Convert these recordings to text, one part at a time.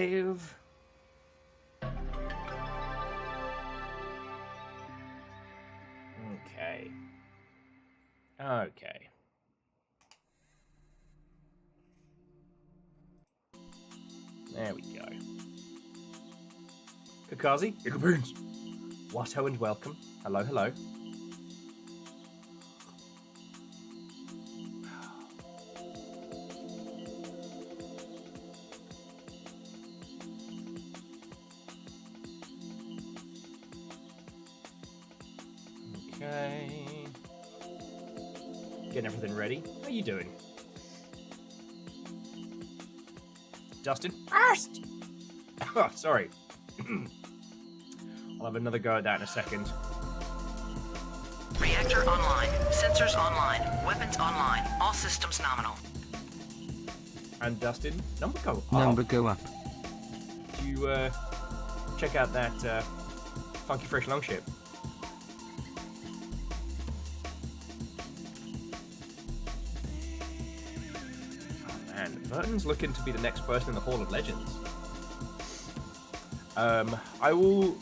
live. Okay. Okay. There we go. Kakazi, Icklebeans. Watto and welcome. Hello, hello. Okay. Getting everything ready. How you doing? Dustin? First! Oh, sorry. I'll have another go at that in a second. Reactor online. Sensors online. Weapons online. All systems nominal. And Dustin, number go up. Number go up. Do you check out that funky fresh longship? Oh man, Burton's looking to be the next person in the Hall of Legends. I will.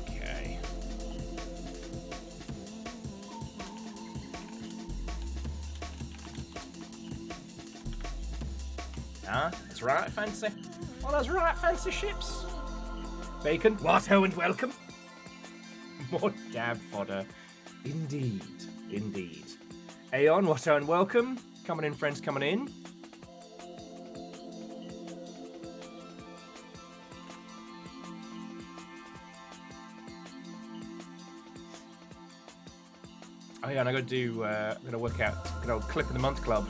Okay. Ah, that's right, fancy. Oh, that's right, fancy ships. Bacon, Watto and welcome. More dab fodder. Indeed, indeed. Aeon, Watto and welcome. Coming in, friends, coming in. Oh yeah, and I got to do. I'm gonna work out good old Clip of the Month Club.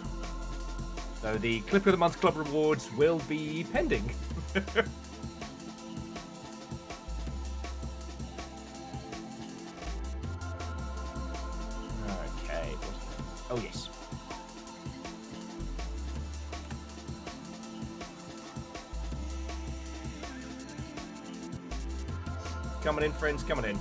So the Clip of the Month Club rewards will be pending. Okay. Oh yes. Coming in, friends, coming in.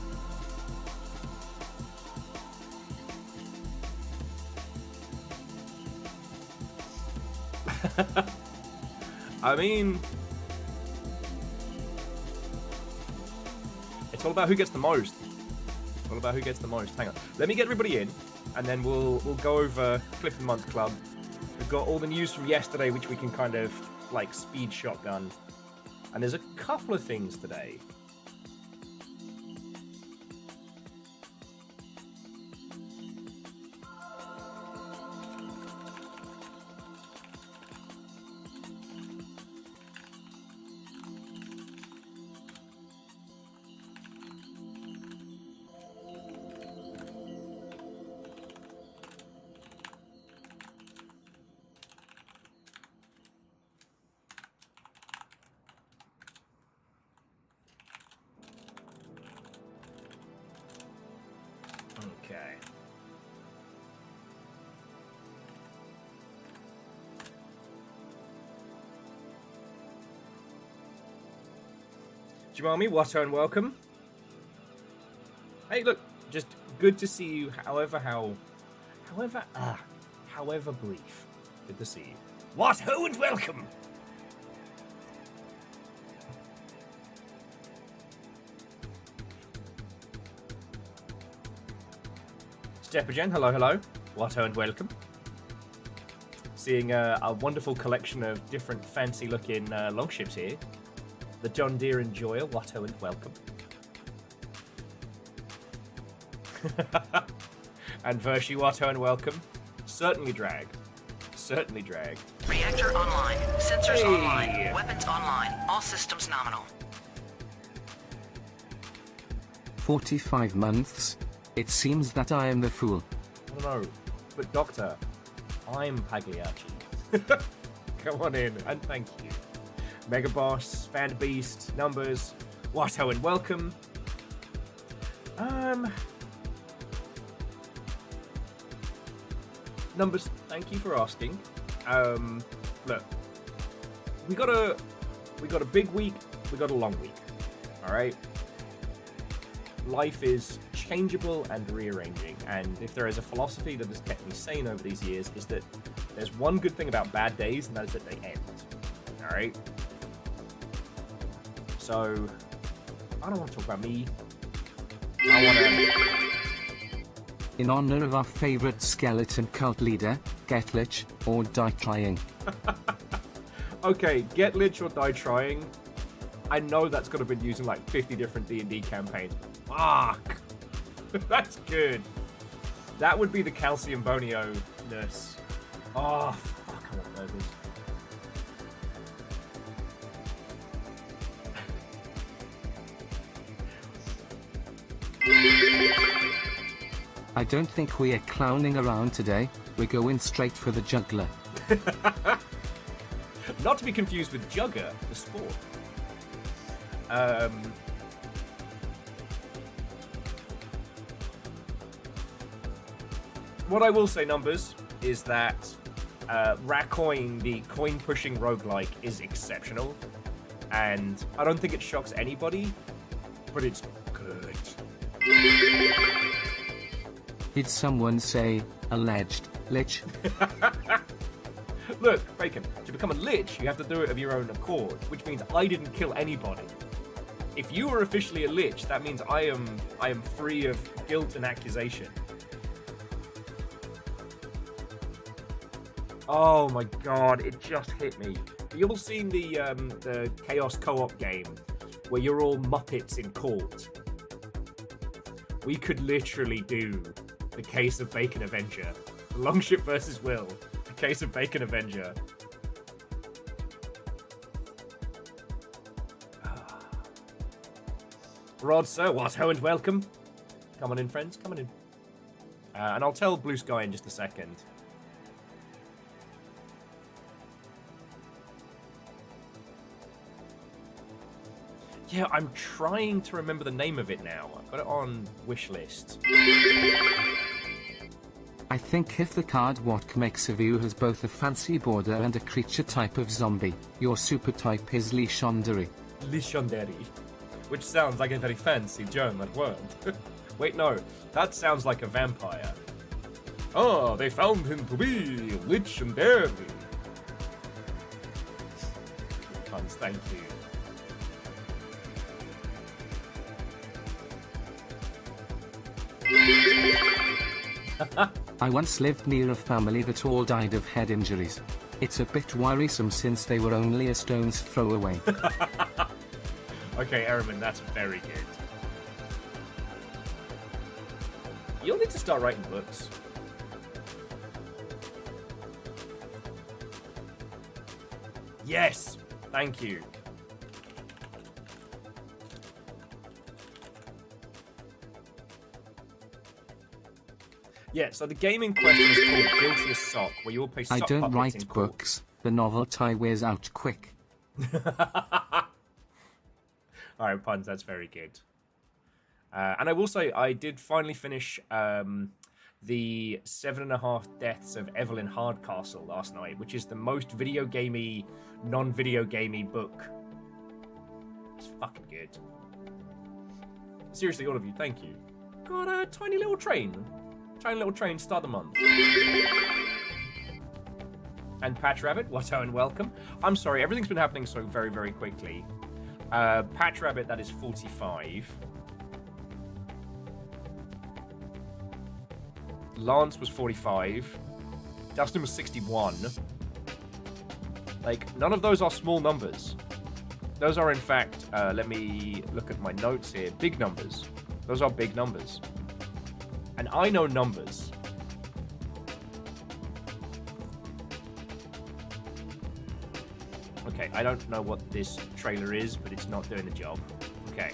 I mean, it's all about who gets the most. It's all about who gets the most. Hang on. Let me get everybody in, and then we'll go over Clip of the Month Club. We've got all the news from yesterday, which we can kind of like speed shotgun. And there's a couple of things today. Okay. Jimami, Watto and welcome. Hey, look, just good to see you. However brief. Good to see you. Watto and welcome. Stepagen, hello, hello. Watto and welcome. Seeing a wonderful collection of different fancy-looking longships here. The John Deere Enjoyer, Watto and welcome. And Vershi, Watto and welcome. Certainly dragged. Certainly dragged. Reactor online. Sensors online. Weapons online. All systems nominal. 45 months. It seems that I am the fool. I don't know, but Doctor, I'm Pagliacci. Come on in, and thank you. Mega Boss, Fan Beast, Numbers, Watto and welcome. Numbers, thank you for asking. Look, we got a big week, we got a long week. All right. Life is changeable and rearranging. And if there is a philosophy that has kept me sane over these years, is that there's one good thing about bad days, and that is that they end. Alright? So, I don't want to talk about me. I want to... In honor of our favorite skeleton cult leader, get lich or die trying. Okay, get lich or die trying. I know that's got to been using like 50 different D&D campaigns. Fuck! That's good. That would be the Calcium Bonio-ness. Oh, fuck, I want those. I don't think we are clowning around today, we're going straight for the juggler. Not to be confused with Jugger, the sport. What I will say, Numbers, is that Racoin, the coin-pushing roguelike, is exceptional. And I don't think it shocks anybody, but it's good. Did someone say, alleged, lich? Look, Bacon, to become a lich, you have to do it of your own accord, which means I didn't kill anybody. If you are officially a lich, that means I am free of guilt and accusation. Oh my god, it just hit me. You all seen the Chaos co-op game where you're all Muppets in court? We could literally do the Case of Bacon Avenger. Longship versus Will. The Case of Bacon Avenger. Rod, sir, what ho and welcome. Come on in, friends, come on in. And I'll tell Blue Sky in just a second. Yeah, I'm trying to remember the name of it now. I've got it on wish list. I think if the card what makes of you has both a fancy border and a creature type of zombie, your super type is Lichondary. Lichondary. Which sounds like a very fancy German word. Wait, no. That sounds like a vampire. Oh, they found him to be Lichondary. Puns, thank you. I once lived near a family that all died of head injuries. It's a bit worrisome since they were only a stone's throw away. Okay, Ehrman, that's very good. You'll need to start writing books. Yes! Thank you. Yeah, so the game in question is called Guilty as Sock, where you all play sock I don't puppets write in court. books, the novelty wears out quick. Alright, puns, that's very good. And I will say, I did finally finish the 7.5 Deaths of Evelyn Hardcastle last night, which is the most video gamey, non-video gamey book. It's fucking good. Seriously, all of you, thank you. Got a tiny little train. Tiny little train, start the month. And Patch Rabbit, what ho and welcome. I'm sorry, everything's been happening so very, very quickly. Patch Rabbit, that is 45. Lance was 45. Dustin was 61. Like, none of those are small numbers. Those are, in fact, let me look at my notes here, big numbers. Those are big numbers. And I know numbers. Okay, I don't know what this trailer is, but it's not doing the job. Okay.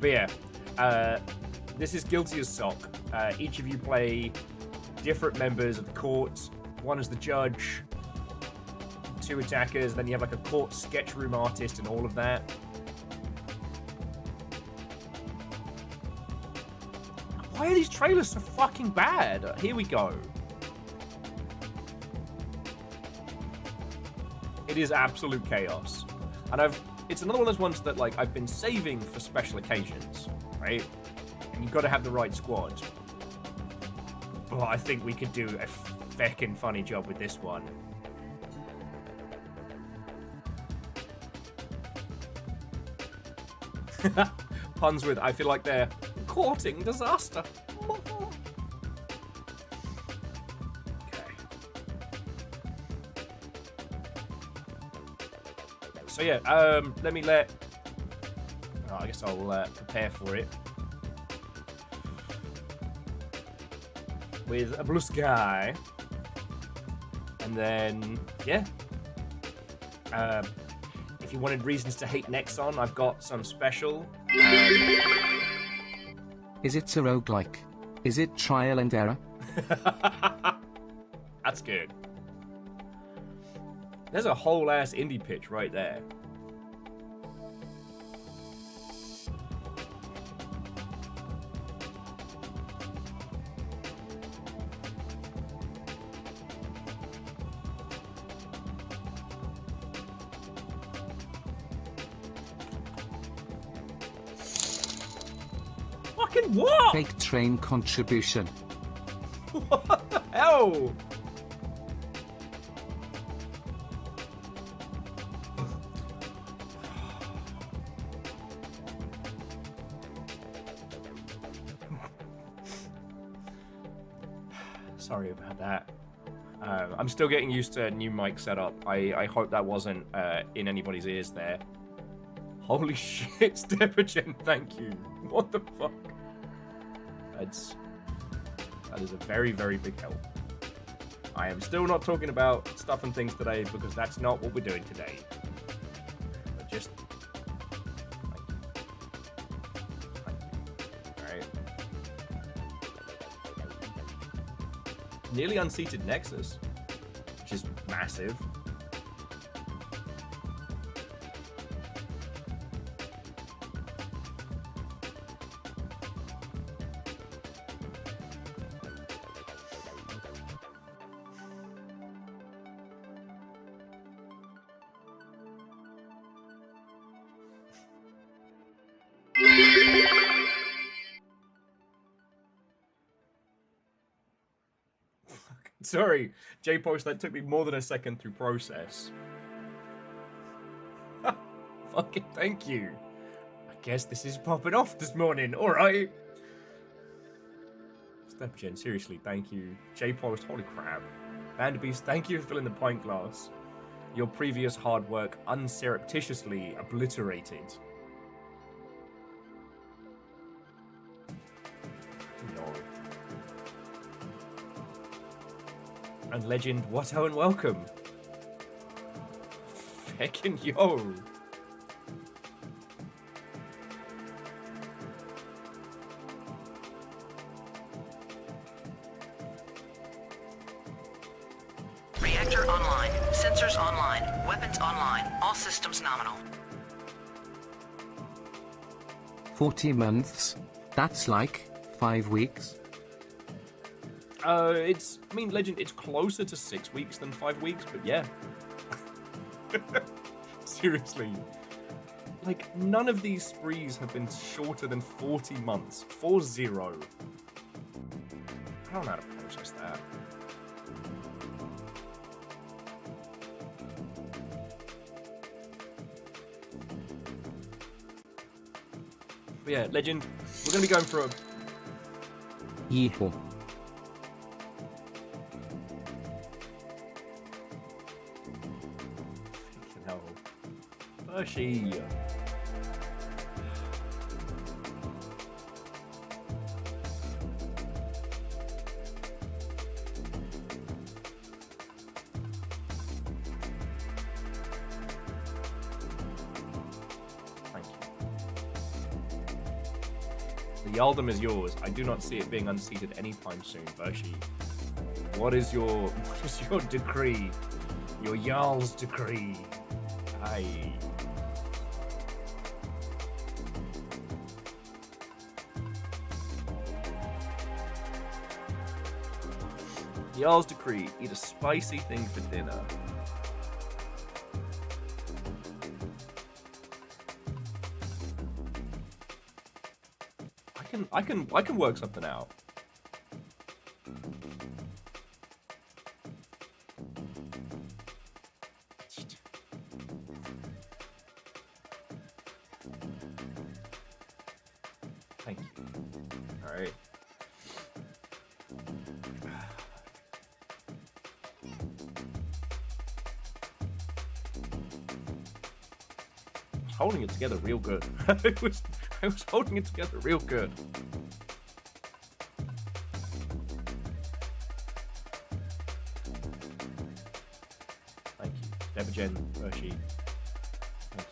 But yeah, this is Guilty as Sock. Each of you play different members of the court. One is the judge, 2 attackers, then you have like a court sketch room artist and all of that. Why are these trailers so fucking bad? Here we go. It is absolute chaos. And it's another one of those ones that like I've been saving for special occasions, right? And you've got to have the right squad. But I think we could do a feckin' funny job with this one. Puns with, I feel like they're courting disaster. Okay. So yeah, let me I guess I'll prepare for it. With a blue sky. And then, yeah. If you wanted reasons to hate Nexon, I've got some special. Is it a roguelike? Is it trial and error? That's good. There's a whole ass indie pitch right there. Fucking what? Fake train contribution. What the hell? Sorry about that. I'm still getting used to a new mic setup. I hope that wasn't in anybody's ears there. Holy shit, Stepagen, thank you. What the fuck? That is a very, very big help. I am still not talking about stuff and things today because that's not what we're doing today. But just... Alright. Nearly unseated Nexus, which is massive. Sorry, J-Post, that took me more than a second to process. Fucking thank you. I guess this is popping off this morning, alright. Stepgen, seriously, thank you. J-Post, holy crap. Vanderbeest, thank you for filling the pint glass. Your previous hard work unsurreptitiously obliterated. No. And Legend, what and welcome. Feckin' yo. Reactor online. Sensors online. Weapons online. All systems nominal. 40 months? That's like 5 weeks? I mean, Legend, it's closer to 6 weeks than 5 weeks, but yeah. Seriously. Like, none of these sprees have been shorter than 40 months. 40. I don't know how to process that. But yeah, Legend, we're going to be going for a... Yeehaw. Hershey. Thank you. The Yaldum is yours. I do not see it being unseated anytime soon, Hershey. What is your decree? Your Jarl's decree? Aye. The Jarl's decree, eat a spicy thing for dinner. I can work something out. Thank you. All right. Holding it together real good. I was holding it together real good. Thank you. Debagen, Hershey. Thank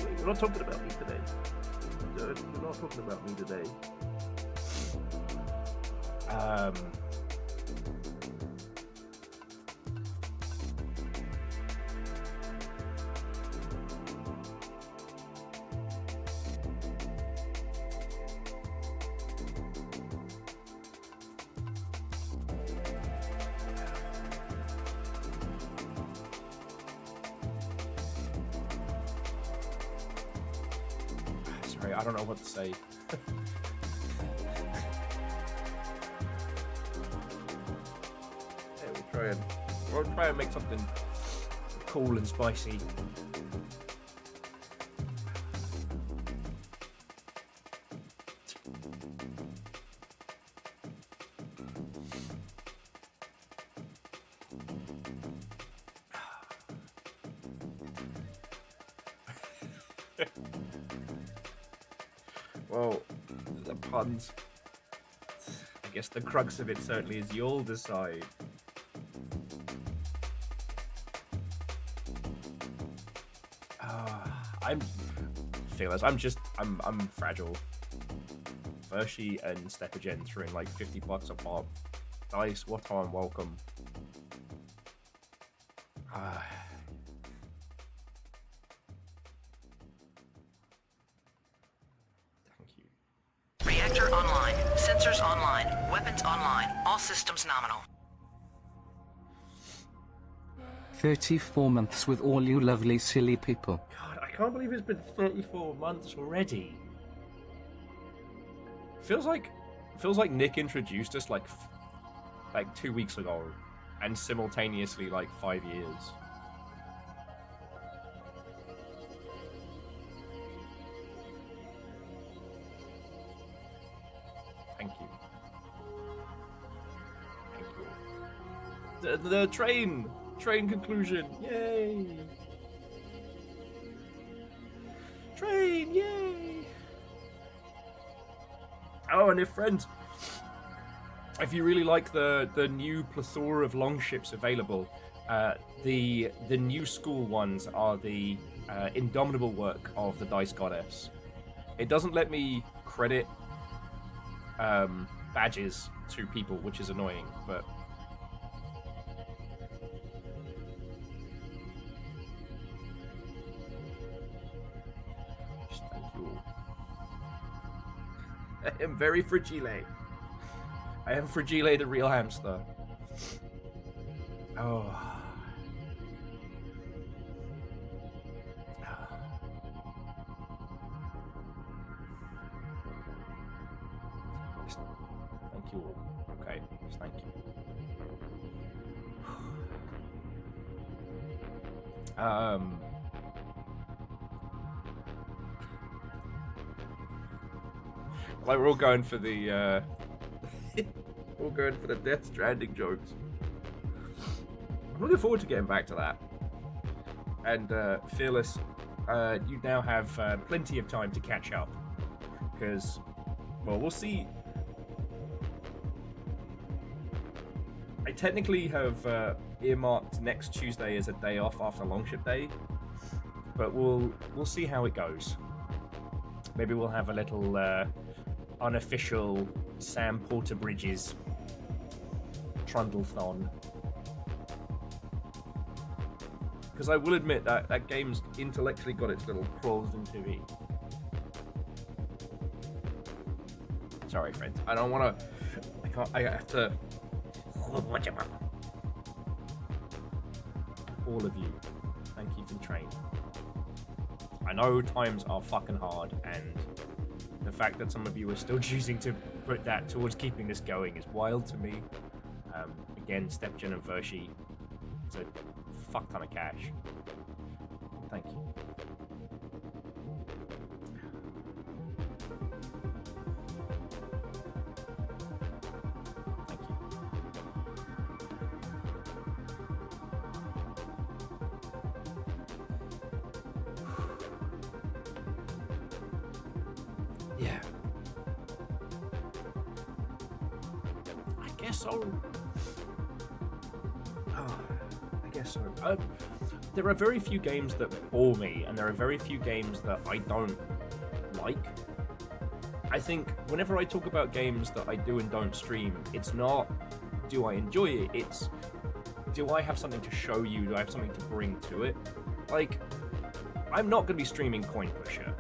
you. You're not talking about me today. You're not talking about me today. Sorry, I don't know what to say. Yeah, we'll try and make something cool and spicy. Well, the puns. I guess the crux of it certainly is you'll decide. I'm fearless. I'm fragile. Hershey and Stepagen threw in like $50 a pop. Dice, what time? Welcome. Thank you. Reactor online. Sensors online. Weapons online. All systems nominal. 34 months with all you lovely silly people. God, I can't believe it's been 34 months already. Feels like Nick introduced us like 2 weeks ago, and simultaneously like 5 years. Thank you. Thank you. The train conclusion. Yay! Train, yay! Oh, and friends, if you really like the new plethora of longships available, the new school ones are the indomitable work of the Dice Goddess. It doesn't let me credit badges to people, which is annoying, but just thank you all. I am very fragile. I am fragile, the real hamster. Oh. Just thank you all. Okay, just thank you. Like we're all going for the all going for the Death Stranding jokes. I'm looking forward to getting back to that. And Fearless, you now have plenty of time to catch up, because, well, we'll see. I technically have earmarked next Tuesday as a day off after Longship Day, but we'll see how it goes. Maybe we'll have a little unofficial Sam Porter Bridges Trundlethon. Because I will admit that game's intellectually got its little claws into me. Sorry, friends. I don't want to. I can't. I have to. All of you, thank you for the train. I know times are fucking hard, and the fact that some of you are still choosing to put that towards keeping this going is wild to me. Again, Stepgen and Vershi, it's a fuck ton of cash. Thank you. Thank you. Yeah. I guess so. Oh, I guess so. There are very few games that bore me, and there are very few games that I don't like. I think whenever I talk about games that I do and don't stream, it's not do I enjoy it, it's do I have something to show you, do I have something to bring to it? Like, I'm not going to be streaming Coin Pusher.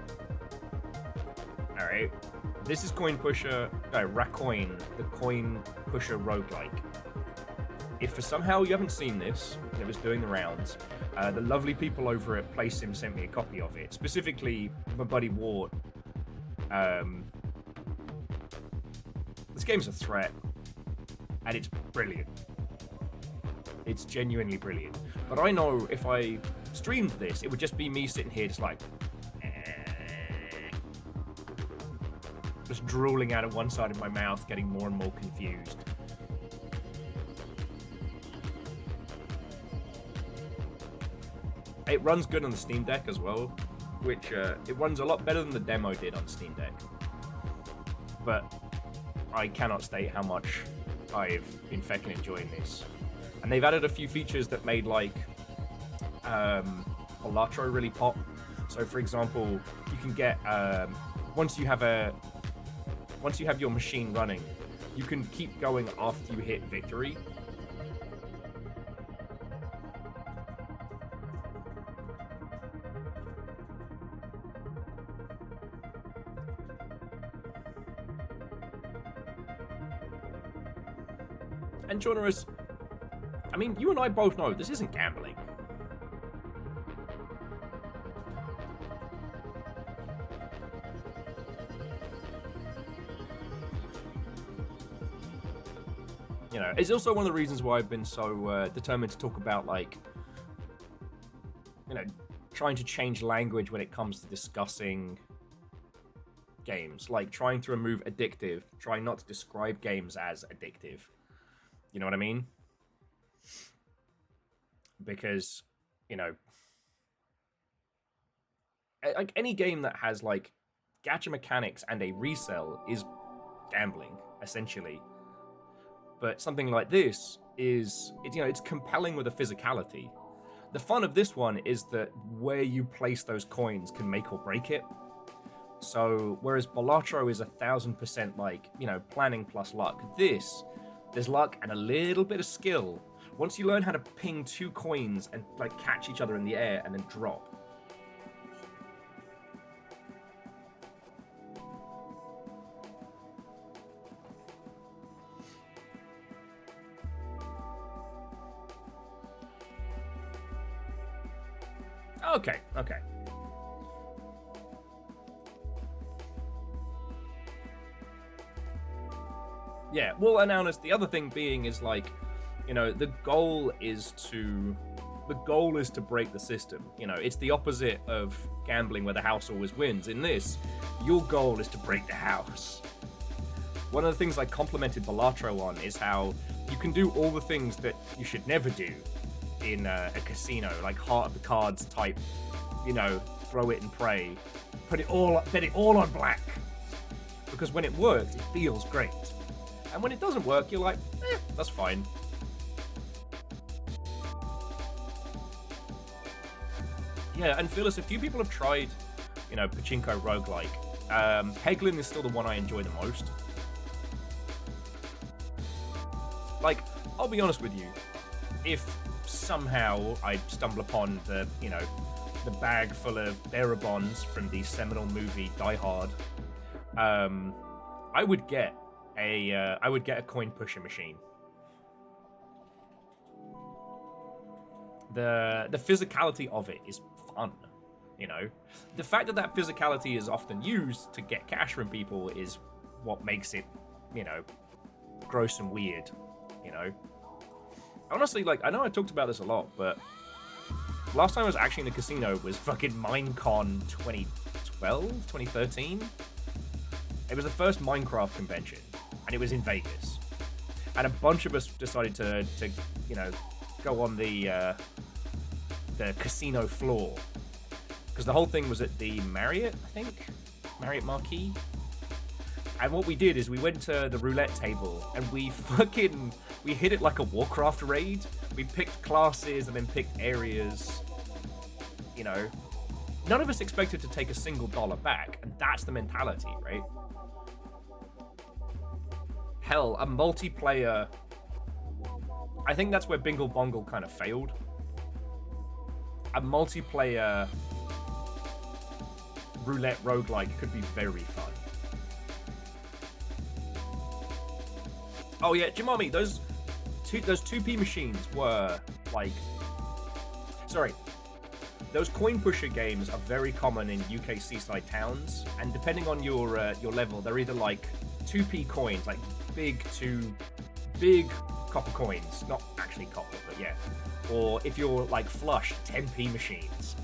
Alright? This is Coin Pusher, no, Racoin, the Coin Pusher roguelike. If for somehow you haven't seen this, and it was doing the rounds, the lovely people over at PlaySim sent me a copy of it. Specifically, my buddy Ward. This game's a threat, and it's brilliant. It's genuinely brilliant. But I know if I streamed this, it would just be me sitting here just like... just drooling out of one side of my mouth, getting more and more confused. It runs good on the Steam Deck as well, which it runs a lot better than the demo did on Steam Deck. But I cannot state how much I've been fucking enjoying this. And they've added a few features that made like Balatro really pop. So for example, you can get once you have your machine running, you can keep going after you hit victory. And Jonas, I mean, you and I both know this isn't gambling. You know, it's also one of the reasons why I've been so determined to talk about, like, you know, trying to change language when it comes to discussing games. Like, trying to remove addictive, trying not to describe games as addictive. You know what I mean? Because, you know, like any game that has like gacha mechanics and a resell is gambling, essentially. But something like this is, you know, it's compelling with a physicality. The fun of this one is that where you place those coins can make or break it. So, whereas Balatro is 1000% like, you know, planning plus luck, there's luck and a little bit of skill. Once you learn how to ping two coins and like catch each other in the air and then drop. Okay. Yeah, well, and now the other thing being is like, you know, the goal is to break the system. You know, it's the opposite of gambling where the house always wins. In this, your goal is to break the house. One of the things I complimented Balatro on is how you can do all the things that you should never do in a casino, like Heart of the Cards type, you know, throw it and pray, bet it all on black. Because when it works, it feels great. And when it doesn't work, you're like, that's fine. Yeah, and Phyllis, a few people have tried, you know, Pachinko roguelike. Peglin is still the one I enjoy the most. Like, I'll be honest with you, if somehow I stumble upon the, you know, the bag full of bearer bonds from the seminal movie Die Hard, I would get a coin pusher machine. The physicality of it is fun. You know, the fact that that physicality is often used to get cash from people is what makes it, you know, gross and weird. You know, honestly, like, I know I talked about this a lot, but last time I was actually in a casino was fucking Minecon 2012, 2013. It was the first Minecraft convention, and it was in Vegas. And a bunch of us decided to you know, go on the casino floor. Because the whole thing was at the Marriott, I think? Marriott Marquis? And what we did is we went to the roulette table and we hit it like a Warcraft raid. We picked classes and then picked areas. You know, none of us expected to take a single dollar back, and that's the mentality, right? Hell, a multiplayer... I think that's where Bingle Bongle kind of failed. A multiplayer roulette roguelike could be very fun. Oh yeah, Jimami, those 2p machines were like... Sorry. Those coin pusher games are very common in UK seaside towns, and depending on your level, they're either like 2p coins, like big copper coins, not actually copper, but yeah. Or if you're like flush, 10p machines.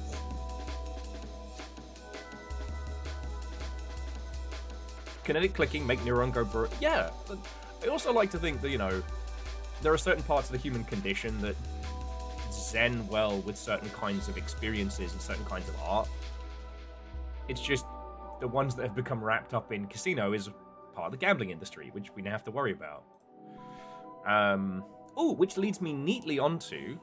Kinetic clicking make neuron go yeah. But I also like to think that, you know, there are certain parts of the human condition that zen well with certain kinds of experiences and certain kinds of art. It's just the ones that have become wrapped up in casino is part of the gambling industry, which we now have to worry about. Oh, which leads me neatly onto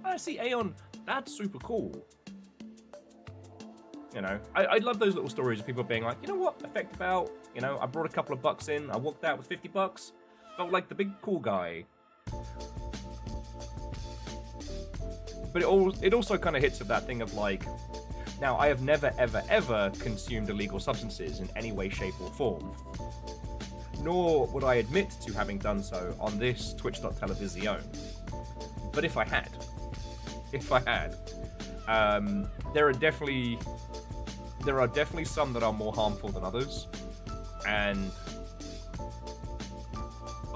I see Aeon. That's super cool. You know, I love those little stories of people being like, you know what, effect about, you know, I brought a couple of bucks in, I walked out with 50 bucks, felt like the big cool guy. But it also kind of hits at that thing of like, now I have never ever consumed illegal substances in any way, shape or form. Nor would I admit to having done so on this Twitch.television. But if I had, there are definitely some that are more harmful than others, and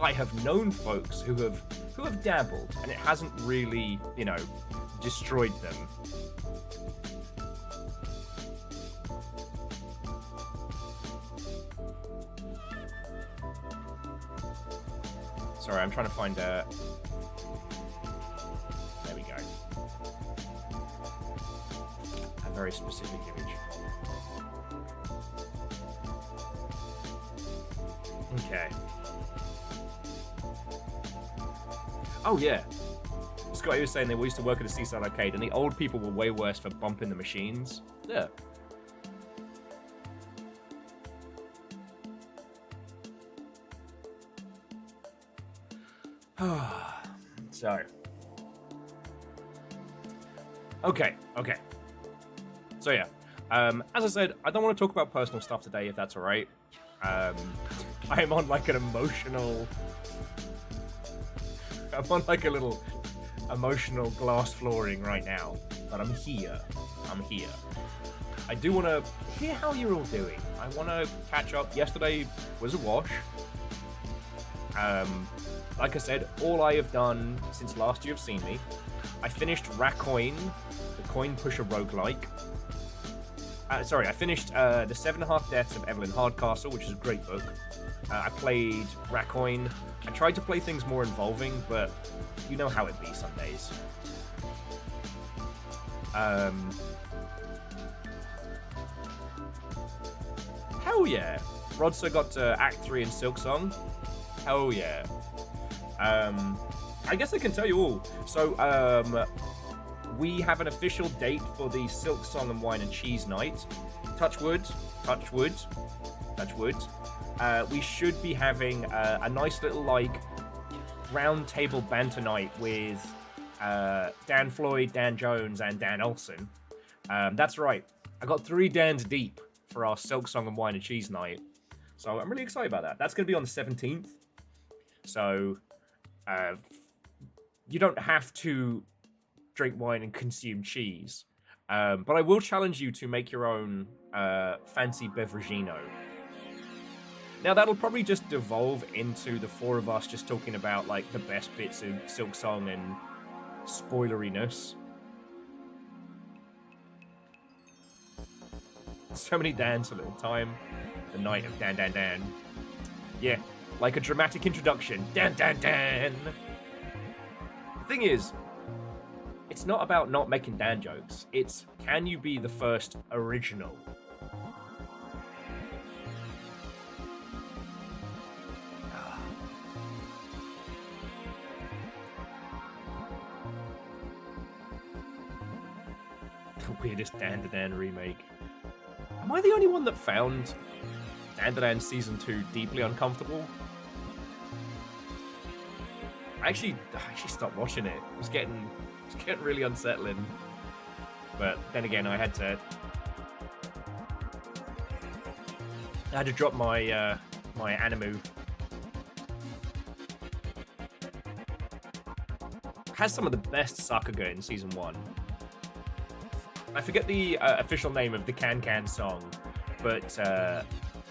I have known folks who have dabbled, and it hasn't really, you know, destroyed them. Sorry, I'm trying to find a... There we go. A very specific image. Okay. Oh, yeah. Scotty was saying they used to work at a seaside arcade, and the old people were way worse for bumping the machines. Yeah. So. Okay. So yeah. As I said, I don't want to talk about personal stuff today, if that's alright. I'm on like an emotional... I'm on like a little emotional glass flooring right now. But I'm here. I do want to hear how you're all doing. I want to catch up. Yesterday was a wash. Like I said, all I have done since last you have seen me, I finished Racoin, the coin pusher roguelike. Sorry, I finished The 7.5 Deaths of Evelyn Hardcastle, which is a great book. I played Racoin. I tried to play things more involving, but you know how it be some days. Hell yeah. Rodster got to Act 3 in Silksong. Hell yeah. I guess I can tell you all. So, we have an official date for the Silksong and Wine and Cheese night. Touch wood, touch wood, touch wood. We should be having a nice little, like, round table banter night with Dan Floyd, Dan Jones, and Dan Olsen. That's right. I got 3 Dans deep for our Silksong and Wine and Cheese night. So I'm really excited about that. That's going to be on the 17th. So you don't have to drink wine and consume cheese. But I will challenge you to make your own fancy beveragino. Now, that'll probably just devolve into the 4 of us just talking about, like, the best bits of Silksong and spoileriness. So many Dans at a time. The night of Dan Dan Dan. Yeah, like a dramatic introduction. Dan Dan Dan! The thing is, it's not about not making Dan jokes. It's, can you be the first original? The weirdest Dan Dan remake. Am I the only one that found Dan Dan Season 2 deeply uncomfortable? I actually stopped watching it. It was getting really unsettling. But then again, I had to drop my my Animu. Has some of the best Sakuga in Season 1. I forget the official name of the Can song, but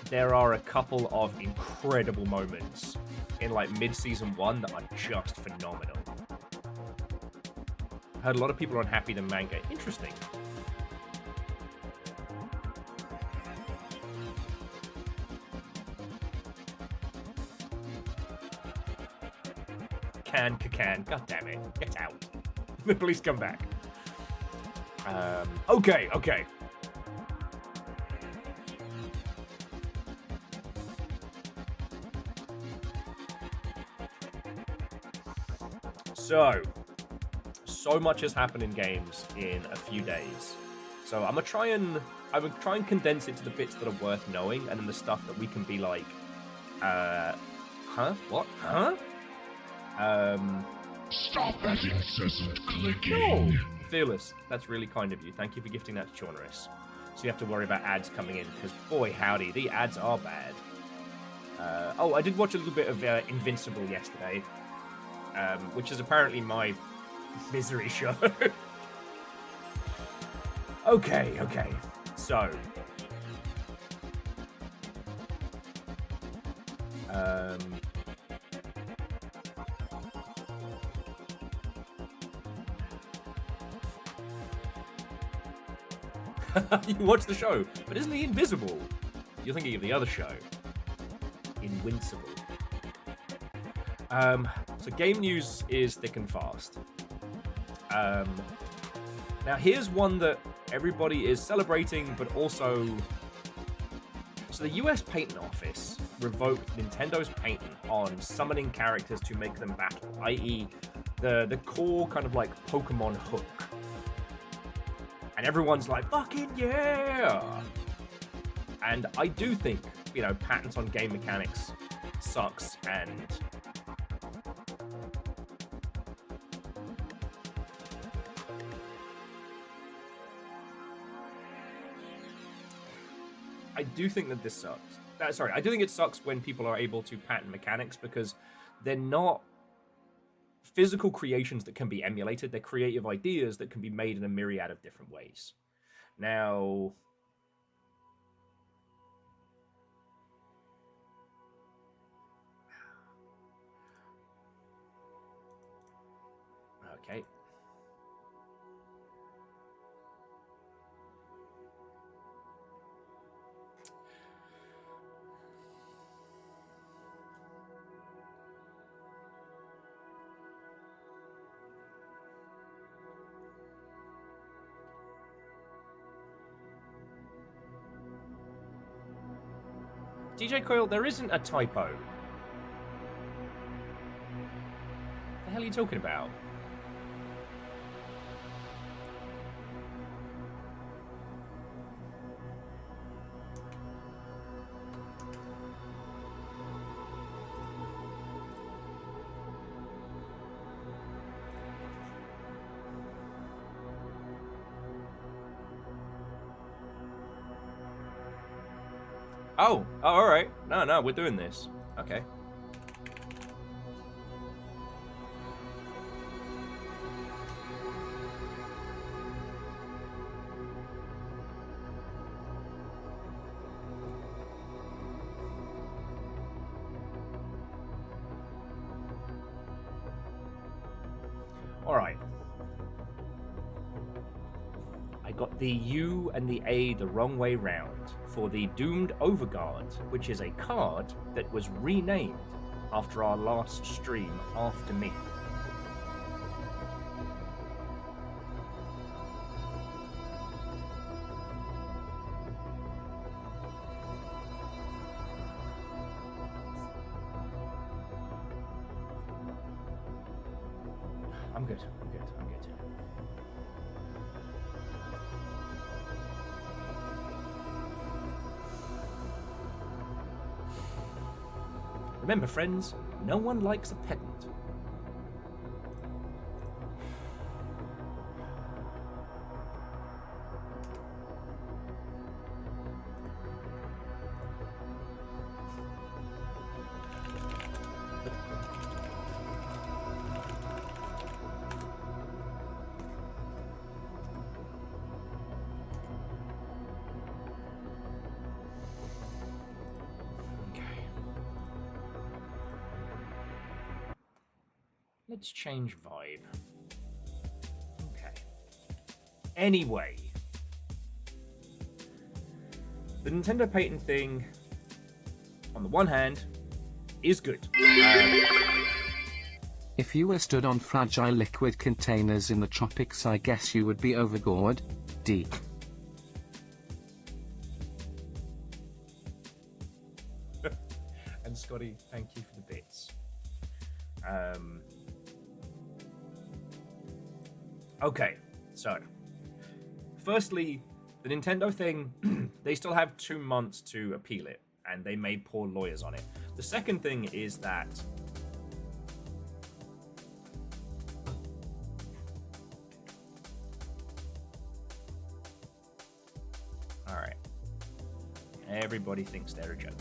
there are a couple of incredible moments in, like, mid-season 1 that are just phenomenal. I heard a lot of people are unhappy the manga. Interesting. Can. God damn it. Get out. Please come back. Okay. So much has happened in games in a few days. So I would try and condense it to the bits that are worth knowing, and then the stuff that we can be like, huh? What? Huh? Stop that incessant clicking. No! Fearless, that's really kind of you. Thank you for gifting that to Chaunerus. So you have to worry about ads coming in, because boy howdy, the ads are bad. Oh, I did watch a little bit of Invincible yesterday, which is apparently my misery show. Okay. So, you watch the show, but isn't he invisible? You're thinking of the other show, Invincible. So game news is thick and fast. Now here's one that everybody is celebrating, but also... So the US Patent Office revoked Nintendo's patent on summoning characters to make them battle, i.e. the core kind of like Pokemon hook. And everyone's like, fucking yeah! And I do think, you know, patents on game mechanics sucks, and I do think that this sucks. I do think it sucks when people are able to patent mechanics, because they're not physical creations that can be emulated. They're creative ideas that can be made in a myriad of different ways. Now, okay. DJ Coil, there isn't a typo. What the hell are you talking about? Oh, all right. No, we're doing this. Okay. All right. I got the U and the A the wrong way round for the Doomed Overgaurd, which is a card that was renamed after our last stream after me. I'm good. Remember, friends, no one likes a pedant. Let's change vibe. Okay. Anyway. The Nintendo patent thing, on the one hand, is good. If you were stood on fragile liquid containers in the tropics, I guess you would be Overgaurd. D. And Scotty, thank you for the bits. Okay, so firstly, the Nintendo thing, they still have 2 months to appeal it, and they made poor lawyers on it. The second thing is that alright, everybody thinks they're a joker.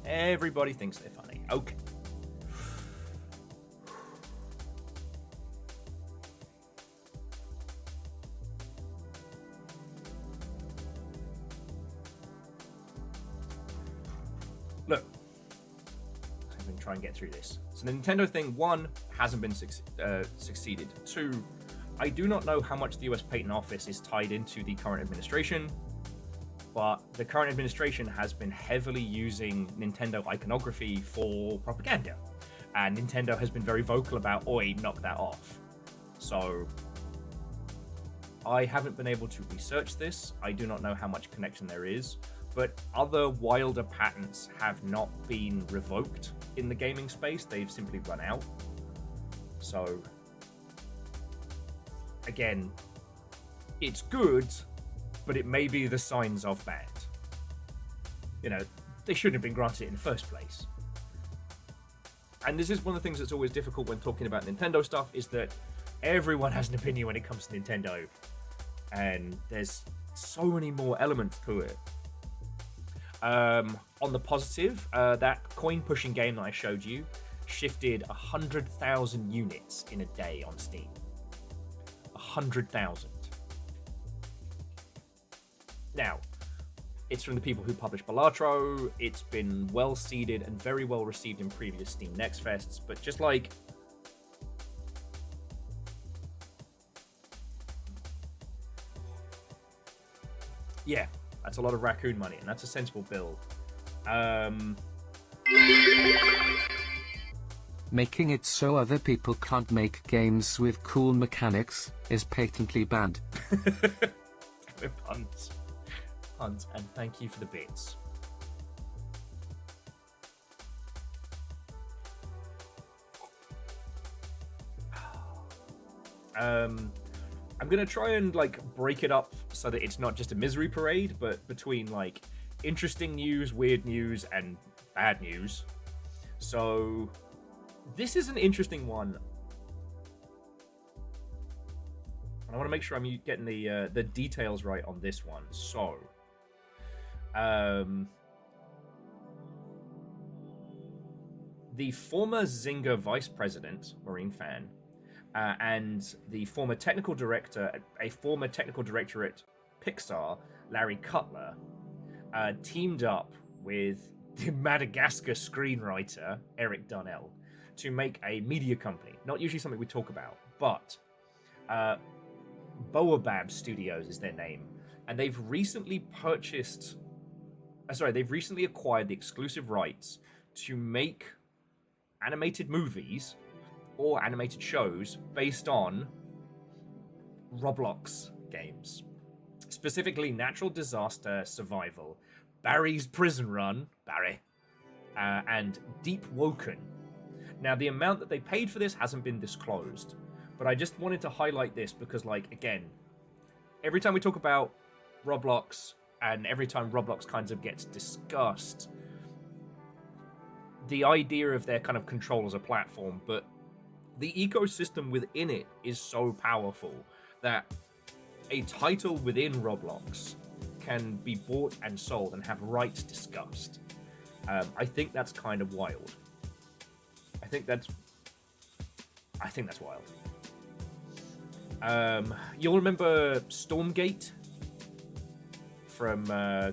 Everybody thinks they're funny. Okay. Look, I'm going to try and get through this. So the Nintendo thing, 1, hasn't been succeeded. 2, I do not know how much the US Patent Office is tied into the current administration, but the current administration has been heavily using Nintendo iconography for propaganda. And Nintendo has been very vocal about, oi, knock that off. So I haven't been able to research this. I do not know how much connection there is. But other wilder patents have not been revoked in the gaming space. They've simply run out. So, again, it's good, but it may be the signs of bad. You know, they shouldn't have been granted it in the first place. And this is one of the things that's always difficult when talking about Nintendo stuff, is that everyone has an opinion when it comes to Nintendo. And there's so many more elements to it. On the positive, that coin pushing game that I showed you shifted 100,000 units in a day on Steam. 100,000. Now, it's from the people who publish Balatro. It's been well seeded and very well received in previous Steam Next Fests, but just like yeah, that's a lot of raccoon money, and that's a sensible build. Making it so other people can't make games with cool mechanics is patently bad. Puns, and thank you for the bits. I'm gonna try and like break it up so that it's not just a misery parade, but between like interesting news, weird news, and bad news. So this is an interesting one. I want to make sure I'm getting the details right on this one. So, the former Zynga vice president, Marine Fan, and the former technical director, a former technical director at Pixar, Larry Cutler, teamed up with the Madagascar screenwriter, Eric Darnell, to make a media company. Not usually something we talk about, but Boabab Studios is their name, and they've recently acquired the exclusive rights to make animated movies or animated shows based on Roblox games, specifically Natural Disaster Survival, Barry's Prison Run, and Deep Woken. Now, the amount that they paid for this hasn't been disclosed, but I just wanted to highlight this because, like, again, every time we talk about Roblox and every time Roblox kind of gets discussed, the idea of their kind of control as a platform, but the ecosystem within it is so powerful that a title within Roblox can be bought and sold and have rights discussed. I think that's kind of wild. I think that's wild. You'll remember Stormgate from I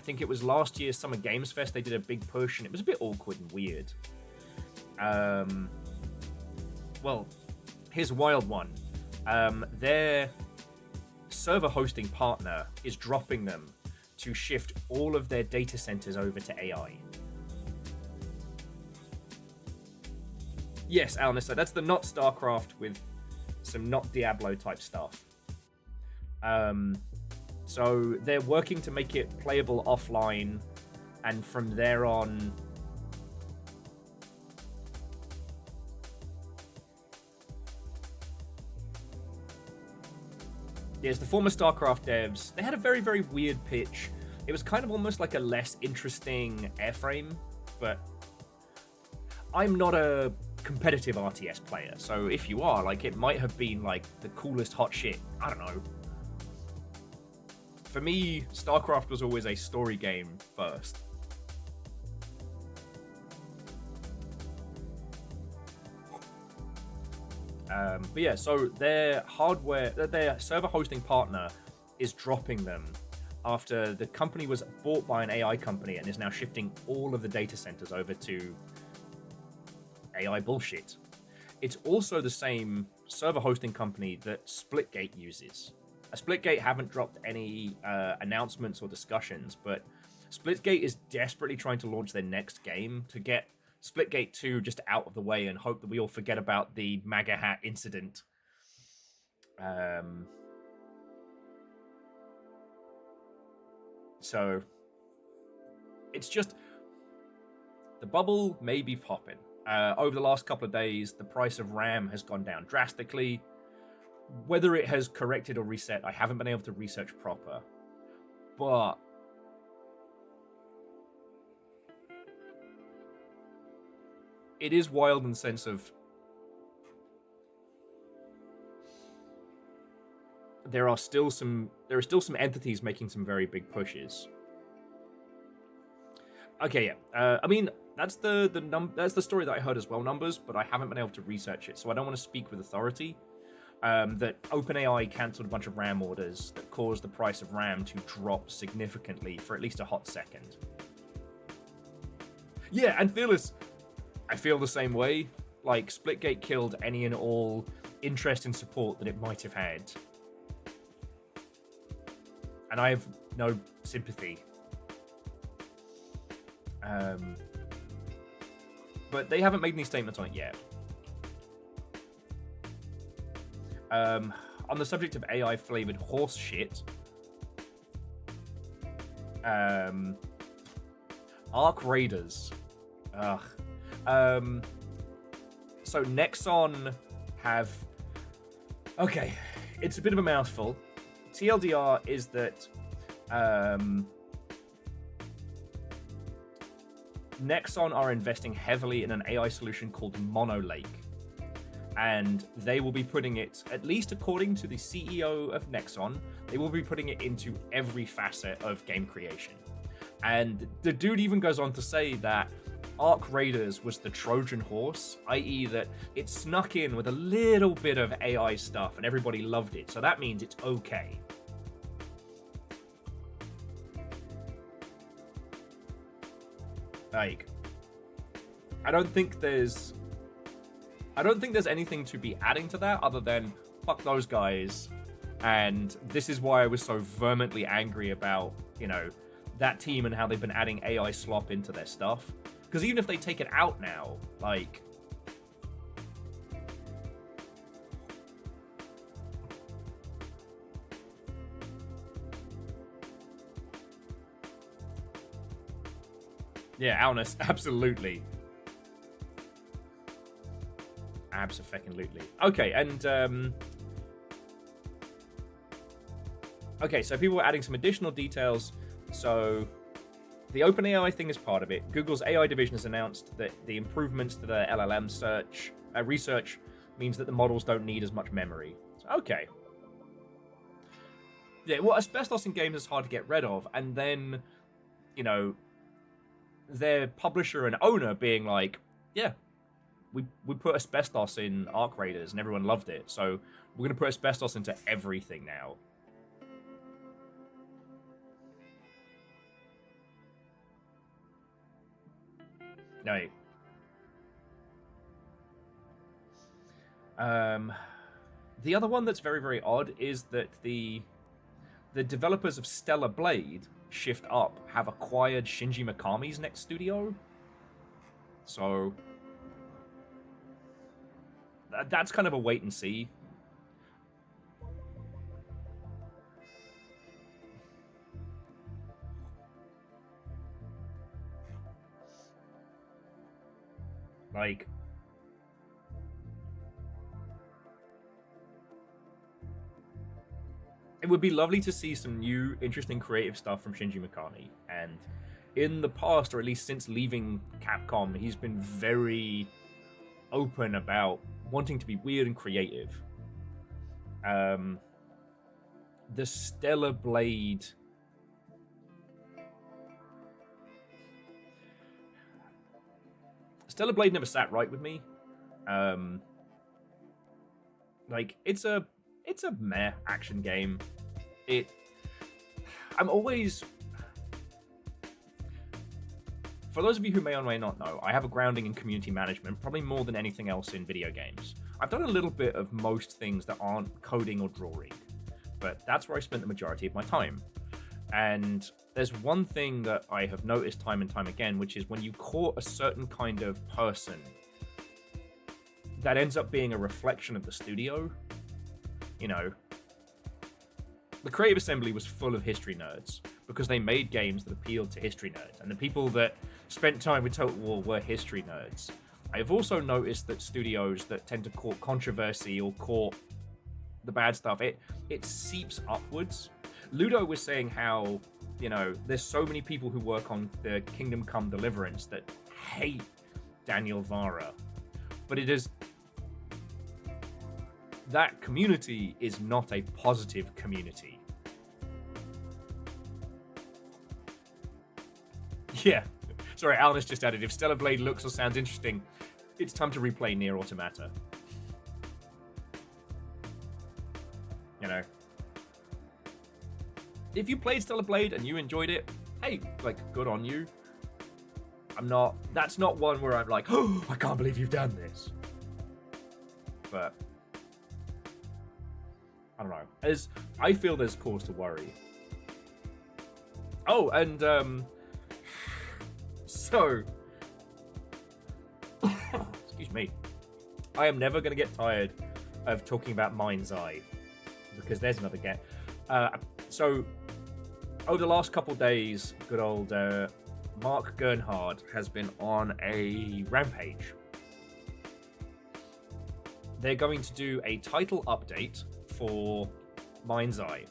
think it was last year's Summer Games Fest. They did a big push and it was a bit awkward and weird. Well, here's a wild one. Their server hosting partner is dropping them to shift all of their data centers over to AI. Yes, Alan, so that's the not StarCraft with some not Diablo type stuff. So they're working to make it playable offline, and from there on, yes, the former StarCraft devs, they had a very, very weird pitch. It was kind of almost like a less interesting Airframe, but I'm not a competitive RTS player, so if you are, like, it might have been like the coolest hot shit. I don't know. For me, StarCraft was always a story game first. But yeah, so their server hosting partner is dropping them after the company was bought by an AI company and is now shifting all of the data centers over to AI bullshit. It's also the same server hosting company that Splitgate uses. Splitgate haven't dropped any announcements or discussions, but Splitgate is desperately trying to launch their next game to get Splitgate 2 just out of the way and hope that we all forget about the MAGA hat incident. So it's just, the bubble may be popping. Over the last couple of days, the price of RAM has gone down drastically. Whether it has corrected or reset, I haven't been able to research proper. But it is wild in the sense of there are still some entities making some very big pushes. Okay, yeah. I mean, that's the story that I heard as well, Numbers, but I haven't been able to research it, so I don't want to speak with authority. That OpenAI cancelled a bunch of RAM orders that caused the price of RAM to drop significantly for at least a hot second. Yeah, and Fearless, I feel the same way. Like, Splitgate killed any and all interest and support that it might have had. And I have no sympathy. But they haven't made any statements on it yet. On the subject of AI-flavored horse shit, Arc Raiders. Ugh. So Nexon have Okay, it's a bit of a mouthful. TLDR is that Nexon are investing heavily in an AI solution called Monolake. And they will be putting it, at least according to the CEO of Nexon, they will be putting it into every facet of game creation. And the dude even goes on to say that Arc Raiders was the Trojan horse, i.e. that it snuck in with a little bit of AI stuff and everybody loved it. So that means it's okay. Like, I don't think there's anything to be adding to that other than fuck those guys. And this is why I was so vehemently angry about, you know, that team and how they've been adding AI slop into their stuff. Because even if they take it out now, like... Yeah, Alnus, absolutely. Abso-fucking-lutely. Okay, and okay, so people were adding some additional details. So the OpenAI thing is part of it. Google's AI division has announced that the improvements to the LLM research means that the models don't need as much memory. So, okay. Yeah, well, asbestos in games is hard to get rid of, and then, you know, their publisher and owner being like, yeah, we put asbestos in Arc Raiders and everyone loved it, so we're going to put asbestos into everything now. No. The other one that's very, very odd is that the developers of Stellar Blade, Shift Up, have acquired Shinji Mikami's next studio. So that's kind of a wait and see. Like, it would be lovely to see some new, interesting creative stuff from Shinji Mikami. And in the past, or at least since leaving Capcom, he's been very open about wanting to be weird and creative. The Stellar Blade... Stellar Blade never sat right with me. Like, it's a meh action game. I'm always... For those of you who may or may not know, I have a grounding in community management, probably more than anything else in video games. I've done a little bit of most things that aren't coding or drawing, but that's where I spent the majority of my time. And there's one thing that I have noticed time and time again, which is when you court a certain kind of person that ends up being a reflection of the studio, you know, the Creative Assembly was full of history nerds because they made games that appealed to history nerds, and the people that spent time with Total War were history nerds. I have also noticed that studios that tend to court controversy or court the bad stuff, it seeps upwards. Ludo was saying how, you know, there's so many people who work on the Kingdom Come Deliverance that hate Daniel Vara, but it is... that community is not a positive community. Yeah. Sorry, Alnus just added, if Stellar Blade looks or sounds interesting, it's time to replay Nier Automata. You know. If you played Stellar Blade and you enjoyed it, hey, like, good on you. That's not one where I'm like, oh, I can't believe you've done this. But I don't know. I feel there's cause to worry. Oh, and so excuse me. I am never going to get tired of talking about Mind's Eye because there's another game. So over the last couple days, good old Mark Gernhard has been on a rampage. they're going to do a title update for Mind's Eye.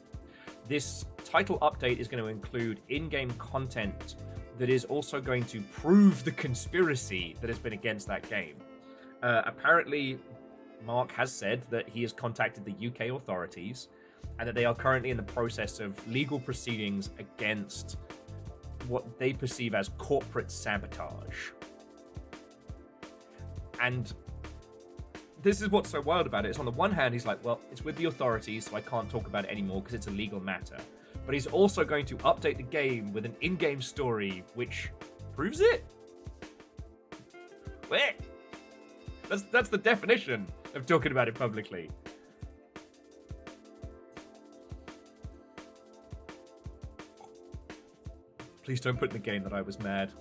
This title update is going to include in-game content that is also going to prove the conspiracy that has been against that game. Apparently, Mark has said that he has contacted the UK authorities and that they are currently in the process of legal proceedings against what they perceive as corporate sabotage. And this is what's so wild about it. It's on the one hand, he's like, well, it's with the authorities, so I can't talk about it anymore because it's a legal matter. But he's also going to update the game with an in-game story, which proves it? Wait. That's the definition of talking about it publicly. Please don't put in the game that I was mad.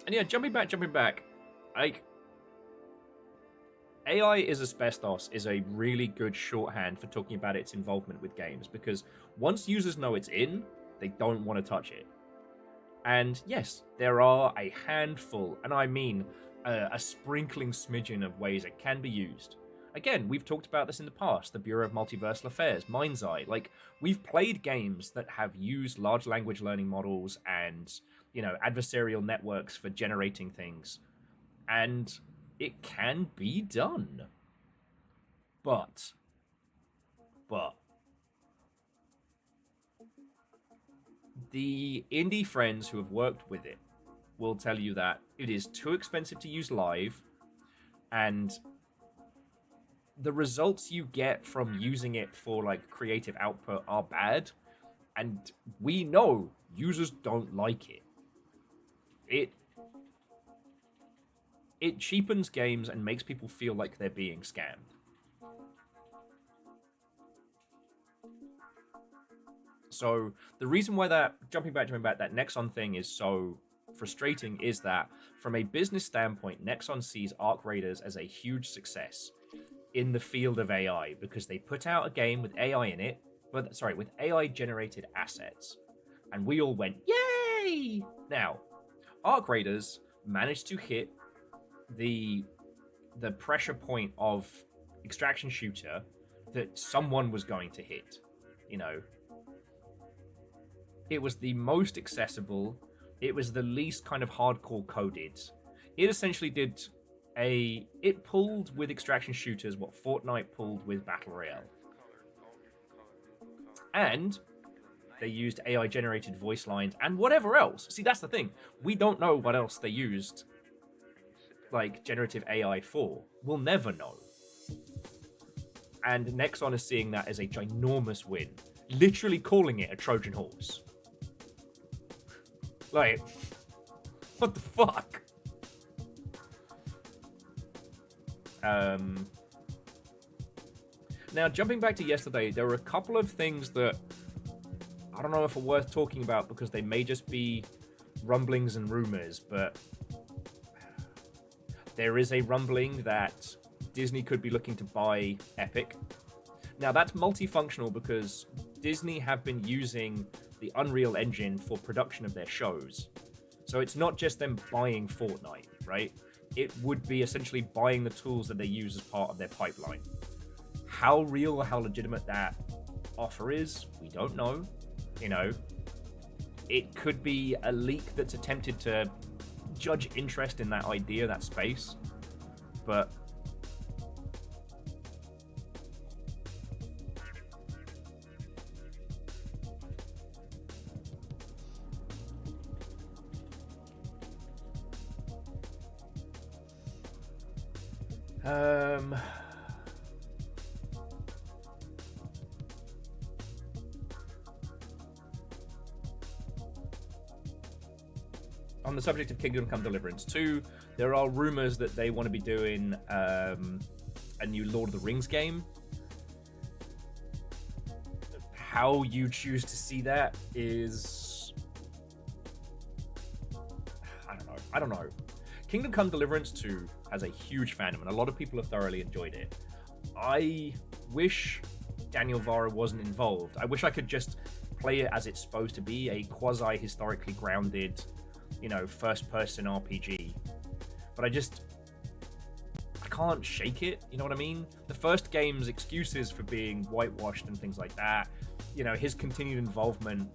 And yeah, jumping back, like, AI is asbestos is a really good shorthand for talking about its involvement with games, because once users know it's in, they don't want to touch it. And yes, there are a handful, and I mean a sprinkling smidgen of ways it can be used. Again, we've talked about this in the past, the Bureau of Multiversal Affairs, Mind's Eye. Like, we've played games that have used large language learning models and, you know, adversarial networks for generating things. And it can be done. But the indie friends who have worked with it will tell you that it is too expensive to use live, and the results you get from using it for like creative output are bad, and we know users don't like it. It cheapens games and makes people feel like they're being scammed. So the reason why that jumping back that Nexon thing is so frustrating is that from a business standpoint, Nexon sees Arc Raiders as a huge success in the field of AI, because they put out a game with AI in it, with AI generated assets, and we all went yay. Now, Arc Raiders managed to hit the pressure point of extraction shooter that someone was going to hit. You know, it was the most accessible. It was the least kind of hardcore coded. It essentially it pulled with extraction shooters what Fortnite pulled with Battle Royale. And they used AI generated voice lines and whatever else. See, that's the thing. We don't know what else they used like generative AI for. We'll never know. And Nexon is seeing that as a ginormous win, literally calling it a Trojan horse. Like, what the fuck? Now, jumping back to yesterday, there were a couple of things that I don't know if are worth talking about because they may just be rumblings and rumors, but there is a rumbling that Disney could be looking to buy Epic. Now, that's multifunctional because Disney have been using the Unreal Engine for production of their shows. So it's not just them buying Fortnite, right? It would be essentially buying the tools that they use as part of their pipeline. How real or how legitimate that offer is, we don't know. You know, it could be a leak that's attempted to judge interest in that idea, that space, but on the subject of Kingdom Come Deliverance 2, there are rumors that they want to be doing a new Lord of the Rings game. How you choose to see that is... I don't know. Kingdom Come Deliverance 2 has a huge fandom, and a lot of people have thoroughly enjoyed it. I wish Daniel Vara wasn't involved. I wish I could just play it as it's supposed to be, a quasi-historically grounded, you know, first-person RPG. But I can't shake it, you know what I mean? The first game's excuses for being whitewashed and things like that, you know, his continued involvement,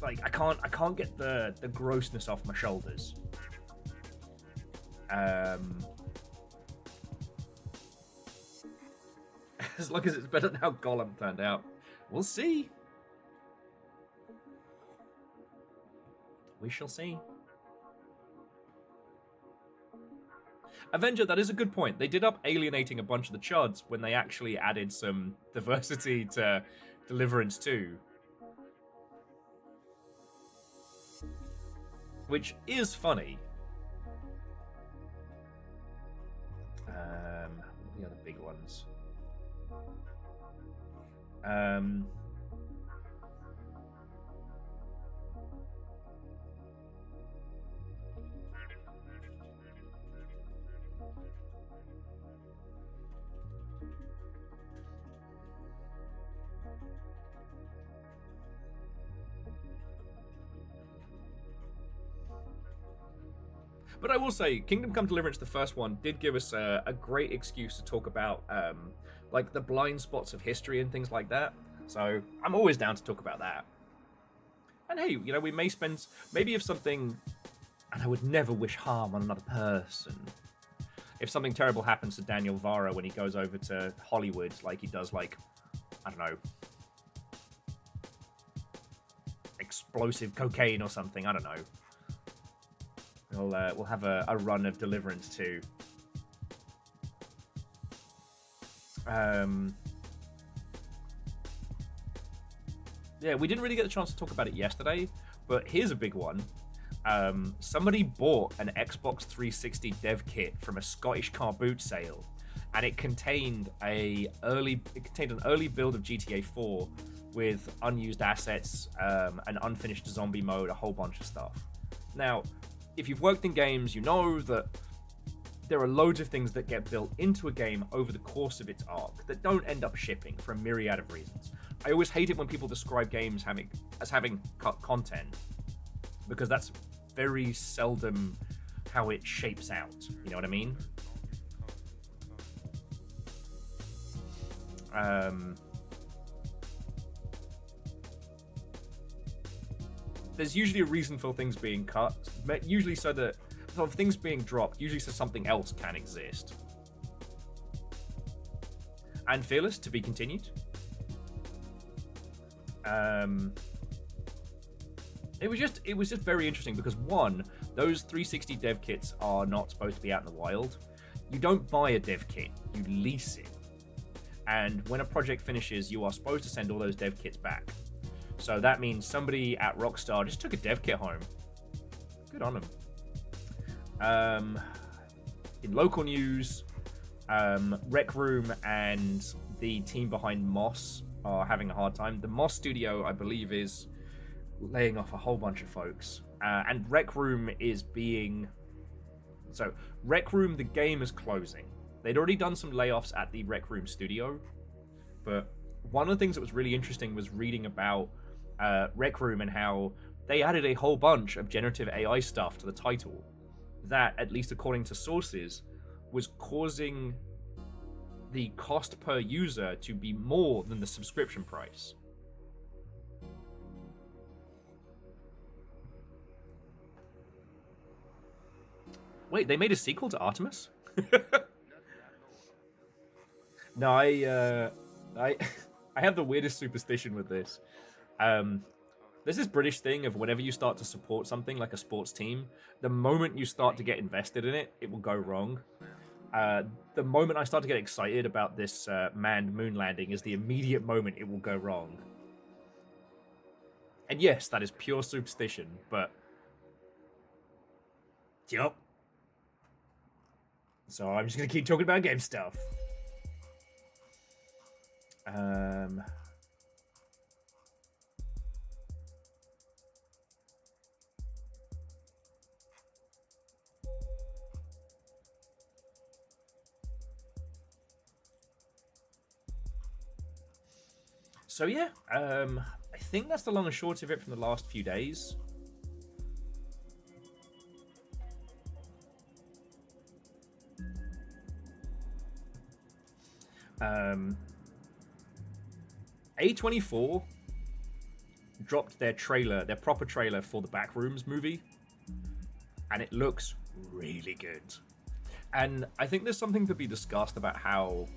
like, I can't get the grossness off my shoulders. As long as it's better than how Gollum turned out. We'll see. We shall see. Avenger, that is a good point. They did up alienating a bunch of the chuds when they actually added some diversity to Deliverance 2. Which is funny. What are the other big ones? But I will say, Kingdom Come Deliverance, the first one, did give us a great excuse to talk about like the blind spots of history and things like that. So I'm always down to talk about that. And hey, you know, we may spend, maybe if something, and I would never wish harm on another person. If something terrible happens to Daniel Vara when he goes over to Hollywood, like he does, like, I don't know, explosive cocaine or something, I don't know. We'll have a run of Deliverance 2. Yeah, we didn't really get the chance to talk about it yesterday, but here's a big one. Somebody bought an Xbox 360 dev kit from a Scottish car boot sale, and it contained an early build of GTA 4 with unused assets, an unfinished zombie mode, a whole bunch of stuff. Now, if you've worked in games, you know that there are loads of things that get built into a game over the course of its arc that don't end up shipping for a myriad of reasons. I always hate it when people describe games as having cut content, because that's very seldom how it shapes out. You know what I mean? There's usually a reason for things being cut, usually so that for things being dropped, usually so something else can exist. And Fearless, to be continued. It was just very interesting because, one, those 360 dev kits are not supposed to be out in the wild. You don't buy a dev kit, you lease it. And when a project finishes, you are supposed to send all those dev kits back. So that means somebody at Rockstar just took a dev kit home. Good on them. In local news, Rec Room and the team behind Moss are having a hard time. The Moss studio, I believe, is laying off a whole bunch of folks. And Rec Room is being... So, Rec Room, the game is closing. They'd already done some layoffs at the Rec Room studio. But one of the things that was really interesting was reading about Rec Room and how they added a whole bunch of generative AI stuff to the title that, at least according to sources, was causing the cost per user to be more than the subscription price. Wait, they made a sequel to Artemis? No, I have the weirdest superstition with this. There's this British thing of whenever you start to support something like a sports team, the moment you start to get invested in it, it will go wrong. The moment I start to get excited about this manned moon landing is the immediate moment it will go wrong. And yes, that is pure superstition, but... Yup. So I'm just going to keep talking about game stuff. So yeah, I think that's the long and short of it from the last few days. A24 dropped their trailer, their proper trailer for the Backrooms movie, and it looks really good. And I think there's something to be discussed about how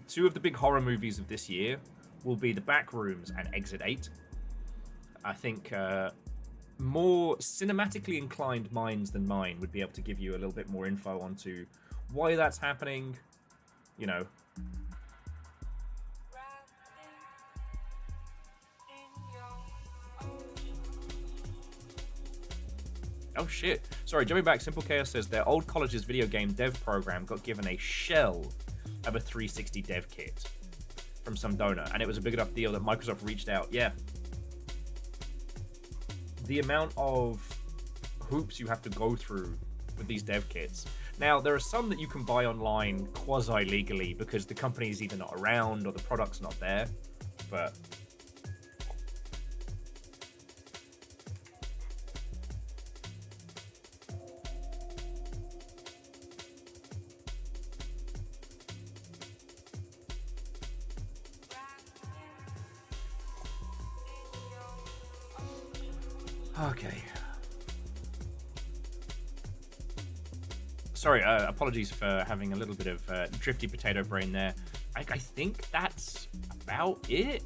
two of the big horror movies of this year will be The Backrooms and Exit 8. I think more cinematically inclined minds than mine would be able to give you a little bit more info onto why that's happening, you know. Oh shit. Sorry, jumping back, Simple Chaos says their old college's video game dev program got given a shell of a 360 dev kit from some donor, and it was a big enough deal that Microsoft reached out. Yeah. The amount of hoops you have to go through with these dev kits. Now, there are some that you can buy online quasi-legally because the company's either not around or the product's not there, but... Okay. Sorry, apologies for having a little bit of drifty potato brain there. I think that's about it.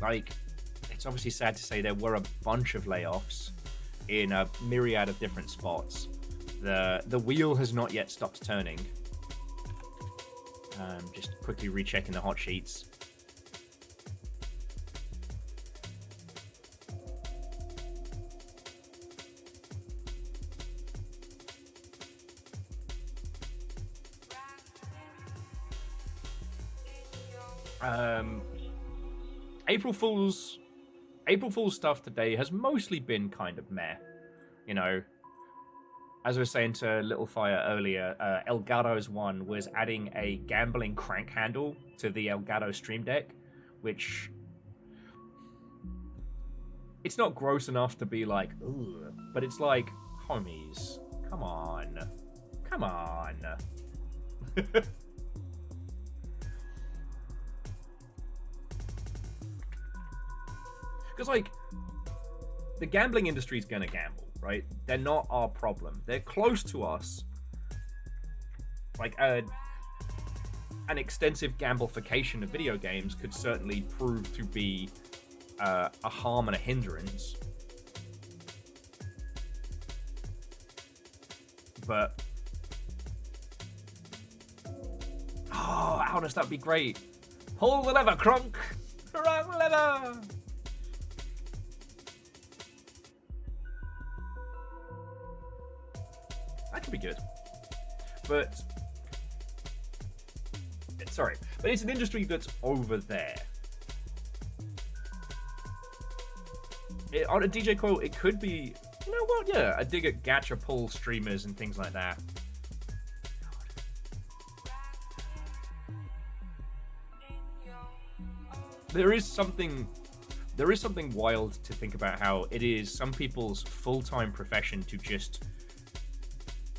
Like, it's obviously sad to say there were a bunch of layoffs in a myriad of different spots. The wheel has not yet stopped turning. Just quickly rechecking the hot sheets. April Fool's stuff today has mostly been kind of meh. You know, as I was saying to Little Fire earlier, Elgato's one was adding a gambling crank handle to the Elgato Stream Deck, which it's not gross enough to be like, ugh, but it's like, homies, come on. Because, like, the gambling industry is going to gamble, right? They're not our problem. They're close to us. Like, an extensive gamblification of video games could certainly prove to be a harm and a hindrance. But... oh, honest, that'd be great. Pull the lever, Kronk! Wrong lever! That could be good. But... sorry. But it's an industry that's over there. On a DJ Coil, it could be... you know what? Yeah, I dig at gacha pull streamers and things like that. There is something wild to think about how it is some people's full-time profession to just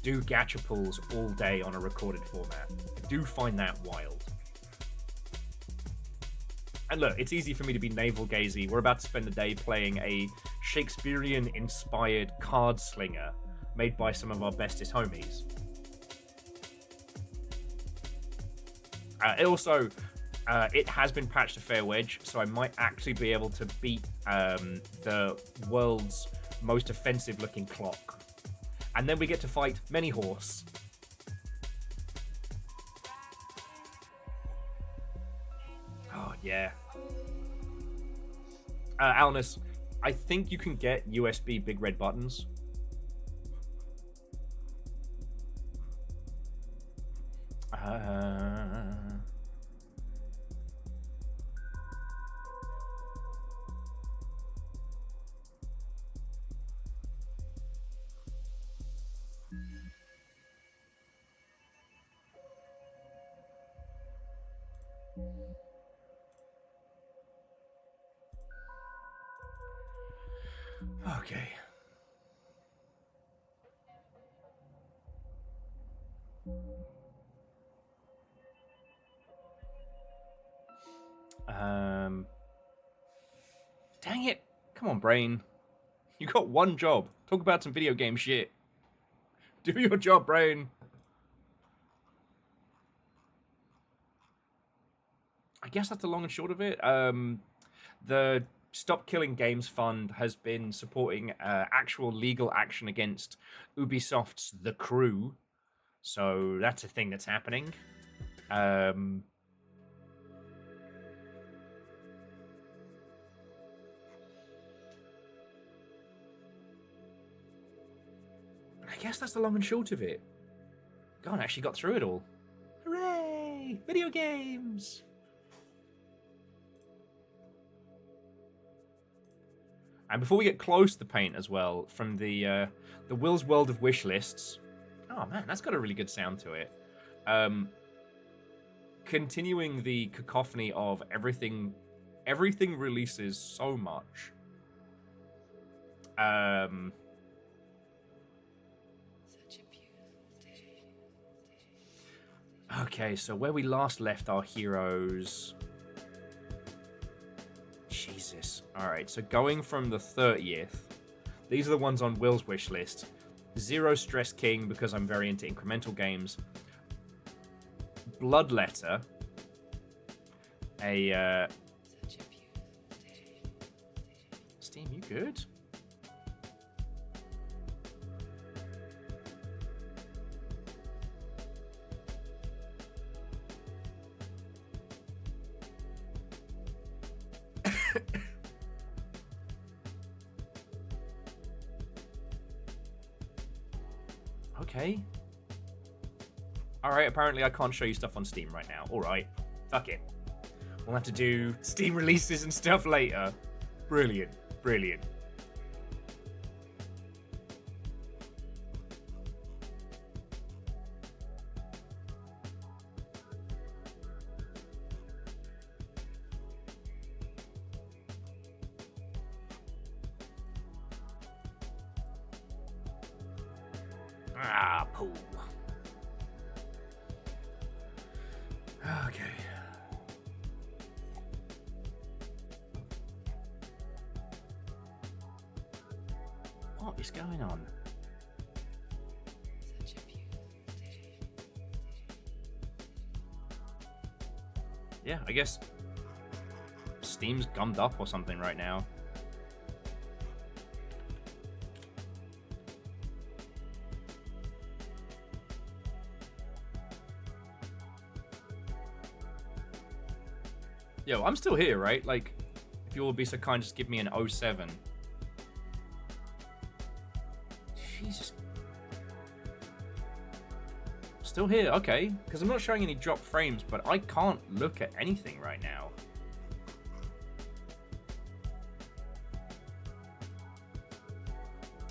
do gacha pulls all day on a recorded format. I do find that wild. And look, it's easy for me to be navel-gazy. We're about to spend the day playing a Shakespearean-inspired card slinger made by some of our bestest homies. It has been patched a fair wedge, so I might actually be able to beat the world's most offensive-looking clock. And then we get to fight Many Horse. Oh, yeah. Alnus, I think you can get USB big red buttons. Okay. Dang it. Come on, brain. You got one job. Talk about some video game shit. Do your job, brain. I guess that's the long and short of it. The Stop Killing Games Fund has been supporting actual legal action against Ubisoft's The Crew. So that's a thing that's happening. I guess that's the long and short of it. God, I actually got through it all. Hooray! Video games! And before we get close to the paint as well, from the Will's World of Wish lists. Oh man, that's got a really good sound to it. Continuing the cacophony of everything releases so much. Okay, so where we last left our heroes. Jesus. Alright, so going from the 30th, these are the ones on Will's wish list. Zero Stress King, because I'm very into incremental games. Bloodletter. Steam, you good? Okay. Alright, apparently I can't show you stuff on Steam right now. Alright. Fuck it. We'll have to do Steam releases and stuff later. Brilliant. Brilliant. Ah, pool. Okay. What is going on? Yeah, I guess Steam's gummed up or something right now. Yo, I'm still here, right? Like, if you will be so kind, just give me an 07. Jesus. Still here, okay. Because I'm not showing any drop frames, but I can't look at anything right now.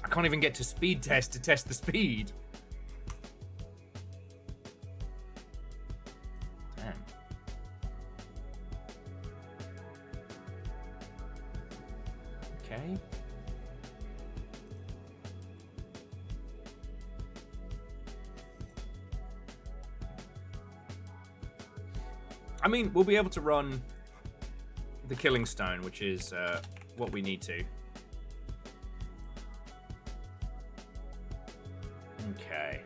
I can't even get to speed test to test the speed. Damn. Okay. I mean, we'll be able to run the Killing Stone, which is what we need to. Okay.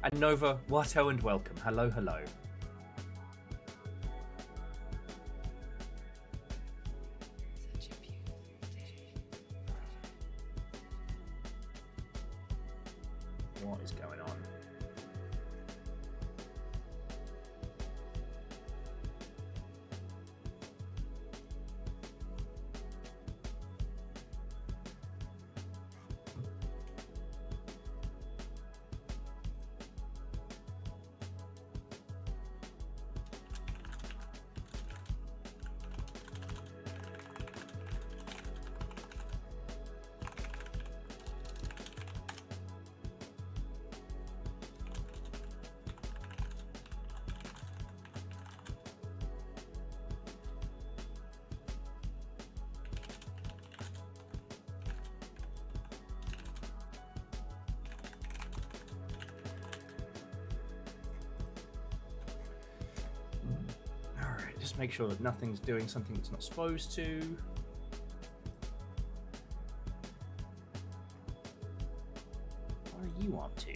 And Nova, Watto and welcome. Hello, hello. What is going on? make sure that nothing's doing something it's not supposed to. What are you up to?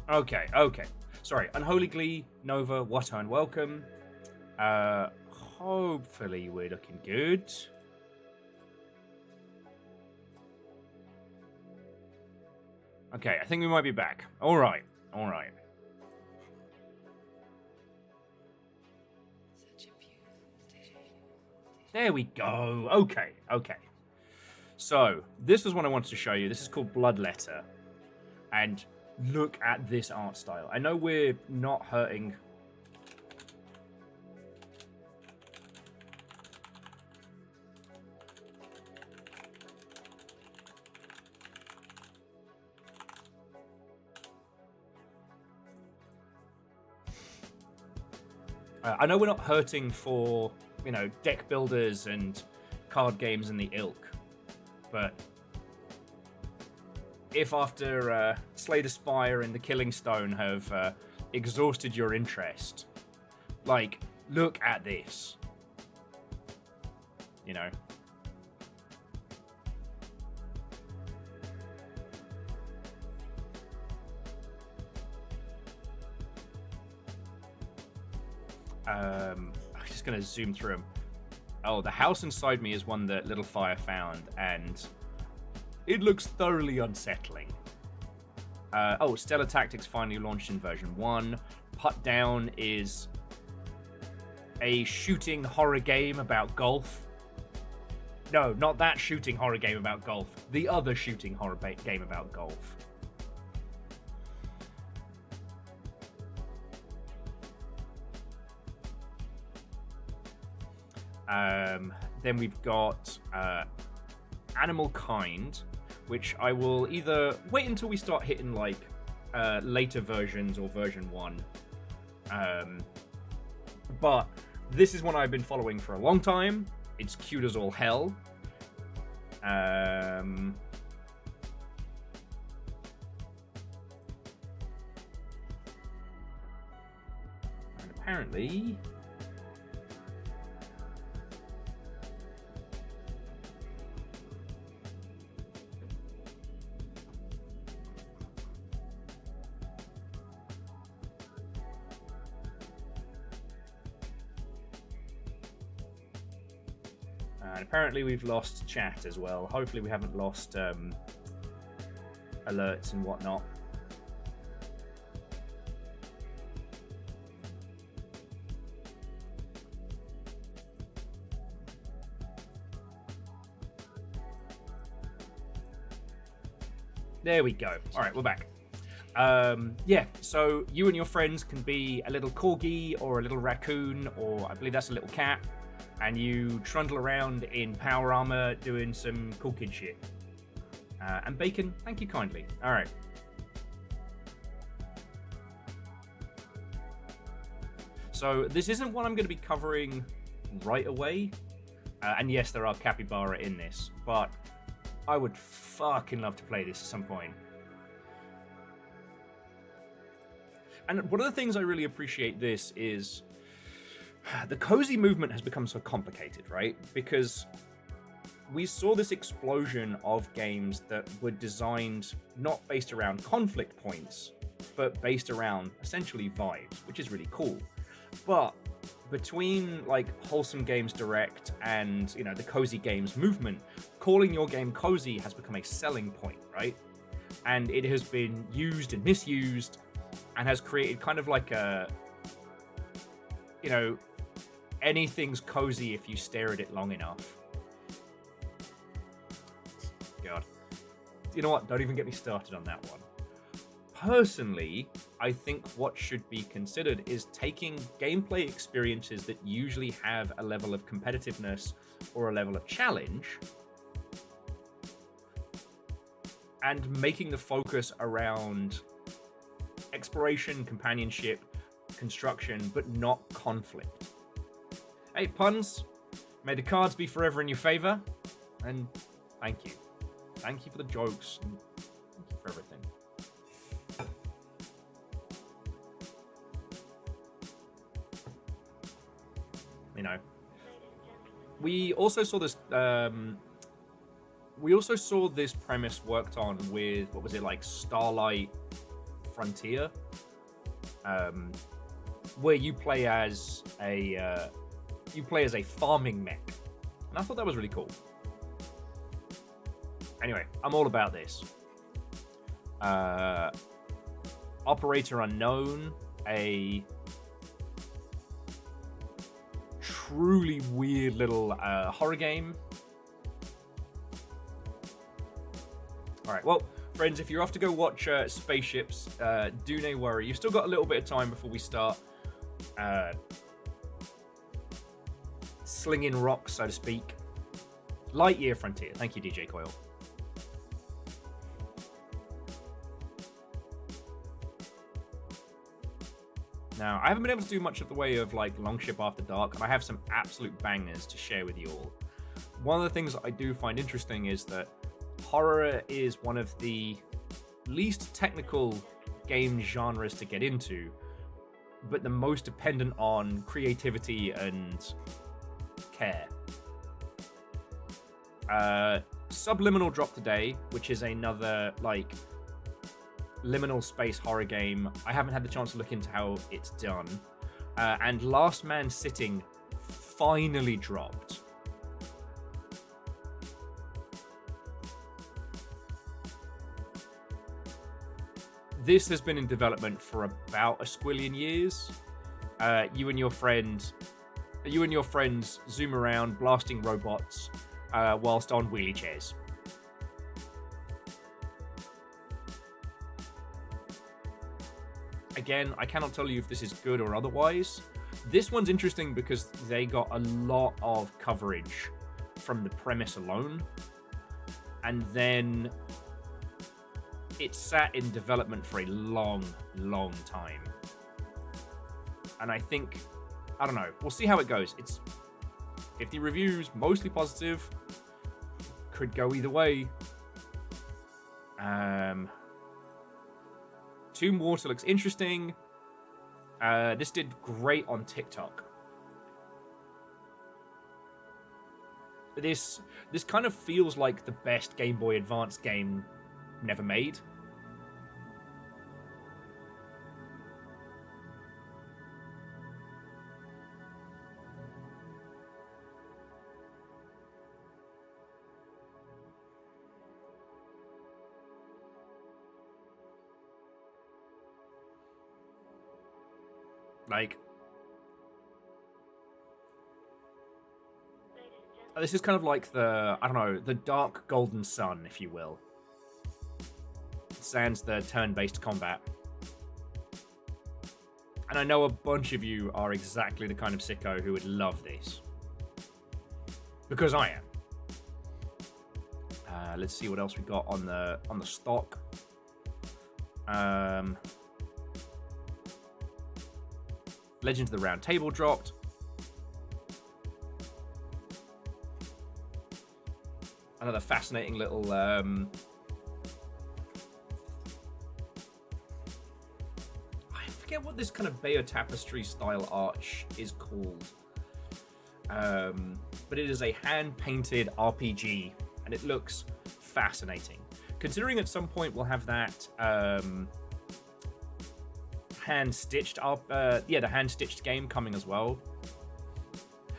Okay, okay. Sorry, Unholy Glee, Nova, Watto, and welcome. Hopefully we're looking good. Okay, I think we might be back. Alright, alright. There we go. Okay, okay. So, this was what I wanted to show you. This is called Bloodletter. And look at this art style. I know we're not hurting. I know we're not hurting for, you know, deck builders and card games and the ilk, but if after Slay the Spire and the Killing Stone have exhausted your interest, like, look at this. You know? I'm just going to zoom through them. Oh, the house inside me is one that Little Fire found, and it looks thoroughly unsettling. Oh, Stellar Tactics finally launched in version 1. Put Down is a shooting horror game about golf. No, not that shooting horror game about golf. The other shooting horror game about golf. Then we've got Animal Kind, which I will either wait until we start hitting like later versions or version 1. But this is one I've been following for a long time. It's cute as all hell. And apparently we've lost chat as well. Hopefully we haven't lost alerts and whatnot. There we go. All right, we're back. Yeah, so you and your friends can be a little corgi or a little raccoon, or I believe that's a little cat, and you trundle around in power armor doing some cool kid shit. And Bacon, thank you kindly. All right. So this isn't what I'm going to be covering right away. And yes, there are capybara in this, but I would fucking love to play this at some point. And one of the things I really appreciate this is the cozy movement has become so complicated, right? Because we saw this explosion of games that were designed not based around conflict points, but based around essentially vibes, which is really cool. But between like Wholesome Games Direct and, you know, the cozy games movement, calling your game cozy has become a selling point, right? And it has been used and misused and has created kind of like a, you know, anything's cozy if you stare at it long enough. God. You know what? Don't even get me started on that one. Personally, I think what should be considered is taking gameplay experiences that usually have a level of competitiveness or a level of challenge and making the focus around exploration, companionship, construction, but not conflict. Hey, puns, may the cards be forever in your favor, and thank you. Thank you for the jokes, and thank you for everything. You know, we also saw this. We also saw this premise worked on with, what was it, like Starlight Frontier, where you play as a farming mech, and I thought that was really cool. Anyway, I'm all about this. Operator Unknown, a truly weird little horror game. Alright, well, friends, if you're off to go watch Spaceships, do no worry. You've still got a little bit of time before we start slinging rocks, so to speak. Lightyear Frontier. Thank you, DJ Coyle. Now, I haven't been able to do much of the way of like Longship After Dark, and I have some absolute bangers to share with you all. One of the things that I do find interesting is that horror is one of the least technical game genres to get into, but the most dependent on creativity and care. Subliminal dropped today, which is another like liminal space horror game. I haven't had the chance to look into how it's done. And Last Man Sitting finally dropped. This has been in development for about a squillion years. You and your friends zoom around blasting robots whilst on wheelie chairs. Again, I cannot tell you if this is good or otherwise. This one's interesting because they got a lot of coverage from the premise alone. And then it sat in development for a long, long time. And I think, I don't know, we'll see how it goes. It's 50 reviews, mostly positive. Could go either way. Tomb Water looks interesting. This did great on TikTok. This kind of feels like the best Game Boy Advance game never made. Like, this is kind of like the, I don't know, the Dark Golden Sun, if you will. Sans the turn-based combat. And I know a bunch of you are exactly the kind of sicko who would love this. Because I am. Let's see what else we got on the stock. Legends of the Round Table dropped. Another fascinating little I forget what this kind of Bayeux Tapestry style art is called. But it is a hand-painted RPG, and it looks fascinating. Considering at some point we'll have that hand-stitched the hand-stitched game coming as well.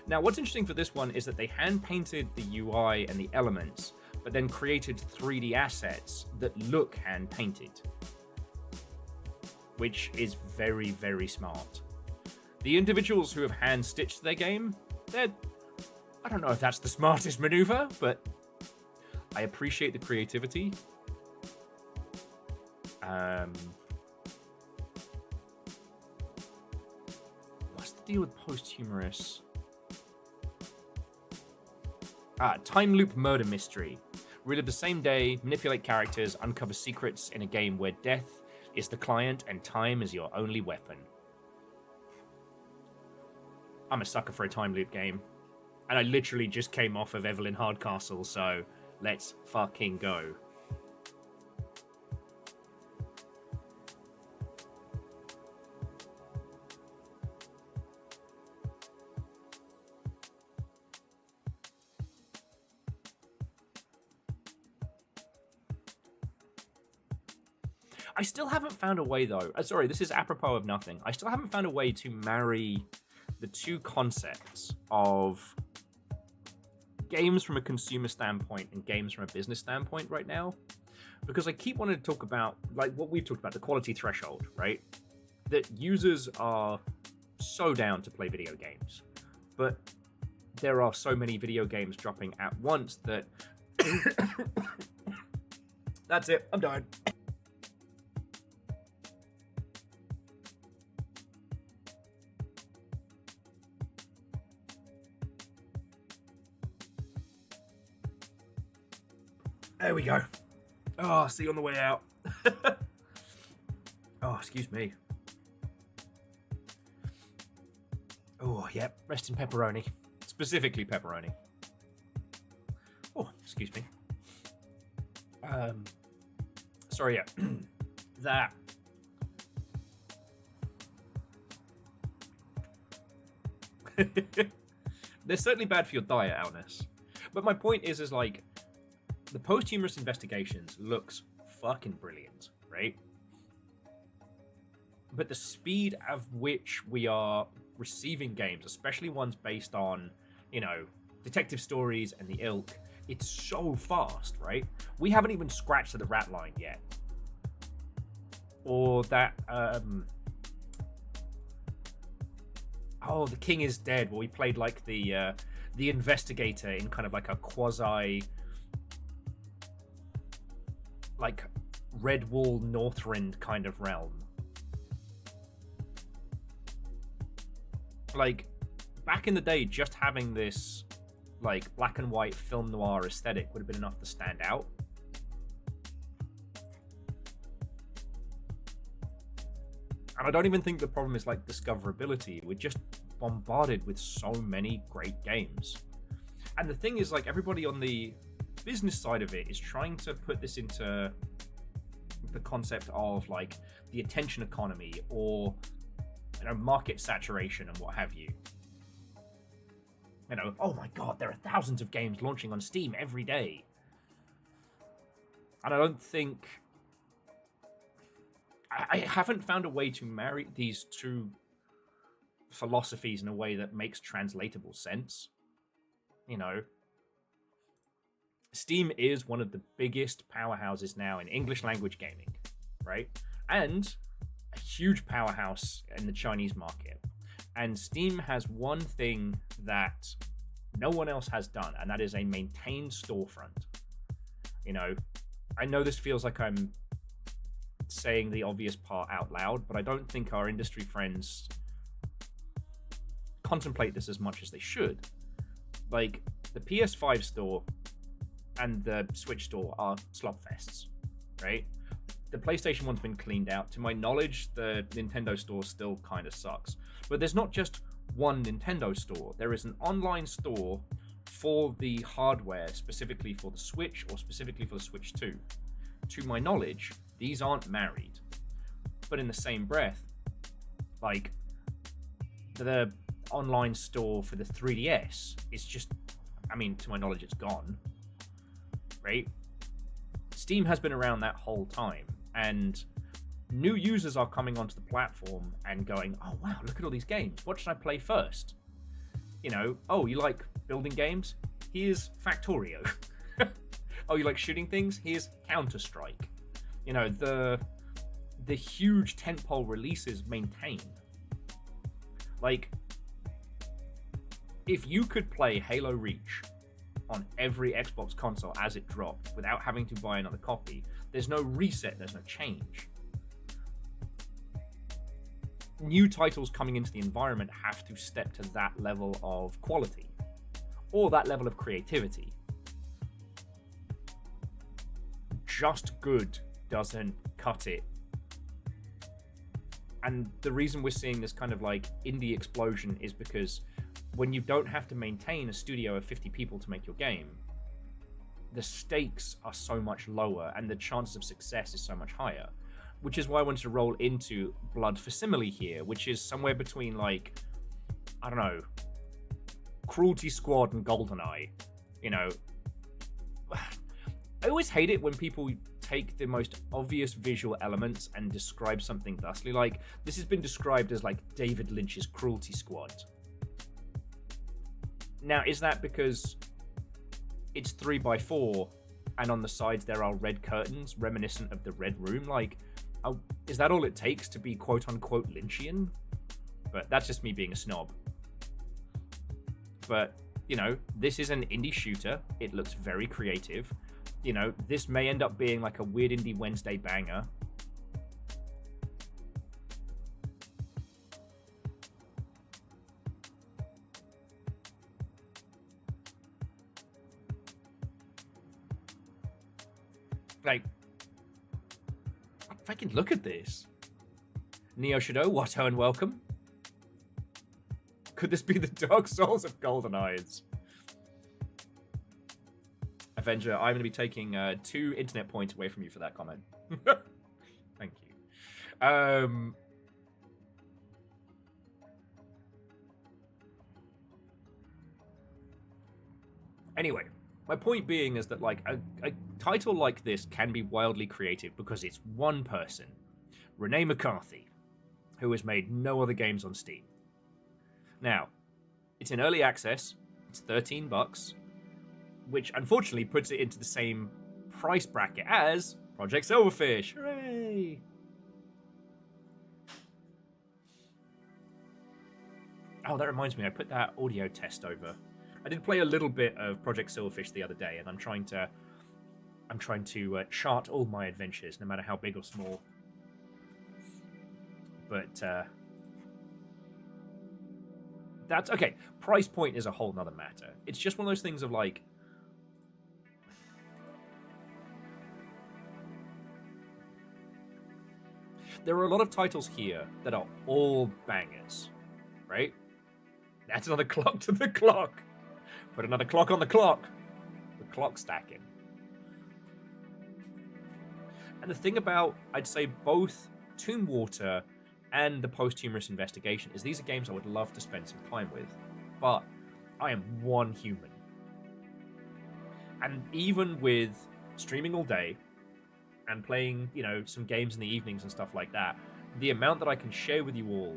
Now, what's interesting for this one is that they hand-painted the UI and the elements, but then created 3D assets that look hand-painted, which is very, very smart. The individuals who have hand-stitched their game, I don't know if that's the smartest maneuver, but I appreciate the creativity. What's the deal with posthumous? Time Loop Murder Mystery. Relive the same day, manipulate characters, uncover secrets in a game where death is the client and time is your only weapon. I'm a sucker for a time loop game. And I literally just came off of Evelyn Hardcastle, so let's fucking go. I still haven't found a way, though. Sorry, this is apropos of nothing. I still haven't found a way to marry the two concepts of games from a consumer standpoint and games from a business standpoint right now. Because I keep wanting to talk about, like, what we've talked about, the quality threshold, right? That users are so down to play video games. But there are so many video games dropping at once that... That's it. I'm done. There we go. Oh, see you on the way out. Oh, excuse me. Oh, yep. Rest in pepperoni. Specifically pepperoni. Oh, excuse me. Sorry, yeah. That. They're certainly bad for your diet, Alness. But my point is like, the posthumous investigations looks fucking brilliant, right? But the speed of which we are receiving games, especially ones based on, you know, detective stories and the ilk, it's so fast, right? We haven't even scratched the rat line yet. Or that, oh, The King is Dead, where we played like the investigator in kind of like a quasi, like Redwall Northrend kind of realm. Like, back in the day, just having this like black and white film noir aesthetic would have been enough to stand out. And I don't even think the problem is like discoverability. We're just bombarded with so many great games. And the thing is, like, everybody on the business side of it is trying to put this into the concept of like the attention economy or, you know, market saturation and what have you. You know, oh my god, there are thousands of games launching on Steam every day. And I don't think... I haven't found a way to marry these two philosophies in a way that makes translatable sense. You know, Steam is one of the biggest powerhouses now in English language gaming, right? And a huge powerhouse in the Chinese market. And Steam has one thing that no one else has done, and that is a maintained storefront. You know, I know this feels like I'm saying the obvious part out loud, but I don't think our industry friends contemplate this as much as they should. Like, the PS5 store and the Switch store are slopfests, right? The PlayStation one's been cleaned out. To my knowledge, the Nintendo store still kind of sucks. But there's not just one Nintendo store. There is an online store for the hardware, specifically for the Switch or specifically for the Switch 2. To my knowledge, these aren't married. But in the same breath, like, the online store for the 3DS is just, I mean, to my knowledge, it's gone, right? Steam has been around that whole time, and new users are coming onto the platform and going, oh wow, look at all these games, what should I play first? You know, oh, you like building games? Here's Factorio. Oh, you like shooting things? Here's Counter-Strike. You know, the huge tentpole releases maintain. Like, if you could play Halo Reach on every Xbox console as it dropped without having to buy another copy, there's no reset, there's no change. New titles coming into the environment have to step to that level of quality or that level of creativity. just good doesn't cut it. And the reason we're seeing this kind of like indie explosion is because when you don't have to maintain a studio of 50 people to make your game, the stakes are so much lower and the chances of success is so much higher. Which is why I wanted to roll into Blood Facsimile here, which is somewhere between, like, I don't know, Cruelty Squad and GoldenEye. You know, I always hate it when people take the most obvious visual elements and describe something thusly. Like, this has been described as, like, David Lynch's Cruelty Squad. Now, is that because it's 3x4 and on the sides there are red curtains reminiscent of the Red Room? Like, is that all it takes to be quote-unquote Lynchian? But that's just me being a snob. But, you know, this is an indie shooter. It looks very creative. You know, this may end up being like a weird indie Wednesday banger. Like, if I can look at this. Neo Shadow, Watto, and welcome. Could this be the Dark Souls of GoldenEye? Avenger, I'm going to be taking 2 internet points away from you for that comment. Thank you. Anyway, my point being is that, like, a title like this can be wildly creative because it's one person, Renee McCarthy, who has made no other games on Steam. Now, it's in early access, it's $13, which unfortunately puts it into the same price bracket as Project Silverfish. Hooray! Oh, that reminds me, I put that audio test over. I did play a little bit of Project Silverfish the other day, and I'm trying to chart all my adventures, no matter how big or small. But that's okay. Price point is a whole nother matter. It's just one of those things of like, there are a lot of titles here that are all bangers, right? That's another clock to the clock. Put another clock on the clock. The clock stacking. And the thing about, I'd say, both Tomb Water and the Posthumous Investigation is these are games I would love to spend some time with. But I am one human. And even with streaming all day and playing, you know, some games in the evenings and stuff like that, the amount that I can share with you all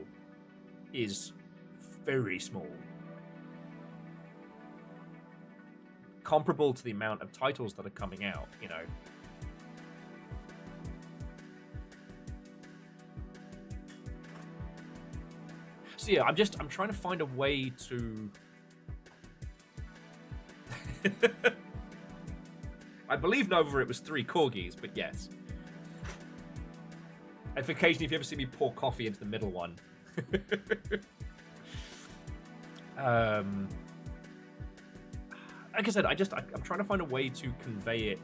is very small. Comparable to the amount of titles that are coming out, you know. So yeah, I'm trying to find a way to... I believe Nova it was 3 corgis, but yes. If occasionally, if you ever see me pour coffee into the middle one. Like I said, I'm trying to find a way to convey it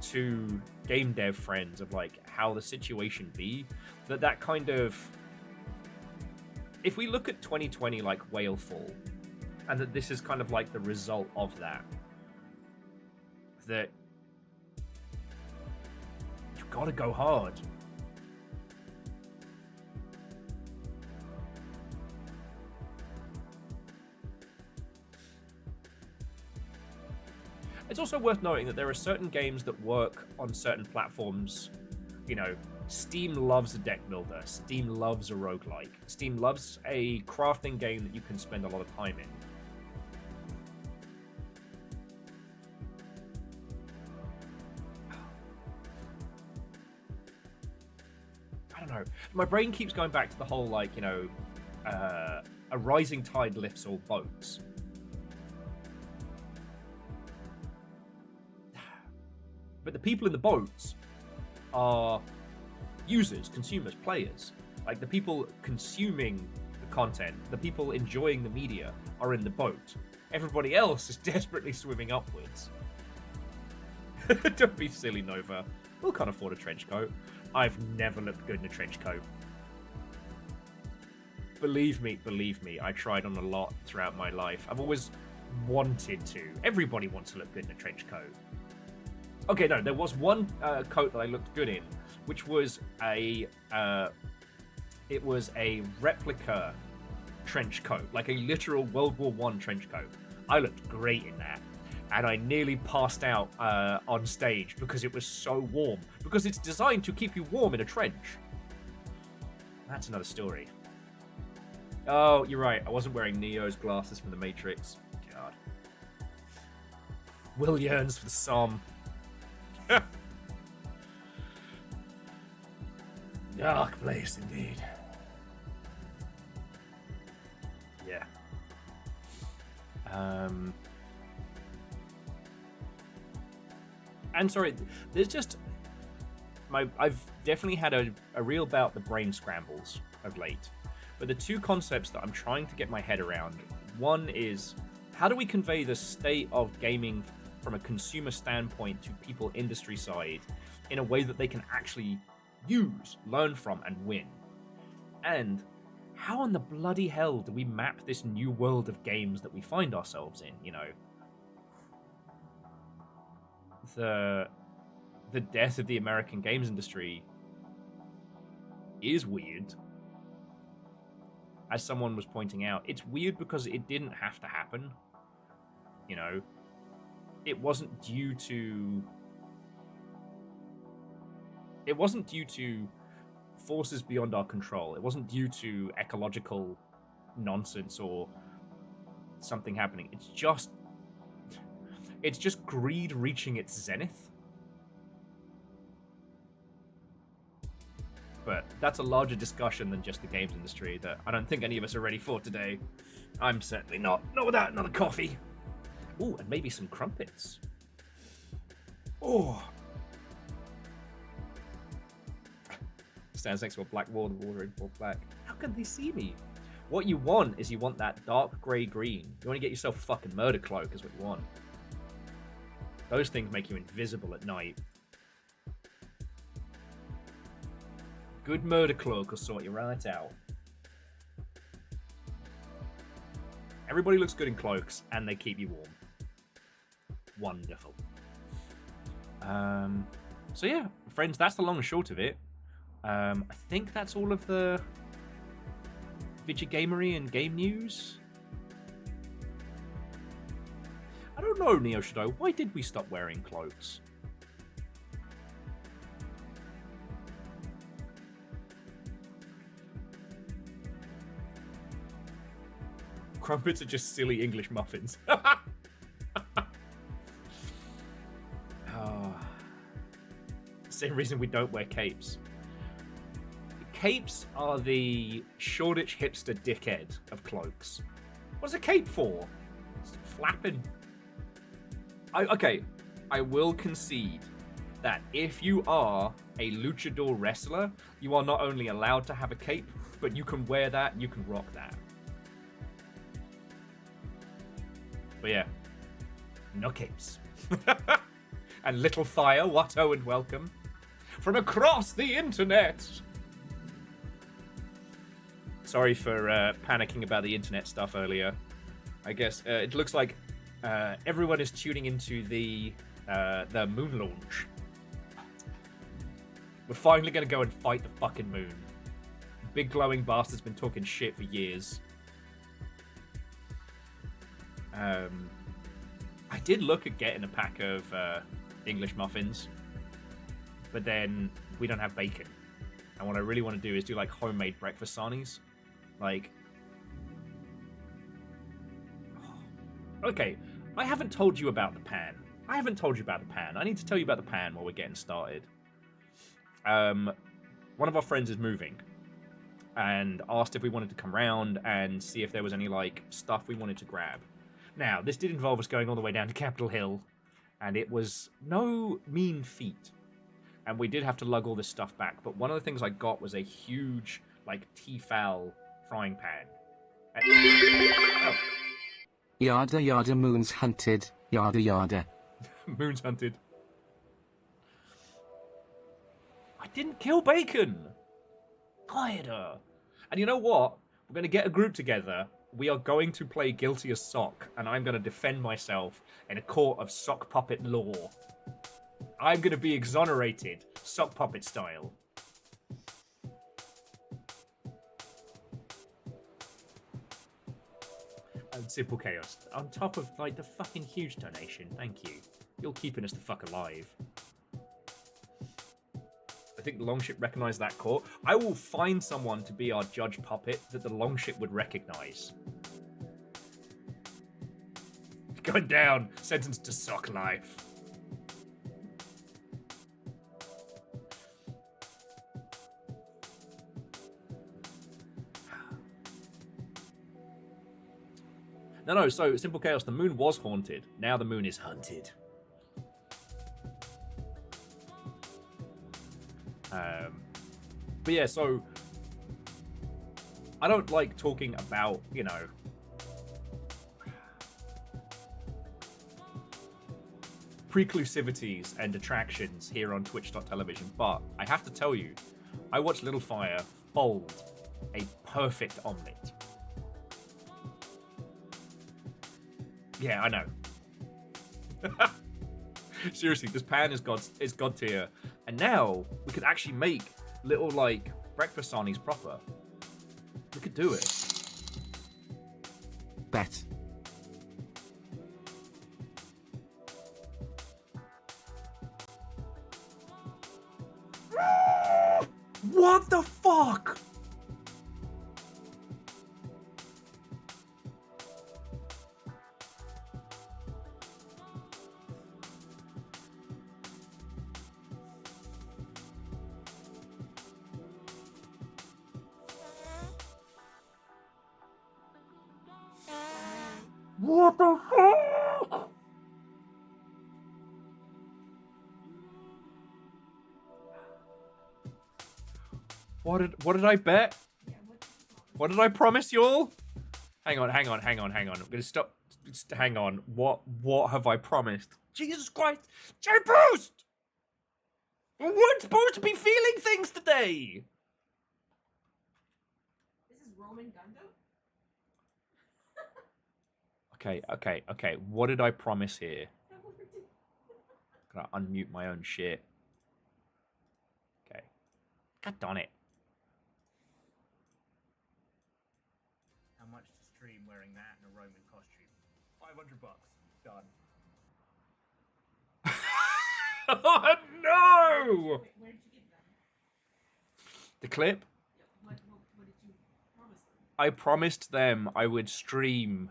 to game dev friends of like how the situation be. That kind of, if we look at 2020 like Whalefall, and that this is kind of like the result of that you've got to go hard. It's also worth noting that there are certain games that work on certain platforms. You know, Steam loves a deck builder. Steam loves a roguelike. Steam loves a crafting game that you can spend a lot of time in. I don't know. My brain keeps going back to the whole, like, you know, a rising tide lifts all boats. But the people in the boats are users, consumers, players. Like, the people consuming the content, the people enjoying the media are in the boat. Everybody else is desperately swimming upwards. Don't be silly, Nova. Who can't afford a trench coat? I've never looked good in a trench coat. Believe me, I tried on a lot throughout my life. I've always wanted to. Everybody wants to look good in a trench coat. Okay, no, there was one coat that I looked good in, which was a replica trench coat, like a literal World War I trench coat. I looked great in that, and I nearly passed out on stage because it was so warm. Because it's designed to keep you warm in a trench. That's another story. Oh, you're right. I wasn't wearing Neo's glasses from the Matrix. God. Will yearns for the Somme. Dark place indeed. Yeah. And sorry, there's just I've definitely had a real bout the brain scrambles of late. But the two concepts that I'm trying to get my head around, one is how do we convey the state of gaming from a consumer standpoint to people industry side in a way that they can actually use, learn from, and win? And how in the bloody hell do we map this new world of games that we find ourselves in, you know? The death of the American games industry is weird. As someone was pointing out, it's weird because it didn't have to happen. You know, it wasn't due to forces beyond our control. It wasn't due to ecological nonsense or something happening. It's just greed reaching its zenith. But that's a larger discussion than just the games industry that I don't think any of us are ready for today. I'm certainly not. Not without another coffee. Ooh, and maybe some crumpets. Oh. Stands next to a black wall, the water in full black. How can they see me? What you want is you want that dark grey green. You want to get yourself a fucking murder cloak is what you want. Those things make you invisible at night. Good murder cloak will sort you right out. Everybody looks good in cloaks, and they keep you warm. Wonderful. So yeah, friends, that's the long and short of it. I think that's all of the Vigigamery and game news. I don't know, Neo Shadow. Why did we stop wearing cloaks? Crumpets are just silly English muffins. Same reason we don't wear capes. Capes are the Shoreditch hipster dickhead of cloaks. What's a cape for? It's flapping. I will concede that if you are a luchador wrestler, you are not only allowed to have a cape, but you can wear that, you can rock that. But yeah, no capes. And little fire, Watto and welcome. From across the internet! Sorry for panicking about the internet stuff earlier. I guess it looks like everyone is tuning into the moon launch. We're finally going to go and fight the fucking moon. Big glowing bastard's been talking shit for years. I did look at getting a pack of English muffins, but then we don't have bacon. And what I really want to do is do like homemade breakfast sarnies. Like, okay, I haven't told you about the pan. I need to tell you about the pan while we're getting started. One of our friends is moving and asked if we wanted to come round and see if there was any like stuff we wanted to grab. Now, this did involve us going all the way down to Capitol Hill, and it was no mean feat. And we did have to lug all this stuff back, but one of the things I got was a huge, like, Tefal frying pan. Oh. Yada yada moons hunted, yada yada. Moons hunted. Didn't kill Bacon. Quieter. And you know what? We're going to get a group together. We are going to play Guilty as Sock, and I'm going to defend myself in a court of sock puppet law. I'm going to be exonerated, sock puppet style. And Simple Chaos, on top of, like, the fucking huge donation. Thank you. You're keeping us the fuck alive. I think the Longship recognised that court. I will find someone to be our judge puppet that the Longship would recognise. Going down, sentenced to sock life. No, so Simple Chaos, the moon was haunted. Now the moon is hunted. But yeah, so I don't like talking about, you know, preclusivities and attractions here on Twitch.television, but I have to tell you, I watched Little Fire fold a perfect omelette. Yeah, I know. Seriously, this pan is god tier, and now we could actually make little like breakfast sarnies proper. We could do it. Bet. What the fuck? What the fuck? What did I bet? What did I promise you all? Hang on. I'm gonna stop. Hang on. What have I promised? Jesus Christ! J-Boost! We weren't supposed to be feeling things today! This is Roman Gundam? Okay. What did I promise here? Gotta unmute my own shit. Okay. God darn it. How much to stream wearing that in a Roman costume? $500. Done. Oh no! Where did you get them? The clip? What did you promise them? I promised them I would stream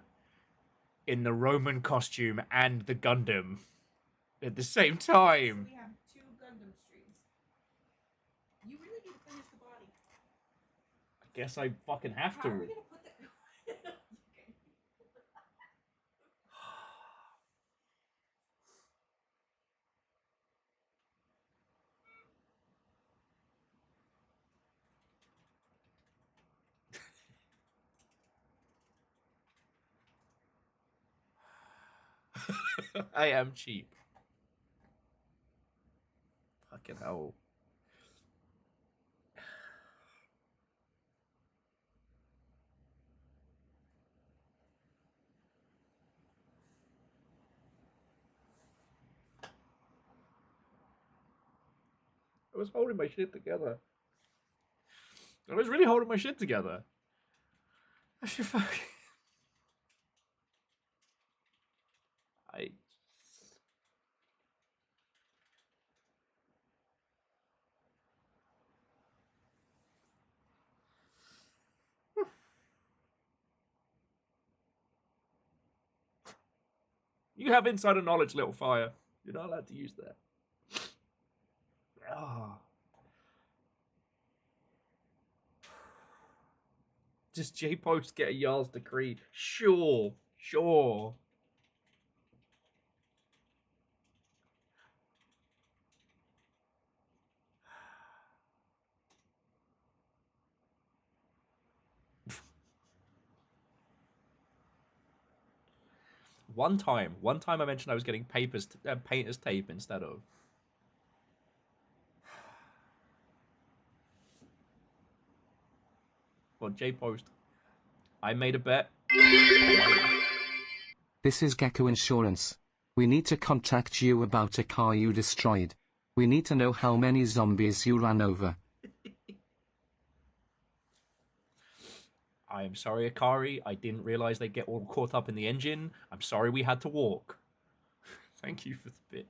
in the Roman costume and the Gundam at the same time. We have 2 Gundam streams. You really need to finish the body. I guess I fucking have How are we to. gonna put that? Okay. I am cheap. Fucking hell. I was holding my shit together. I was really holding my shit together. I should fucking... You have insider knowledge, Little Fire. You're not allowed to use that. Oh. Does J-Post get a Jarl's decree? Sure. One time I mentioned I was getting painter's tape instead of. But J-Post, I made a bet. This is Gecko Insurance. We need to contact you about a car you destroyed. We need to know how many zombies you ran over. I am sorry, Akari. I didn't realize they'd get all caught up in the engine. I'm sorry we had to walk. Thank you for the bit.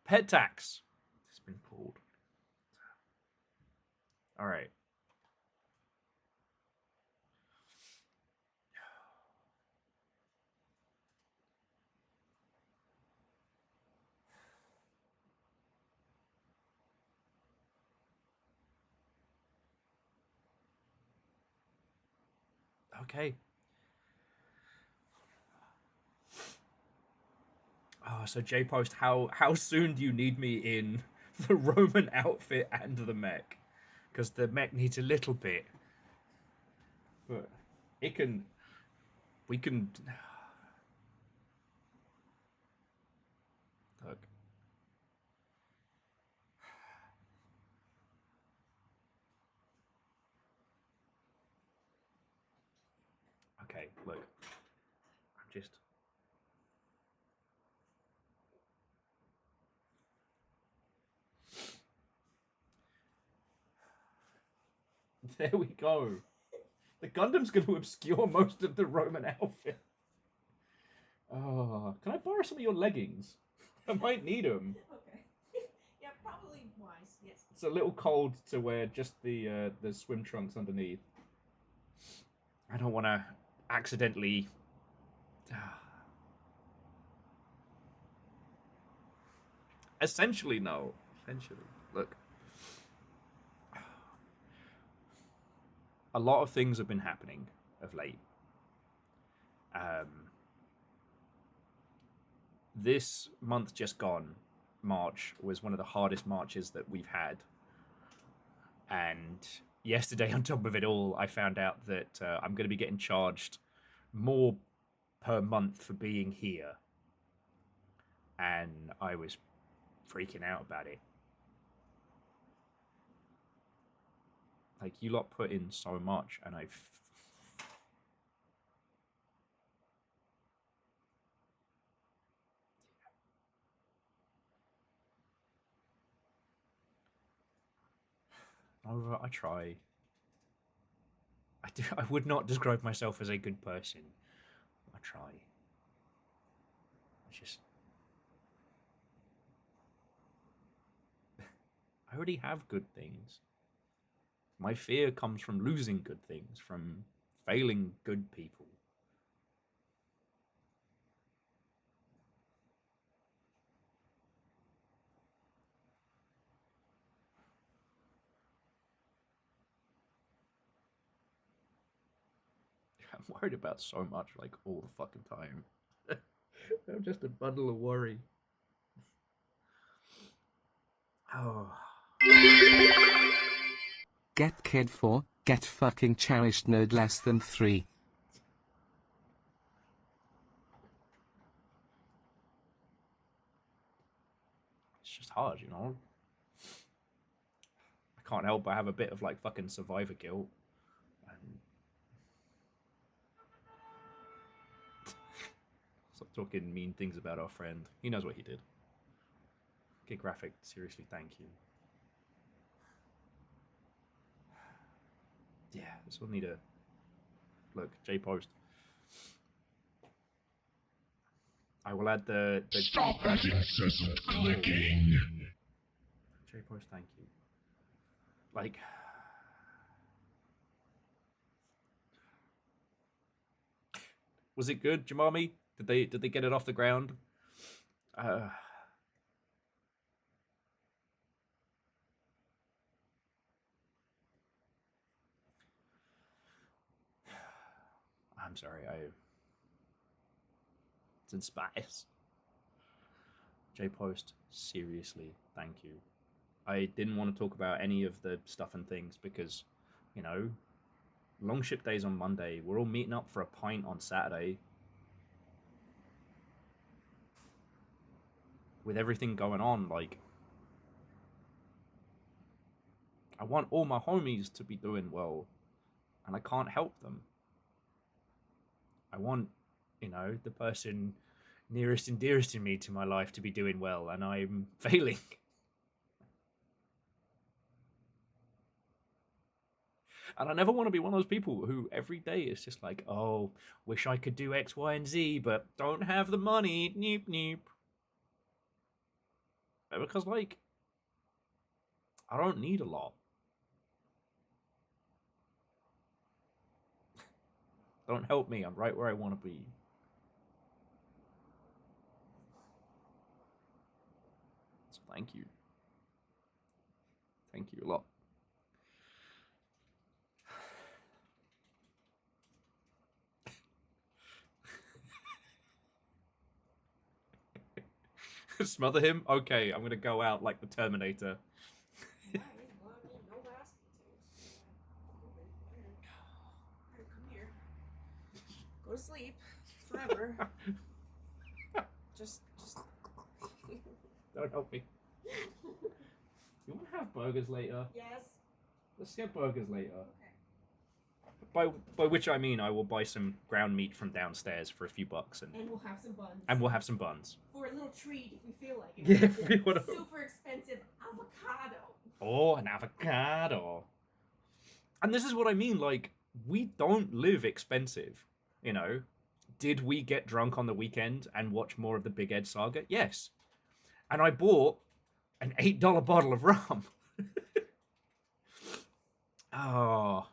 Pet tax. It's been pulled. All right. Okay. Oh, so J-Post, how soon do you need me in the Roman outfit and the mech? Because the mech needs a little bit. But we can... Look. Okay, look. I'm just... There we go. The Gundam's going to obscure most of the Roman outfit. Oh, can I borrow some of your leggings? I might need them. Okay. Yeah, probably wise. Yes. It's a little cold to wear just the swim trunks underneath. I don't want to accidentally... Essentially, no. Essentially. Look. A lot of things have been happening of late. This month just gone, March, was one of the hardest marches that we've had. And yesterday, on top of it all, I found out that I'm going to be getting charged more per month for being here. And I was freaking out about it. Like, you lot put in so much, and I've... Oh, I try. I would not describe myself as a good person. I try. I just... I already have good things. My fear comes from losing good things, from failing good people. I'm worried about so much, like, all the fucking time. I'm just a bundle of worry. Oh. Get kid 4, get fucking cherished nerd less than 3. It's just hard, you know? I can't help but have a bit of, like, fucking survivor guilt. And... Stop talking mean things about our friend. He knows what he did. Okay, Graphic, seriously, thank you. Yeah, this will need a... Look, J-Post. I will add the... Stop that incessant clicking. J-Post, thank you. Like... Was it good, Jamami? Did they get it off the ground? I'm sorry, it's in spice. J-Post, seriously, thank you. I didn't want to talk about any of the stuff and things because, you know, long ship day's on Monday. We're all meeting up for a pint on Saturday. With everything going on, like... I want all my homies to be doing well, and I can't help them. I want, you know, the person nearest and dearest to me, to my life, to be doing well, and I'm failing. And I never want to be one of those people who every day is just like, oh, wish I could do X, Y, and Z, but don't have the money. Nope, nope. Because, like, I don't need a lot. Don't help me. I'm right where I want to be. So thank you. Thank you a lot. Smother him? Okay, I'm gonna go out like the Terminator. Right, well, I mean, no ask me to. Alright, come here. Go to sleep. Forever. Just... Don't help me. You want to have burgers later? Yes. Let's get burgers later. Okay. By which I mean I will buy some ground meat from downstairs for a few bucks, and we'll have some buns. And we'll have some buns. For a little treat if we feel like it. Yeah, if we want to. Super expensive avocado. Oh, an avocado. And this is what I mean, like, we don't live expensive, you know? Did we get drunk on the weekend and watch more of the Big Ed saga? Yes. And I bought an $8 bottle of rum. Oh.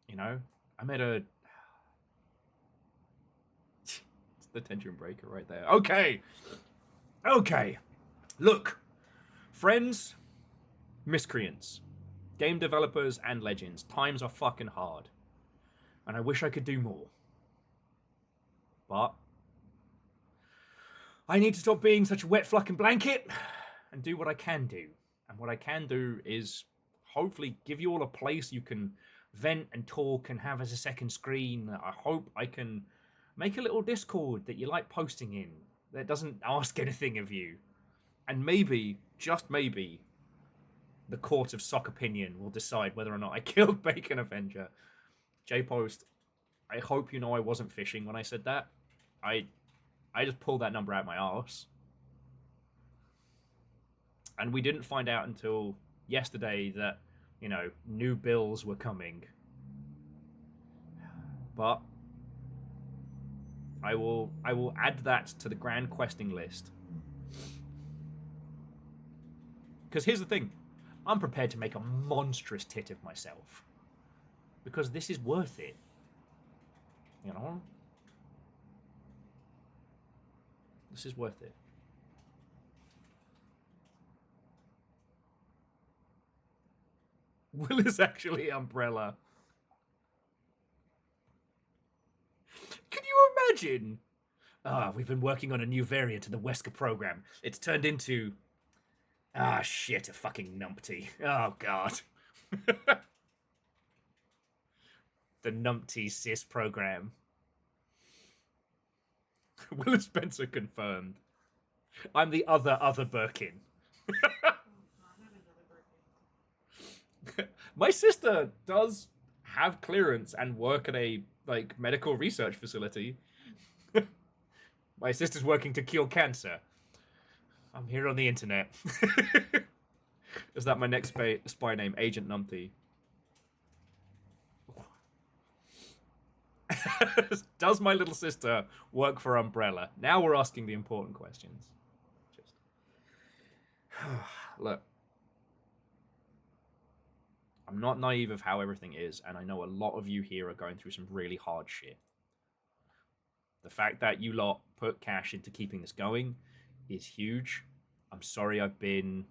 You know, I made a... It's the tension breaker right there. Okay. Okay. Look. Friends, miscreants, game developers, and legends. Times are fucking hard. And I wish I could do more. But I need to stop being such a wet fucking blanket and do what I can do. And what I can do is hopefully give you all a place you can vent and talk and have as a second screen. I hope I can make a little Discord that you like posting in that doesn't ask anything of you. And maybe, just maybe, the court of sock opinion will decide whether or not I killed Bacon Avenger. J-Post, I hope you know I wasn't fishing when I said that. I just pulled that number out my arse. And we didn't find out until yesterday that, you know, new bills were coming. But I will add that to the grand questing list. Because here's the thing. I'm prepared to make a monstrous tit of myself. Because this is worth it. You know? This is worth it. Will is actually Umbrella. Can you imagine? We've been working on a new variant of the Wesker program. It's turned into... shit, a fucking numpty. Oh, God. The numpty sys program. Will Spencer confirmed. I'm the other Birkin. My sister does have clearance and work at a medical research facility. My sister's working to cure cancer. I'm here on the internet. Is that my next spy name? Agent Numpty. Does my little sister work for Umbrella? Now we're asking the important questions. Just look. I'm not naive of how everything is, and I know a lot of you here are going through some really hard shit. The fact that you lot put cash into keeping this going is huge. I'm sorry I've been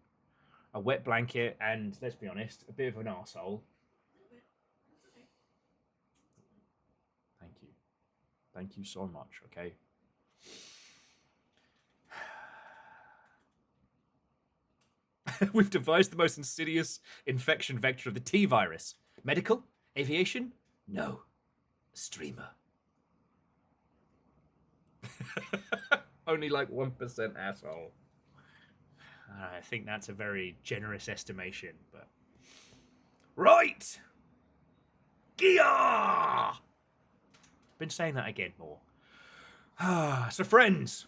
a wet blanket and, let's be honest, a bit of an arsehole. Thank you. Thank you so much, okay? We've devised the most insidious infection vector of the T-virus. Medical? Aviation? No. Streamer. Only like 1% asshole. I think that's a very generous estimation, but... Right! Gia! Been saying that again more. So, friends,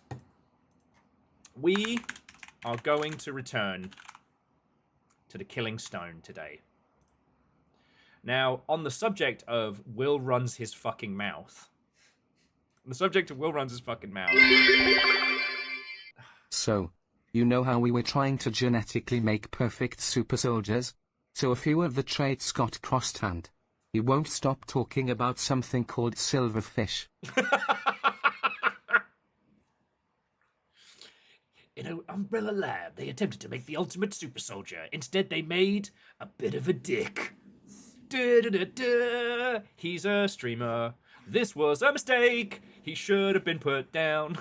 we are going to return to the Killing Stone today. Now, on the subject of Will runs his fucking mouth. So, you know how we were trying to genetically make perfect super soldiers? So a few of the traits got crossed and he won't stop talking about something called silverfish. In an Umbrella lab, they attempted to make the ultimate super soldier. Instead, they made a bit of a dick. He's a streamer. This was a mistake. He should have been put down.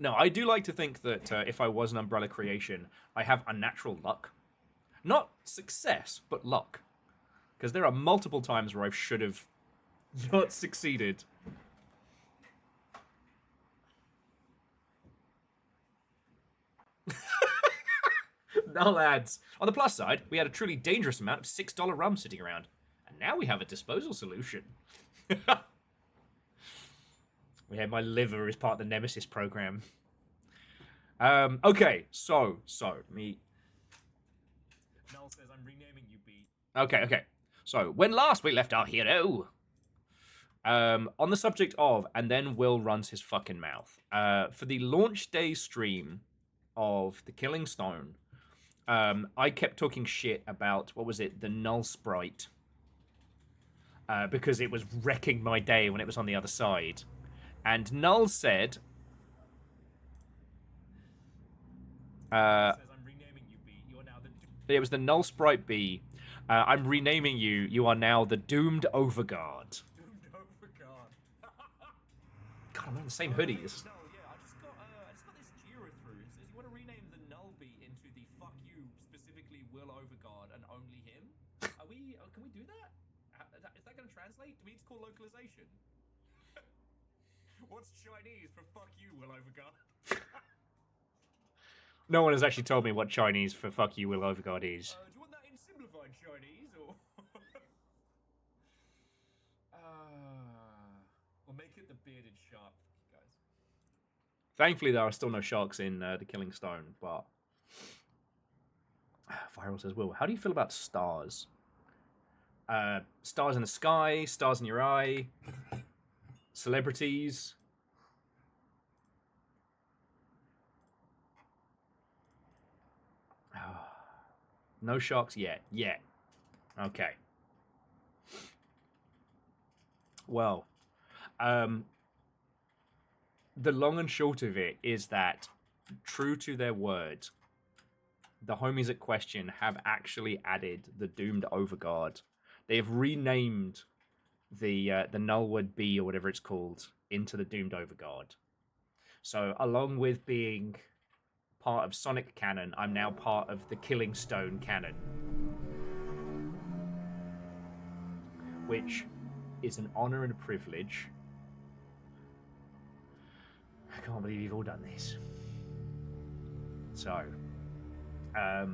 No, I do like to think that if I was an Umbrella creation, I have unnatural luck. Not success, but luck. Because there are multiple times where I should have not succeeded. No, lads. On the plus side, we had a truly dangerous amount of $6 rum sitting around. And now we have a disposal solution. We had my liver as part of the Nemesis program. Okay, so, me... Null says I'm renaming you, B. Okay. So, when last we left our hero... on the subject of, and then Will runs his fucking mouth. For the launch day stream of The Killing Stone, I kept talking shit about, what was it, the Null Sprite. Because it was wrecking my day when it was on the other side. And Null said... it was the Null Sprite B. I'm renaming you. You are now the Doomed Overgaurd. God, I'm wearing the same hoodies. No, yeah, I just got this Jira through. It says you want to rename the Null B into the fuck you, specifically Will Overgaurd and only him. Can we do that? Is that going to translate? Do we need to call localization? What's Chinese for fuck you, Will Overgaurd? No one has actually told me what Chinese for fuck you, Will Overgaurd is. Do you want that in simplified Chinese, or...? We'll make it the bearded shark, guys. Thankfully, there are still no sharks in The Killing Stone, but... Viral says, Will, how do you feel about stars? Stars in the sky, stars in your eye, celebrities... No sharks yet. Okay. Well, the long and short of it is that, true to their word, the homies at Question have actually added the Doomed Overguard. They have renamed the Nullward B, or whatever it's called, into the Doomed Overguard. So, along with being part of Sonic canon, I'm now part of the Killing Stone canon. Which is an honor and a privilege. I can't believe you've all done this. So, I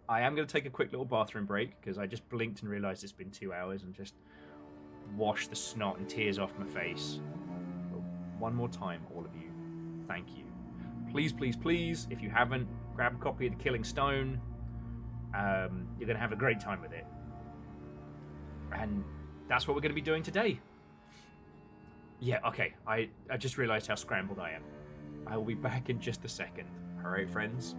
am going to take a quick little bathroom break, because I just blinked and realised it's been 2 hours, and just washed the snot and tears off my face. But one more time, all of you, thank you. Please, please, please, if you haven't, grab a copy of The Killing Stone. You're going to have a great time with it. And that's what we're going to be doing today. Yeah, okay. I just realised how scrambled I am. I will be back in just a second. Alright, friends?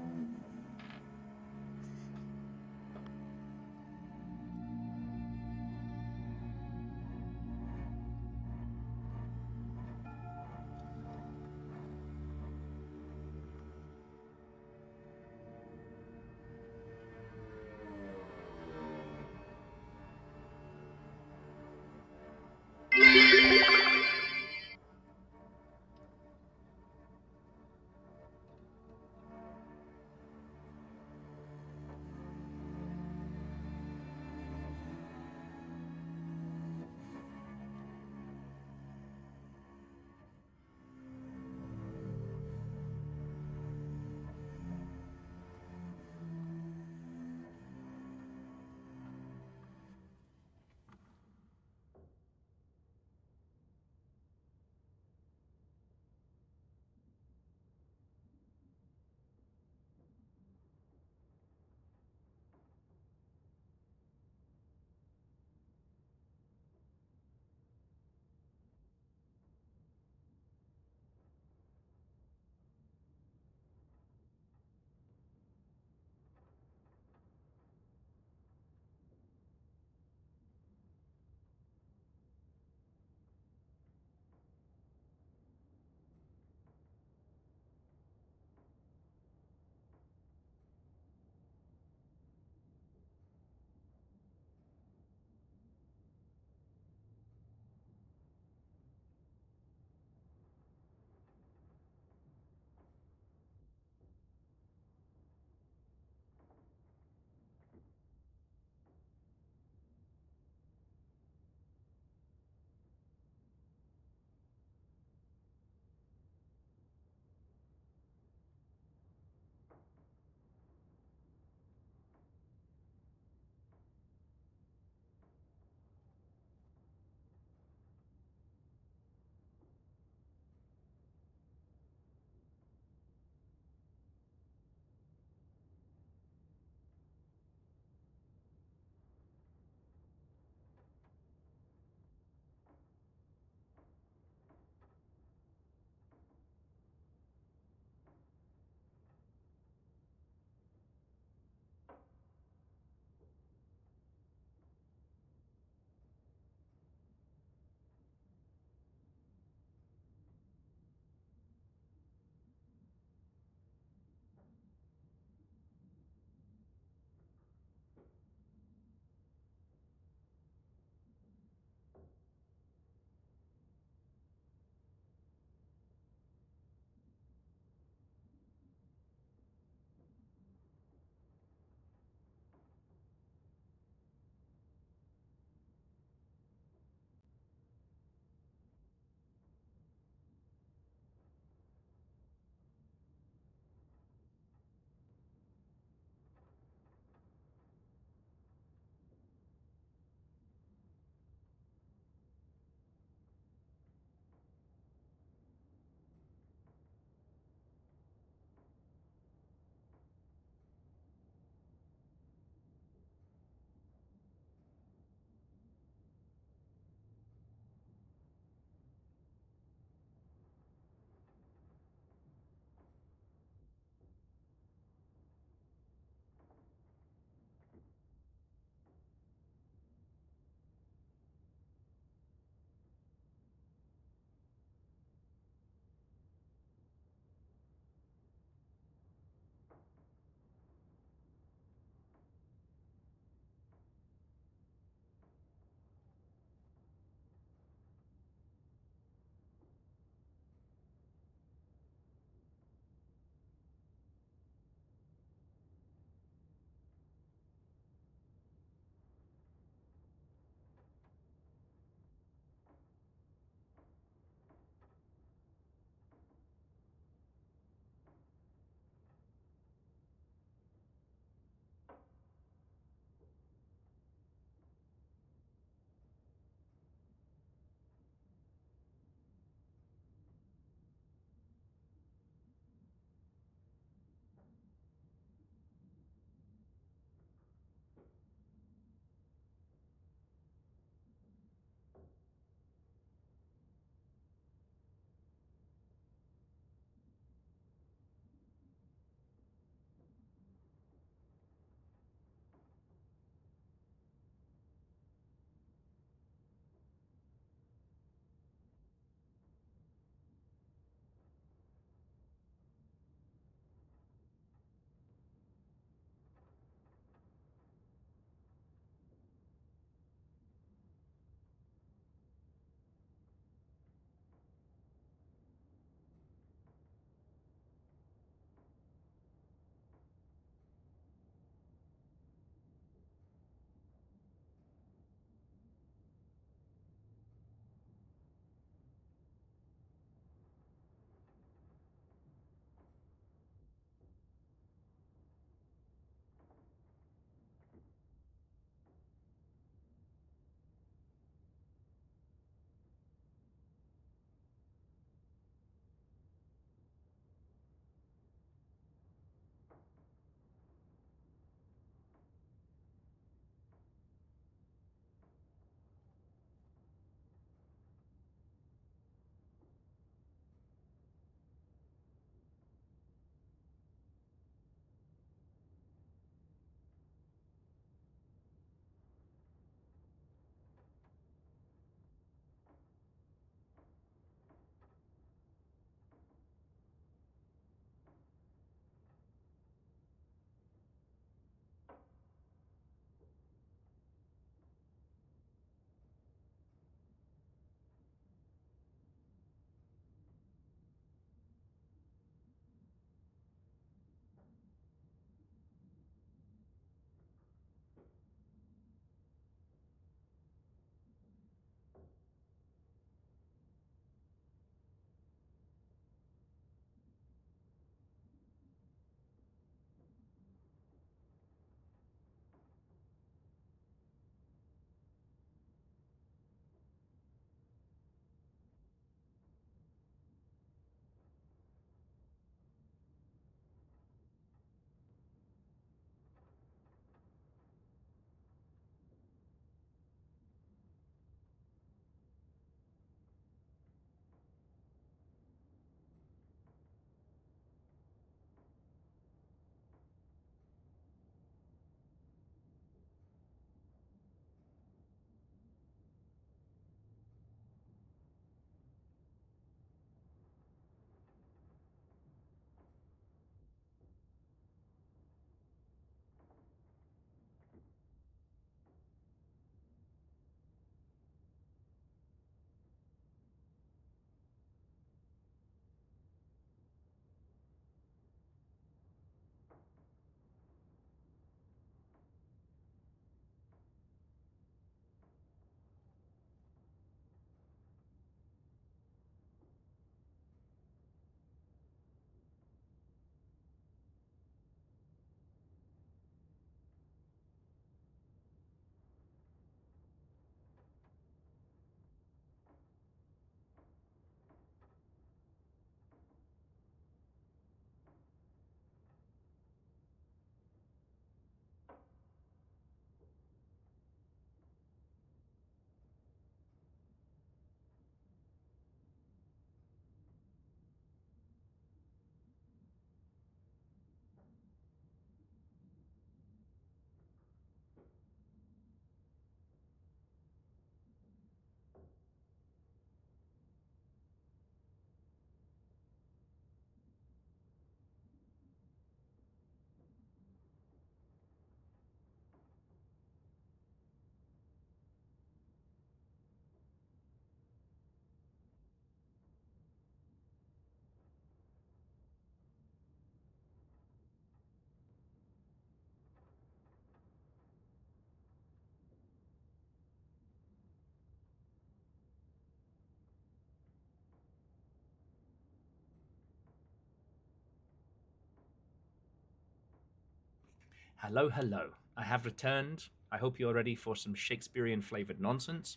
Hello, hello. I have returned. I hope you're ready for some Shakespearean flavored nonsense.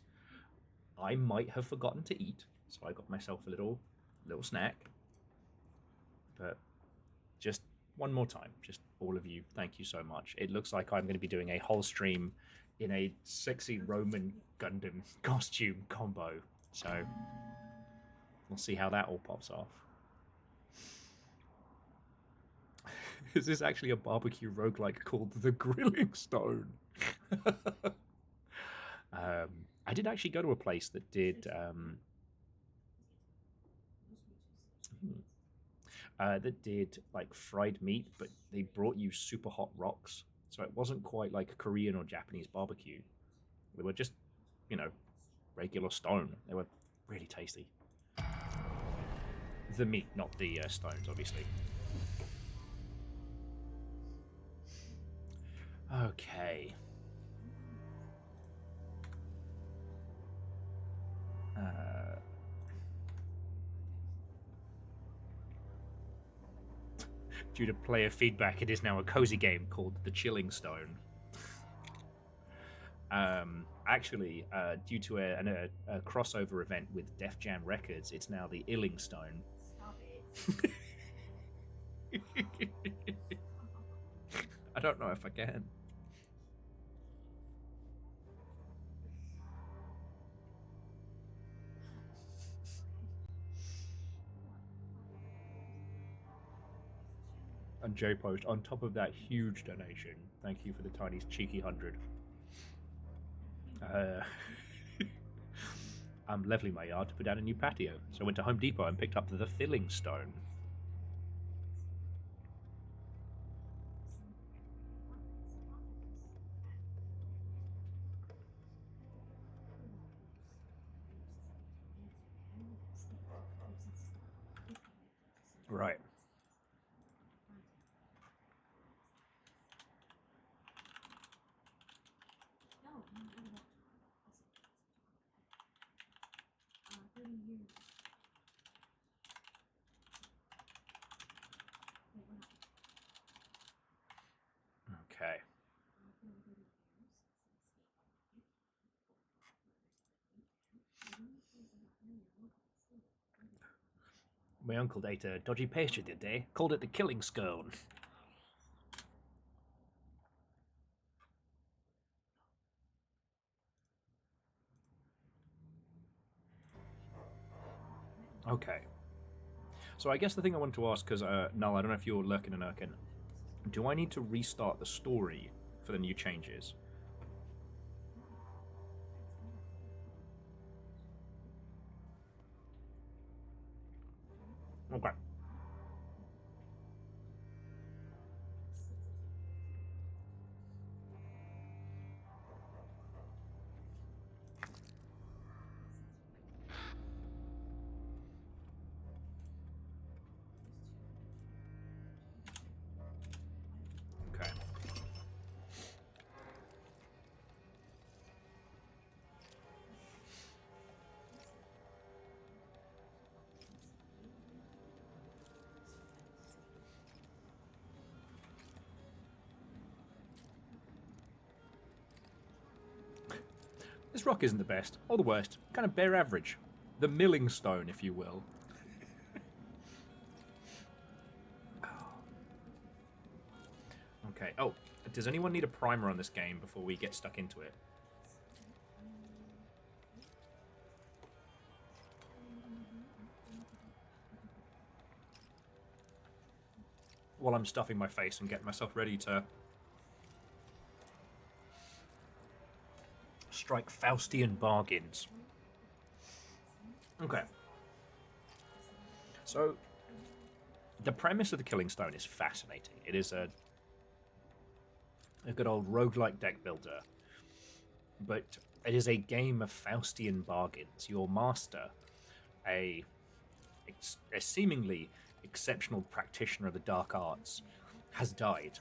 I might have forgotten to eat, so I got myself a little snack. But just one more time, just all of you, thank you so much. It looks like I'm going to be doing a whole stream in a sexy Roman Gundam costume combo. So we'll see how that all pops off. Is this actually a barbecue roguelike called The Grilling Stone? I did actually go to a place that did like fried meat, but they brought you super hot rocks, so it wasn't quite like Korean or Japanese barbecue. They were just, regular stone. They were really tasty. The meat, not the stones, obviously. Okay. Due to player feedback, it is now a cozy game called The Chilling Stone. Actually, due to a crossover event with Def Jam Records, it's now the Illing Stone. Stop it. I don't know if I can. And J Post, on top of that huge donation, thank you for the tiny cheeky 100. I'm leveling my yard to put down a new patio, so I went to Home Depot and picked up the filling stone. Right. Okay. My uncle ate a dodgy pastry the other day, called it the killing scone. Okay. So I guess the thing I want to ask, because, Null, I don't know if you're lurking and irking. Do I need to restart the story for the new changes? Okay. Okay. This rock isn't the best, or the worst. Kind of bare average. The milling stone, if you will. Okay. Oh, does anyone need a primer on this game before we get stuck into it? While I'm stuffing my face and getting myself ready to strike Faustian bargains. Okay. So, the premise of the Killing Stone is fascinating. It is a good old roguelike deck builder. But it is a game of Faustian bargains. Your master, a seemingly exceptional practitioner of the dark arts, has died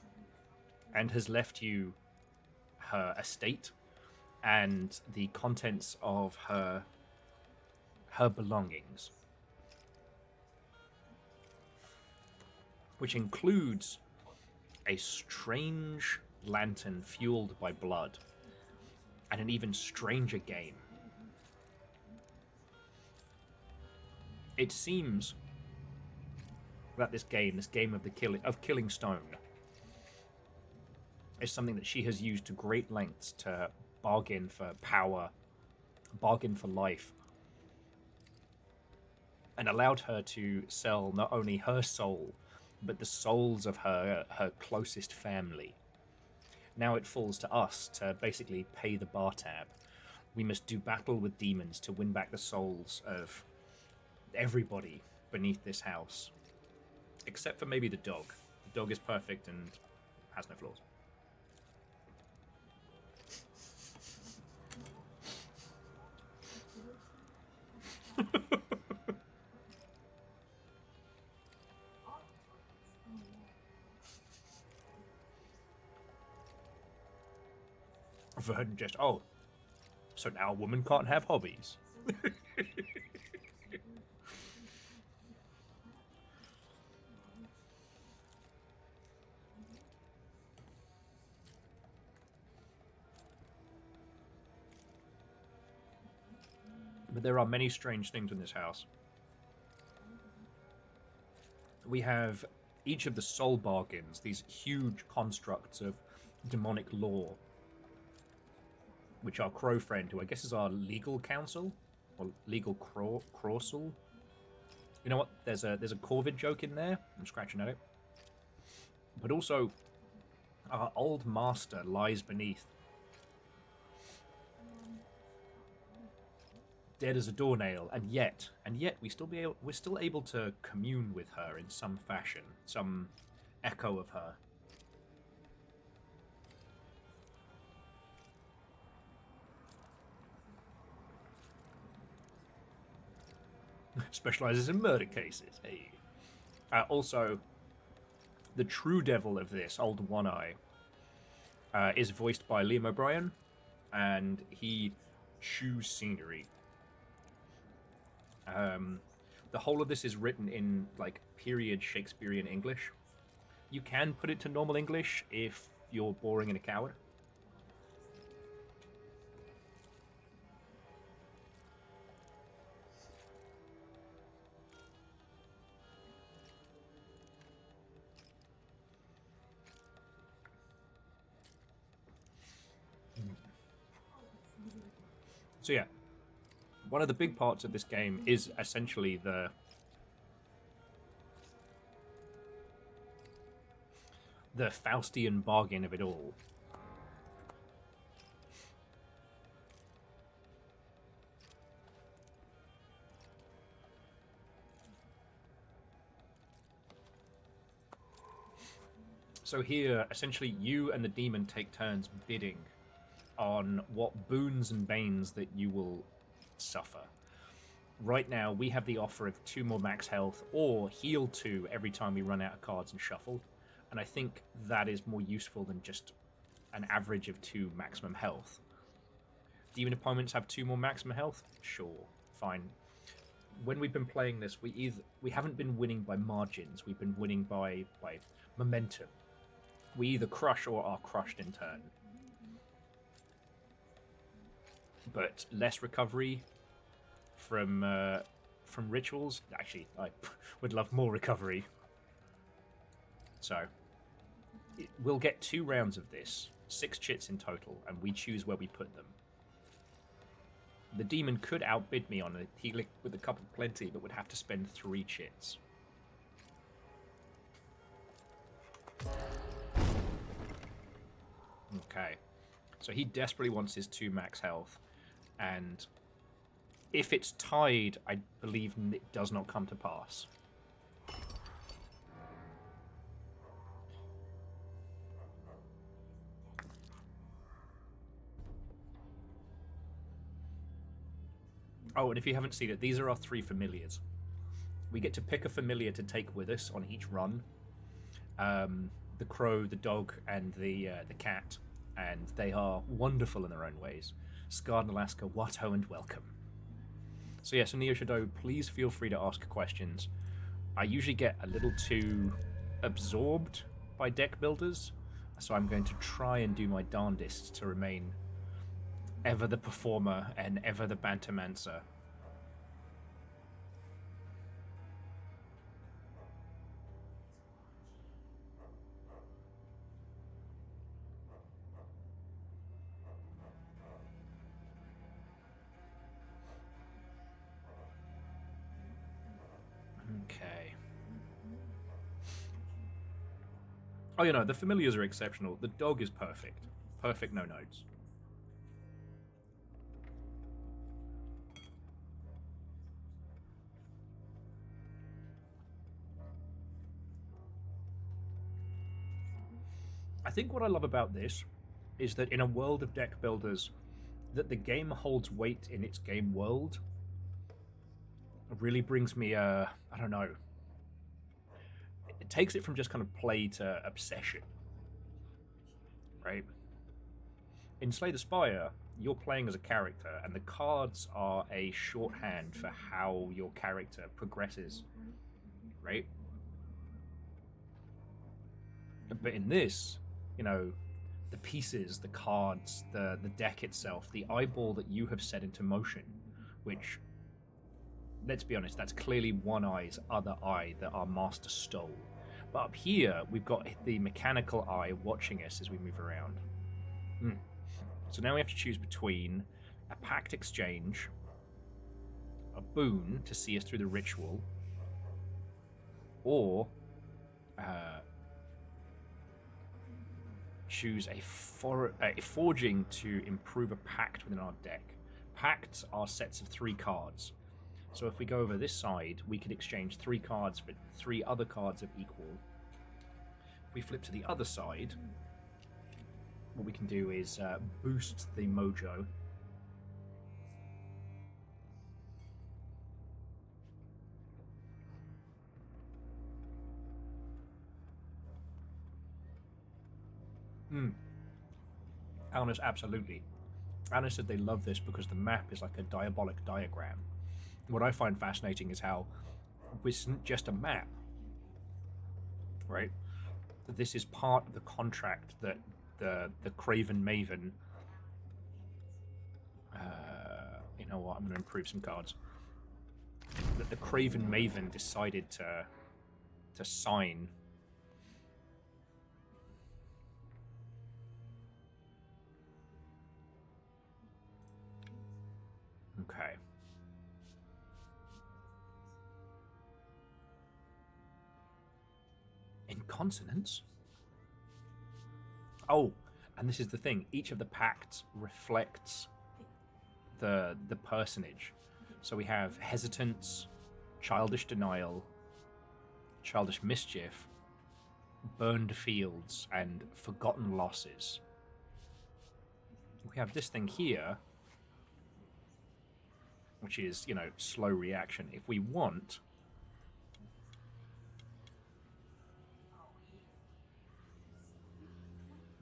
and has left you her estate and the contents of her belongings, which includes a strange lantern fueled by blood, and an even stranger game. It seems that this game of killing stone, is something that she has used to great lengths to bargain for power, bargain for life, and allowed her to sell not only her soul, but the souls of her closest family. Now it falls to us to basically pay the bar tab. We must do battle with demons to win back the souls of everybody beneath this house. Except for maybe the dog. The dog is perfect and has no flaws. Verdon just, oh, so now a woman can't have hobbies. But there are many strange things in this house. We have each of the soul bargains, these huge constructs of demonic law, which our crow friend, who I guess is our legal counsel, or legal crawsel. You know what? There's a Corvid joke in there. I'm scratching at it. But also, our old master lies beneath, dead as a doornail, and yet we're still able to commune with her in some fashion, some echo of her. Specializes in murder cases. Hey. Also, the true devil of this, Old One Eye, is voiced by Liam O'Brien, and he chews scenery. The whole of this is written in like period Shakespearean English. You can put it to normal English if you're boring and a coward. So yeah, one of the big parts of this game is essentially the Faustian bargain of it all. So here, essentially, you and the demon take turns bidding on what boons and banes that you will suffer. Right now, we have the offer of 2 more max health, or heal 2 every time we run out of cards and shuffle. And I think that is more useful than just an average of 2 maximum health. Demon opponents have 2 more maximum health? Sure, fine. When we've been playing this, we haven't been winning by margins, we've been winning by momentum. We either crush or are crushed in turn. But less recovery from rituals. Actually, I would love more recovery. So, we'll get 2 rounds of this, 6 chits in total, and we choose where we put them. The demon could outbid me on a Helix with a cup of plenty, but would have to spend 3 chits. Okay, so he desperately wants his 2 max health, and if it's tied, I believe it does not come to pass. Oh, and if you haven't seen it, these are our 3 familiars. We get to pick a familiar to take with us on each run. The crow, the dog, and the cat, and they are wonderful in their own ways. Scarred in Alaska, what-ho and welcome. So yes, Neo Shadow, please feel free to ask questions. I usually get a little too absorbed by deck builders, So I'm going to try and do my darndest to remain ever the performer and ever the bantermancer. Okay. Oh, you know, the familiars are exceptional. The dog is perfect. Perfect, no notes. I think what I love about this is that in a world of deck builders, that the game holds weight in its game world. It really brings me I don't know. It takes it from just kind of play to obsession. Right? In Slay the Spire, you're playing as a character, and the cards are a shorthand for how your character progresses. Right? But in this, you know, the pieces, the cards, the deck itself, the eyeball that you have set into motion, which, let's be honest, that's clearly one eye's other eye that our master stole. But up here, we've got the mechanical eye watching us as we move around. So now we have to choose between a pact exchange, a boon to see us through the ritual, or choose a forging to improve a pact within our deck. Pacts are sets of 3 cards. So if we go over this side, we could exchange 3 cards for 3 other cards of equal. If we flip to the other side, what we can do is boost the mojo. Alna, absolutely. Alna said they love this because the map is like a diabolic diagram. What I find fascinating is how this isn't just a map, right? This is part of the contract that the Craven Maven. You know what? I'm going to improve some cards. That the Craven Maven decided to sign. Okay. In consonants? Oh, and this is the thing. Each of the pacts reflects the personage. So we have hesitance, childish denial, childish mischief, burned fields, and forgotten losses. We have this thing here, which is, you know, slow reaction. If we want,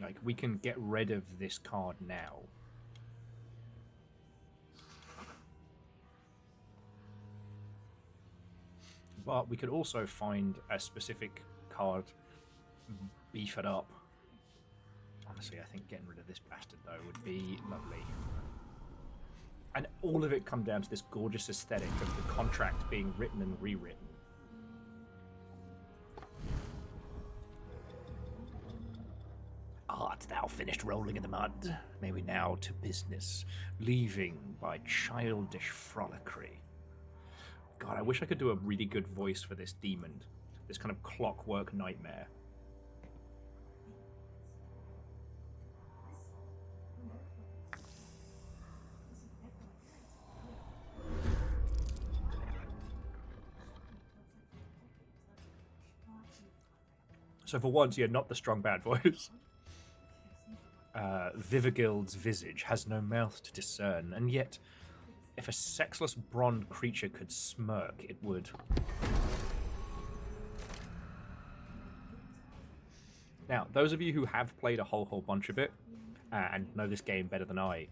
like, we can get rid of this card now. But we could also find a specific card, beef it up. Honestly, I think getting rid of this bastard, though, would be lovely. And all of it come down to this gorgeous aesthetic of the contract being written and rewritten. Art thou finished rolling in the mud? May we now to business, leaving by childish frolickry. God, I wish I could do a really good voice for this demon. This kind of clockwork nightmare. So for once, you're not the strong bad voice. Vivigild's visage has no mouth to discern, and yet, if a sexless blonde creature could smirk, it would. Now, those of you who have played a whole bunch of it, and know this game better than I,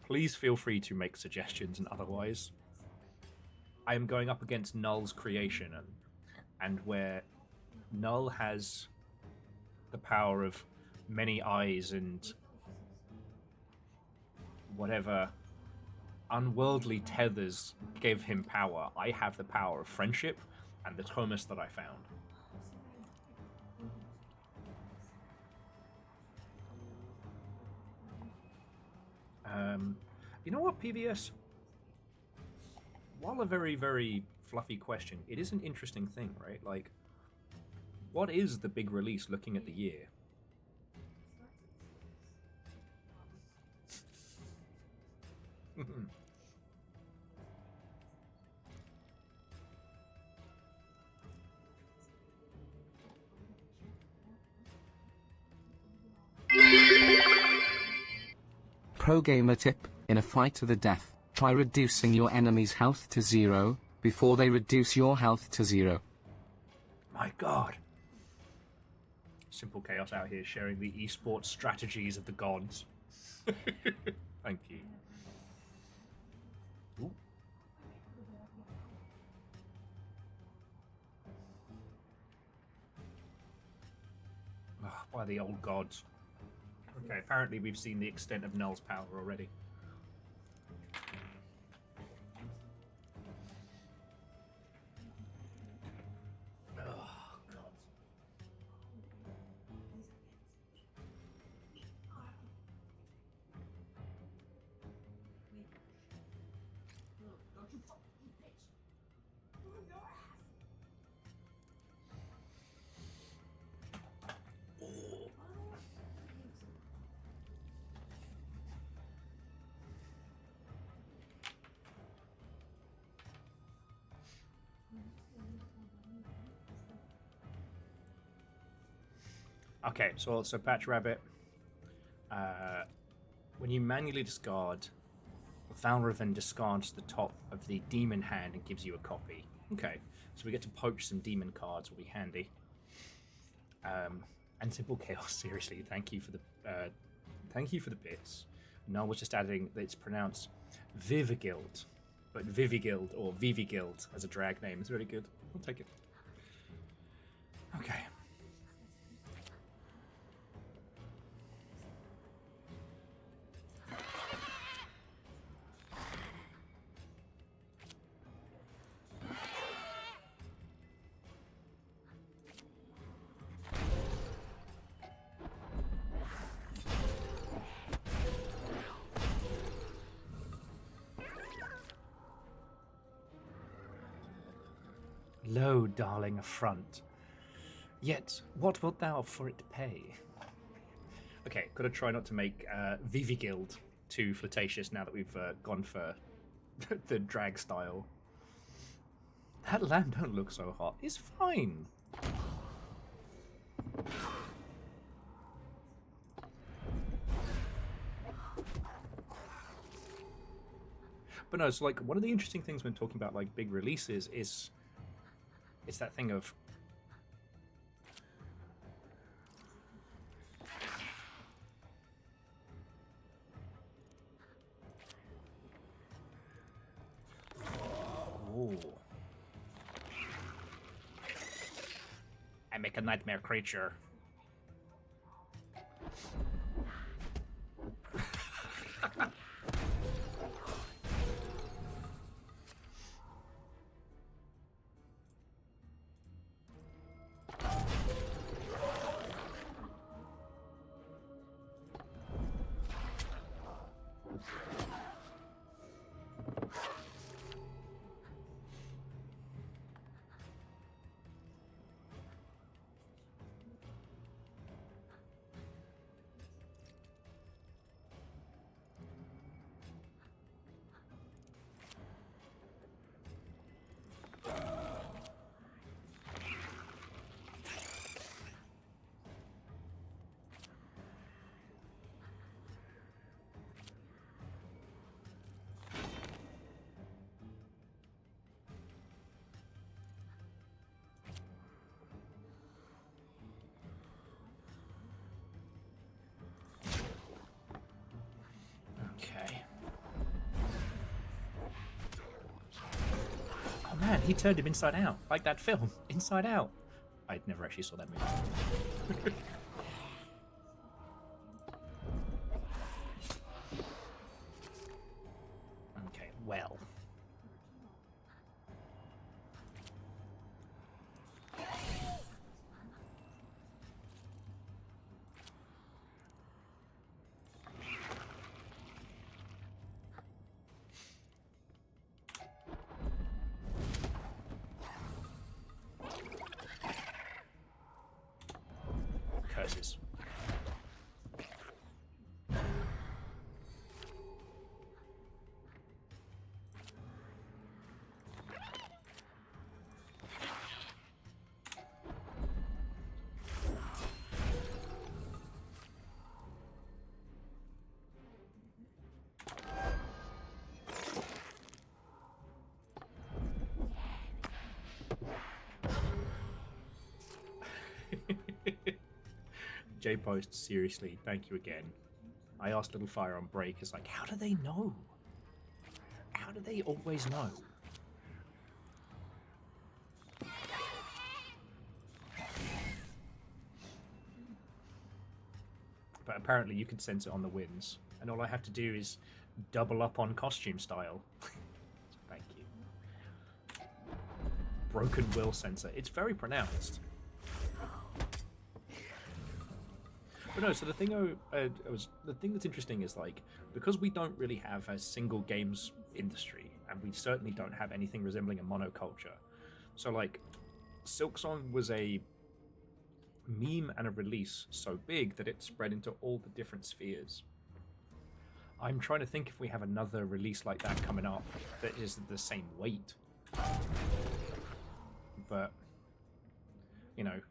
please feel free to make suggestions and otherwise. I am going up against Null's creation, and where Null has the power of many eyes and whatever unworldly tethers gave him power, I have the power of friendship and the Thomas that I found. You know what, PVS? While a very, very fluffy question, it is an interesting thing, right? Like, what is the big release looking at the year? Pro gamer tip: in a fight to the death, try reducing your enemy's health to 0 before they reduce your health to 0. My god. Simple Chaos out here sharing the esports strategies of the gods. Thank you. Ooh. By the old gods. Okay, apparently we've seen the extent of Null's power already. Oh, God. Don't you fucking bitch! Move your ass! Okay, so Patch Rabbit. When you manually discard, Valravan discards the top of the demon hand and gives you a copy. Okay, so we get to poach some demon cards, will be handy. And Simple Chaos, seriously, thank you for the bits. Null was just adding that it's pronounced Vivigild, but Vivigild or Vivigild as a drag name is really good. I'll take it. Okay. Lo, darling, affront. Yet, what wilt thou for it pay? Okay, gotta try not to make Vivigild too flirtatious now that we've gone for the drag style. That lamb don't look so hot. It's fine. But no, it's like one of the interesting things when talking about like big releases is it's that thing of ooh. I make a nightmare creature. Okay. Oh man, he turned him inside out, like that film, Inside Out. I never actually saw that movie. curses. J Post, seriously, thank you again. I asked Little Fire on break, it's like, how do they know? How do they always know? But apparently you can sense it on the winds, and all I have to do is double up on costume style. Thank you. Broken will sensor. It's very pronounced. But no, so the thing the thing that's interesting is, like, because we don't really have a single games industry, and we certainly don't have anything resembling a monoculture. So, like, Silksong was a meme and a release so big that it spread into all the different spheres. I'm trying to think if we have another release like that coming up that is the same weight. But, you know,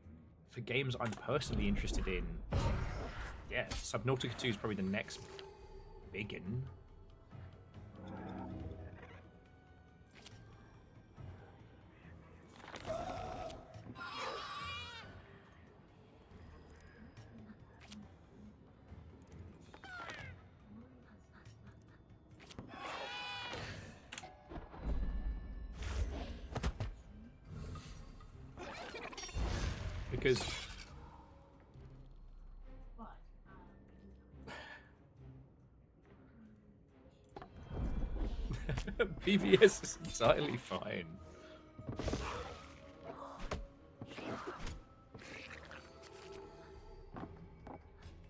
for games I'm personally interested in, yeah, Subnautica 2 is probably the next big one. Because BBS is entirely fine.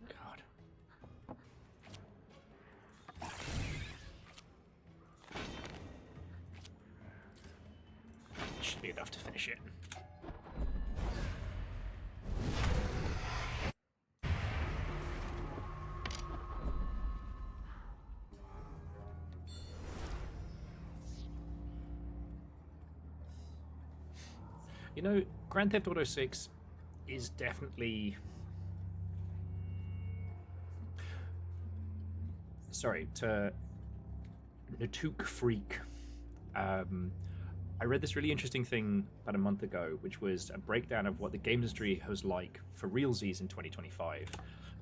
God. Should be enough to finish it. You know, Grand Theft Auto 6 is definitely... Sorry, to Natuk Freak. I read this really interesting thing about a month ago, which was a breakdown of what the game industry was like for realsies in 2025.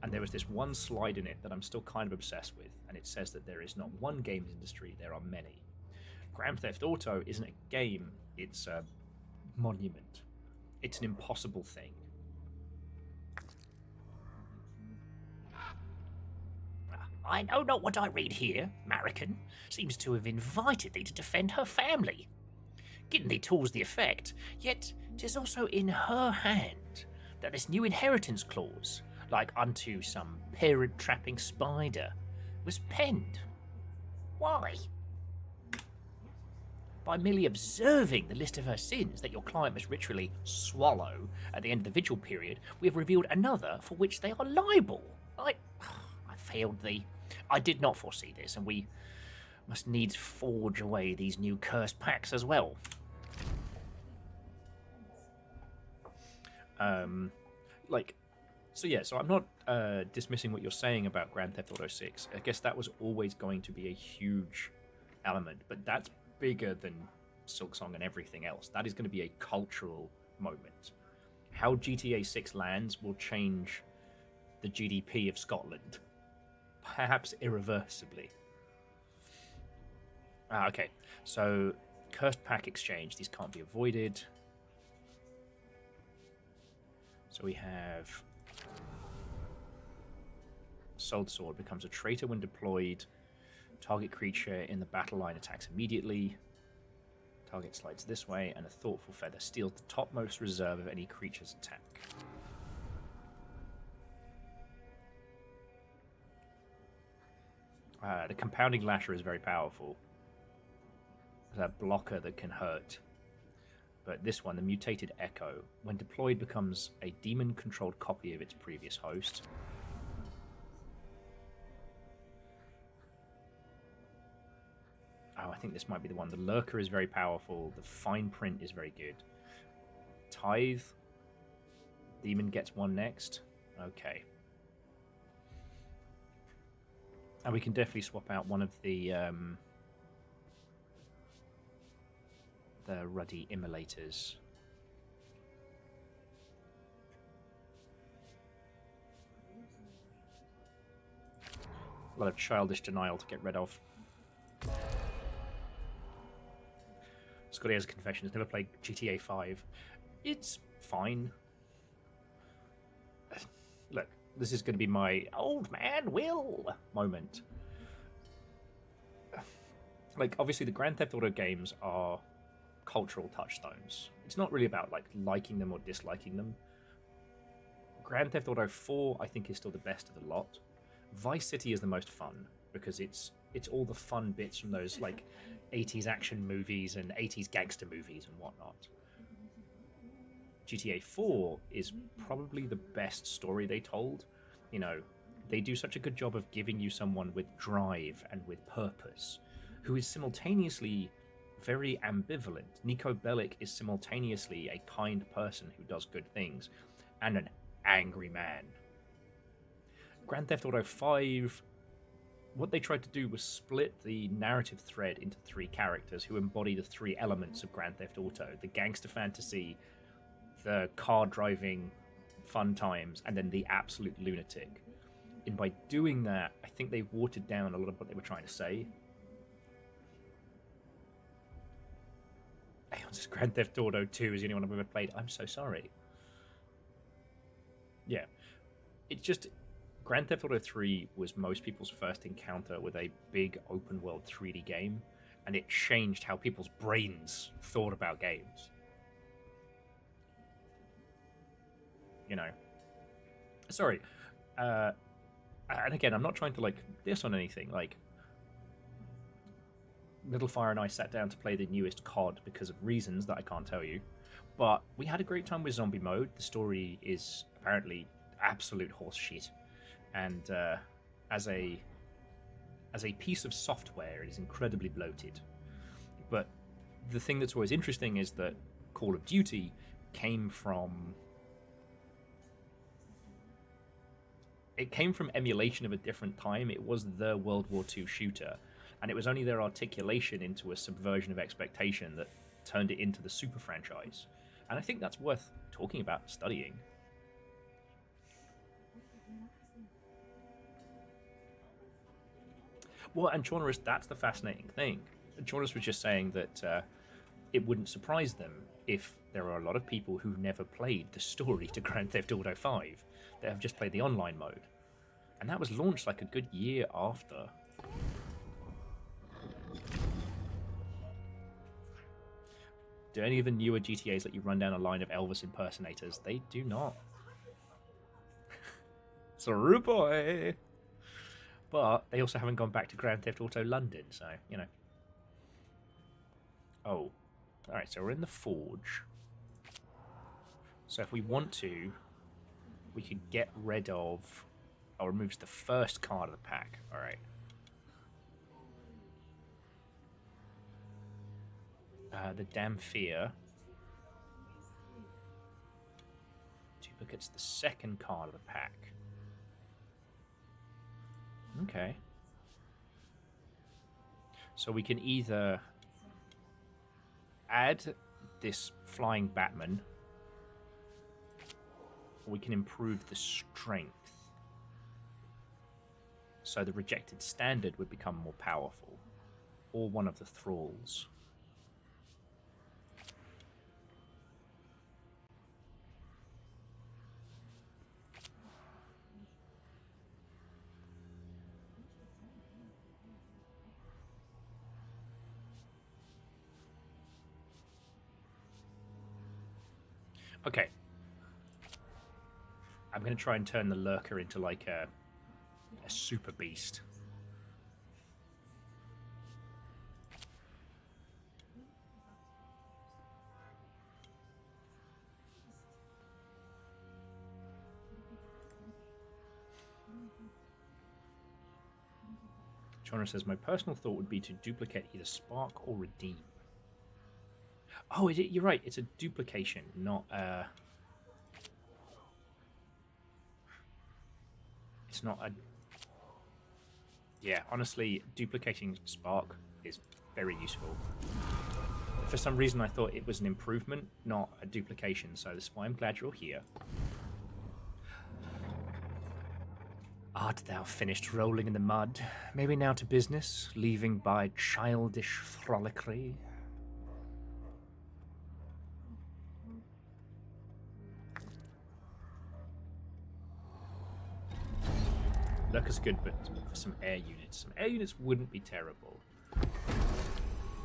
And there was this one slide in it that I'm still kind of obsessed with, and it says that there is not one games industry, there are many. Grand Theft Auto isn't a game, it's a monument. It's an impossible thing. I know not what I read here. Marican seems to have invited thee to defend her family. Giving thee tools the effect, yet 'tis also in her hand that this new inheritance clause, like unto some parent-trapping spider, was penned. Why? By merely observing the list of her sins that your client must ritually swallow at the end of the vigil period, we have revealed another for which they are liable. I failed thee. I did not foresee this, and we must needs forge away these new cursed packs as well. So I'm not dismissing what you're saying about Grand Theft Auto 6. I guess that was always going to be a huge element, but that's bigger than Silksong and everything else. That is going to be a cultural moment. How GTA 6 lands will change the GDP of Scotland, perhaps irreversibly. Okay, so Cursed Pack Exchange. These can't be avoided. So we have Sold Sword becomes a traitor when deployed. Target creature in the battle line attacks immediately. Target slides this way, and a Thoughtful Feather steals the topmost reserve of any creature's attack. The Compounding Lasher is very powerful. It's a blocker that can hurt. But this one, the mutated Echo, when deployed becomes a demon-controlled copy of its previous host. Oh, I think this might be the one. The Lurker is very powerful. The fine print is very good. Tithe. Demon gets one next. Okay. And we can definitely swap out one of the ruddy immolators. A lot of childish denial to get rid of. Scotty has a confession. Has never played GTA 5. It's fine. Look, this is going to be my old man Will moment. Like, obviously, the Grand Theft Auto games are cultural touchstones. It's not really about like liking them or disliking them. Grand Theft Auto 4, I think, is still the best of the lot. Vice City is the most fun because it's all the fun bits from those like 80s action movies and 80s gangster movies and whatnot. GTA 4 is probably the best story they told. You know, they do such a good job of giving you someone with drive and with purpose, who is simultaneously very ambivalent. Nico Bellic is simultaneously a kind person who does good things and an angry man. Grand Theft Auto 5, what they tried to do was split the narrative thread into three characters who embody the three elements of Grand Theft Auto: the gangster fantasy, the car driving fun times, and then the absolute lunatic. And by doing that, I think they watered down a lot of what they were trying to say. Aeon says Grand Theft Auto 2 is the only one I've ever played. I'm so sorry. Yeah. It's just... Grand Theft Auto 3 was most people's first encounter with a big open-world 3D game, and it changed how people's brains thought about games. You know. Sorry. And again, I'm not trying to, like, diss on anything. Like, Littlefire and I sat down to play the newest COD because of reasons that I can't tell you. But we had a great time with zombie mode. The story is apparently absolute horse shit. And as a piece of software, it is incredibly bloated. But the thing that's always interesting is that Call of Duty came from emulation of a different time. It was the World War II shooter, and it was only their articulation into a subversion of expectation that turned it into the super franchise. And I think that's worth talking about, studying. Well, and Chaunerus, that's the fascinating thing. Chaunerus was just saying that it wouldn't surprise them if there are a lot of people who never played the story to Grand Theft Auto 5. They have just played the online mode. And that was launched like a good year after. Do any of the newer GTAs let you run down a line of Elvis impersonators? They do not. Sorry, boy. But they also haven't gone back to Grand Theft Auto London, so, you know. Oh. Alright, so we're in the Forge. So if we want to, we could get rid of... Oh, removes the first card of the pack. Alright. The Damphir. Duplicates the second card of the pack. Okay. So we can either add this flying Batman, or we can improve the strength. So the rejected standard would become more powerful, or one of the thralls. Okay. I'm going to try and turn the Lurker into like a super beast. Genre says, my personal thought would be to duplicate either spark or redeem. Oh, you're right. It's a duplication, not a... It's not a... Yeah, honestly, duplicating spark is very useful. For some reason, I thought it was an improvement, not a duplication, so that's why I'm glad you're here. Art thou finished rolling in the mud? Maybe now to business, leaving by childish frolickry? Lurker's good, but for some air units. Some air units wouldn't be terrible.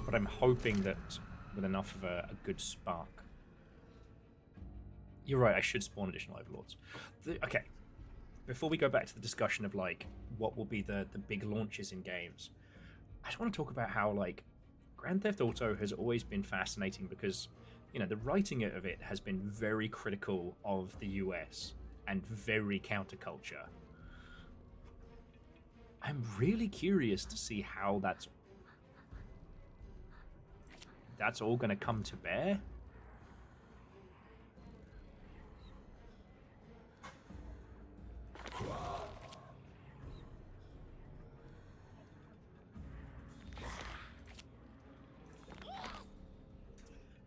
But I'm hoping that with enough of a good spark. You're right, I should spawn additional overlords. Okay. Before we go back to the discussion of like what will be the big launches in games, I just want to talk about how like Grand Theft Auto has always been fascinating because, you know, the writing of it has been very critical of the US and very counterculture. I'm really curious to see how that's all going to come to bear.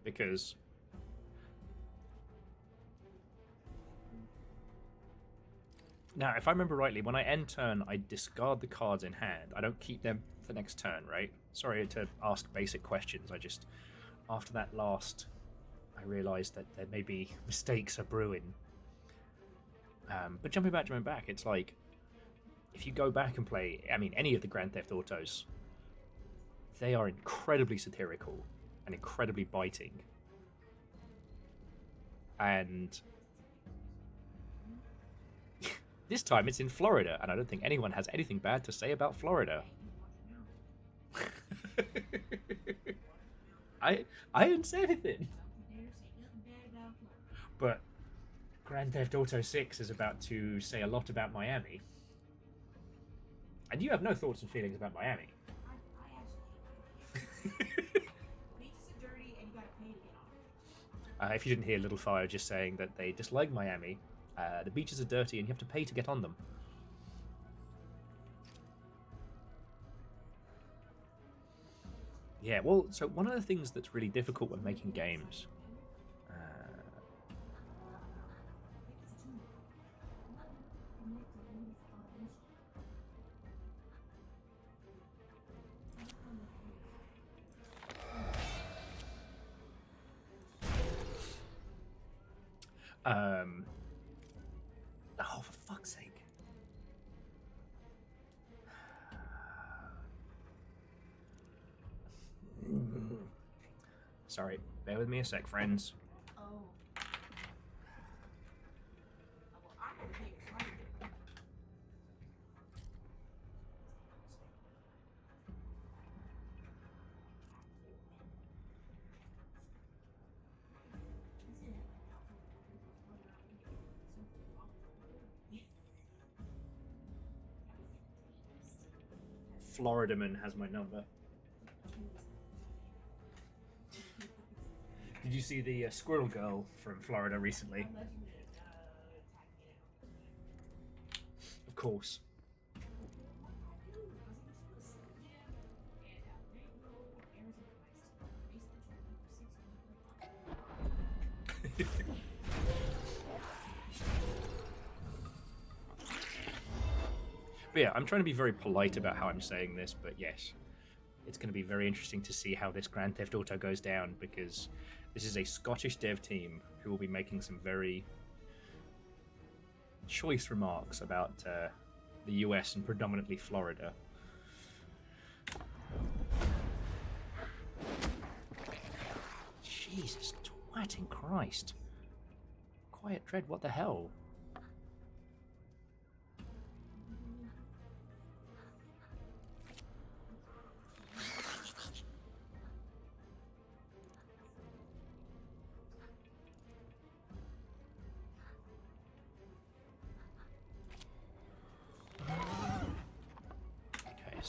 Because now, if I remember rightly, when I end turn, I discard the cards in hand. I don't keep them for the next turn, right? Sorry to ask basic questions. I just, after that last, I realised that there may be mistakes are brewing. But jumping back, it's like, if you go back and play, I mean, any of the Grand Theft Autos, they are incredibly satirical and incredibly biting. And this time it's in Florida, and I don't think anyone has anything bad to say about Florida. I didn't say anything. But Grand Theft Auto 6 is about to say a lot about Miami. And you have no thoughts and feelings about Miami. If you didn't hear Little Fire just saying that they dislike Miami, the beaches are dirty and you have to pay to get on them. Yeah, well, so one of the things that's really difficult when making games... oh, for fuck's sake. Sorry, bear with me a sec, friends. Oh. Well, I have to pay your money. Floridaman has my number. Did you see the squirrel girl from Florida recently? Of course. But yeah, I'm trying to be very polite about how I'm saying this, but yes, it's going to be very interesting to see how this Grand Theft Auto goes down, because this is a Scottish dev team who will be making some very choice remarks about the US and predominantly Florida. Jesus twatting Christ. Quiet Dread, what the hell?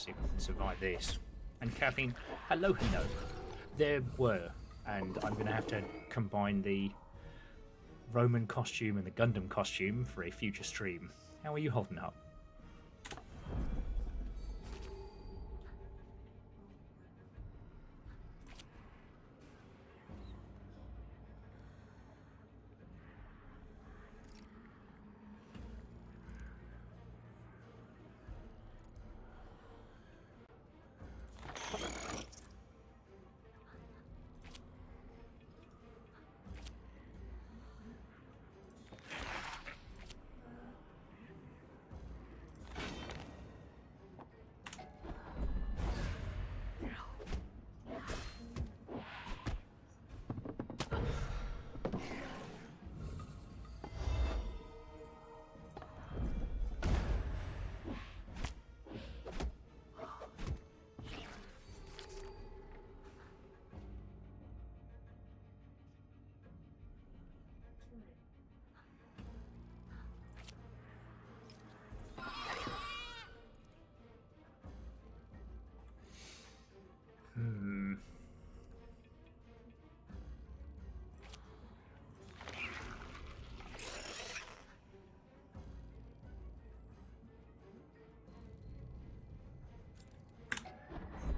see if I can survive this. And caffeine, hello. There were, and I'm going to have to combine the Roman costume and the Gundam costume for a future stream. How are you holding up?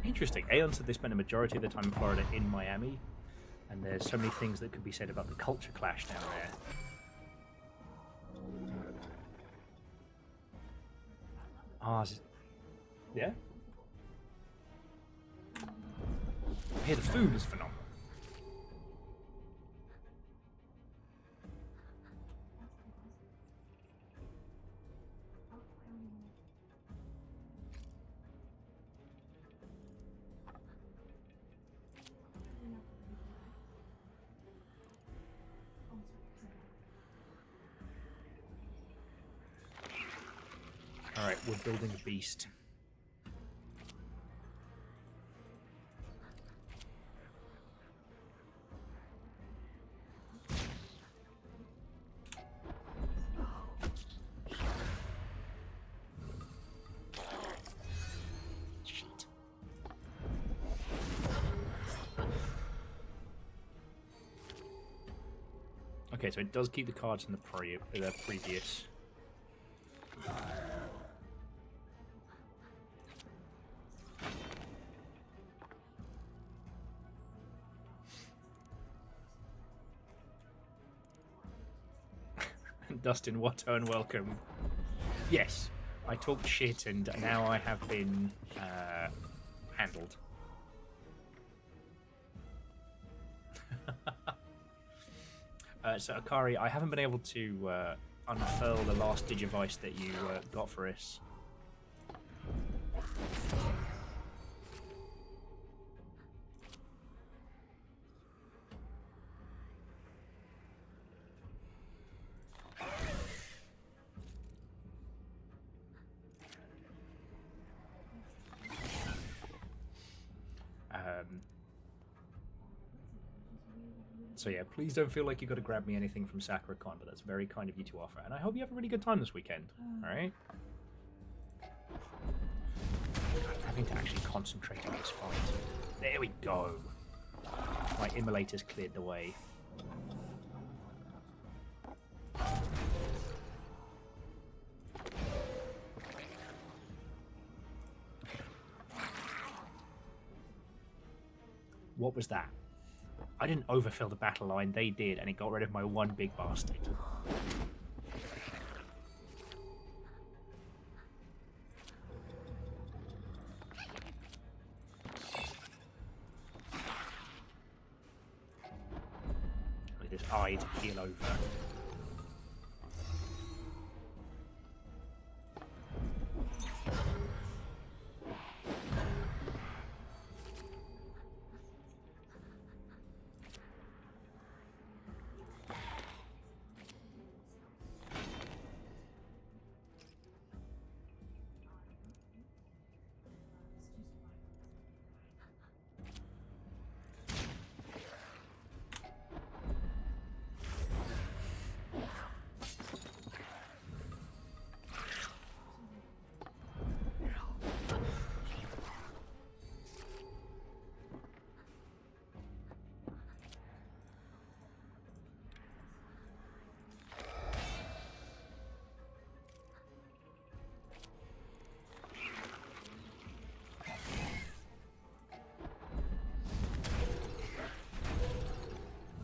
Interesting. Aeon said they spent a majority of the time in Florida in Miami, and there's so many things that could be said about the culture clash down there. Yeah? I hear the food is phenomenal. Alright, we're building a beast. Shit. Okay, so it does keep the cards in the previous. Dustin Watto and welcome. Yes, I talked shit and now I have been handled. So Akari, I haven't been able to unfurl the last Digivice that you got for us. So yeah, please don't feel like you got to grab me anything from SakuraCon, but that's very kind of you to offer. And I hope you have a really good time this weekend. All right. I'm having to actually concentrate on this fight. There we go. My immolators cleared the way. What was that? I didn't overfill the battle line, they did, and it got rid of my one big bastard. Look at this eye to heal over.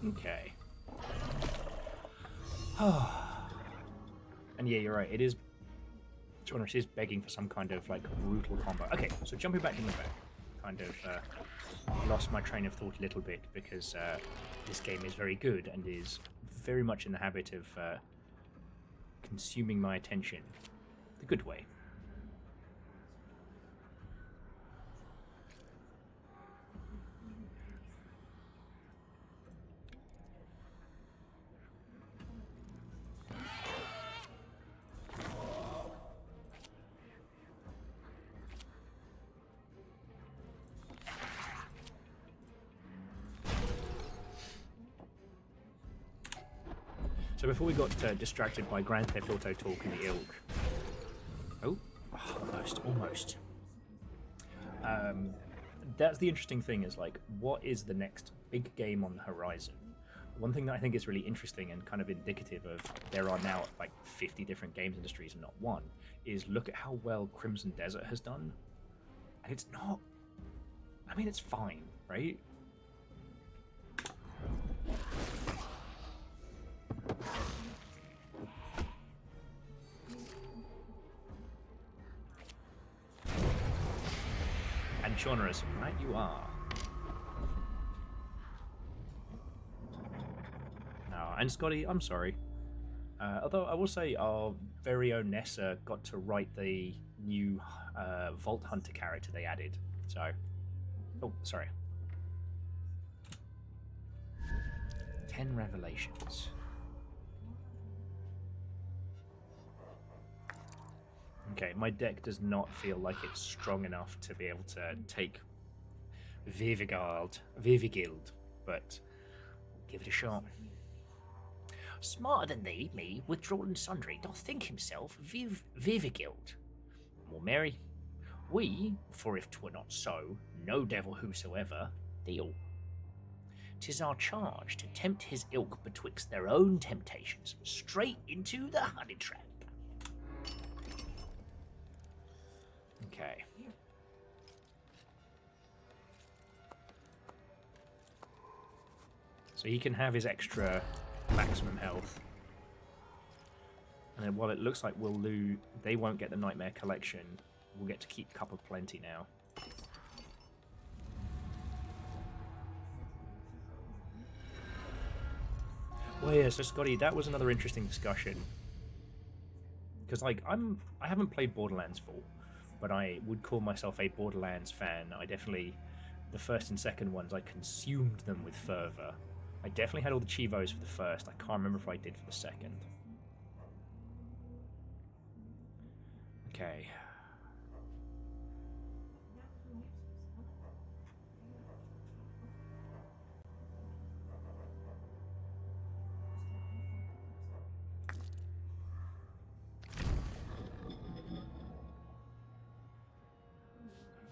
Okay. And yeah, you're right. It is. It is begging for some kind of like brutal combat. Okay, so jumping back in the back, kind of lost my train of thought a little bit because this game is very good and is very much in the habit of consuming my attention the good way. So before we got distracted by Grand Theft Auto talk and the ilk... Oh, almost. That's the interesting thing is, like, what is the next big game on the horizon? One thing that I think is really interesting and kind of indicative of there are now, like, 50 different games industries and not one, is look at how well Crimson Desert has done. And it's not... I mean, it's fine, right? And Shaunerus, right you are. No, and Scotty, I'm sorry. Although I will say our very own Nessa got to write the new Vault Hunter character they added. So, oh, sorry. 10 revelations. Okay, my deck does not feel like it's strong enough to be able to take Vivigild, but give it a shot. Smarter than thee, me, withdrawal and sundry, doth think himself Vivigild. More merry, we, for if 'twere not so, no devil whosoever, deal. 'Tis our charge to tempt his ilk betwixt their own temptations, straight into the honey trap. Okay. So he can have his extra maximum health. And then while it looks like we'll lose, they won't get the Nightmare Collection, we'll get to keep Cup of Plenty now. Well, yeah, so Scotty, that was another interesting discussion. Because, like, I haven't played Borderlands 4, but I would call myself a Borderlands fan. I definitely, the first and second ones, I consumed them with fervor. I definitely had all the Chivos for the first. I can't remember if I did for the second. Okay.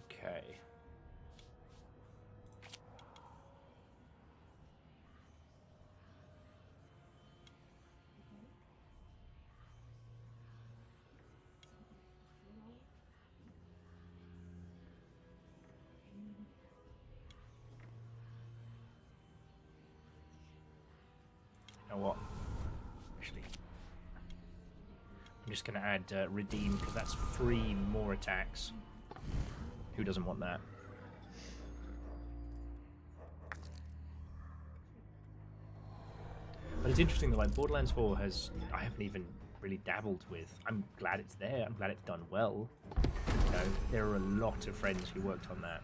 Okay. You know what? Actually, I'm just going to add Redeem, because that's 3 more attacks. Who doesn't want that? But it's interesting that, like, Borderlands 4 has... I haven't even really dabbled with. I'm glad it's there. I'm glad it's done well. You know, there are a lot of friends who worked on that.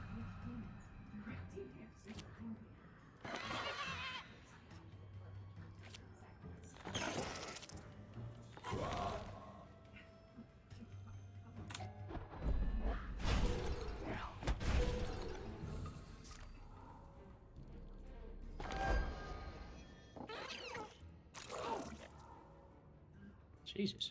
Jesus.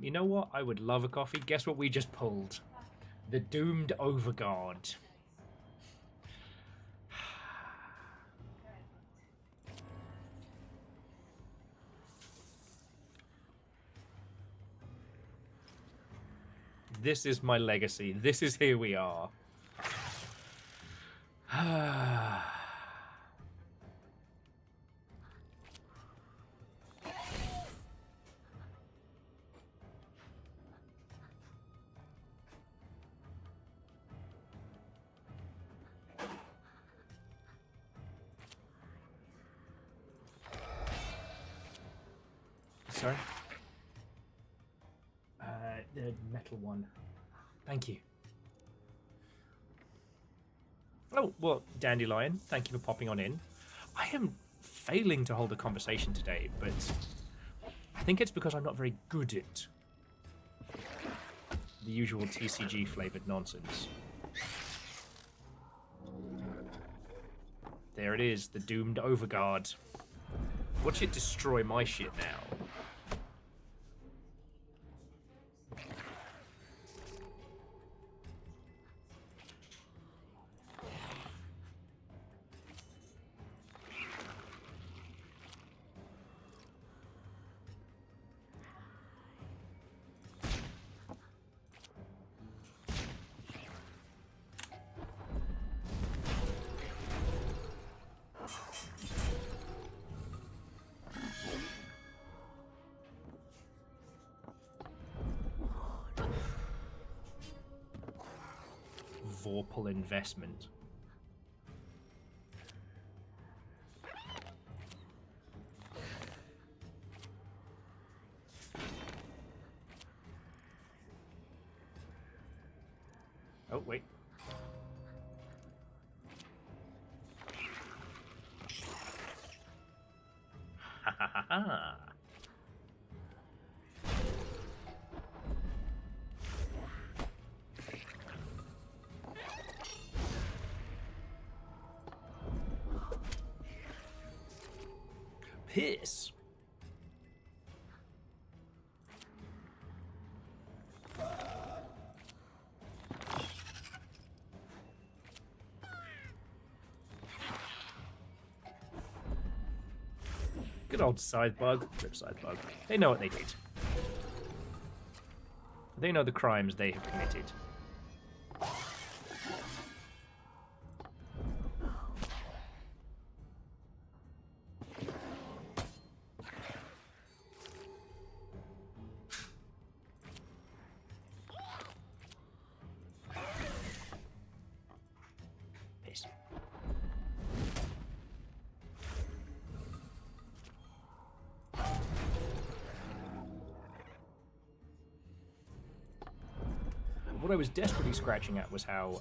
You know what? I would love a coffee. Guess what we just pulled? The doomed Overgaurd. This is my legacy. This is here we are. Sorry? The metal one. Thank you. Oh, well, Dandelion, thank you for popping on in. I am failing to hold a conversation today, but I think it's because I'm not very good at the usual TCG flavored nonsense. There it is, the doomed Overgaurd. Watch it destroy my shit now. Vorpal investment. Oh, wait. Ha ha ha ha. Piss. Good old side bug, rip side bug. They know what they did. They know the crimes they have committed. What I was desperately scratching at was how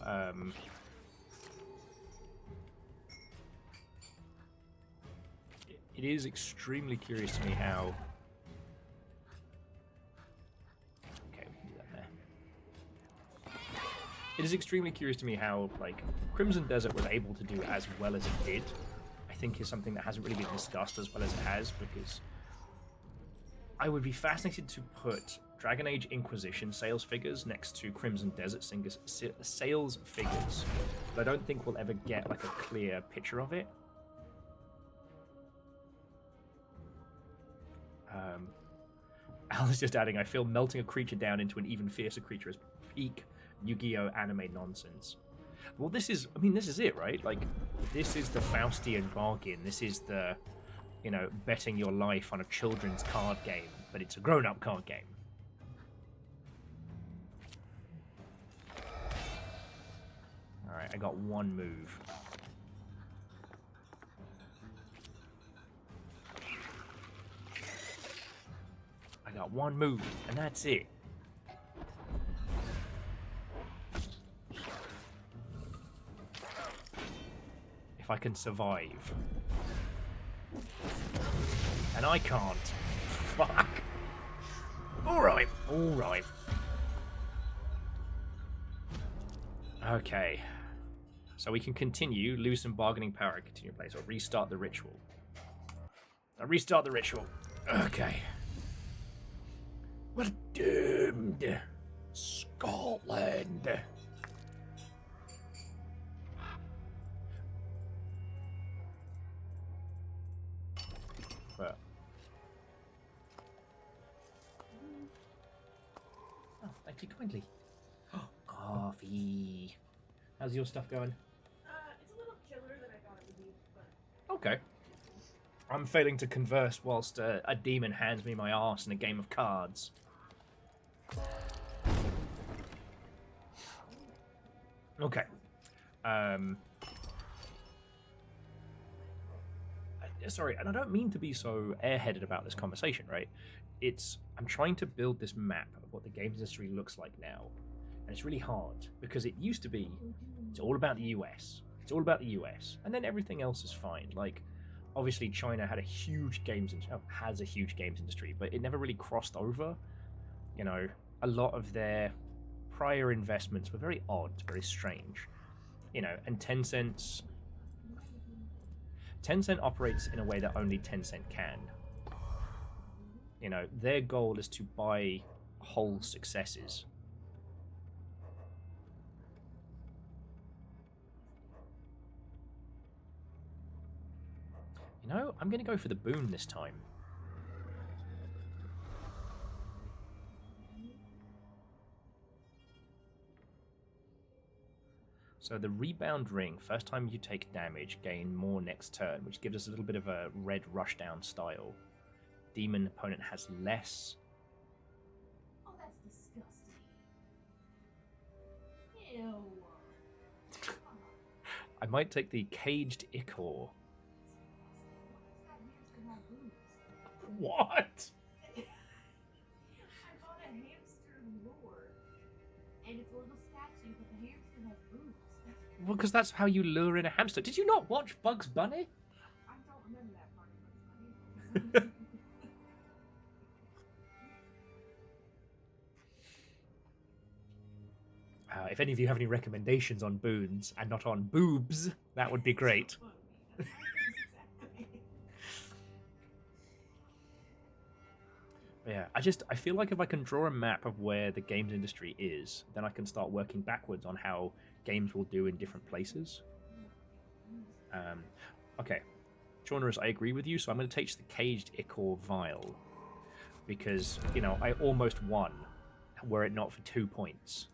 it is extremely curious to me how. Okay, we can do that there. It is extremely curious to me how, like, Crimson Desert was able to do as well as it did. I think is something that hasn't really been discussed as well as it has, because I would be fascinated to put Dragon Age Inquisition sales figures next to Crimson Desert sales figures, but I don't think we'll ever get like a clear picture of it. Al is just adding, I feel melting a creature down into an even fiercer creature is peak Yu-Gi-Oh! Anime nonsense. Well, this is, I mean, this is it, right? Like, this is the Faustian bargain. This is the, you know, betting your life on a children's card game, but it's a grown-up card game. Alright, I got one move. I got one move, and that's it. If I can survive. And I can't. Fuck. Alright, alright. Okay. So we can continue, lose some bargaining power, continue play, so restart the ritual. Now restart the ritual. Okay. We're doomed. Scotland. But... Oh, thank you kindly. Coffee. How's your stuff going? It's a little chiller than I thought it would be, but Okay. I'm failing to converse whilst a demon hands me my arse in a game of cards. Okay. Sorry, and I don't mean to be so airheaded about this conversation, right? I'm trying to build this map of what the games industry looks like now. And it's really hard because it used to be it's all about the US. It's all about the US. And then everything else is fine. Like, obviously China had a huge has a huge games industry, but it never really crossed over. You know, a lot of their prior investments were very odd, very strange. You know, and Tencent operates in a way that only Tencent can. You know, their goal is to buy whole successes. You know, I'm going to go for the boon this time. So the rebound ring, first time you take damage, gain more next turn, which gives us a little bit of a red rushdown style. Demon opponent has less. oh, that's disgusting. Ew. I might take the caged ichor. What? I bought a hamster lure, and it's a little statue, but the hamster has boobs. Well, because that's how you lure in a hamster. Did you not watch Bugs Bunny? I don't remember that part of Bugs Bunny. If any of you have any recommendations on boons and not on boobs, that would be great. Yeah, I feel like if I can draw a map of where the games industry is, then I can start working backwards on how games will do in different places. Okay, Chaunerus, I agree with you, so I'm going to take the caged ichor vial because, you know, I almost won were it not for 2 points.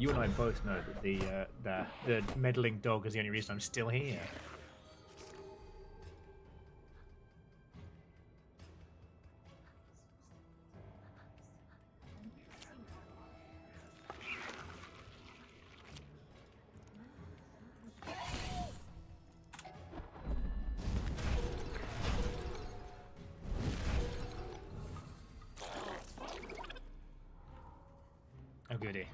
You and I both know that the meddling dog is the only reason I'm still here. Oh goody.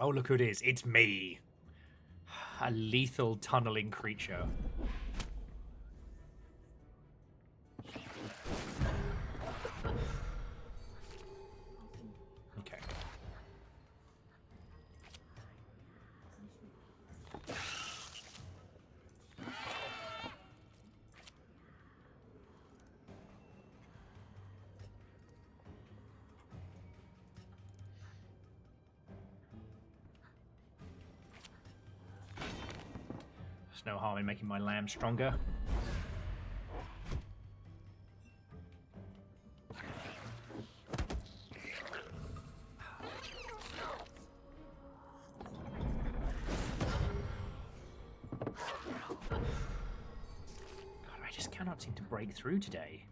Oh, look who it is. It's me. A lethal tunneling creature. Okay. no harm in making my lamb stronger. God, I just cannot seem to break through today.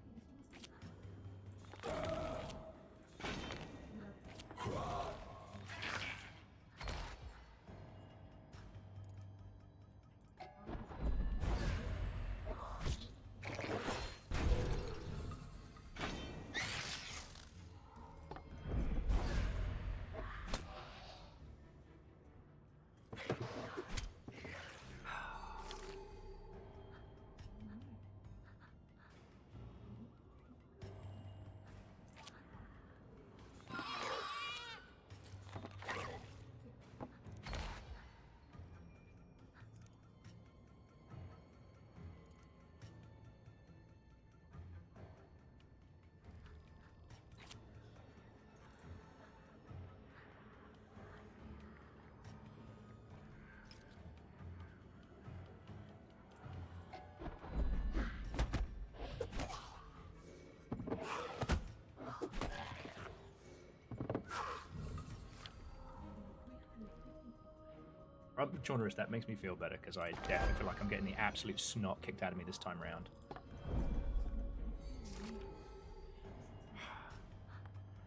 Rather than Chaunerous, that makes me feel better, because I definitely feel like I'm getting the absolute snot kicked out of me this time round.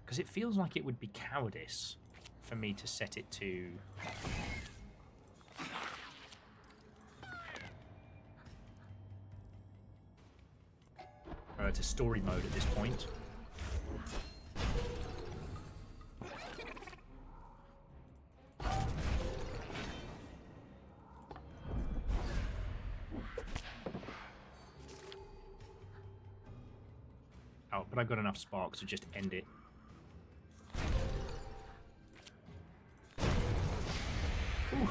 Because it feels like it would be cowardice for me to set it to... to story mode at this point. Oh, but I've got enough sparks to just end it. Ooh.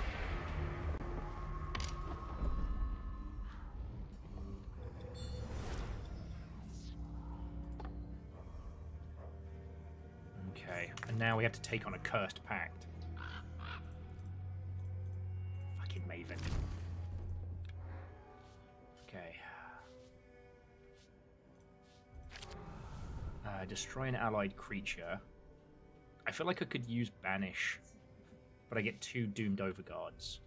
Okay, and now we have to take on a cursed pact. Fucking Maven. Okay. Destroy an allied creature. I feel like I could use Banish, but I get 2 doomed Overgaurds.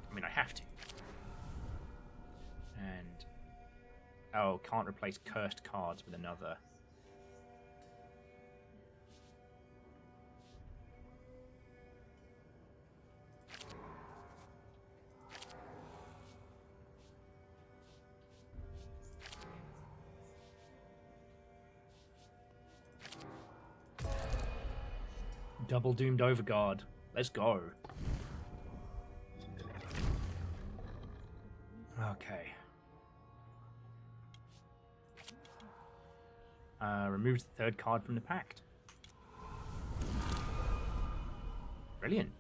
I mean, I have to. And... oh, can't replace cursed cards with another. Double doomed Overgaurd. Let's go. Okay. Removes the 3rd card from the pact. Brilliant.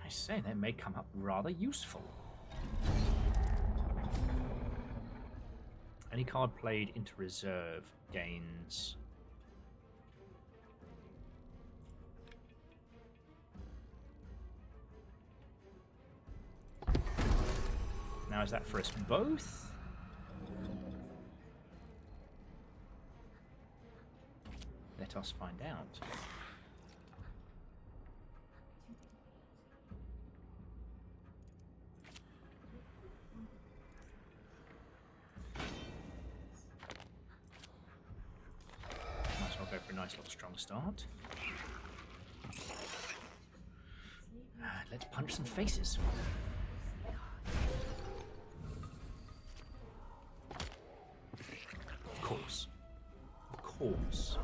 I say, that may come up rather useful. Any card played into reserve gains... Now, is that for us both? Let us find out. Might as well go for a nice little strong start. Let's punch some faces. Of course. Of course.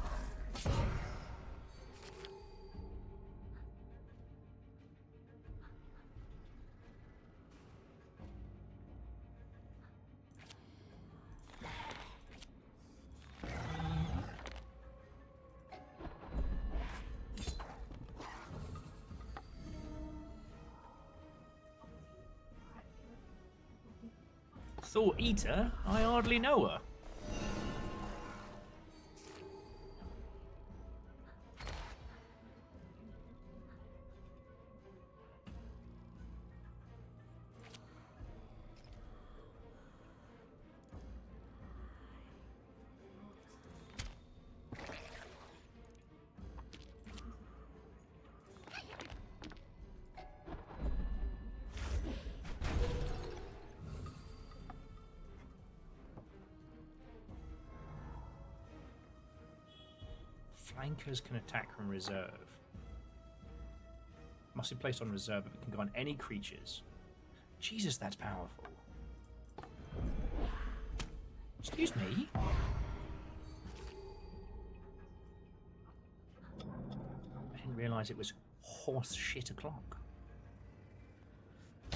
Thought Eater? I hardly know her. Flankers can attack from reserve. Must be placed on reserve, but it can go on any creatures. Jesus, that's powerful. Excuse me? I didn't realise it was horse shit o'clock.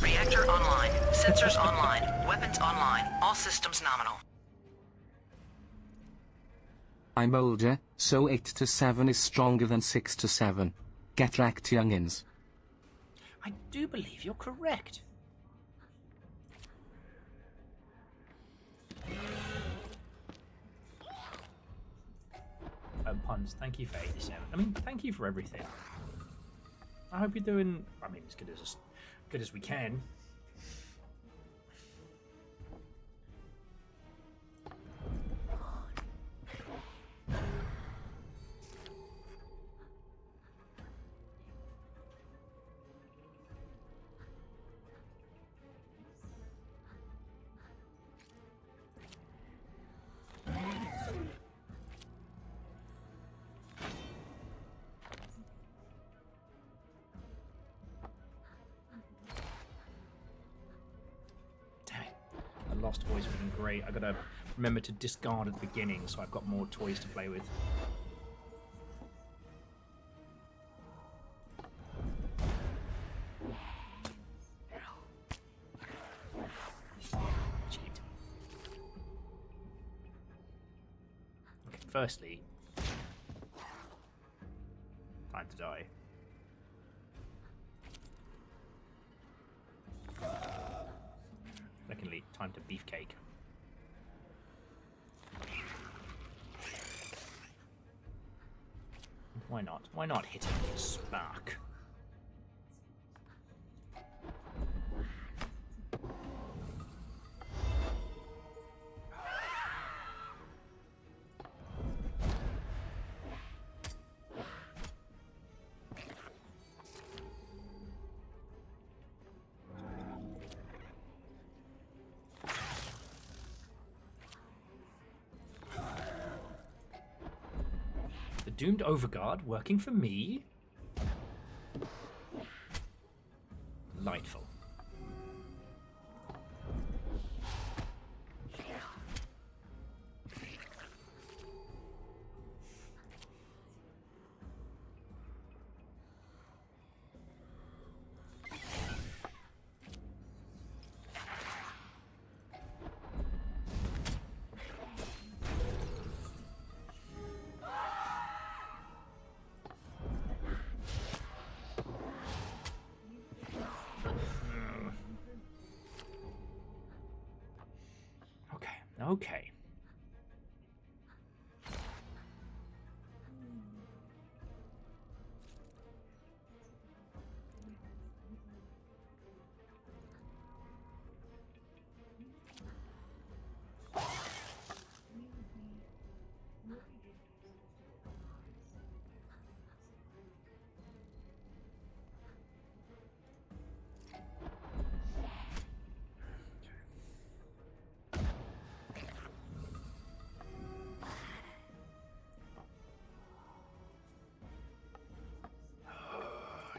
Reactor online. Sensors online. Weapons online. All systems nominal. I'm older, so 8 to 7 is stronger than 6 to 7. Get wrecked, youngins. I do believe you're correct. Puns, thank you for 87. I mean, thank you for everything. I hope you're doing, I mean, as good as we can. Lost toys would have been great. I gotta remember to discard at the beginning so I've got more toys to play with. Cheat. Okay, firstly, time to die. Secondly, time to beefcake. Why not? Why not hit him with a spark? Doomed Overgaurd working for me? Delightful. Okay.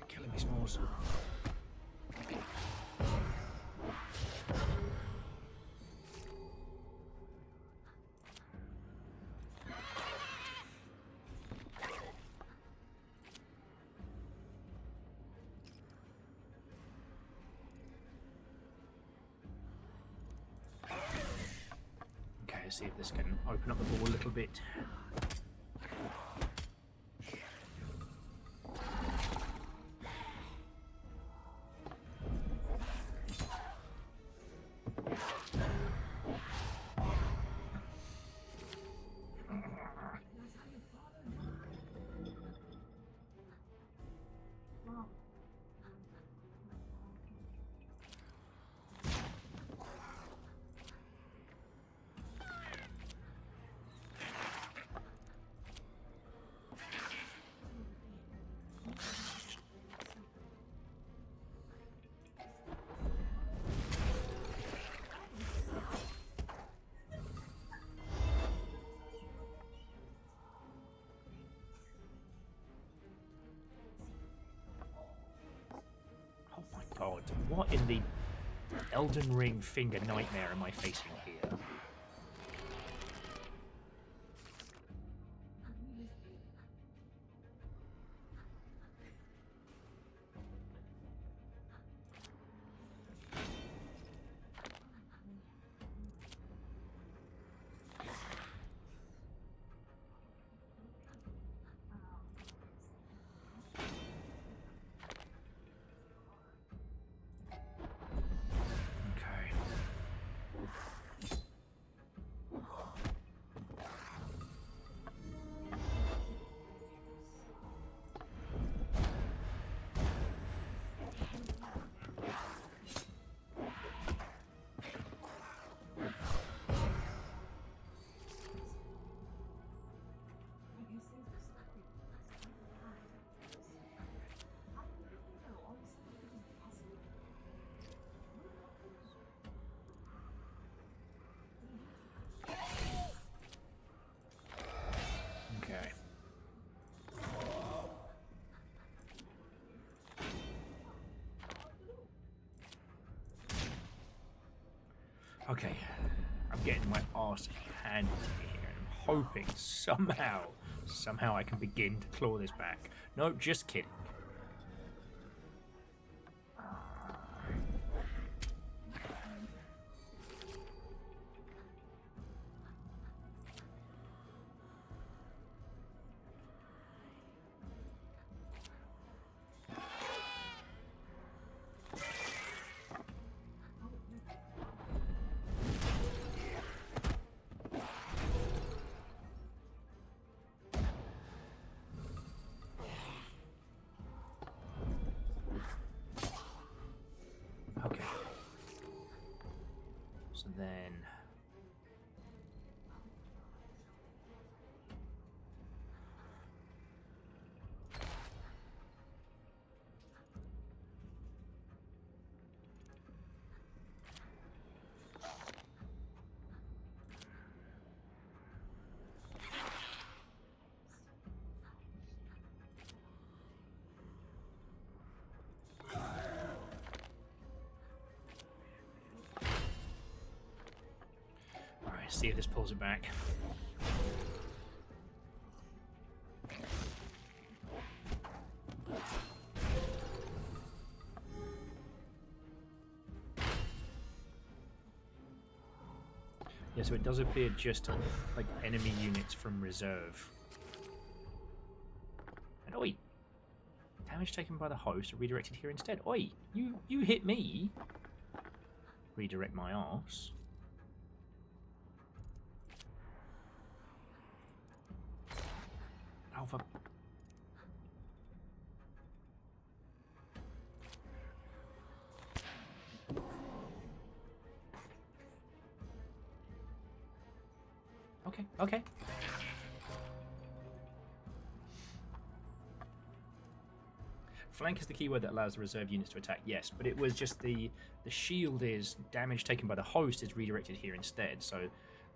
Killing me s'mores. Okay, let's see if this can open up the ball a little bit. What in the Elden Ring finger nightmare am I facing here? Okay. Okay, I'm getting my arse handed to me here, and I'm hoping somehow I can begin to claw this back. No, just kidding. Okay. So then... Alright, see if this pulls it back. Yeah, so it does appear just like enemy units from reserve. And oi! Damage taken by the host are redirected here instead. Oi! You hit me! Redirect my arse. Alpha. Okay. Flank is the keyword that allows the reserve units to attack, yes, but it was just the shield is damage taken by the host is redirected here instead, so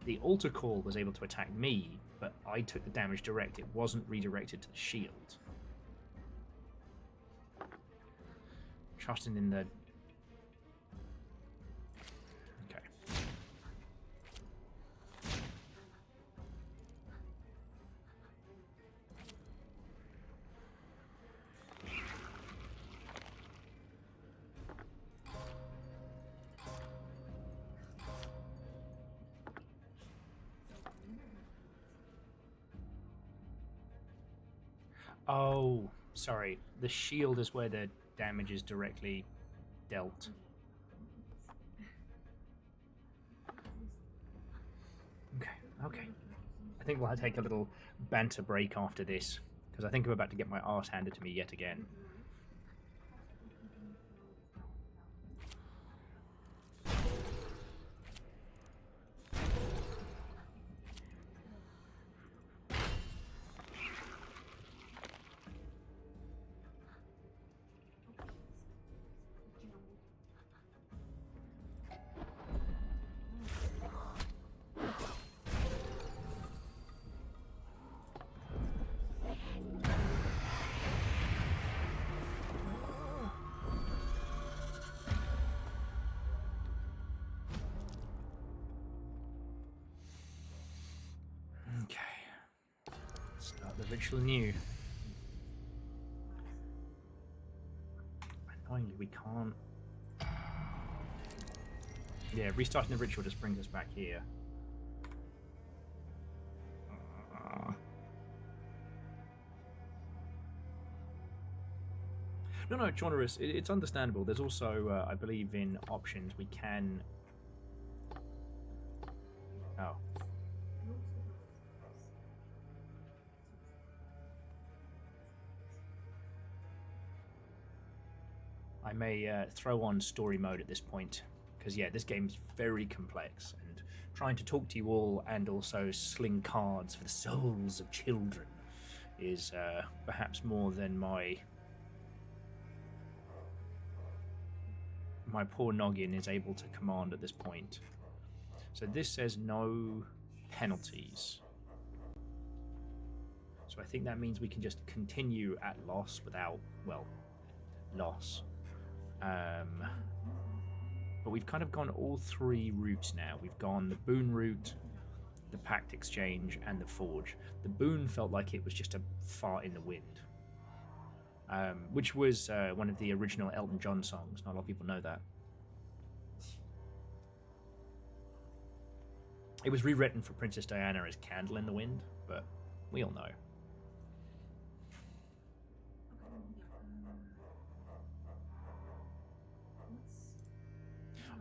the altar call was able to attack me, but I took the damage direct, it wasn't redirected to the shield. Trusting in the... Okay. Oh, sorry. The shield is where the damage is directly dealt. Okay. I think we'll take a little banter break after this, because I think I'm about to get my arse handed to me yet again. The ritual anew. Annoyingly, we can't. Yeah, restarting the ritual just brings us back here. No, Chaunerus, it's understandable. There's also, I believe, in options we can. Oh. I may throw on story mode at this point, because yeah, this game's very complex, and trying to talk to you all and also sling cards for the souls of children is perhaps more than my poor noggin is able to command at this point. So this says no penalties. So I think that means we can just continue at loss without, well, loss. But we've kind of gone all three routes now. We've gone the boon route, the pact exchange, and the forge. The boon felt like it was just a fart in the wind, which was one of the original Elton John songs. Not a lot of people know that. It was rewritten for Princess Diana as Candle in the Wind, but we all know.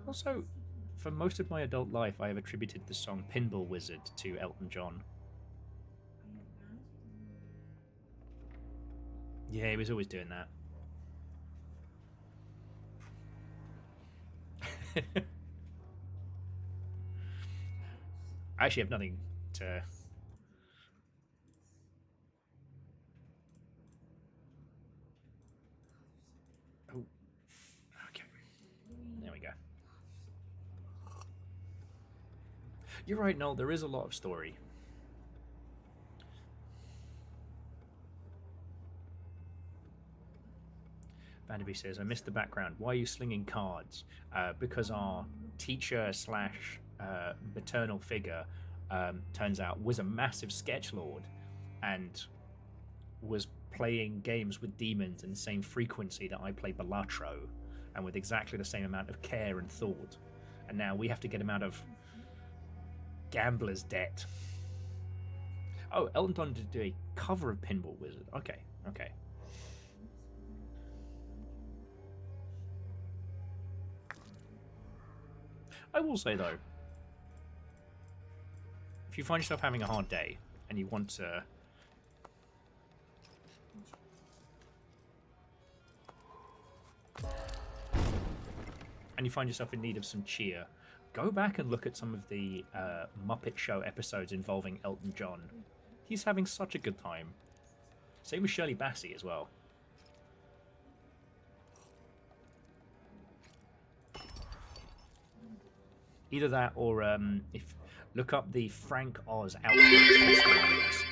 Also, for most of my adult life, I have attributed the song Pinball Wizard to Elton John. Yeah, he was always doing that. I actually have nothing to... Oh. Okay. There we go. You're right, Noel, there is a lot of story. Vanderby says, I missed the background. Why are you slinging cards? Because our teacher slash maternal figure, turns out, was a massive sketchlord and was playing games with demons in the same frequency that I play Balatro, and with exactly the same amount of care and thought. And now we have to get him out of gambler's debt. Oh, Elton John did do a cover of Pinball Wizard. Okay, okay. I will say, though, if you find yourself having a hard day and you want to... and you find yourself in need of some cheer, go back and look at some of the Muppet Show episodes involving Elton John. He's having such a good time. Same with Shirley Bassey as well. Either that, or if look up the Frank Oz outfits.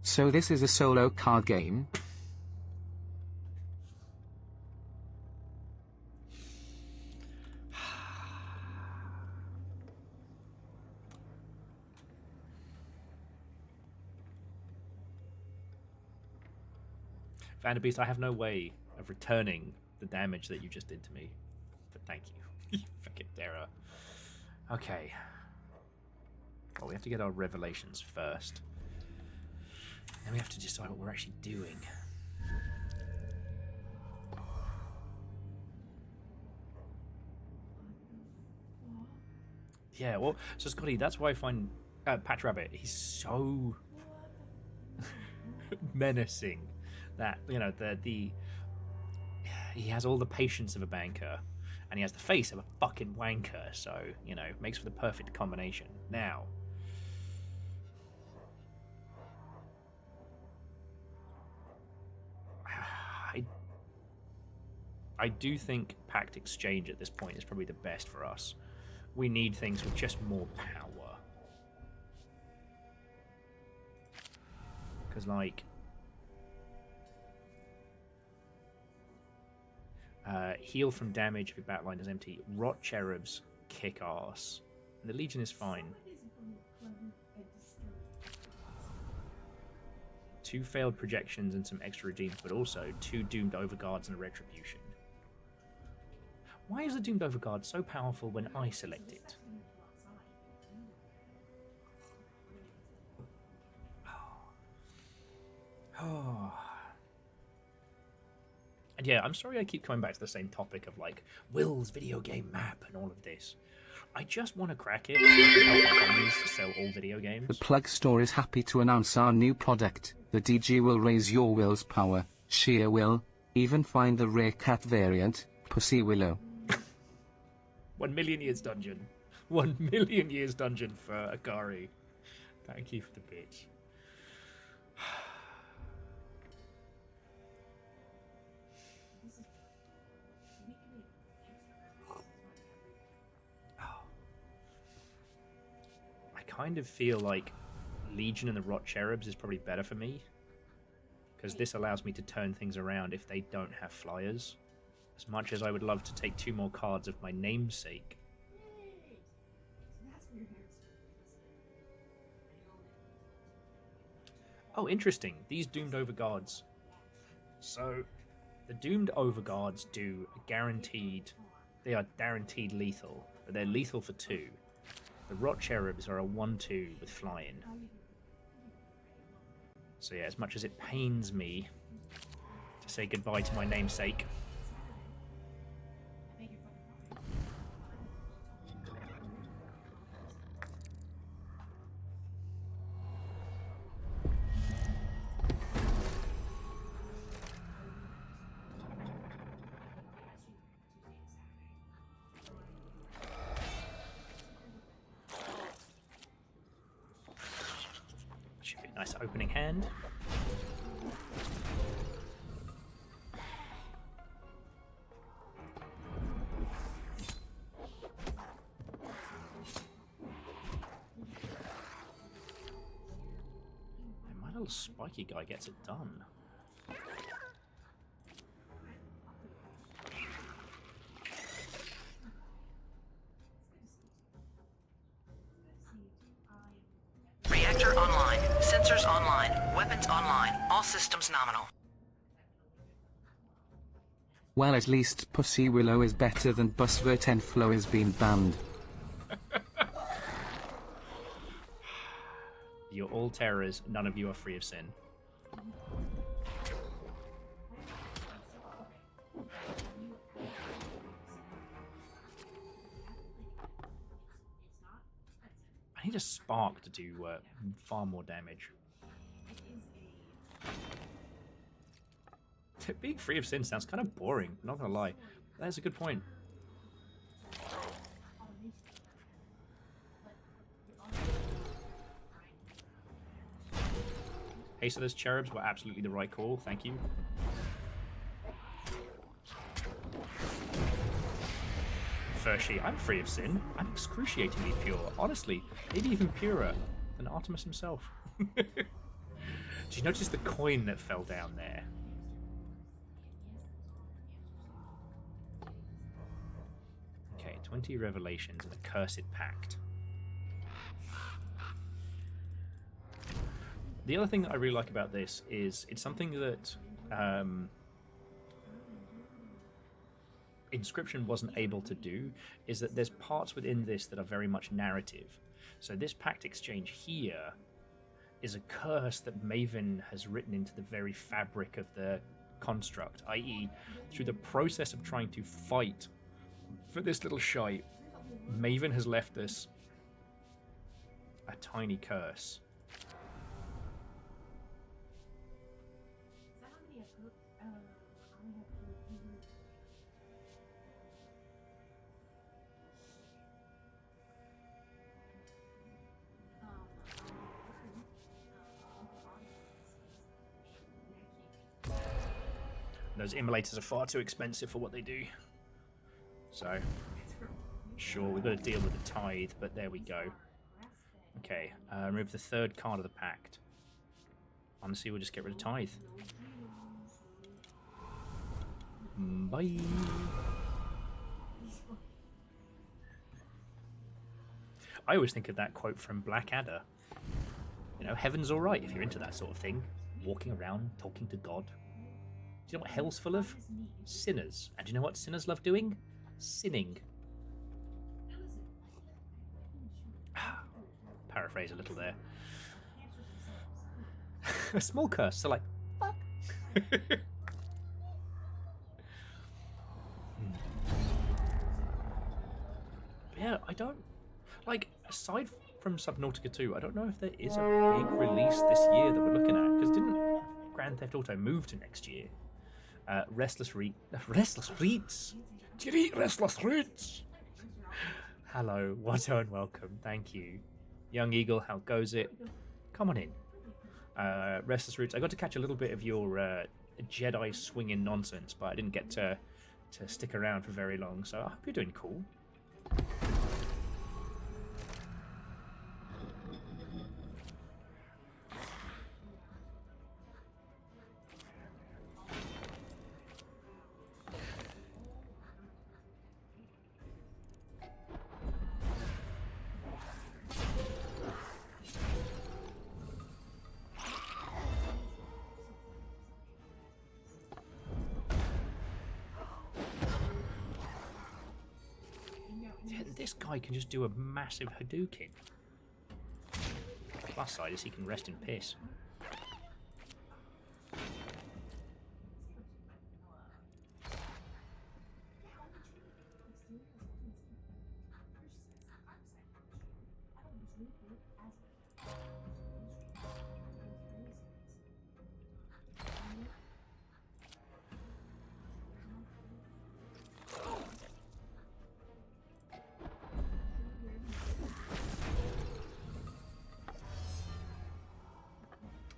So this is a solo card game? Vanderbeest, I have no way of returning the damage that you just did to me, but thank you. You fucking terror. Okay. Well, we have to get our revelations first. Then we have to decide what we're actually doing. Yeah, well, so Scotty, that's why I find Patch Rabbit, he's so menacing that, you know, the he has all the patience of a banker, and he has the face of a fucking wanker, so, you know, makes for the perfect combination. Now, I do think Pact Exchange at this point is probably the best for us. We need things with just more power. Because, like, heal from damage if your back line is empty. Rot Cherubs kick ass. And the Legion is fine. 2 failed projections and some extra redeems, but also 2 doomed overguards and a retribution. Why is the doomed overguard so powerful when I select it? Oh. And yeah, I'm sorry I keep coming back to the same topic of like Will's video game map and all of this. I just want to crack it so I can help my homies sell all video games. The Plug Store is happy to announce our new product. The DG will raise your will's power, sheer will, even find the rare cat variant, Pussy Willow. 1 million years dungeon. 1 million years dungeon for Akari. Thank you for the bitch. I kind of feel like Legion and the Rot Cherubs is probably better for me, because this allows me to turn things around if they don't have flyers. As much as I would love to take 2 more cards of my namesake. Oh, interesting. These Doomed Overguards. So, the Doomed Overguards do a guaranteed... They are guaranteed lethal, but they're lethal for 2. The Rot Cherubs are a 1-2 with flying. So yeah, as much as it pains me to say goodbye to my namesake... Should be a nice opening hand. And my little spiky guy gets it done. Reactor online. Sensors online. Weapons online. All systems nominal. Well, at least Pussy Willow is better than Busvert and Flow has been banned. You're all terrors, none of you are free of sin. I need a spark to do far more damage. Being free of sin sounds kind of boring, not gonna lie. That's a good point. Hey, so those cherubs were absolutely the right call, thank you. Fershi, I'm free of sin. I'm excruciatingly pure. Honestly, maybe even purer than Artemis himself. Did you notice the coin that fell down there? Okay, 20 revelations and a cursed pact. The other thing that I really like about this is it's something that Inscription wasn't able to do, is that there's parts within this that are very much narrative. So this pact exchange here is a curse that Maven has written into the very fabric of the construct, i.e. through the process of trying to fight for this little shite, Maven has left us a tiny curse. Those immolators are far too expensive for what they do. So, sure, we've got to deal with the tithe, but there we go. Okay, remove the 3rd card of the pact. Honestly, we'll just get rid of tithe. Bye. I always think of that quote from Blackadder. You know, heaven's alright if you're into that sort of thing. walking around talking to God. Do you know what hell's full of? Sinners. And do you know what sinners love doing? Sinning. Paraphrase a little there. A small curse, so like, fuck. Yeah, I don't... Like, aside from Subnautica 2, I don't know if there is a big release this year that we're looking at. Because didn't Grand Theft Auto move to next year? Restless Reeds. Restless Reeds? Do you eat Restless Reeds? Hello, Watto, and welcome. Thank you. Young Eagle, how goes it? Come on in. Restless Roots. I got to catch a little bit of your Jedi swinging nonsense, but I didn't get to stick around for very long, so I hope you're doing cool. This guy can just do a massive Hadouken. Plus side is he can rest in piss.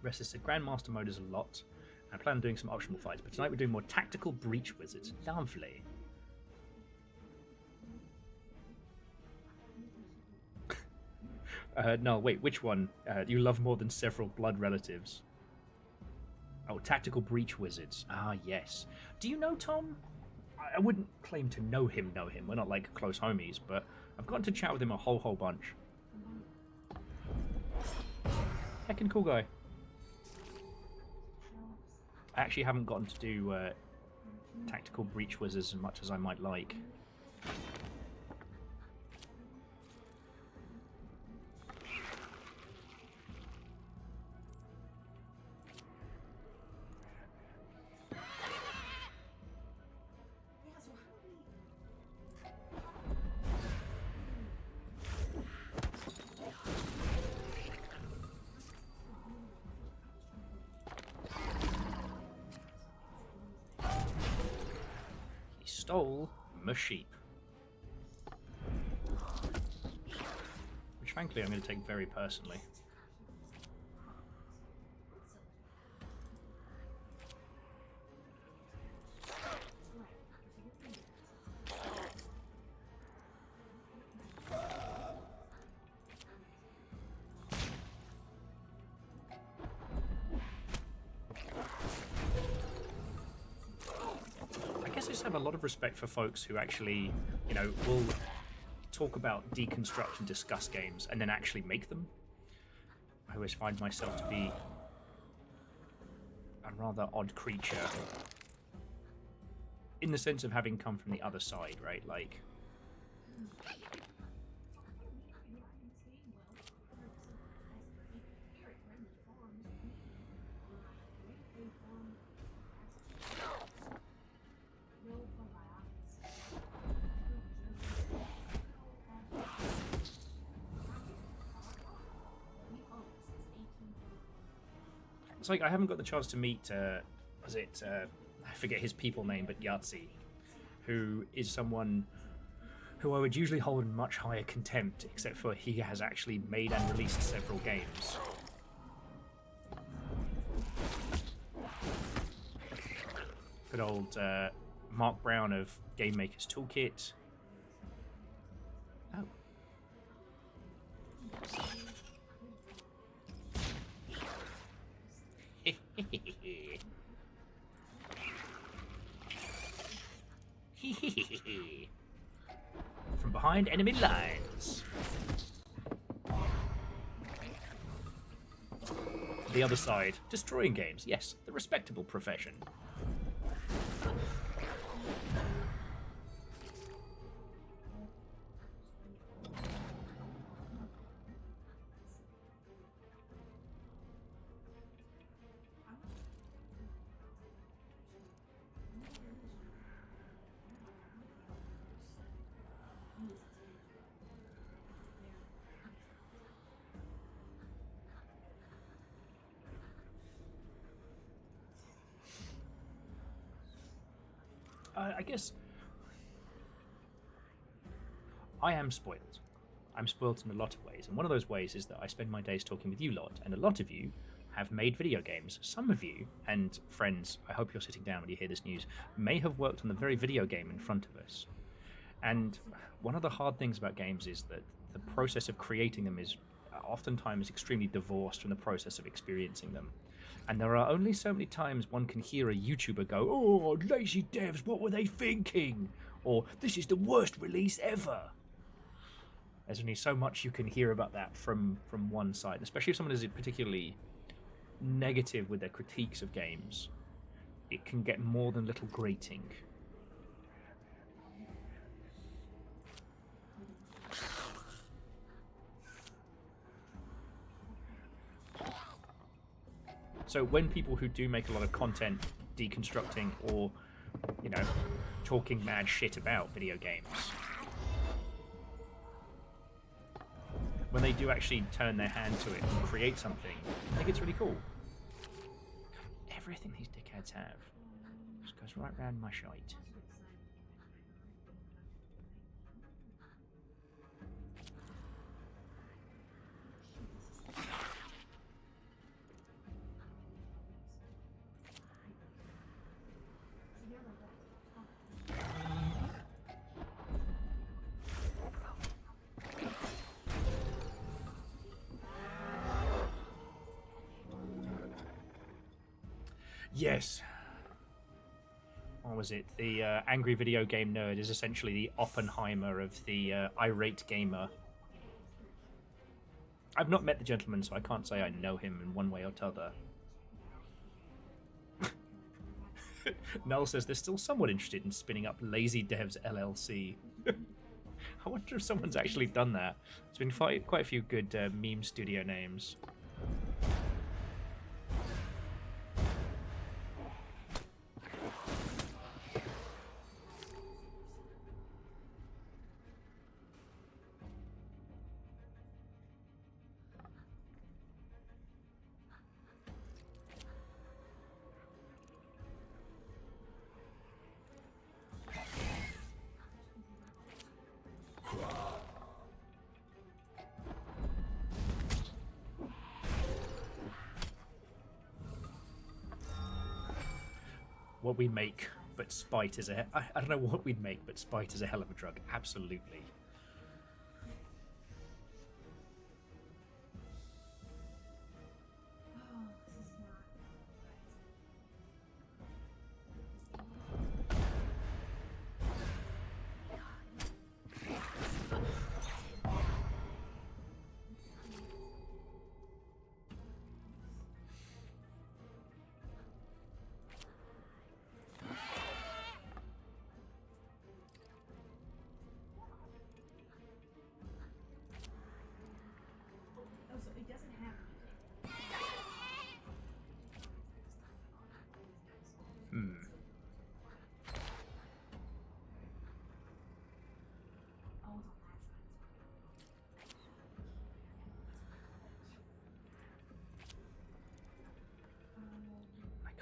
Restless said Grandmaster mode is a lot. I plan on doing some optional fights, but tonight we're doing more tactical breach wizards. Lovely. No, wait, which one? You love more than several blood relatives. Oh, tactical breach wizards. Ah, yes. Do you know Tom? I wouldn't claim to know him. We're not like close homies, but I've gotten to chat with him a whole bunch. Heckin' cool guy. I actually haven't gotten to do tactical breach wizards as much as I might like. Stole my sheep. Which frankly I'm going to take very personally. I have a lot of respect for folks who actually, you know, will talk about, deconstruct and discuss games and then actually make them. I always find myself to be a rather odd creature in the sense of having come from the other side, right? Like, it's like I haven't got the chance to meet, was it, I forget his people name, but Yahtzee, who is someone who I would usually hold in much higher contempt, except for he has actually made and released several games. Good old Mark Brown of Game Maker's Toolkit. Oh. From behind enemy lines. the other side, destroying games. Yes, the respectable profession. I guess I am spoiled. I'm spoiled in a lot of ways, and one of those ways is that I spend my days talking with you lot, and a lot of you have made video games. Some of you, and friends, I hope you're sitting down when you hear this news, may have worked on the very video game in front of us. And one of the hard things about games is that the process of creating them is oftentimes extremely divorced from the process of experiencing them. And there are only so many times one can hear a YouTuber go, "Oh, lazy devs, what were they thinking?" Or, "This is the worst release ever." There's only so much you can hear about that from one side, especially if someone is particularly negative with their critiques of games. It can get more than a little grating. So when people who do make a lot of content deconstructing or, you know, talking mad shit about video games, when they do actually turn their hand to it and create something, I think it's really cool. Everything these dickheads have just goes right round my shite. Yes. What was it? The angry video game nerd is essentially the Oppenheimer of the irate gamer. I've not met the gentleman, so I can't say I know him in one way or t'other. Null says they're still somewhat interested in spinning up Lazy Devs LLC. I wonder if someone's actually done that. There's been quite a few good meme studio names. What we make, but spite is a... I don't know what we'd make, but spite is a hell of a drug. Absolutely.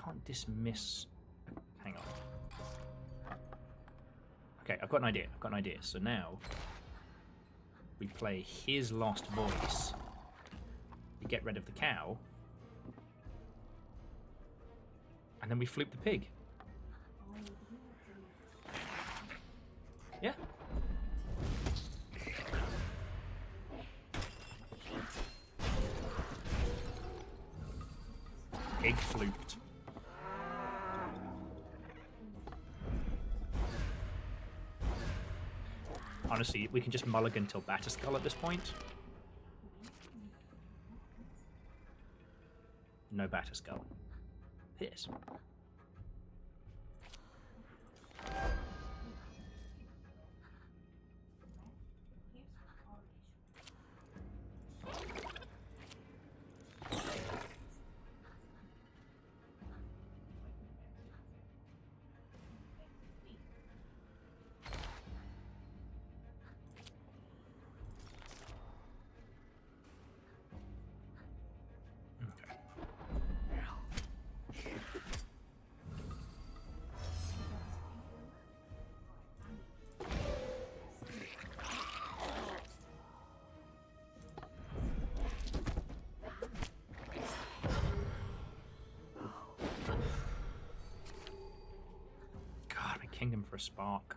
Can't dismiss. Hang on. Okay, I've got an idea. So now we play his lost voice. We get rid of the cow, and then we flip the pig. Yeah. Pig flooped. Honestly, we can just mulligan till Batterskull at this point. no batter skull. Piss. Kingdom for a spark.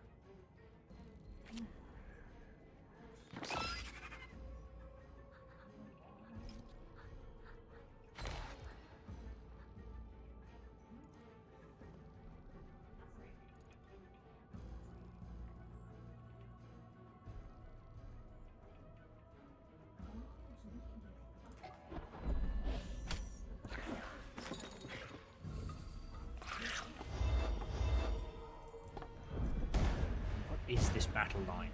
Is this battle line?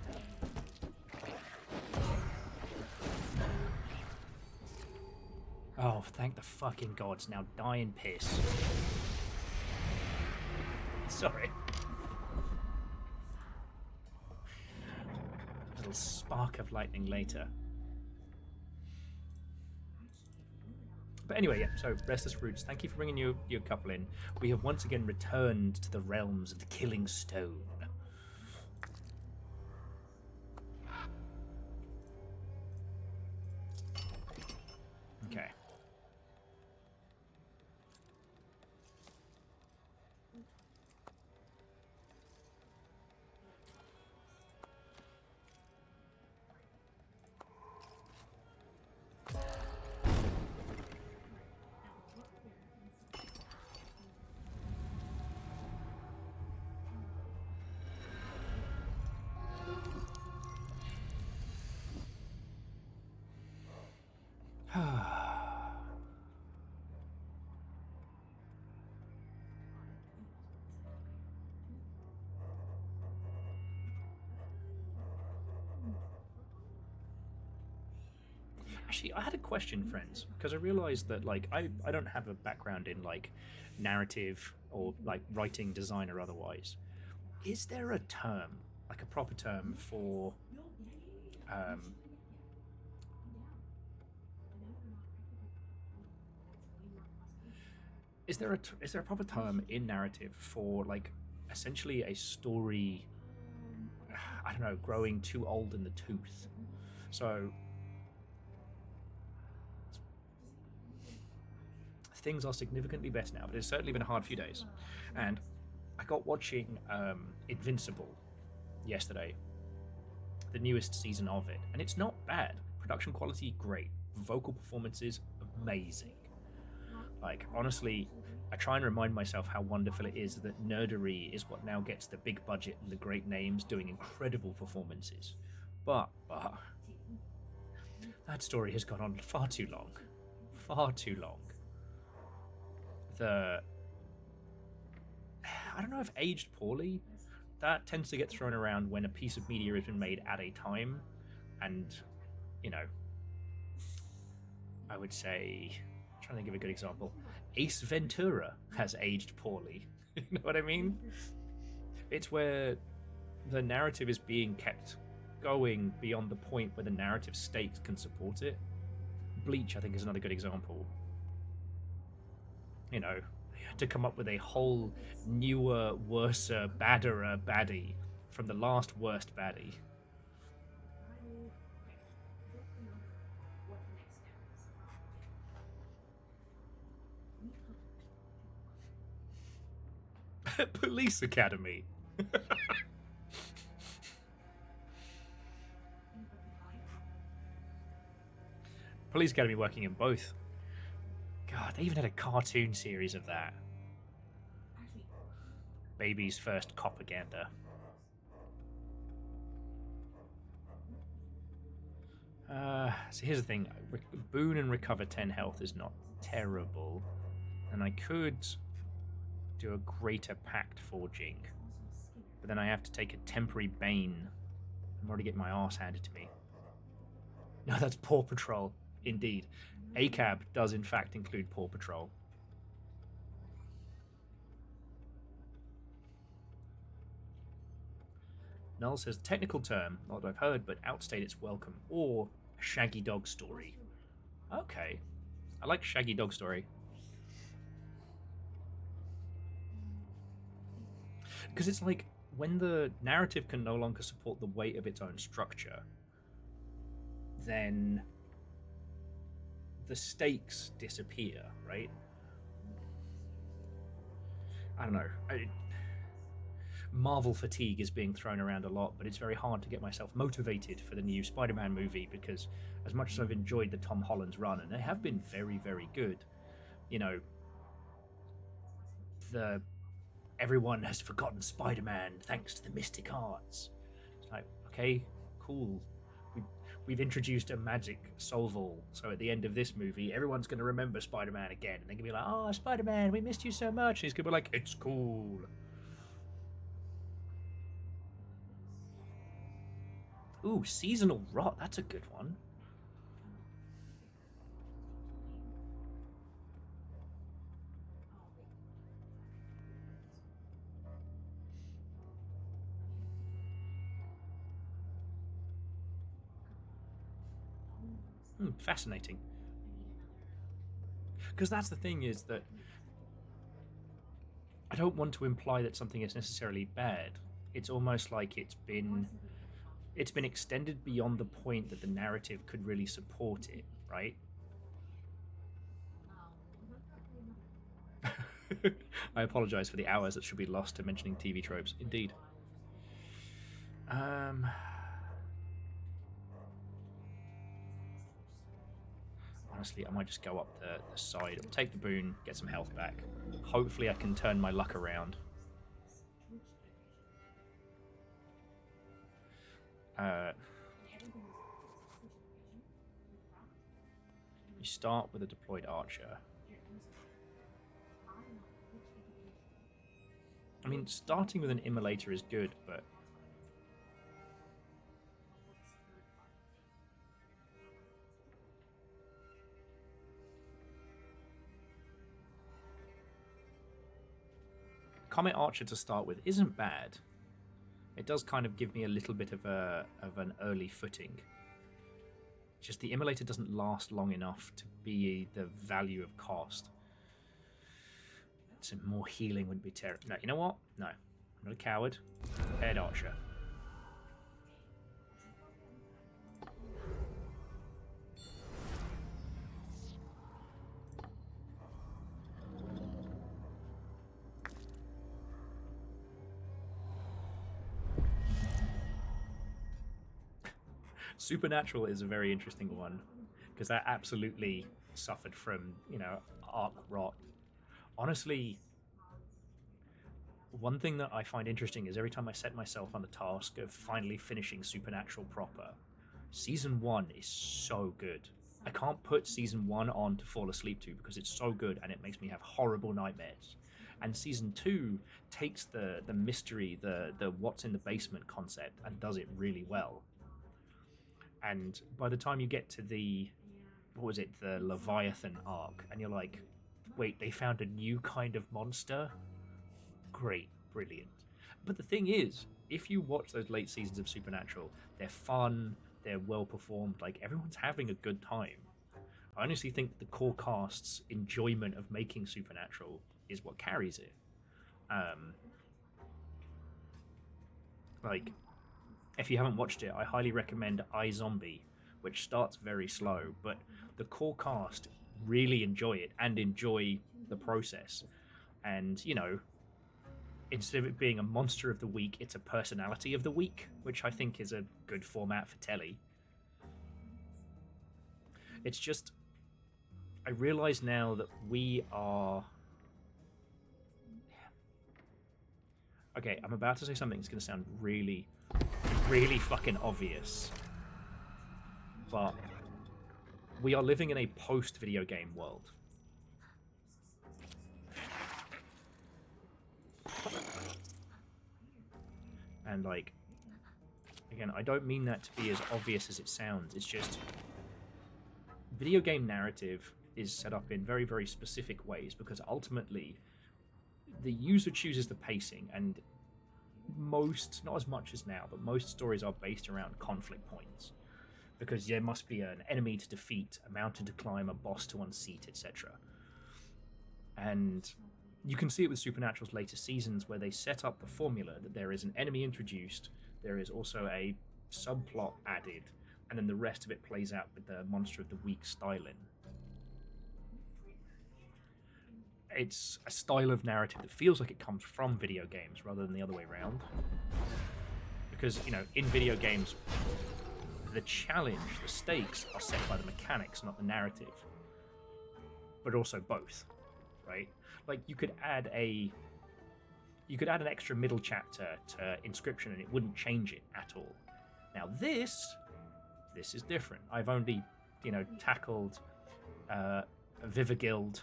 Oh, thank the fucking gods. Now die in piss. Sorry. A little spark of lightning later. But anyway, yeah, so Restless Roots, thank you for bringing your couple in. We have once again returned to the realms of the Killing Stone. Okay. Actually, I had a question, friends, because I realized that, like, I don't have a background in, like, narrative or, like, writing, design, or otherwise. Is there a term, like a proper term for, is there a proper term in narrative for, like, essentially a story, I don't know, growing too old in the tooth? So things are significantly better now, but it's certainly been a hard few days. And I got watching Invincible yesterday, the newest season of it, and it's not bad. Production quality, great. Vocal performances, amazing. Like, honestly, I try and remind myself how wonderful it is that nerdery is what now gets the big budget and the great names doing incredible performances. But that story has gone on far too long. Far too long. I don't know if aged poorly, that tends to get thrown around when a piece of media has been made at a time, and, you know, I would say, I'm trying to give a good example, Ace Ventura has aged poorly. You know what I mean? It's where the narrative is being kept going beyond the point where the narrative stakes can support it. Bleach, I think, is another good example. You know, to come up with a whole newer, worser, badderer baddie from the last worst baddie. Police Academy. Police Academy working in both. God, they even had a cartoon series of that. Baby's first propaganda. So here's the thing. Boon and recover 10 health is not terrible. And I could do a greater pact forging. But then I have to take a temporary bane. I'm already getting my arse handed to me. No, that's Paw Patrol. Indeed. ACAB does in fact include Paw Patrol. Null says, technical term, not what I've heard, but outstayed its welcome. Or a Shaggy Dog story. Okay. I like Shaggy Dog story. Because it's like, when the narrative can no longer support the weight of its own structure, then the stakes disappear, right? I don't know. Marvel fatigue is being thrown around a lot, but it's very hard to get myself motivated for the new Spider-Man movie because as much as I've enjoyed the Tom Holland's run, and they have been very, very good, you know, everyone has forgotten Spider-Man thanks to the mystic arts. It's like, okay, cool. We've introduced a magic solval, so at the end of this movie, everyone's going to remember Spider-Man again, and they're going to be like, oh, Spider-Man, we missed you so much. And he's going to be like, it's cool. Ooh, seasonal rot. That's a good one. Fascinating. Because that's the thing, is that I don't want to imply that something is necessarily bad. It's almost like it's been extended beyond the point that the narrative could really support it, right? I apologize for the hours that should be lost to mentioning TV tropes. Indeed. Honestly, I might just go up the side. I'll take the boon, get some health back. Hopefully I can turn my luck around. You start with a deployed archer. I mean, starting with an immolator is good, but Comet Archer to start with isn't bad. It does kind of give me a little bit of an early footing. Just the immolator doesn't last long enough to be the value of cost. Some more healing would be terrible. No, you know what? No. I'm not a coward. Head Archer. Supernatural is a very interesting one because that absolutely suffered from, arc rot. Honestly, one thing that I find interesting is every time I set myself on the task of finally finishing Supernatural proper, Season 1 is so good. I can't put Season 1 on to fall asleep to because it's so good and it makes me have horrible nightmares. And Season 2 takes the mystery, the what's in the basement concept and does it really well. And by the time you get to the Leviathan arc, and you're like, wait, they found a new kind of monster? Great, brilliant. But the thing is, if you watch those late seasons of Supernatural, they're fun, they're well performed, like everyone's having a good time. I honestly think the core cast's enjoyment of making Supernatural is what carries it. If you haven't watched it, I highly recommend iZombie, which starts very slow, but the core cast really enjoy it and enjoy the process. And, instead of it being a monster of the week, it's a personality of the week, which I think is a good format for telly. It's just, I realize now that we are... Okay, I'm about to say something that's going to sound really fucking obvious. but we are living in a post-video game world. And, like, again, I don't mean that to be as obvious as it sounds. It's just video game narrative is set up in very, very specific ways because ultimately the user chooses the pacing, and most, not as much as now, but most stories are based around conflict points. Because there must be an enemy to defeat, a mountain to climb, a boss to unseat, etc. And you can see it with Supernatural's later seasons where they set up the formula that there is an enemy introduced, there is also a subplot added, and then the rest of it plays out with the monster of the week styling. It's a style of narrative that feels like it comes from video games rather than the other way around. Because, you know, in video games, the challenge, the stakes are set by the mechanics, not the narrative. But also both, right? Like, you could add an extra middle chapter to Inscription and it wouldn't change it at all. Now this is different. I've only, you know, tackled Vivigild,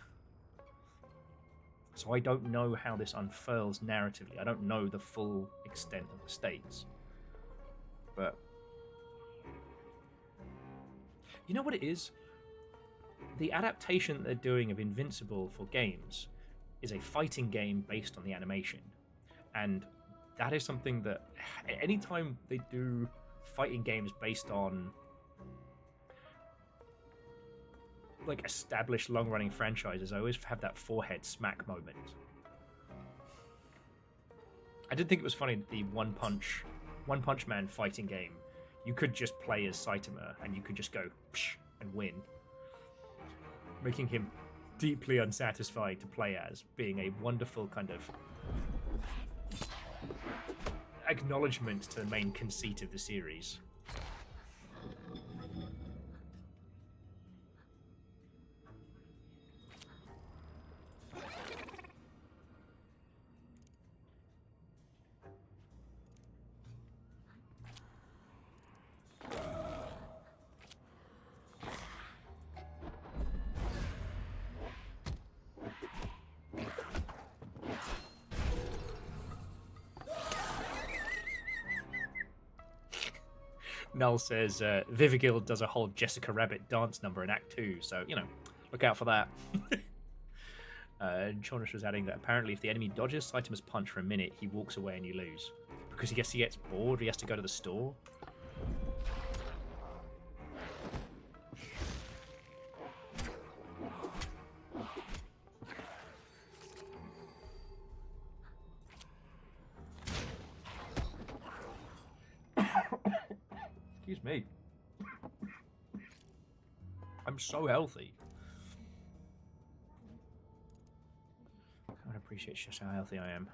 so I don't know how this unfurls narratively. I don't know the full extent of the stakes. But you know what it is? The adaptation that they're doing of Invincible for games is a fighting game based on the animation. And that is something that anytime they do fighting games based on like established long-running franchises, I always have that forehead smack moment. I did think it was funny that the One Punch Man fighting game, you could just play as Saitama and you could just go psh and win, making him deeply unsatisfied to play as, being a wonderful kind of acknowledgement to the main conceit of the series. Null says Vivigild does a whole Jessica Rabbit dance number in Act 2, so, you know, look out for that. Chonish was adding that apparently if the enemy dodges Saitama's punch for a minute, he walks away and you lose. Because he gets bored, he has to go to the store. Excuse me. I'm so healthy. I would appreciate just how healthy I am.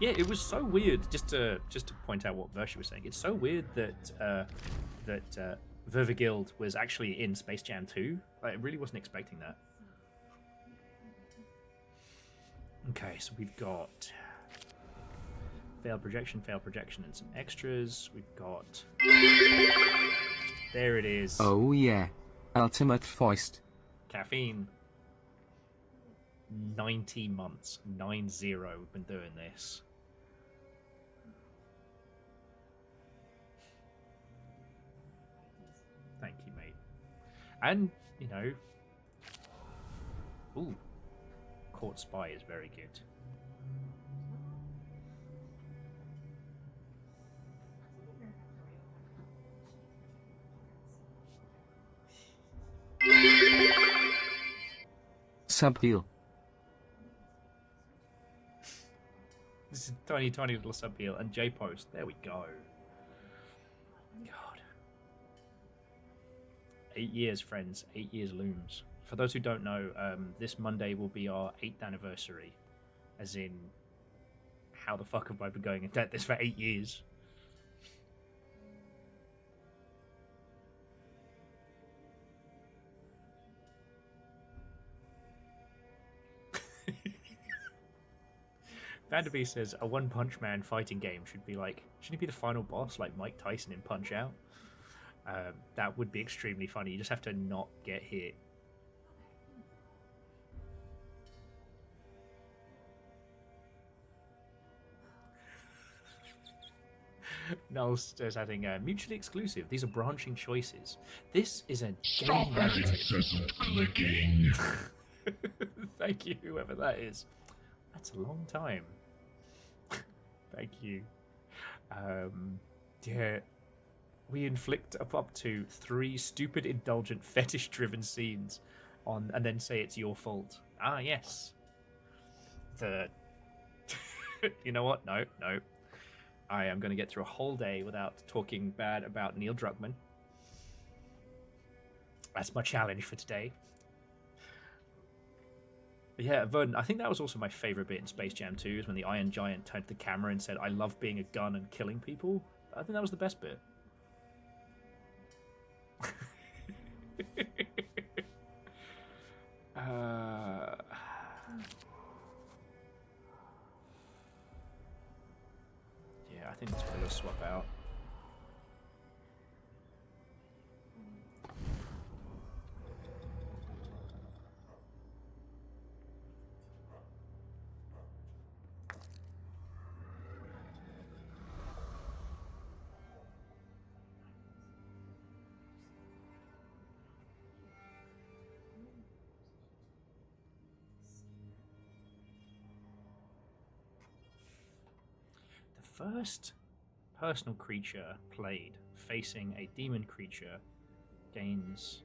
Yeah, it was so weird. Just to point out what Vershi was saying, it's so weird that Vervigild was actually in Space Jam 2. I really wasn't expecting that. Okay, so we've got failed projection, and some extras. We've got... There it is. Oh yeah. Ultimate Foist. Caffeine. 90 months. 90 we've been doing this. Thank you, mate. And, you know... Ooh. Court Spy is very good. Subheal. This is tiny little subheal and J-Post. There we go. God. 8 years, friends. 8 years looms. For those who don't know, this Monday will be our 8th anniversary. As in, how the fuck have I been going at this for 8 years? Vanderby says a One Punch Man fighting game should be like, shouldn't he be the final boss like Mike Tyson in Punch Out? That would be extremely funny. You just have to not get hit. Null says adding mutually exclusive. These are branching choices. This is a Stop game that narrative. incessant clicking. Thank you, whoever that is. That's a long time. Thank you. Yeah, we inflict up to 3 stupid, indulgent, fetish-driven scenes on, and then say it's your fault. Ah, yes. You know what? No. I am going to get through a whole day without talking bad about Neil Druckmann. That's my challenge for today. But yeah, Vernon, I think that was also my favourite bit in Space Jam 2, is when the Iron Giant turned to the camera and said, "I love being a gun and killing people." I think that was the best bit. Yeah, I think let's put a swap out. First personal creature played facing a demon creature gains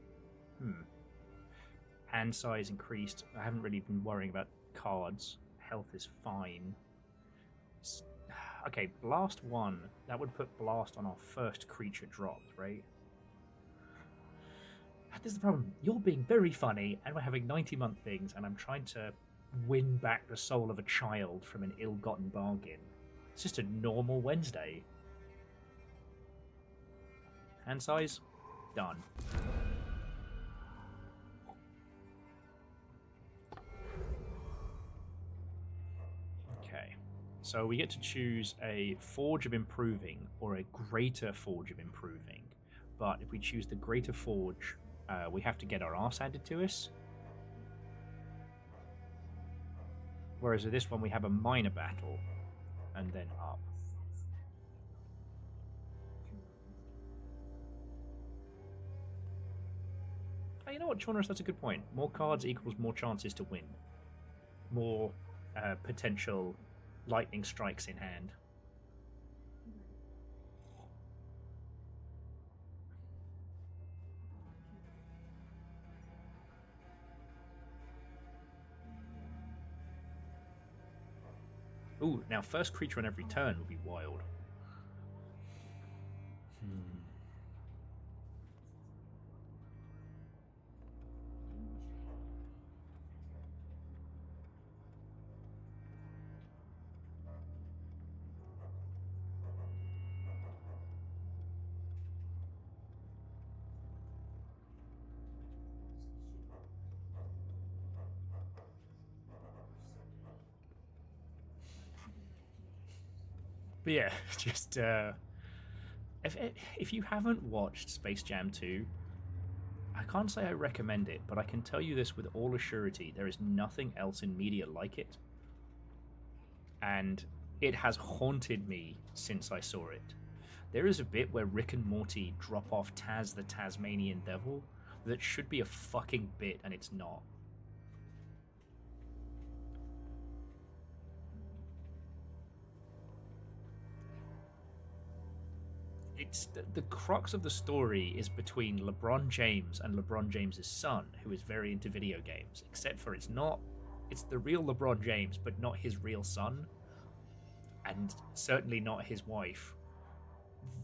hand size increased. I haven't really been worrying about cards. Health is fine. Okay, Blast 1. That would put Blast on our first creature dropped, right? This is the problem. You're being very funny, and we're having 90-month things, and I'm trying to win back the soul of a child from an ill-gotten bargain. It's just a normal Wednesday. Hand size? Done. Okay. So we get to choose a Forge of Improving or a Greater Forge of Improving. But if we choose the Greater Forge, we have to get our arse handed to us. Whereas with this one, we have a minor battle. And then up. Oh, you know what, Chaunerus, that's a good point. More cards equals more chances to win. More potential lightning strikes in hand. Ooh, now first creature on every turn would be wild. But yeah, just if you haven't watched Space Jam 2, I can't say I recommend it, but I can tell you this with all assurity: there is nothing else in media like it, and it has haunted me since I saw it. There is a bit where Rick and Morty drop off Taz the Tasmanian Devil that should be a fucking bit, and it's not. It's the crux of the story is between LeBron James and LeBron James's son, who is very into video games, except for it's the real LeBron James, but not his real son, and certainly not his wife,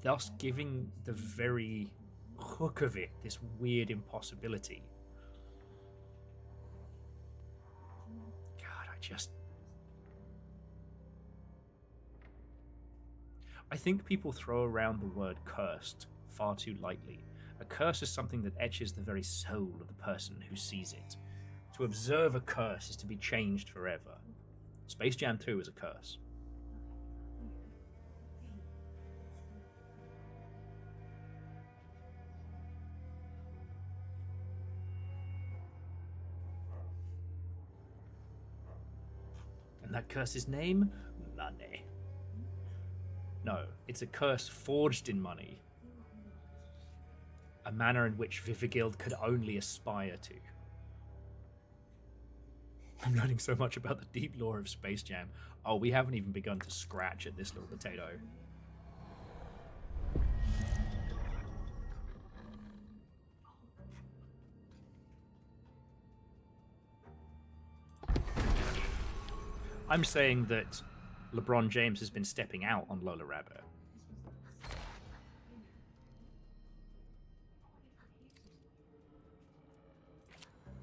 thus giving the very hook of it this weird impossibility. God, I think people throw around the word cursed far too lightly. A curse is something that etches the very soul of the person who sees it. To observe a curse is to be changed forever. Space Jam 2 is a curse. And that curse's name? Money. No, it's a curse forged in money. A manner in which Vivigild could only aspire to. I'm learning so much about the deep lore of Space Jam. Oh, we haven't even begun to scratch at this little potato. I'm saying that LeBron James has been stepping out on Lola Rabbit.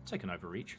Take an overreach.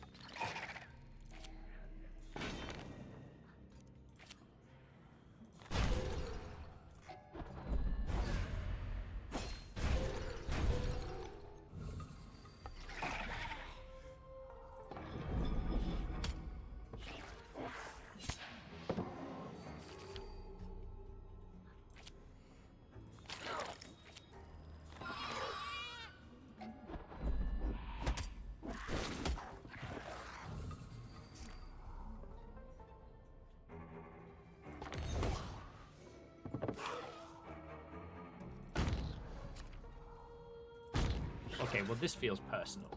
Okay, well this feels personal.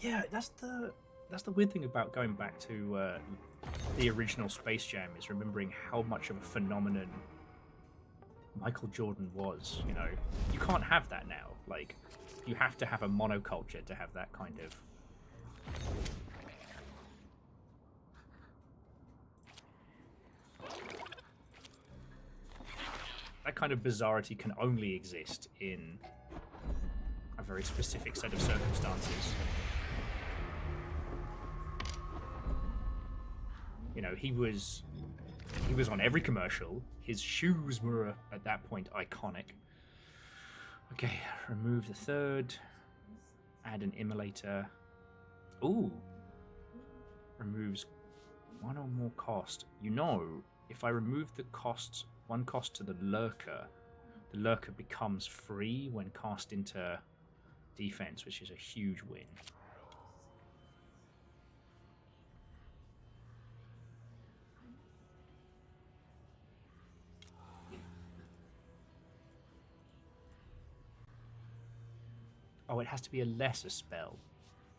Yeah, that's the weird thing about going back to the original Space Jam is remembering how much of a phenomenon Michael Jordan was. You know, you can't have that now. Like, you have to have a monoculture to have that kind of. That kind of bizarrity can only exist in a very specific set of circumstances. You know, he was on every commercial. His shoes were, at that point, iconic. Okay, remove the third. Add an immolator. Ooh. Removes one or more cost. You know, if I remove the costs, one cost to the lurker becomes free when cast into defense, which is a huge win. Oh, it has to be a lesser spell.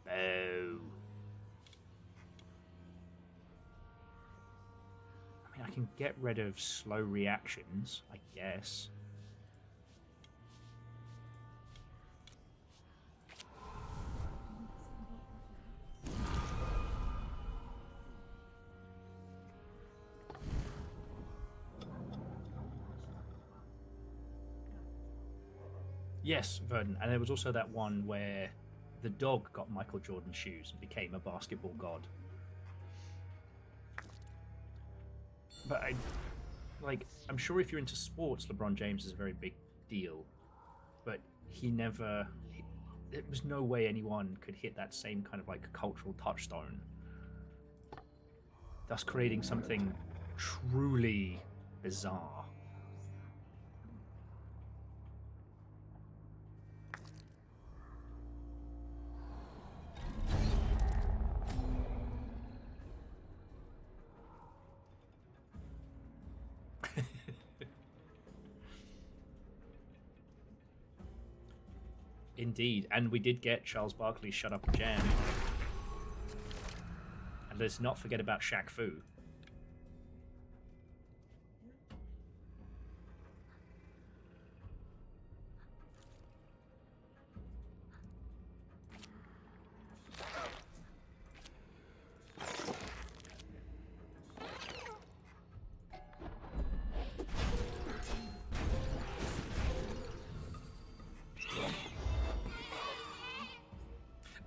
Oh. I mean, I can get rid of slow reactions, I guess. Yes, Verdant. And there was also that one where the dog got Michael Jordan's shoes and became a basketball god. But I'm sure if you're into sports, LeBron James is a very big deal. But there was no way anyone could hit that same kind of like cultural touchstone. Thus creating something truly bizarre. Indeed, and we did get Charles Barkley's Shut Up and Jam. And let's not forget about Shaq Fu.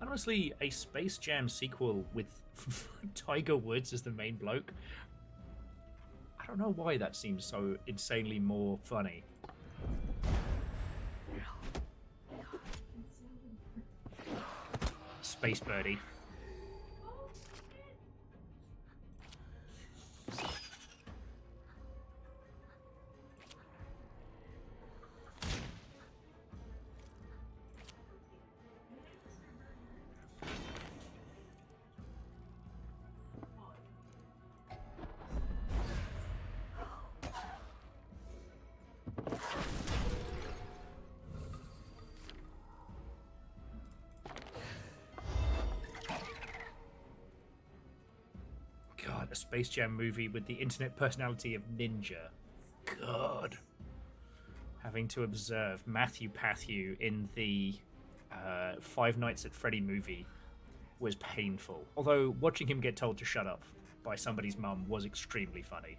And honestly, a Space Jam sequel with Tiger Woods as the main bloke, I don't know why that seems so insanely more funny. Space Birdie. God, a Space Jam movie with the internet personality of Ninja. God. Having to observe Matthew Pathew in the Five Nights at Freddy movie was painful. Although watching him get told to shut up by somebody's mum was extremely funny.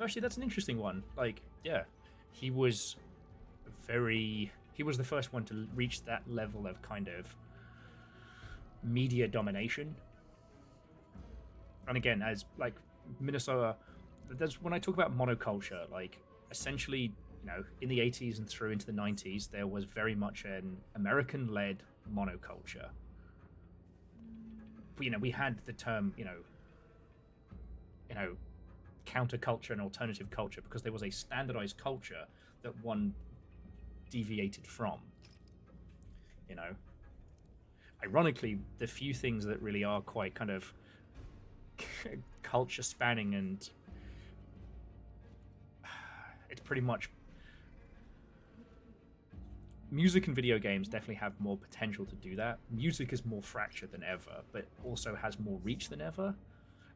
Actually, that's an interesting one. Like, yeah, he was he was the first one to reach that level of kind of media domination. And again, as like Minnesota, that's when I talk about monoculture, like essentially, you know, in the 80s and through into the 90s, there was very much an American-led monoculture. You know, we had the term, you know, counterculture and alternative culture because there was a standardized culture that one deviated from. You know, ironically, the few things that really are quite kind of culture spanning, and it's pretty much music and video games definitely have more potential to do that. Music is more fractured than ever, but also has more reach than ever.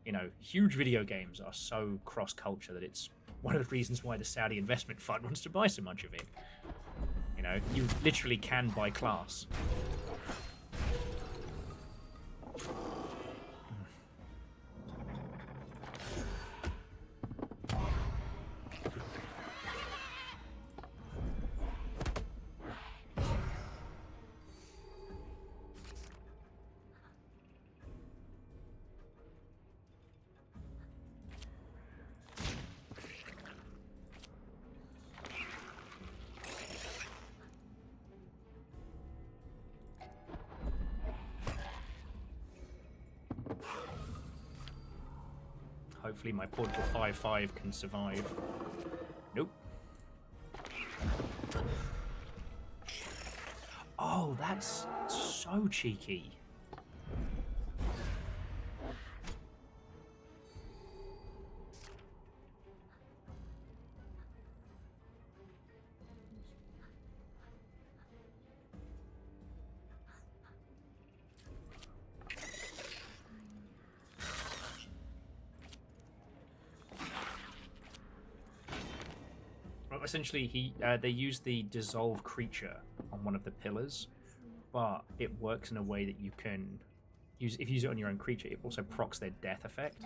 You know, huge video games are so cross-culture that it's one of the reasons why the Saudi investment fund wants to buy so much of it. You know, you literally can buy class. Hopefully my Portable 5.5 can survive. Nope. Oh, that's so cheeky. Essentially, they use the dissolve creature on one of the pillars, but it works in a way that you can use. If you use it on your own creature, it also procs their death effect.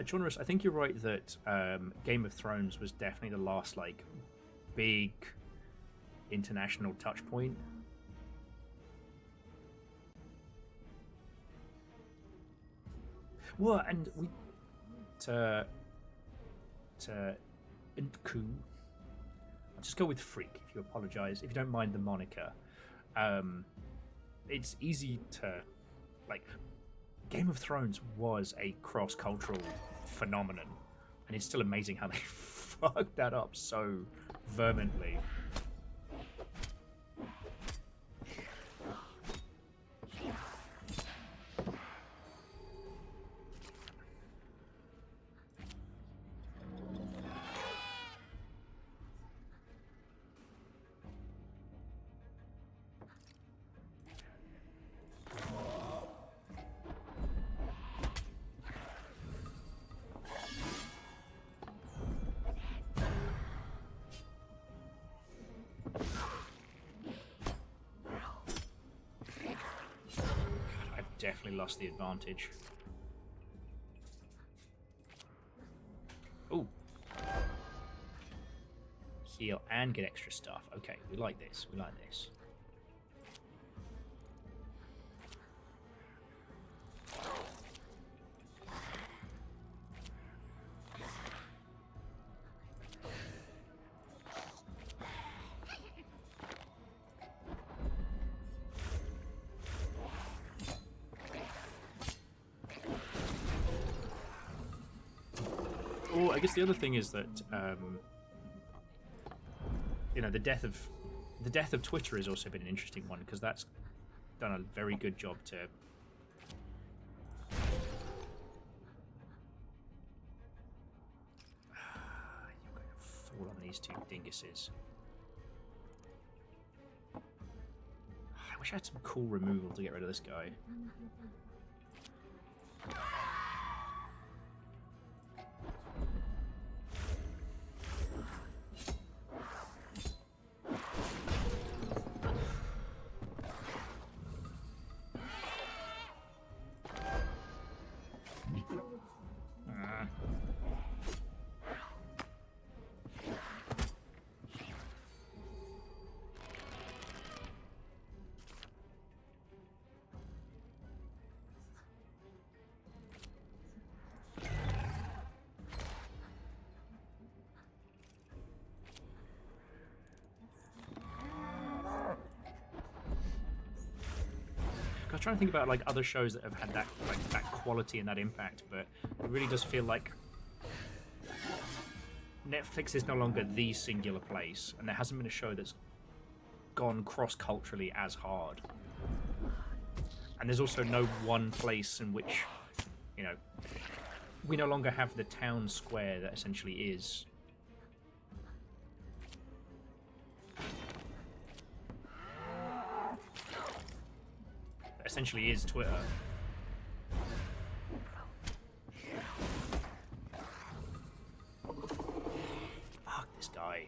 Journalist, I think you're right that Game of Thrones was definitely the last like big international touch point. Well, and we to Intku. I'll just go with Freak if you apologize, if you don't mind the moniker. It's easy to like. Game of Thrones was a cross-cultural phenomenon, and it's still amazing how they fucked that up so vehemently. definitely lost the advantage. Ooh. Heal and get extra stuff. Okay, we like this. We like this. Oh, I guess the other thing is that you know, the death of Twitter has also been an interesting one, because that's done a very good job to you're going to fall on these two dinguses. I wish I had some cool removal to get rid of this guy. I was trying to think about like other shows that have had that that quality and that impact, but it really does feel like Netflix is no longer the singular place, and there hasn't been a show that's gone cross-culturally as hard. And there's also no one place in which, you know, we no longer have the town square that essentially is Twitter. Fuck this guy.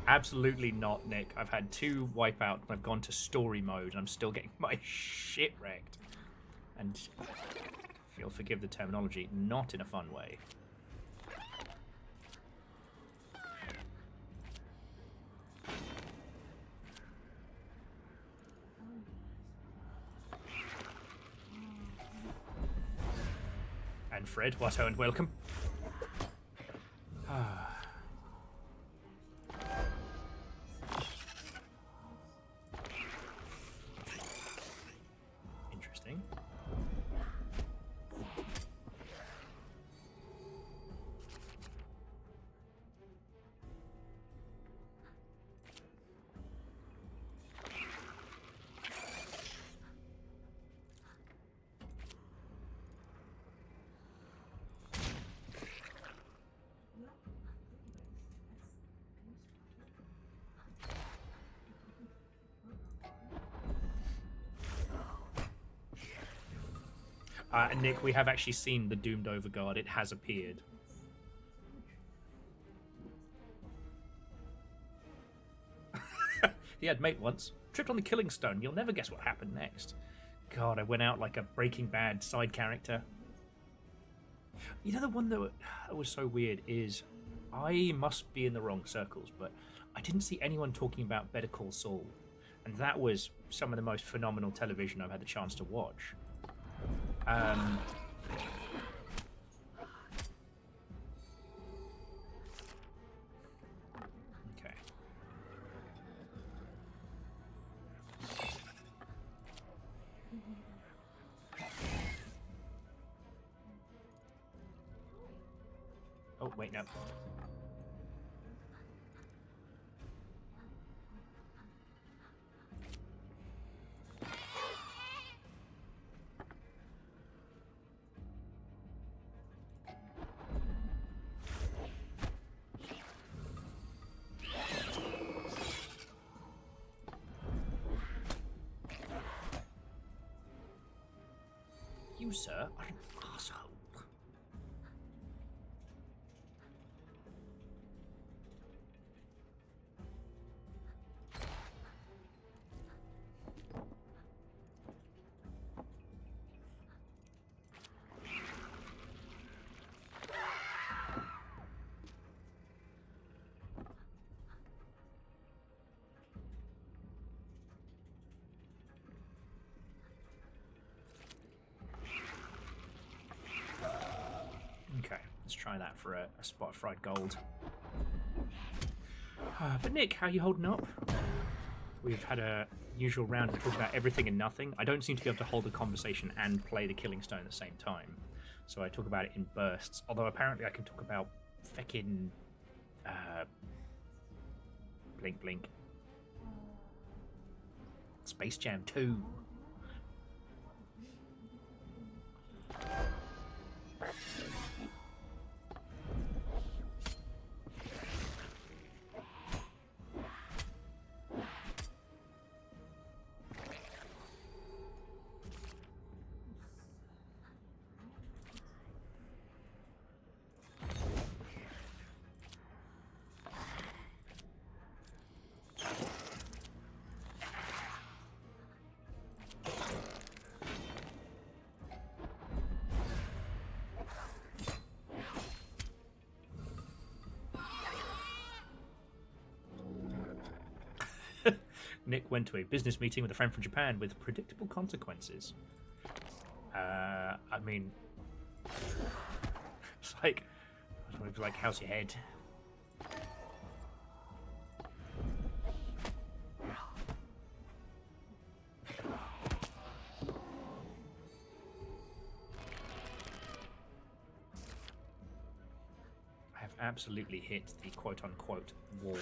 Absolutely not, Nick. I've had 2 wipeout and I've gone to story mode and I'm still getting my shit wrecked. And, if you'll forgive the terminology, not in a fun way. And Fred, what and welcome. Interesting. Nick, we have actually seen the doomed Overgaurd. It has appeared. He had mate once. Tripped on the killing stone. You'll never guess what happened next. God, I went out like a Breaking Bad side character. You know, the one that was so weird is I must be in the wrong circles, but I didn't see anyone talking about Better Call Saul. And that was some of the most phenomenal television I've had the chance to watch. Okay. Oh, wait, no. You, sir, are an asshole. Let's try that for a spot of fried gold. But Nick, how you holding up? We've had a usual round to talk about everything and nothing. I don't seem to be able to hold a conversation and play the Killing Stone at the same time. So I talk about it in bursts. Although apparently I can talk about feckin' blink blink. Space Jam 2. Nick went to a business meeting with a friend from Japan with predictable consequences. I mean, it's like, I don't want to be like, how's your head? I have absolutely hit the quote-unquote wall.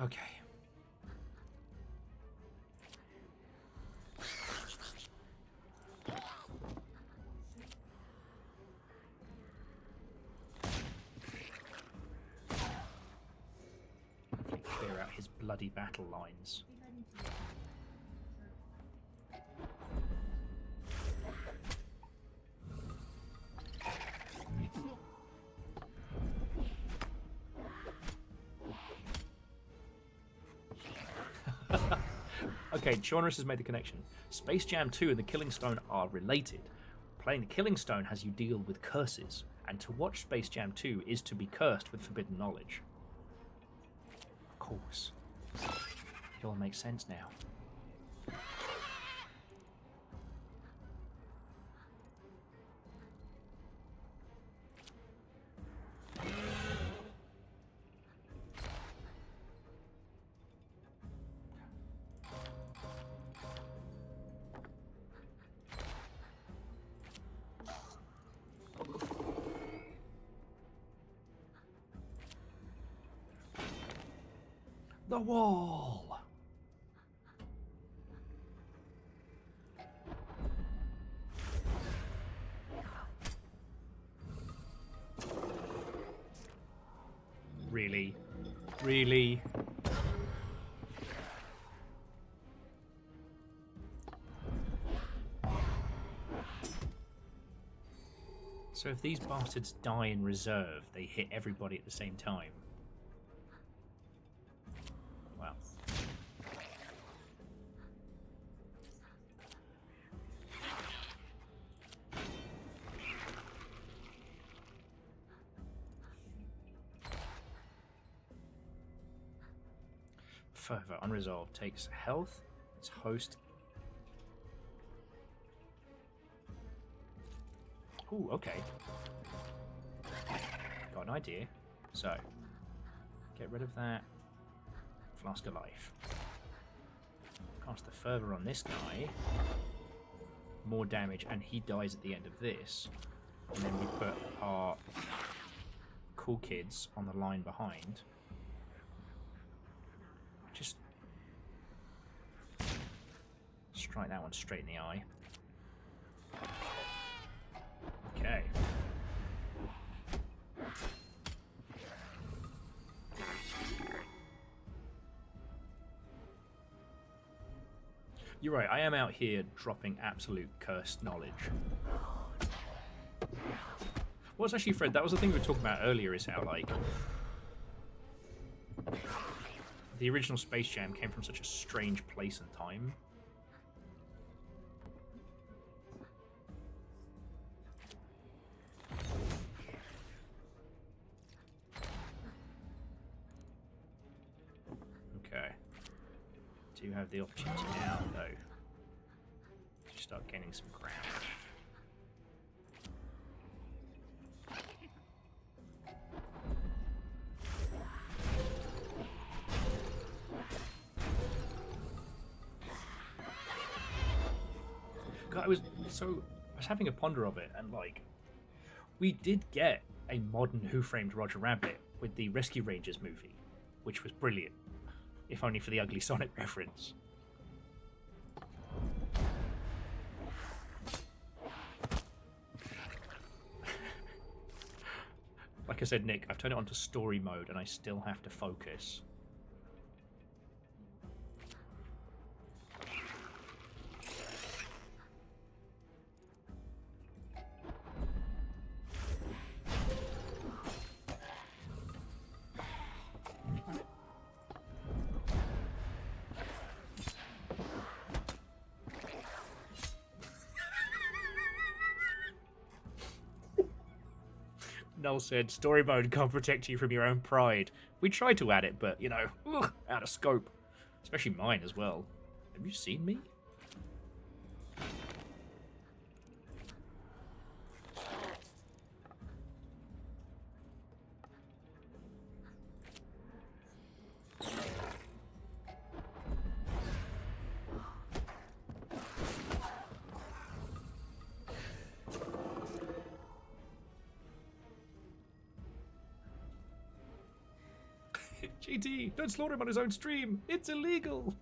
Okay. Clear out his bloody battle lines. Okay, Shaunus has made the connection. Space Jam 2 and the Killing Stone are related. Playing the Killing Stone has you deal with curses, and to watch Space Jam 2 is to be cursed with forbidden knowledge. Of course. It all makes sense now. The wall! Really? Really? So if these bastards die in reserve, they hit everybody at the same time. Wow. Further, unresolved takes health. Its host. Ooh, okay. Got an idea. So, get rid of that. Flask of life. Cast the fervor on this guy. More damage, and he dies at the end of this. And then we put our cool kids on the line behind. Just strike that one straight in the eye. Okay. You're right, I am out here dropping absolute cursed knowledge. What's actually, Fred, that was the thing we were talking about earlier, is how, like, the original Space Jam came from such a strange place and time. Okay. Do have the opportunity now, though, to start gaining some ground. God, I was having a ponder of it, and like, we did get a modern Who Framed Roger Rabbit with the Rescue Rangers movie, which was brilliant, if only for the ugly Sonic reference. Like I said, Nick, I've turned it on to story mode, and I still have to focus. Null said, story mode can't protect you from your own pride. We tried to add it, but, you know, out of scope. Especially mine as well. Have you seen me? GT, don't slaughter him on his own stream. It's illegal.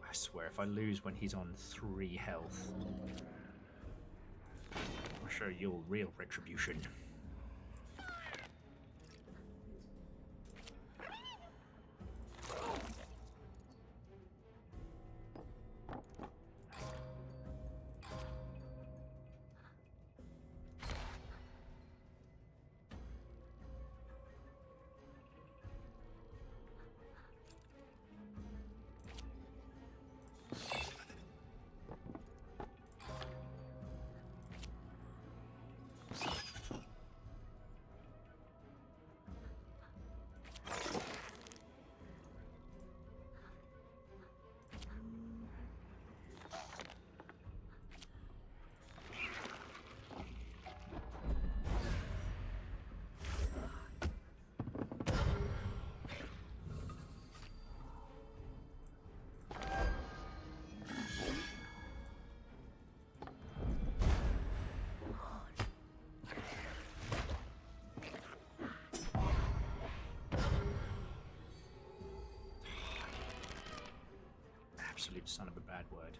I swear, if I lose when he's on 3 health, I'll show you all real retribution. Absolute son of a bad word.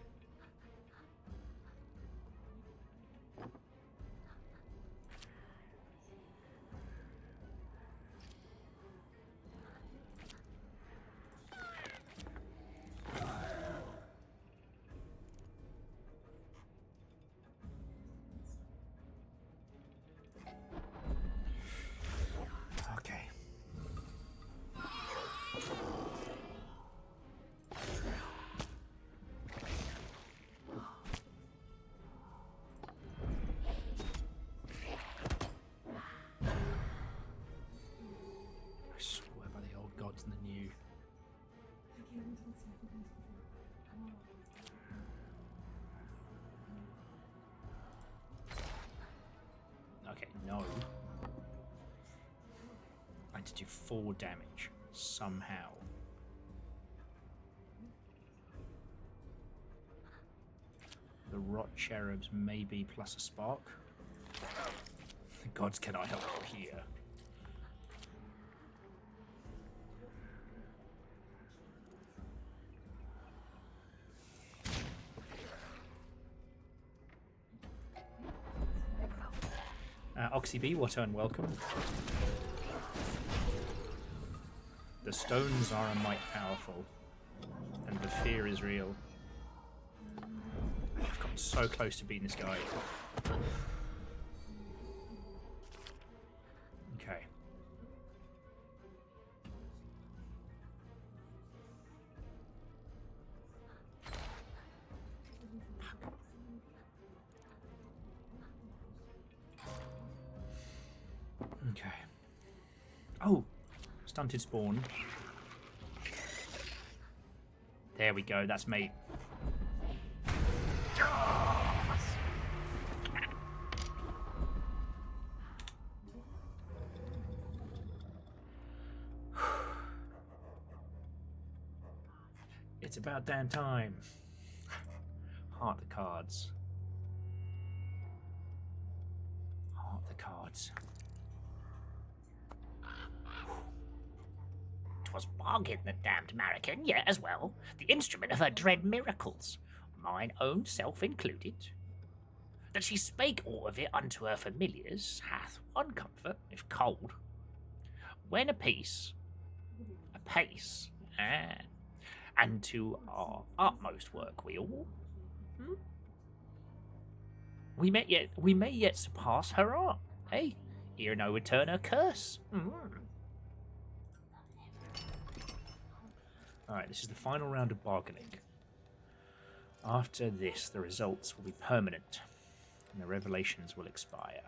Okay. I swear by the old gods and the new. Okay, no. I need to do 4 damage somehow. The rot cherubs maybe plus a spark. The gods cannot help you here. Oxy B, what and welcome. The stones are a might powerful, and the fear is real. I've gotten so close to beating this guy. Okay. Okay. Oh! Stunted spawn. There we go, that's mate. It's about damn time. Heart the cards. Heart the cards. 'Twas Bargain, the damned American, yet as well, the instrument of her dread miracles, mine own self included. That she spake all of it unto her familiars hath one comfort, if cold. When apace, and to our utmost work we all, we may yet surpass her art, eh? Hear no return her curse. Alright, this is the final round of bargaining. After this, the results will be permanent, and the revelations will expire.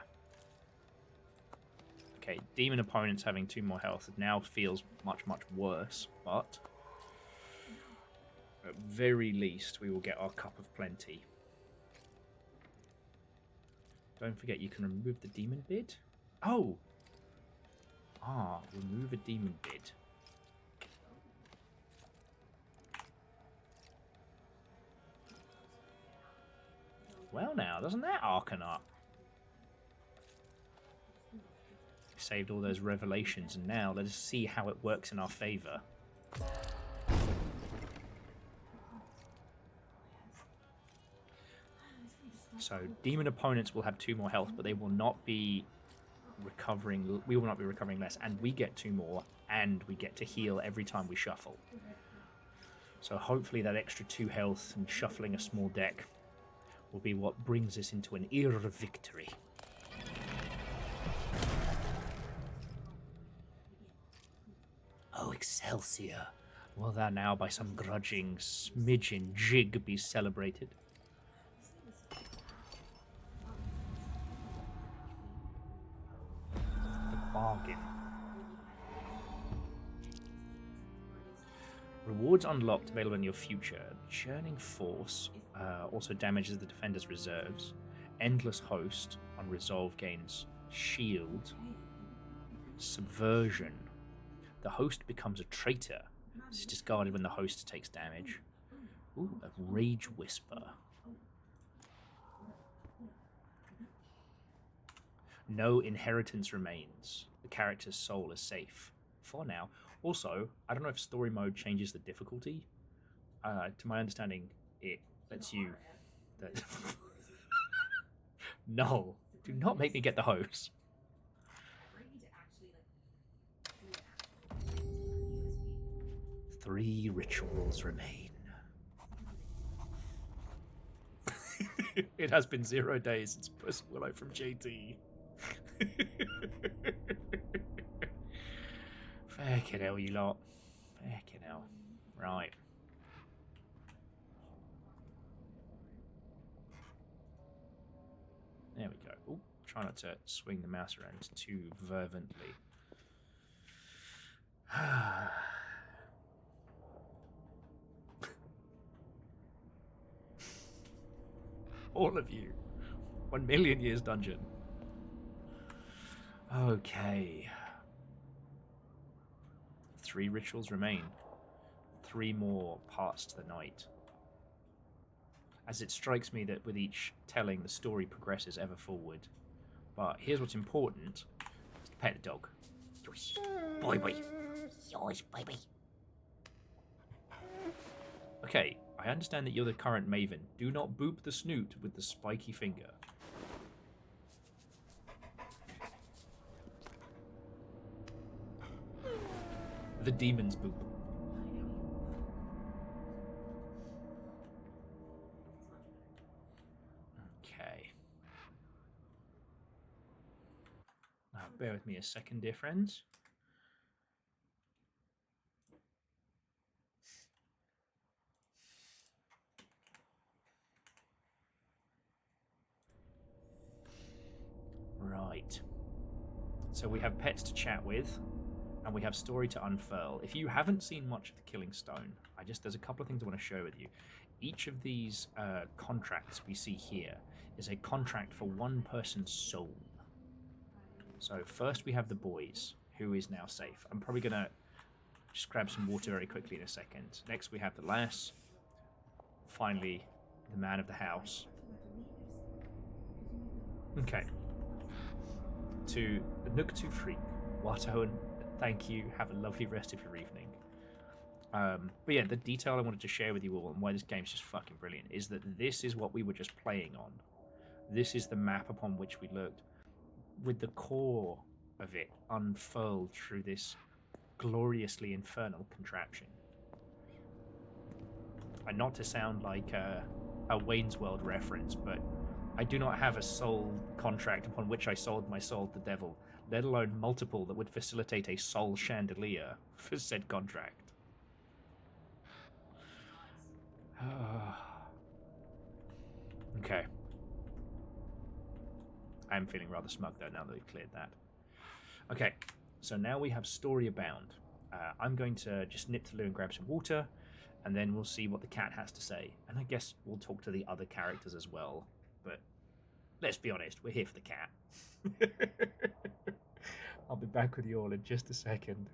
Okay, demon opponents having 2 more health. It now feels much, much worse, but at very least, we will get our cup of plenty. Don't forget, you can remove the demon bid. Oh! Remove a demon bid. Well now, doesn't that arcen up? Saved all those revelations, and now let us see how it works in our favour. So, demon opponents will have 2 more health, but they will not be recovering. We will not be recovering less, and we get 2 more, and we get to heal every time we shuffle. So, hopefully, that extra 2 health and shuffling a small deck will be what brings us into an era of victory. Oh, Excelsior! Will thou now by some grudging smidgen jig be celebrated? Bargain. Rewards unlocked available in your future. Churning Force also damages the defender's reserves. Endless Host on resolve gains shield. Subversion. The host becomes a traitor. This is discarded when the host takes damage. Ooh, a Rage Whisper. No inheritance remains. The character's soul is safe. For now. Also, I don't know if story mode changes the difficulty. To my understanding, it lets you... Null. Do not make me get the hose. 3 rituals remain. It has been 0 days since Puss Willow from JT. Fucking hell, you lot. Fucking hell. Right. There we go. Ooh, try not to swing the mouse around too fervently. All of you. 1 million years dungeon. Okay. 3 rituals remain. 3 more past the night. As it strikes me that with each telling, the story progresses ever forward. But here's what's important. Pet the dog. Yours. Boy, boy. Yours, baby. Okay, I understand that you're the current Maven. Do not boop the snoot with the spiky finger. the demon's boop. Okay. Now, bear with me a second, dear friends. Right. So we have pets to chat with, and we have story to unfurl. If you haven't seen much of the Killing Stone, there's a couple of things I want to share with you. Each of these contracts we see here is a contract for one person's soul. So first we have the boys, who is now safe. I'm probably going to just grab some water very quickly in a second. Next we have the lass. Finally, the man of the house. Okay. To Nook to Freak. Watoan, thank you. Have a lovely rest of your evening. But yeah, the detail I wanted to share with you all and why this game's just fucking brilliant is that this is what we were just playing on. This is the map upon which we looked, with the core of it unfurled through this gloriously infernal contraption. And not to sound like a Wayne's World reference, but I do not have a soul contract upon which I sold my soul to the devil, let alone multiple that would facilitate a soul chandelier for said contract. Okay. I'm feeling rather smug though now that we've cleared that. Okay, so now we have story abound. I'm going to just nip to Lou and grab some water, and then we'll see what the cat has to say. And I guess we'll talk to the other characters as well. But let's be honest, we're here for the cat. I'll be back with you all in just a second.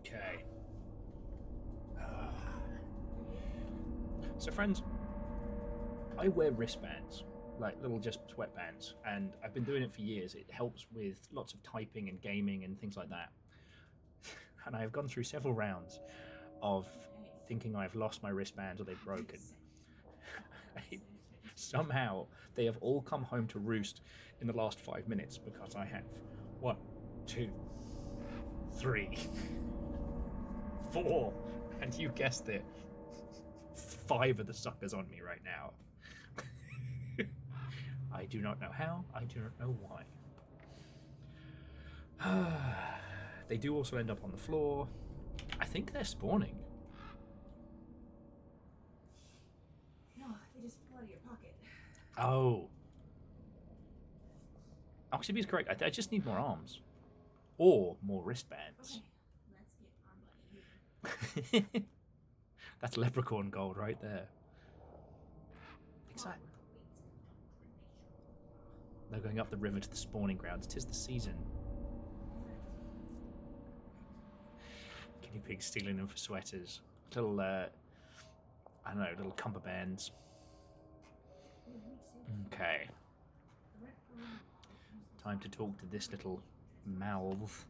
Okay. So, friends, I wear wristbands, like little just sweatbands, and I've been doing it for years. It helps with lots of typing and gaming and things like that. And I've gone through several rounds of thinking I've lost my wristbands or they've broken. Somehow they have all come home to roost in the last 5 minutes because I have 1, 2, 3, 4, and you guessed it, 5 of the suckers on me right now. I do not know how, I do not know why. They do also end up on the floor. I think they're spawning. No, they just fell out of your pocket. Oh. Oxyby is correct. I just need more arms. Or more wristbands. Okay, let's get our money here. That's leprechaun gold right there. Exactly. They're going up the river to the spawning grounds. 'Tis the season. Guinea pigs stealing them for sweaters. Little, I don't know, little cumperbands. Okay. Time to talk to this little mouth.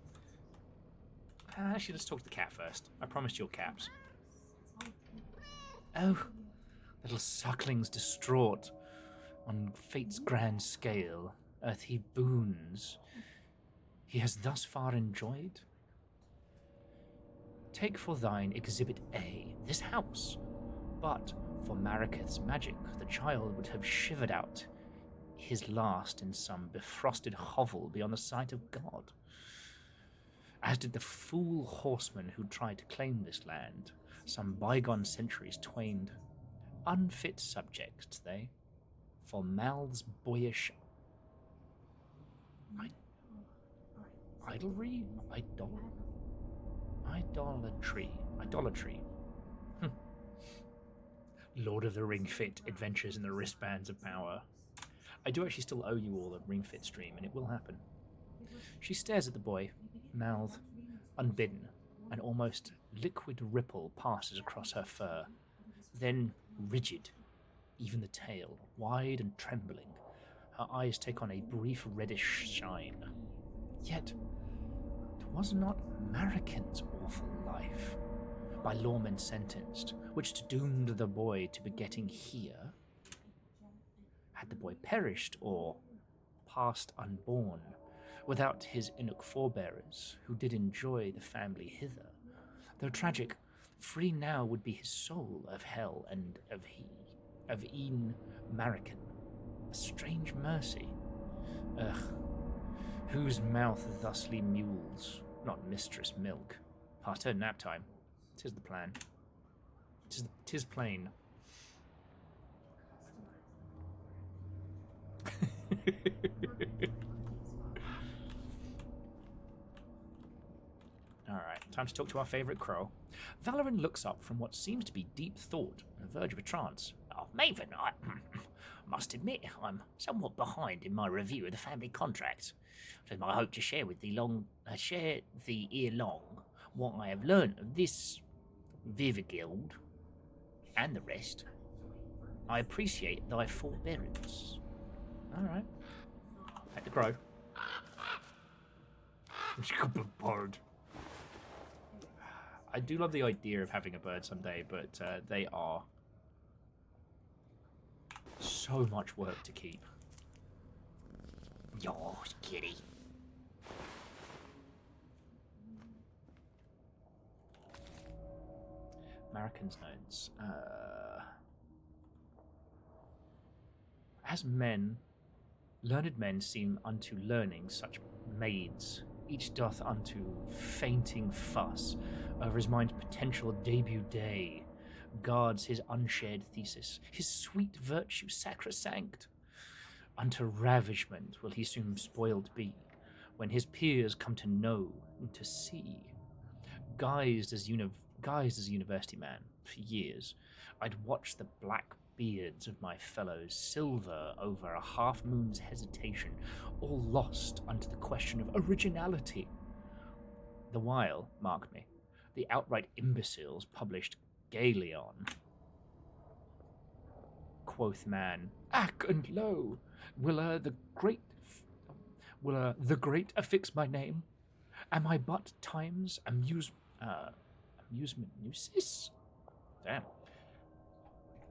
Actually, let's talk to the cat first. I promised you caps. Oh, little sucklings distraught on fate's grand scale, earthly boons he has thus far enjoyed. Take for thine Exhibit A, this house, but for Mariketh's magic, the child would have shivered out his last in some befrosted hovel beyond the sight of God, as did the fool horsemen who tried to claim this land, some bygone centuries twained. Unfit subjects, they, for mouths boyish idolatry. Lord of the Ring Fit adventures in the wristbands of power. I do actually still owe you all a Ring Fit stream, and it will happen. She stares at the boy, mouth unbidden. An almost liquid ripple passes across her fur. Then, rigid, even the tail, wide and trembling, her eyes take on a brief reddish shine. Yet, it was not Mariketh's awful life, by lawmen sentenced, which doomed the boy to begetting here. Had the boy perished, or passed unborn, without his Inuk forebearers, who did enjoy the family hither, though tragic, free now would be his soul of hell and of e'en Mariketh. A strange mercy. Ugh, whose mouth thusly mules, not mistress milk. Past her nap time. 'Tis the plan. 'Tis plain. Alright, time to talk to our favourite crow. Valoran looks up from what seems to be deep thought on the verge of a trance. Oh, Maven, I must admit I'm somewhat behind in my review of the family contract. So I hope to share with thee ere long what I have learnt of this Overgaurd and the rest. I appreciate thy forbearance. Alright. Pet the crow. Good bird. I do love the idea of having a bird someday, but they are so much work to keep. Yours, kitty. Americans' notes. As men, learned men seem unto learning such maids, each doth unto fainting fuss over his mind's potential debut day, guards his unshared thesis, his sweet virtue sacrosanct. Unto ravishment will he soon spoiled be, when his peers come to know and to see. Guised as university man for years, I'd watched the black beards of my fellows silver over a half-moon's hesitation, all lost unto the question of originality. The while, mark me, the outright imbeciles published gaily on. Quoth man, "Ack and lo, will the great affix my name? Am I but time's amusement nuisis?" Damn.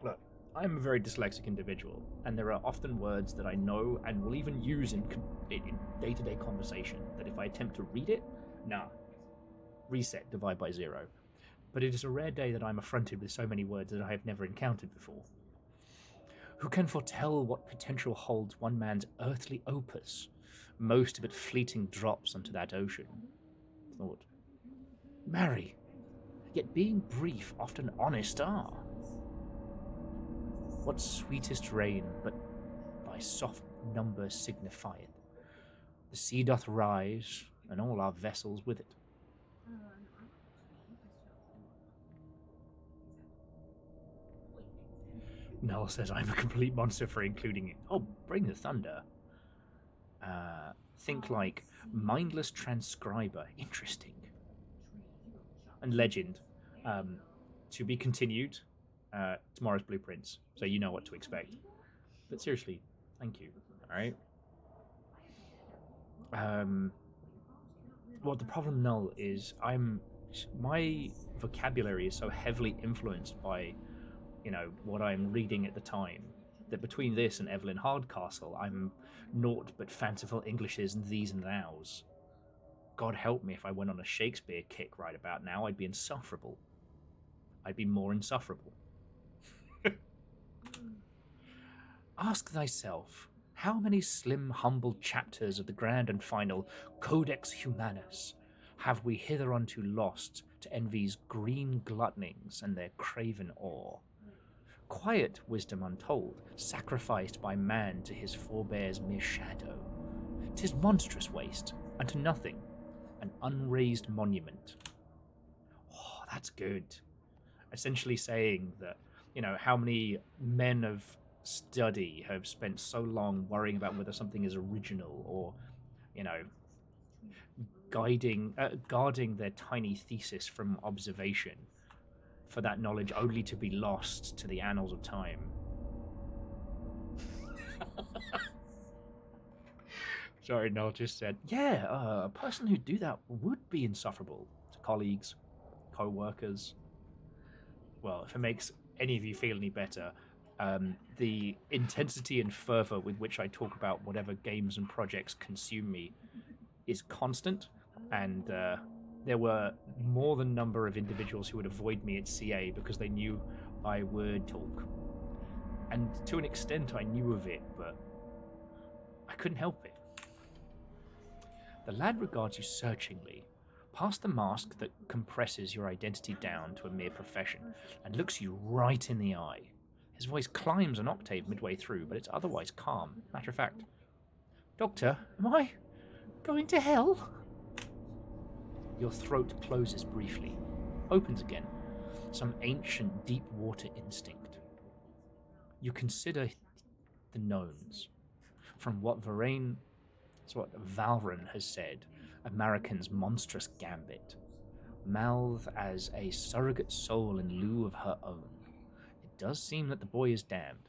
Look, I'm a very dyslexic individual, and there are often words that I know and will even use in day-to-day conversation that if I attempt to read it, reset, divide by 0. But it is a rare day that I'm affronted with so many words that I have never encountered before. Who can foretell what potential holds one man's earthly opus? Most of it fleeting drops onto that ocean. Thought, marry, yet being brief, often honest are. What sweetest rain but by soft number signifieth? The sea doth rise, and all our vessels with it. Null says I'm a complete monster for including it. Oh, bring the thunder. Think like mindless transcriber. Interesting. And legend. To be continued. Tomorrow's blueprints, so you know what to expect. But seriously, thank you. Alright? Well, the problem, Null, is my vocabulary is so heavily influenced by, what I'm reading at the time, that between this and Evelyn Hardcastle, I'm naught but fanciful Englishes and these and thous. God help me if I went on a Shakespeare kick right about now, I'd be insufferable. I'd be more insufferable. Ask thyself, how many slim, humble chapters of the grand and final Codex Humanus have we hitherunto lost to envy's green gluttonings and their craven awe? Quiet wisdom untold, sacrificed by man to his forebears' mere shadow. 'Tis monstrous waste, unto nothing, an unraised monument. Oh, that's good. Essentially saying that, how many men of study have spent so long worrying about whether something is original or, guarding their tiny thesis from observation, for that knowledge only to be lost to the annals of time. Sorry, Noel just said, a person who'd do that would be insufferable to colleagues, co-workers. Well, if it makes any of you feel any better, the intensity and fervor with which I talk about whatever games and projects consume me is constant, and there were more than number of individuals who would avoid me at CA because they knew I would talk. And to an extent I knew of it, but I couldn't help it. The lad regards you searchingly, past the mask that compresses your identity down to a mere profession, and looks you right in the eye. His voice climbs an octave midway through, but it's otherwise calm. Matter of fact, Doctor, am I going to hell? Your throat closes briefly, opens again, some ancient deep water instinct. You consider the knowns. From what Valren has said, American's monstrous gambit. Mouth as a surrogate soul in lieu of her own. It does seem that the boy is damned.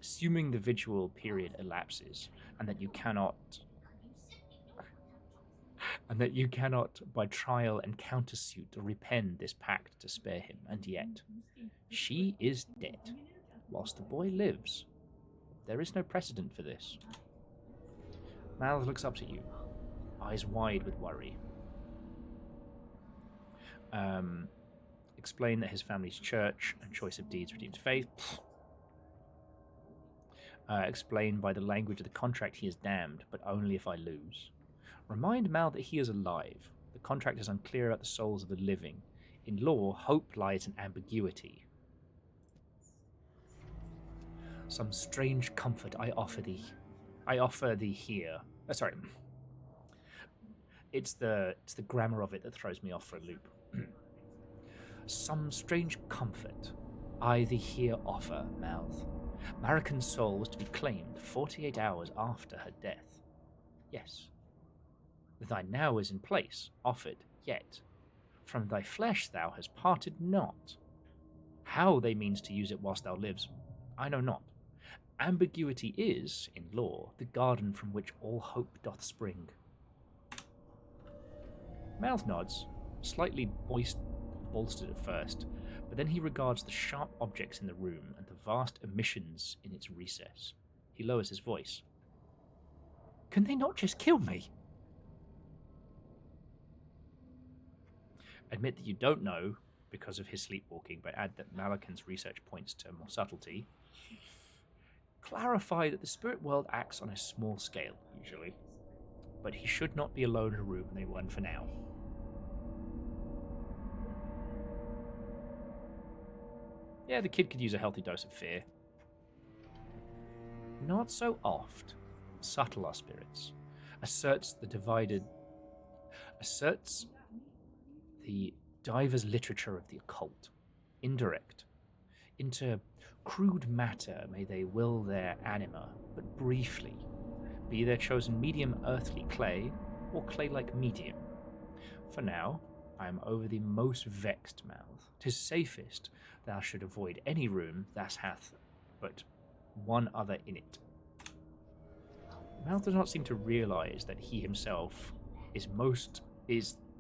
Assuming the vigil period elapses, and that you cannot, by trial and countersuit, repend this pact to spare him, and yet, she is dead, whilst the boy lives. There is no precedent for this. Mouth looks up at you, eyes wide with worry. Explain that his family's church and choice of deeds redeemed faith. Explain by the language of the contract he is damned, but only if I lose. Remind Mal that he is alive. The contract is unclear about the souls of the living. In law, hope lies in ambiguity. Some strange comfort I offer thee. I offer thee here. Sorry. It's the grammar of it that throws me off for a loop. Some strange comfort I thee here offer, Mouth. Marican's soul was to be claimed 48 hours after her death. Yes. Thine now is in place, offered, yet. From thy flesh thou hast parted not. How they means to use it whilst thou lives, I know not. Ambiguity is, in law, the garden from which all hope doth spring. Mouth nods, slightly bolstered at first, but then he regards the sharp objects in the room and the vast emissions in its recess. He lowers his voice. Can they not just kill me? Admit that you don't know because of his sleepwalking, but add that Malakin's research points to more subtlety. Clarify that the spirit world acts on a small scale, usually, but he should not be alone in a room than one for now. Yeah, the kid could use a healthy dose of fear. Not so oft. Subtle are spirits. Asserts the diver's literature of the occult. Indirect. Into crude matter may they will their anima, but briefly. Be their chosen medium earthly clay, or clay-like medium. For now, I am over the most vexed mouth. 'Tis safest thou should avoid any room that hath but one other in it. Mouth does not seem to realize that he himself is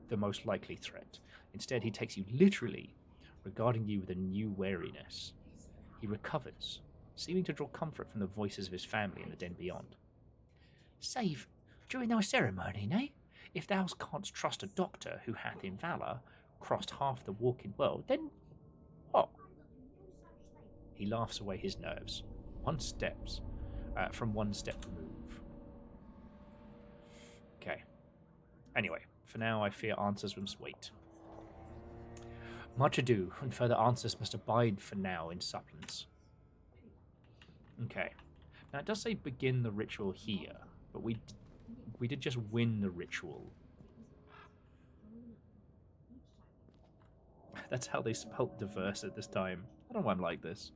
the most likely threat. Instead, he takes you literally, regarding you with a new wariness. He recovers, seeming to draw comfort from the voices of his family in the den beyond. Save during thy ceremony, nay? If thou canst trust a doctor who hath in valour crossed half the walking world, then what? He laughs away his nerves. From one step remove. Okay. Anyway, for now I fear answers must wait. Much ado, and further answers must abide for now in suppliance. Okay. Now it does say begin the ritual here, but we did just win the ritual. That's how they spelt diverse at this time. I don't know why I'm like this.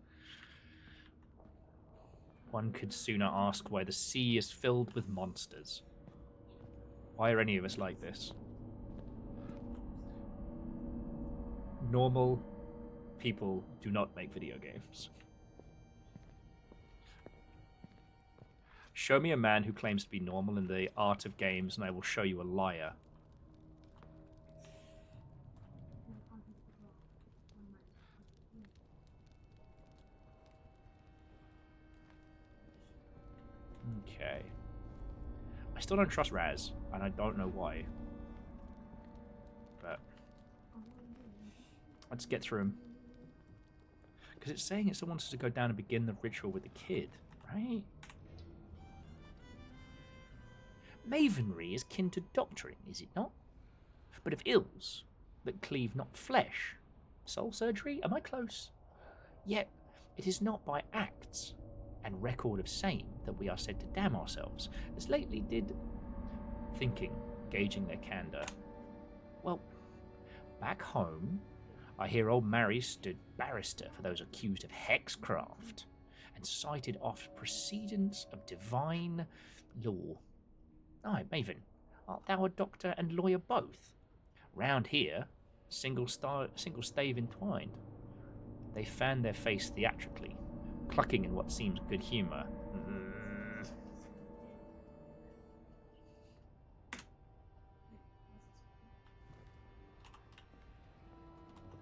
One could sooner ask why the sea is filled with monsters. Why are any of us like this? Normal people do not make video games. Show me a man who claims to be normal in the art of games, and I will show you a liar. Okay. I still don't trust Raz, and I don't know why. But let's get through him. Because it's saying it still wants us to go down and begin the ritual with the kid, right? Mavenry is kin to doctoring, is it not? But of ills that cleave not flesh. Soul surgery? Am I close? Yet it is not by acts and record of same that we are said to damn ourselves, as lately did thinking, gauging their candour. Well, back home, I hear old Mary stood barrister for those accused of hexcraft, and cited off precedents of divine law. Aye, Maven, art thou a doctor and lawyer both? Round here, single stave entwined. They fan their face theatrically, clucking in what seems good humour.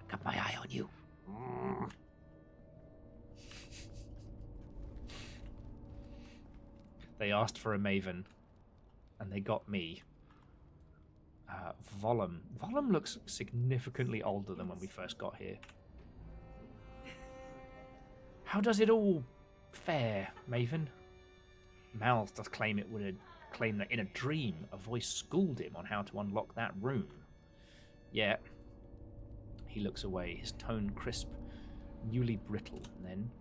I got my eye on you. They asked for a maven, and they got me. Volum. Volum looks significantly older than when we first got here. How does it all fare, Maven? Mal does claim that in a dream a voice schooled him on how to unlock that room. Yeah. He looks away, his tone crisp, newly brittle, and then...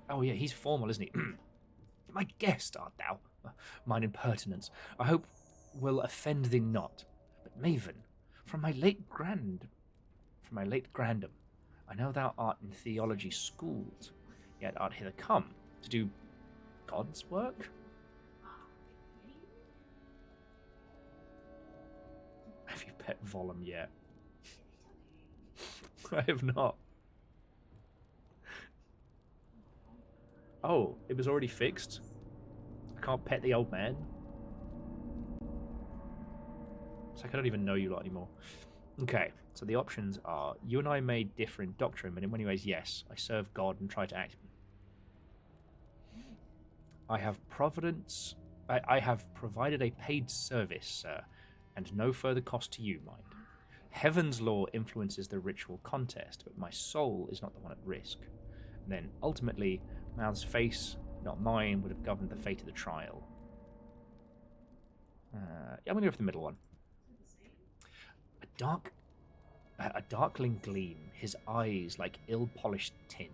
Oh yeah, he's formal, isn't he? My guest art thou? Mine impertinence. I hope will offend thee not. But Maven, from my late grandam, I know thou art in theology schooled, yet art hither come to do God's work? Have you pet Volum yet? I have not. Oh, it was already fixed. I can't pet the old man. It's like I don't even know you lot anymore. Okay, so the options are: you and I made different doctrine, but in many ways, yes, I serve God and try to act. I have providence. I have provided a paid service, sir, and no further cost to you, mind. Heaven's law influences the ritual contest, but my soul is not the one at risk. And then, ultimately, Mal's face, not mine, would have governed the fate of the trial. Yeah, I'm going to go for the middle one. A darkling gleam, his eyes like ill-polished tin.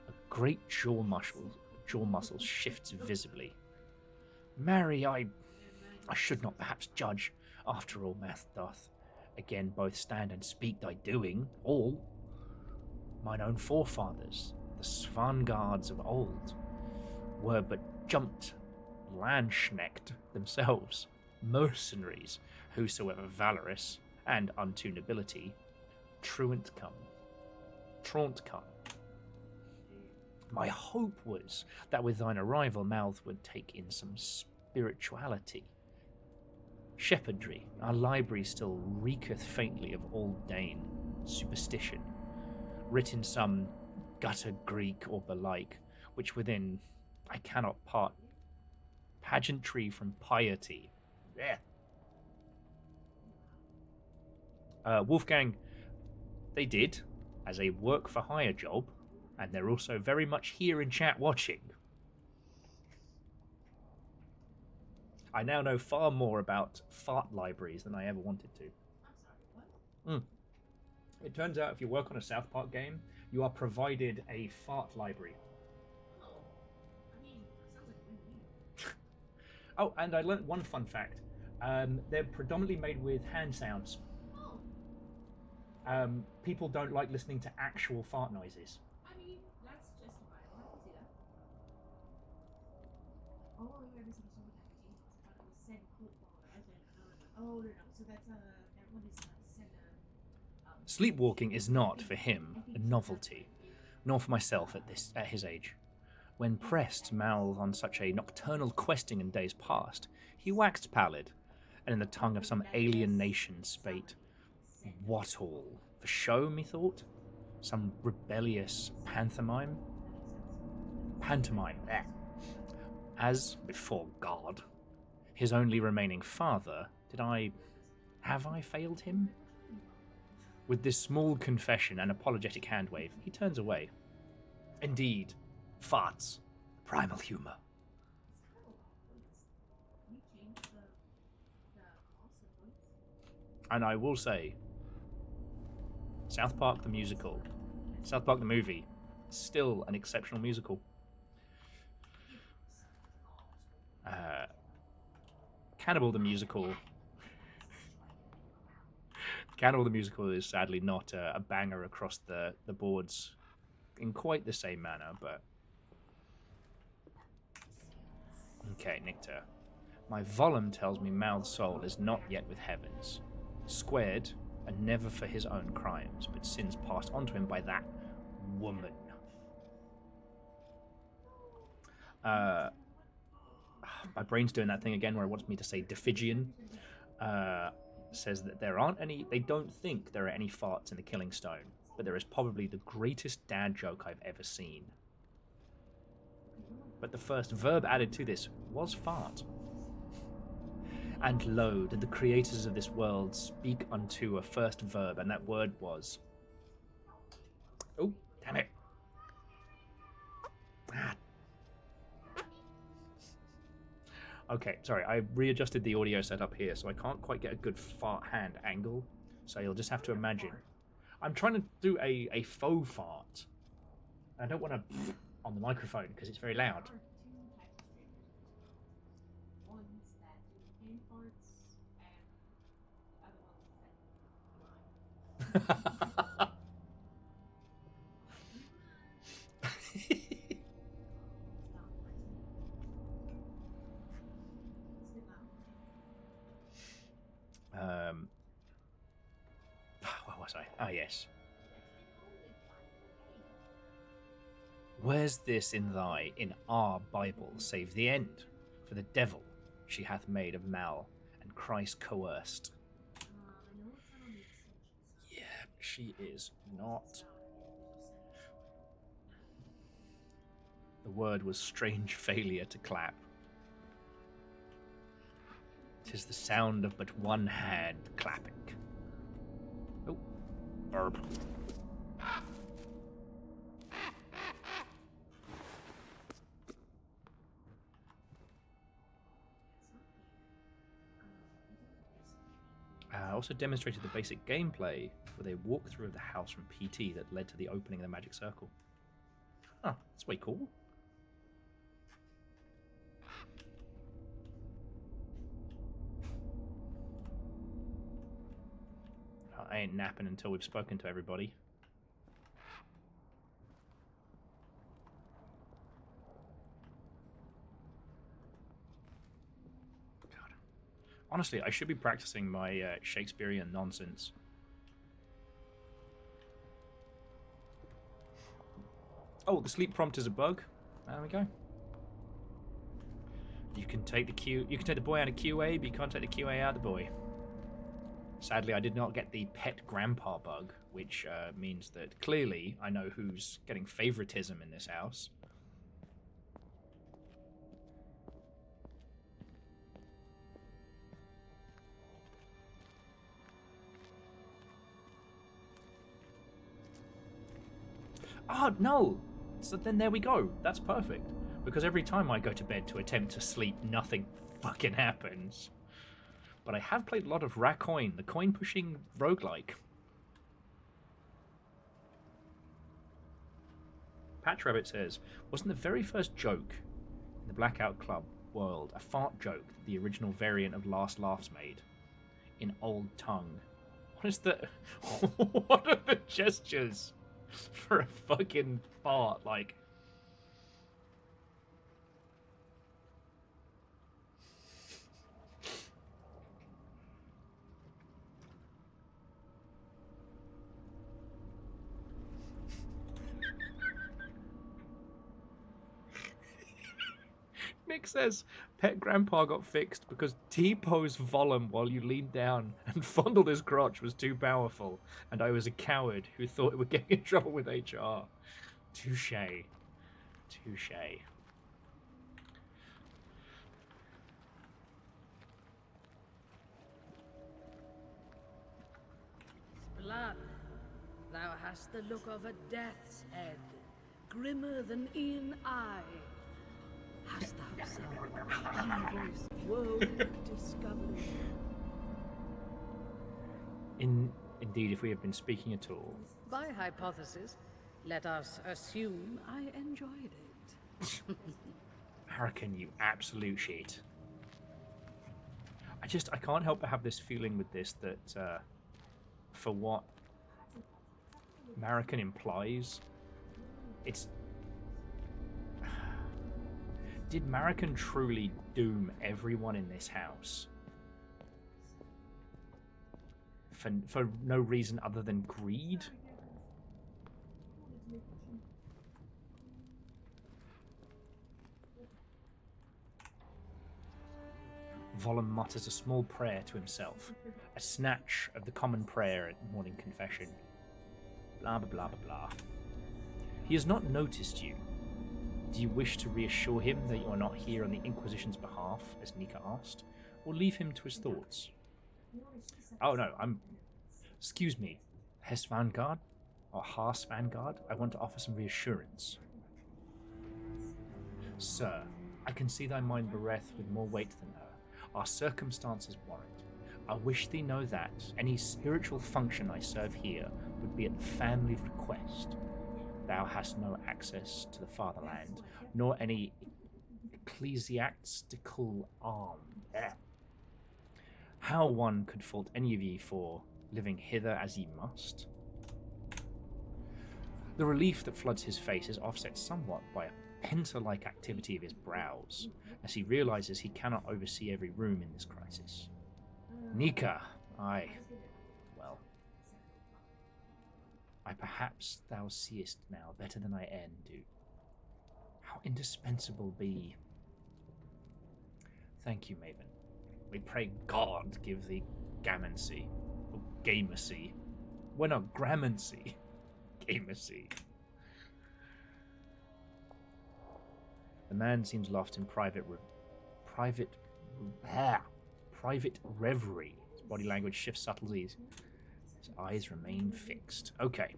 A great jaw muscles shifts visibly. Marry, I should not perhaps judge. After all, math doth again both stand and speak thy doing, all. Mine own forefathers, the Svangards of old, were but jumped landsknecht themselves, mercenaries, whosoever valorous, and unto nobility, truant come. My hope was that with thine arrival mouth would take in some spirituality. Shepherdry, our library still reeketh faintly of old Dane superstition, writ in some gutter Greek or belike, which within I cannot part pageantry from piety. Wolfgang, they did, as a work-for-hire job, and they're also very much here in chat watching. I now know far more about fart libraries than I ever wanted to. I'm sorry, what? It turns out if you work on a South Park game, you are provided a fart library. Oh, I mean, sounds like win-win. Oh, and I learnt one fun fact. They're predominantly made with hand sounds. Oh, People don't like listening to actual fart noises. I mean, that's justifiable. I can see that. Oh, you ever seen something like Jesus? I thought it was Sen Coldwater. I said, oh, no. So that's that one is Sen. Sleepwalking is not, for him, a novelty, nor for myself at his age. When pressed Mal on such a nocturnal questing in days past, he waxed pallid, and in the tongue of some alien nation spake, "What all? For show, methought? Some rebellious pantomime? Eh. As, before God, his only remaining father, have I failed him?" With this small confession and apologetic hand wave, he turns away. Indeed, farts, primal humor. You changed the cost of voice? And I will say, South Park the musical, South Park the movie, still an exceptional musical. Cannibal the musical is sadly not a banger across the boards in quite the same manner, but... Okay, Nictor. My Volum tells me Mal's soul is not yet with heavens, squared, and never for his own crimes, but sins passed onto him by that woman. My brain's doing that thing again where it wants me to say Defigian. Says that they don't think there are any farts in the Killing Stone, but there is probably the greatest dad joke I've ever seen. But the first verb added to this was fart. And lo, did the creators of this world speak unto a first verb, and that word was... Oh, damn it. Okay, sorry, I readjusted the audio setup here, so I can't quite get a good fart hand angle, so you'll just have to imagine. I'm trying to do a faux fart. I don't want to on the microphone, because it's very loud. There are two types of streamers. Ones that do hand farts, and the other ones that mime. Where was I? Ah, yes. Where's this in our Bible, save the end? For the devil she hath made of mal, and Christ coerced. Yeah, she is not. The word was strange failure to clap. 'Tis the sound of but one hand clapping. Oh, burp. Also demonstrated the basic gameplay with a walkthrough of the house from PT that led to the opening of the magic circle. Huh, that's way cool. I ain't napping until we've spoken to everybody. God. Honestly, I should be practicing my Shakespearean nonsense. Oh, the sleep prompt is a bug. There we go. You can take the boy out of QA, but you can't take the QA out of the boy. Sadly, I did not get the pet grandpa bug, which means that clearly I know who's getting favoritism in this house. Oh, no! So then there we go. That's perfect. Because every time I go to bed to attempt to sleep, nothing fucking happens. But I have played a lot of Racoin, the coin-pushing roguelike. Patch Rabbit says, wasn't the very first joke in the Blackout Club world a fart joke that the original variant of Last Laughs made? In old tongue. What is the... what are the gestures for a fucking fart? Like... Nick says, Pet Grandpa got fixed because T-pose volume while you leaned down and fondled his crotch was too powerful, and I was a coward who thought it would get in trouble with HR. Touche. Touche. Blood, thou hast the look of a death's head, grimmer than e'en eye. Hast thou some unvoiced woe discovery? Indeed, if we have been speaking at all. By hypothesis, let us assume I enjoyed it. American, you absolute shit. I can't help but have this feeling with this that, for what American implies, it's... Did American truly doom everyone in this house? For no reason other than greed? Volum mutters a small prayer to himself, a snatch of the common prayer at morning confession. Blah blah blah blah blah. He has not noticed you. Do you wish to reassure him that you are not here on the Inquisition's behalf, as Nika asked, or leave him to his thoughts? Oh no, Excuse me, Hess Vanguard? Or Haas Vanguard? I want to offer some reassurance. Sir, I can see thy mind bereft with more weight than her. Our circumstances warrant. I wish thee know that any spiritual function I serve here would be at the family's request. Thou hast no access to the fatherland, nor any ecclesiastical arm. How one could fault any of ye for living hither as ye must? The relief that floods his face is offset somewhat by a penta-like activity of his brows, as he realizes he cannot oversee every room in this crisis. Nika, I perhaps thou seest now better than I e'en do. How indispensable be. Thank you, Maven. We pray God give thee gamancy. Or gamacy. Well, no, gramancy. Gamacy. The man seems lost in private reverie. His body language shifts subtleties. His eyes remain fixed. Okay.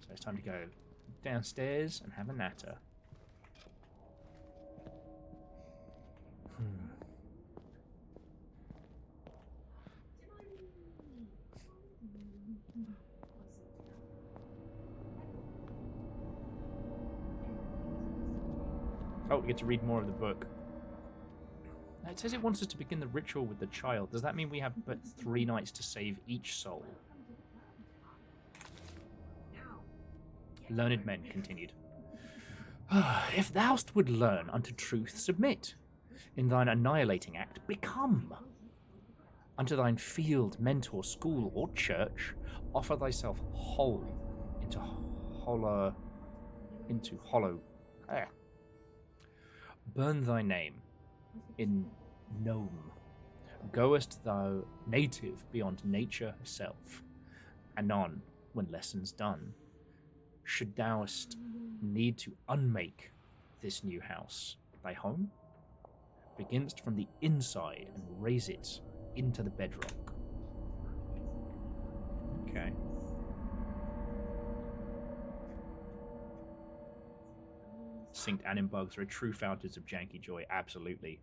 So it's time to go downstairs and have a natter. Oh, we get to read more of the book. It says it wants us to begin the ritual with the child. Does that mean we have but 3 nights to save each soul? Learned men continued. If thou'st would learn unto truth, submit. In thine annihilating act, become. Unto thine field, mentor, school, or church, offer thyself whole into hollow. Burn thy name in gnome. Goest thou native beyond nature herself. Anon, when lessons done, should thou'st need to unmake this new house thy home, beginst from the inside and raise it into the bedrock. Okay. Synced anim bugs are true fountains of janky joy. Absolutely.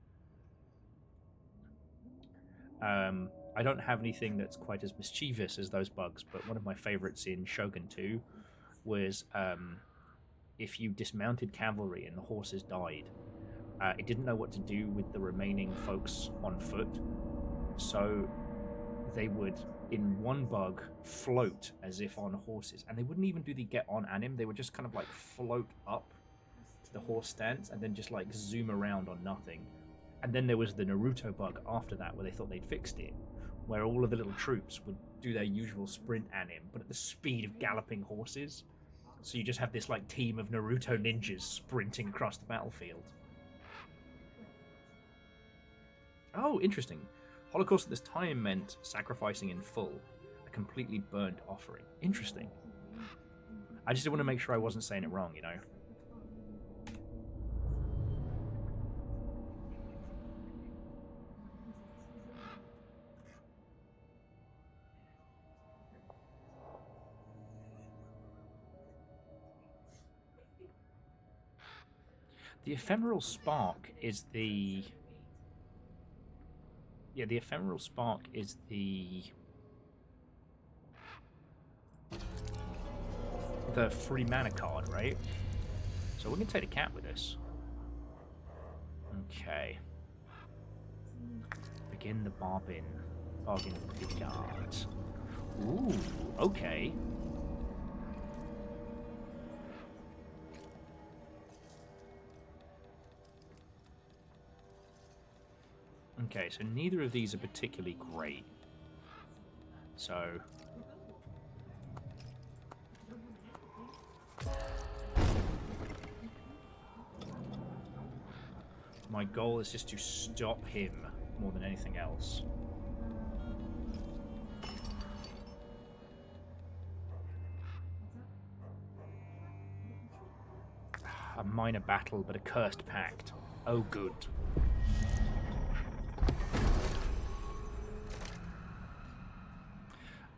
I don't have anything that's quite as mischievous as those bugs, but one of my favorites in Shogun 2 was if you dismounted cavalry and the horses died, it didn't know what to do with the remaining folks on foot, so they would, in one bug, float as if on horses, and they wouldn't even do the get on anim. They would just kind of like float up to the horse stance and then just like zoom around on nothing. And then there was the Naruto bug after that where they thought they'd fixed it, where all of the little troops would do their usual sprint anim, but at the speed of galloping horses. So you just have this like team of Naruto ninjas sprinting across the battlefield. Oh, interesting. Holocaust at this time meant sacrificing in full, a completely burnt offering. Interesting. I just want to make sure I wasn't saying it wrong, you know? The ephemeral spark is the... Yeah, the ephemeral spark is the free mana card, right? So we're going to take the cat with us. Okay. Begin the bargain with guards. Ooh, okay. Okay, so neither of these are particularly great. So... my goal is just to stop him more than anything else. A minor battle, but a cursed pact. Oh, good.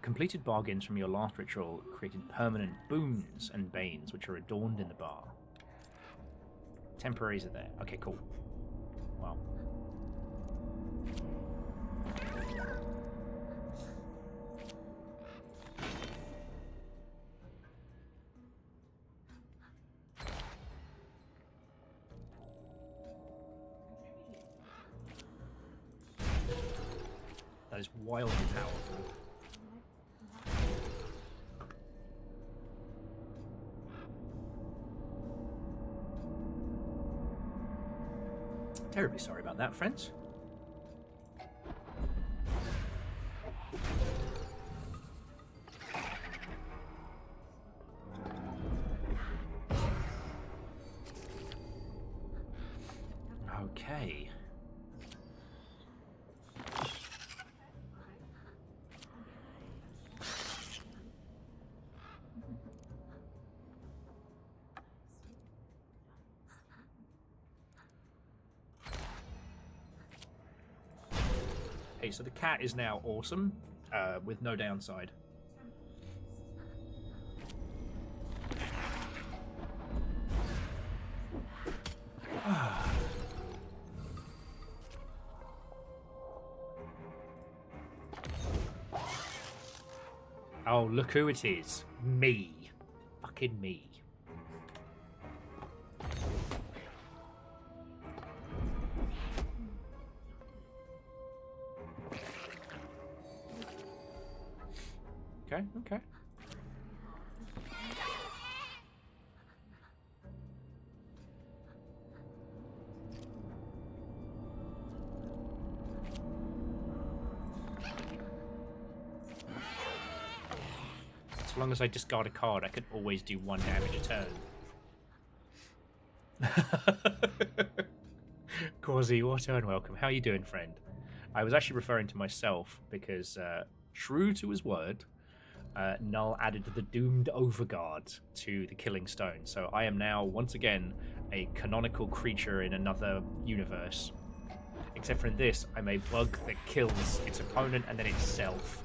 Completed bargains from your last ritual created permanent boons and banes, which are adorned in the bar. Temporaries are there. Okay, cool. Wow. That is wildly powerful. Terribly sorry about that, friends. Okay. Hey, so the cat is now awesome, with no downside. Oh, look who it is. Me. Fucking me. Okay, okay. As long as I discard a card, I can always do 1 damage a turn. Causey, what and welcome. How you doing, friend? I was actually referring to myself because, true to his word, Null added the doomed Overgaurd to the Killing Stone. So I am now, once again, a canonical creature in another universe. Except for in this, I'm a bug that kills its opponent and then itself.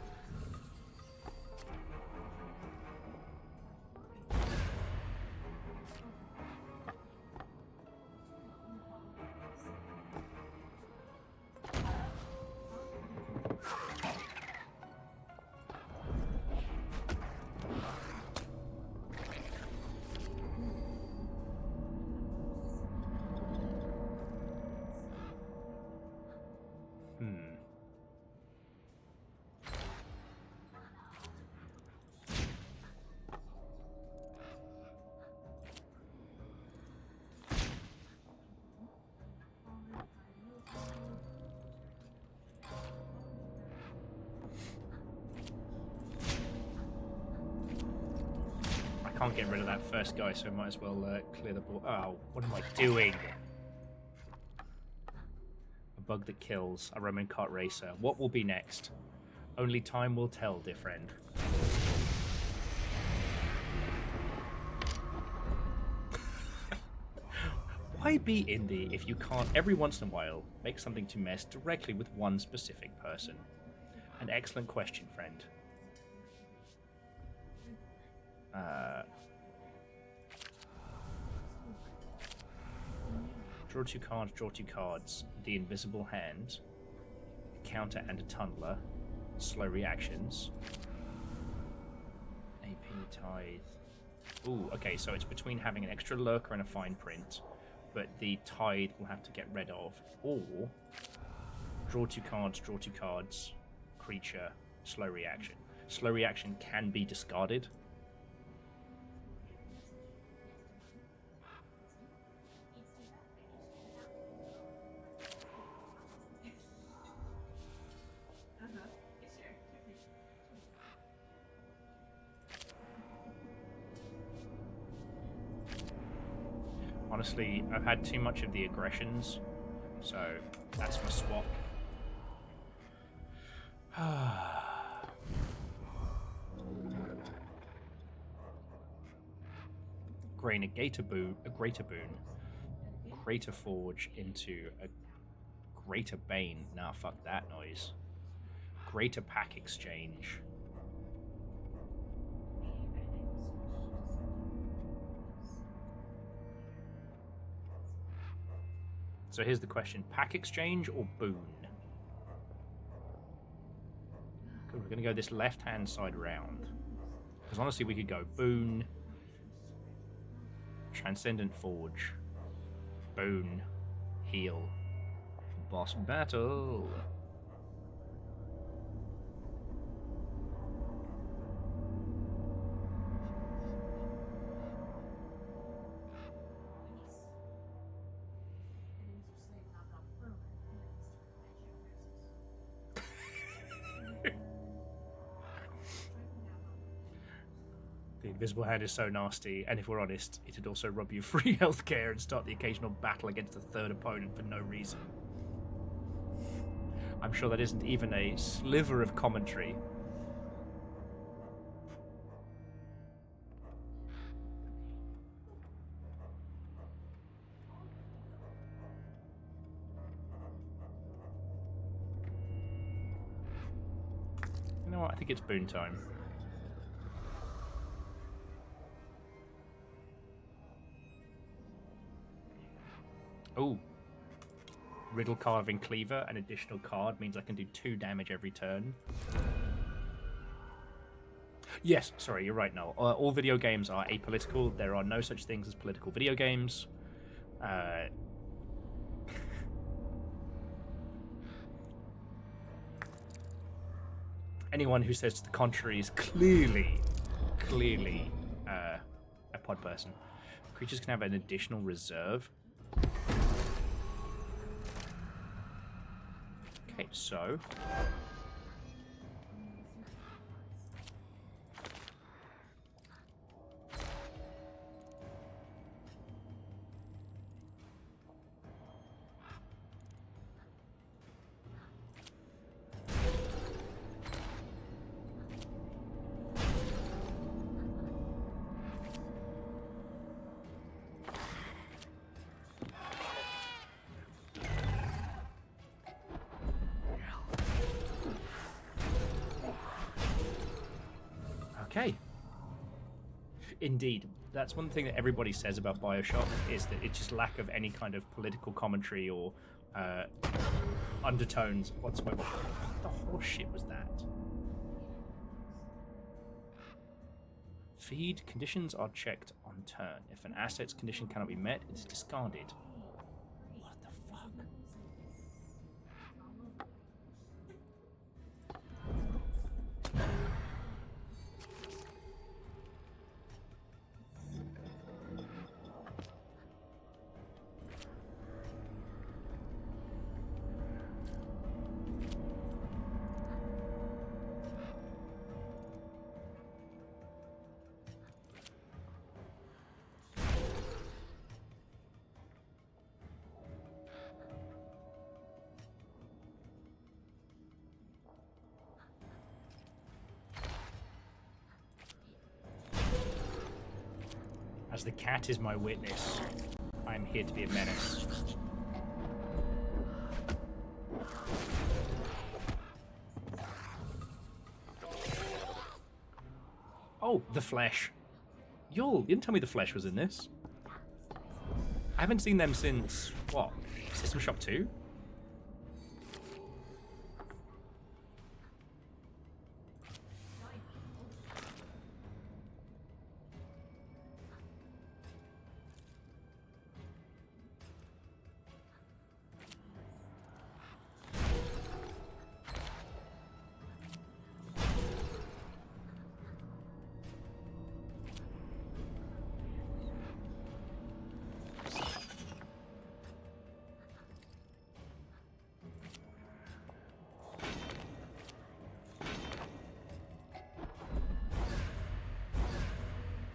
Can't get rid of that first guy, so I might as well clear the board. Oh, what am I doing? A bug that kills, a Roman kart racer. What will be next? Only time will tell, dear friend. Why be indie if you can't, every once in a while, make something to mess directly with one specific person? An excellent question, friend. Draw 2 cards, draw 2 cards. The Invisible Hand, a Counter and a Tunneler, slow reactions, AP Tithe. Ooh, okay, so it's between having an extra lurker and a fine print, but the Tithe will have to get rid of, or draw 2 cards, creature, slow reaction. Slow reaction can be discarded. Honestly, I've had too much of the aggressions, so that's my swap. Grain a greater boon, greater forge into a greater bane. Nah, fuck that noise. Greater pack exchange. So here's the question: pack exchange or boon? Good, we're gonna go this left-hand side round. Because honestly, we could go boon, Transcendent Forge, boon, heal, boss battle. Invisible Hand is so nasty, and if we're honest, it'd also rob you free healthcare and start the occasional battle against a third opponent for no reason. I'm sure that isn't even a sliver of commentary. You know what? I think it's boon time. Oh. Riddle Carving Cleaver, an additional card, means I can do 2 damage every turn. Yes, sorry, you're right, Null. All video games are apolitical. There are no such things as political video games. Anyone who says to the contrary is clearly a pod person. Creatures can have an additional reserve. Okay, so... Okay. Indeed. That's one thing that everybody says about Bioshock, is that it's just lack of any kind of political commentary or undertones whatsoever. What the horse shit was that? Feed conditions are checked on turn. If an asset's condition cannot be met, it is discarded. What the fuck? As the cat is my witness, I am here to be a menace. Oh, the flesh. Y'all, you didn't tell me the flesh was in this. I haven't seen them since, what, System Shock 2?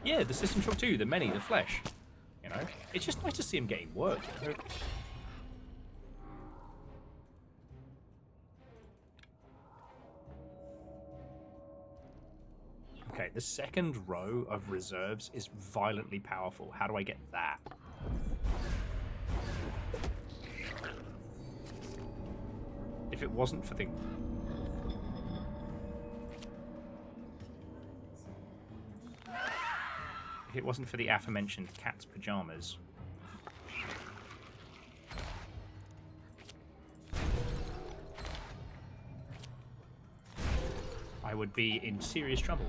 Yeah, the System Shock 2, the many, the flesh. You know, it's just nice to see him getting work. You know? Okay, the second row of reserves is violently powerful. How do I get that? If it wasn't for the... If it wasn't for the aforementioned cat's pajamas. I would be in serious trouble.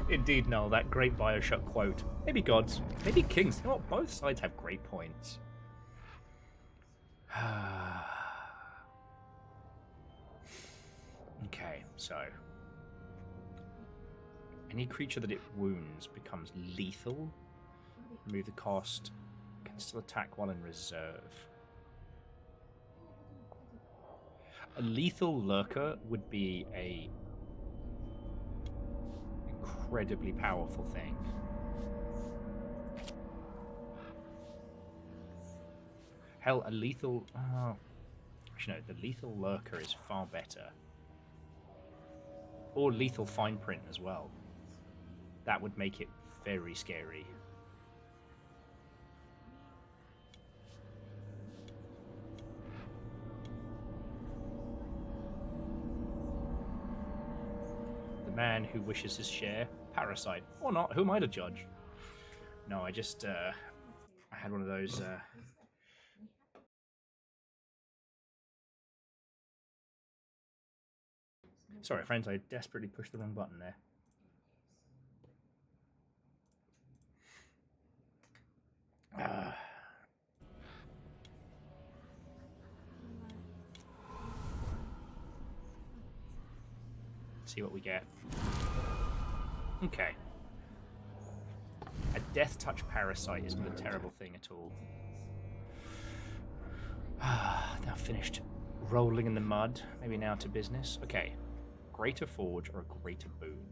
Indeed, Null, that great Bioshock quote. Maybe gods, maybe kings. You know what? Both sides have great points. Okay, so... Any creature that it wounds becomes lethal. Remove the cost. Can still attack while in reserve. A lethal lurker would be a incredibly powerful thing. Hell, a lethal... Oh, actually, no, the lethal lurker is far better. Or lethal fine print as well. That would make it very scary. The man who wishes his share, parasite. Or not, who am I to judge? No, I just, I had one of those, Sorry, friends, I desperately pushed the wrong button there. See what we get. Okay. A death touch parasite isn't a terrible thing at all. Now finished rolling in the mud. Maybe now to business. Okay. Greater Forge or a Greater Boon?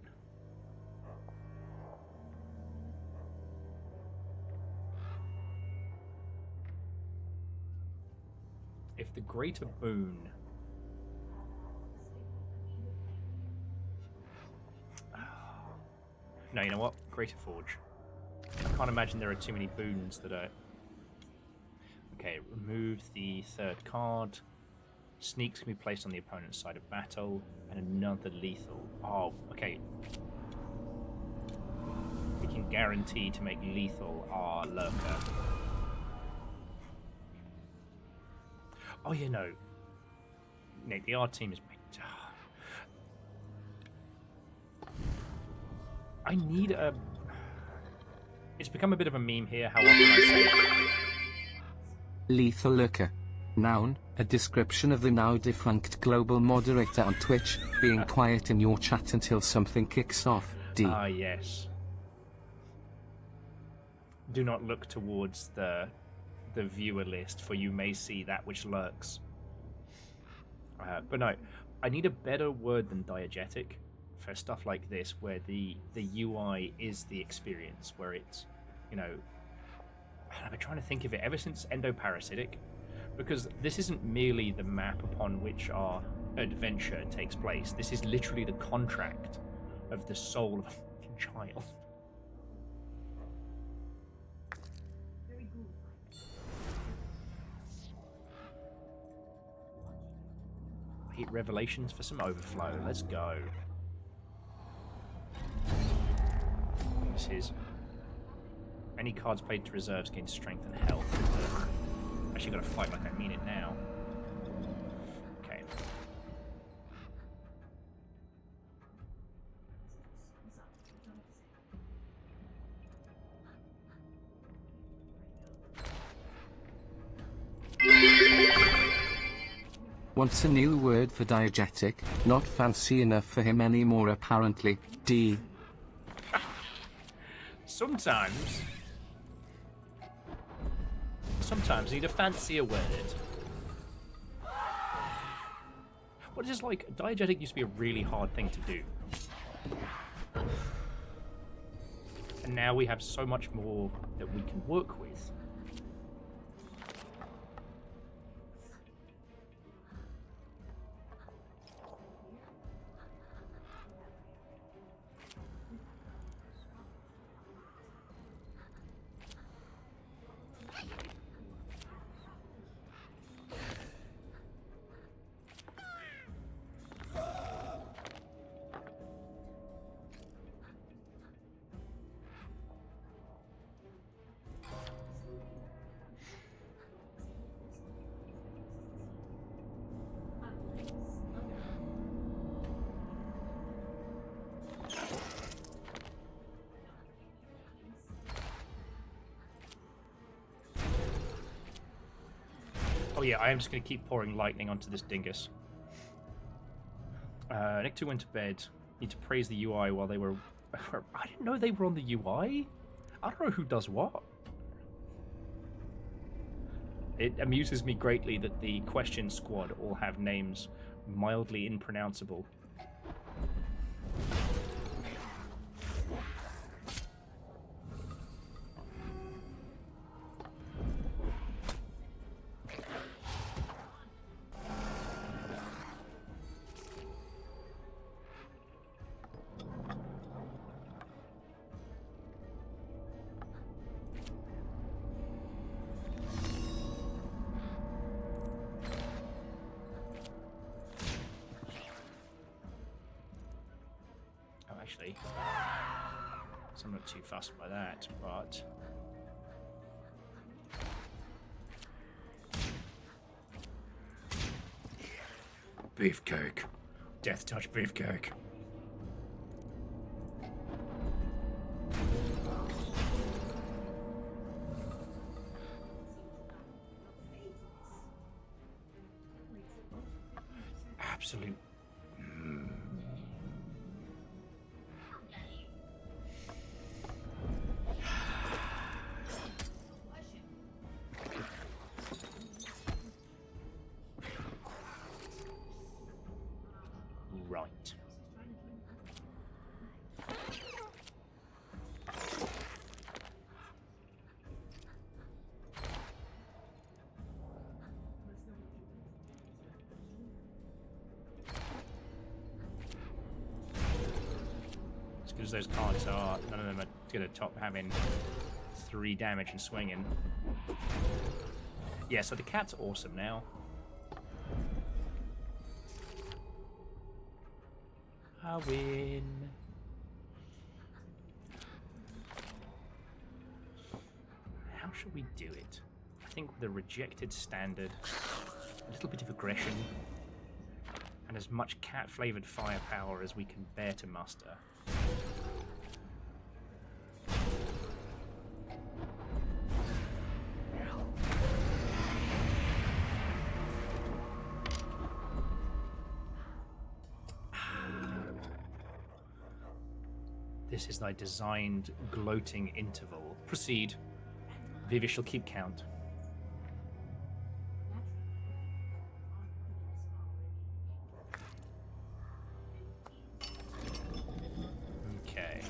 If the Greater Boon... No, you know what? Greater Forge. I can't imagine there are too many boons that are... Okay, remove the third card. Sneaks can be placed on the opponent's side of battle, and another lethal. Oh, okay. We can guarantee to make lethal our lurker. Oh yeah, no. Nick, the R team is... I need a... It's become a bit of a meme here, how often I say it. Lethal lurker. Noun, a description of the now defunct global moderator on Twitch, being quiet in your chat until something kicks off. D. Ah, yes. Do not look towards the viewer list, for you may see that which lurks. But no, I need a better word than diegetic for stuff like this, where the UI is the experience, where it's, you know... I've been trying to think of it ever since Endoparasitic, because this isn't merely the map upon which our adventure takes place. This is literally the contract of the soul of a fucking child. Very good. Hit Revelations for some overflow. Let's go. This is... Any cards played to reserves gain strength and health. Actually got to fight like I mean it now. Okay. Wants a new word for diegetic, not fancy enough for him anymore apparently. D. Sometimes you need a fancier word. What is this like? Diegetic used to be a really hard thing to do. And now we have so much more that we can work with. Oh yeah, I am just going to keep pouring lightning onto this dingus. Nick 2 went to bed. Need to praise the UI while they were... I didn't know they were on the UI? I don't know who does what. It amuses me greatly that the question squad all have names mildly impronounceable. Actually, so I'm not too fussed by that, but beefcake, death touch beefcake. Absolute. Right. As good as those cards are, none of them are going to top having 3 damage and swinging. Yeah, so the cat's awesome now. I win. How should we do it? I think with a rejected standard, a little bit of aggression, and as much cat-flavoured firepower as we can bear to muster. This is thy designed gloating interval. Proceed. Vivi shall keep count. Okay.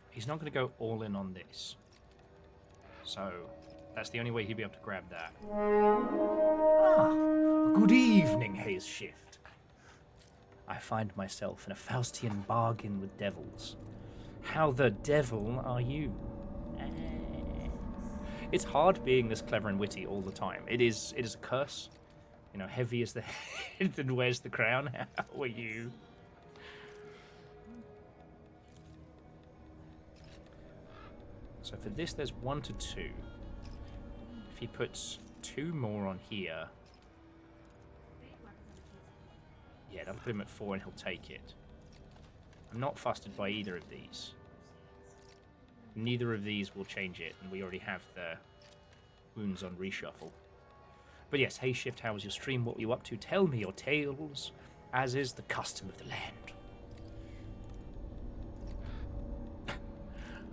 He's not going to go all in on this. So, that's the only way he'll be able to grab that. Ah, good evening, Haze Shift. I find myself in a Faustian bargain with devils. How the devil are you? It's hard being this clever and witty all the time. It is a curse. You know, heavy is the head that wears the crown. How are you? So for this, there's 1 to 2. If he puts 2 more on here, yeah, that'll put him at 4 and he'll take it. I'm not fussed by either of these. Neither of these will change it, and we already have the wounds on reshuffle. But yes, hey Shift, how was your stream? What were you up to? Tell me your tales, as is the custom of the land.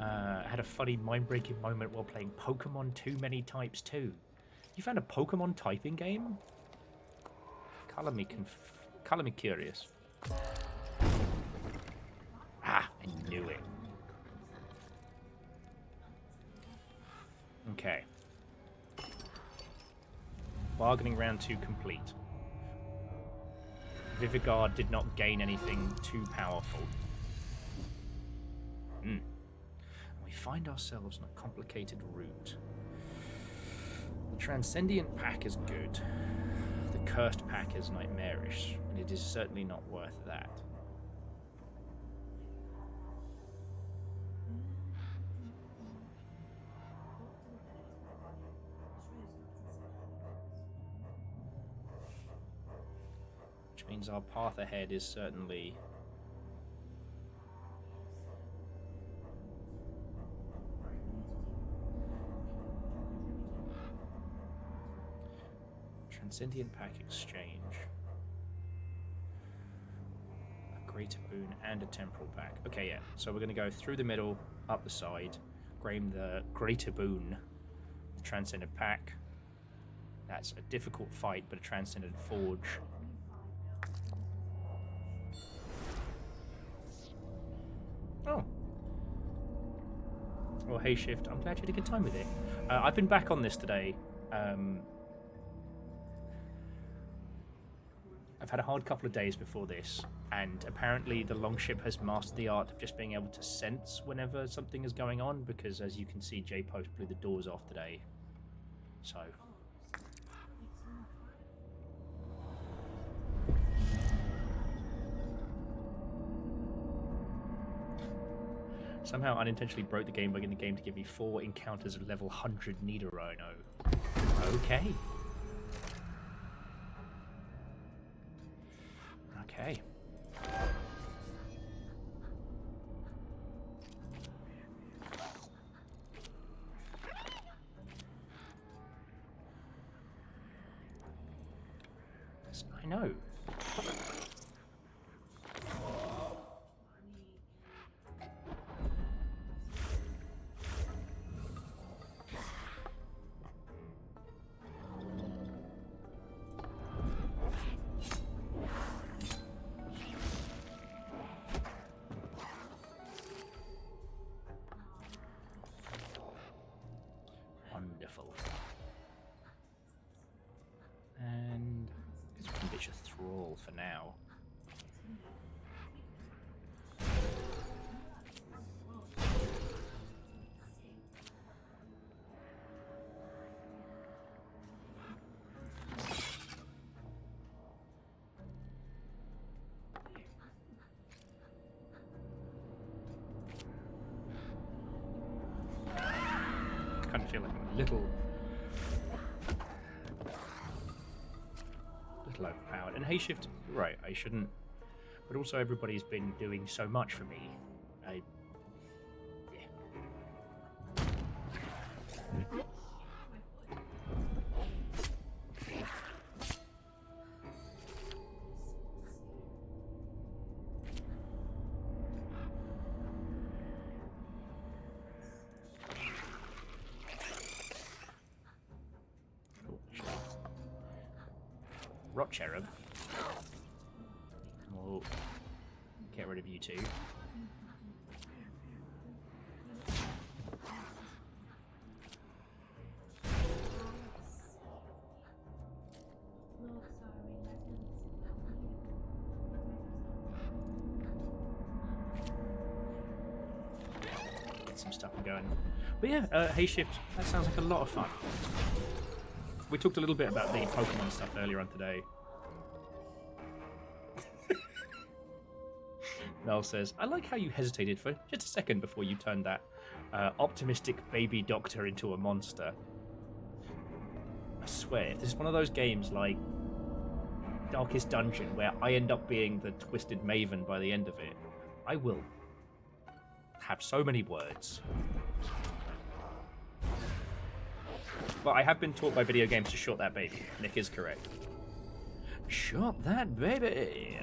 I had a funny mind-breaking moment while playing Pokemon Too Many Types 2. You found a Pokemon typing game? Color me curious. Ah, I knew it. Okay. Bargaining round 2 complete. Overgaurd did not gain anything too powerful. We find ourselves on a complicated route. The Transcendent pack is good. The Cursed pack is nightmarish, and it is certainly not worth that. means our path ahead is certainly... Transcendent Pack Exchange. A Greater Boon and a Temporal Pack. Okay, yeah. So we're going to go through the middle, up the side, claim the Greater Boon, the Transcendent Pack. That's a difficult fight, but a Transcendent Forge. Oh. Well, hey, Shift. I'm glad you had a good time with it. I've been back on this today. I've had a hard couple of days before this, and apparently the Longship has mastered the art of just being able to sense whenever something is going on, because as you can see, J-Post blew the doors off today. So... Somehow unintentionally broke the game by getting the game to give me 4 encounters of level 100 Nidoruno. Okay. Okay. Yes, I know. Wonderful. And I guess we can ditch a thrall for now. Kind of feel like I'm a little overpowered. And hey, Shift, you're right, I shouldn't. But also, everybody's been doing so much for me. Yeah. Rot Cherub. We'll get rid of you two. Get some stuff going. But yeah, hey Shift, that sounds like a lot of fun. We talked a little bit about the Pokemon stuff earlier on today. Null says, I like how you hesitated for just a second before you turned that optimistic baby doctor into a monster. I swear, if this is one of those games like Darkest Dungeon where I end up being the twisted maven by the end of it, I will have so many words. But I have been taught by video games to shot that baby. Nick is correct. Shot that baby!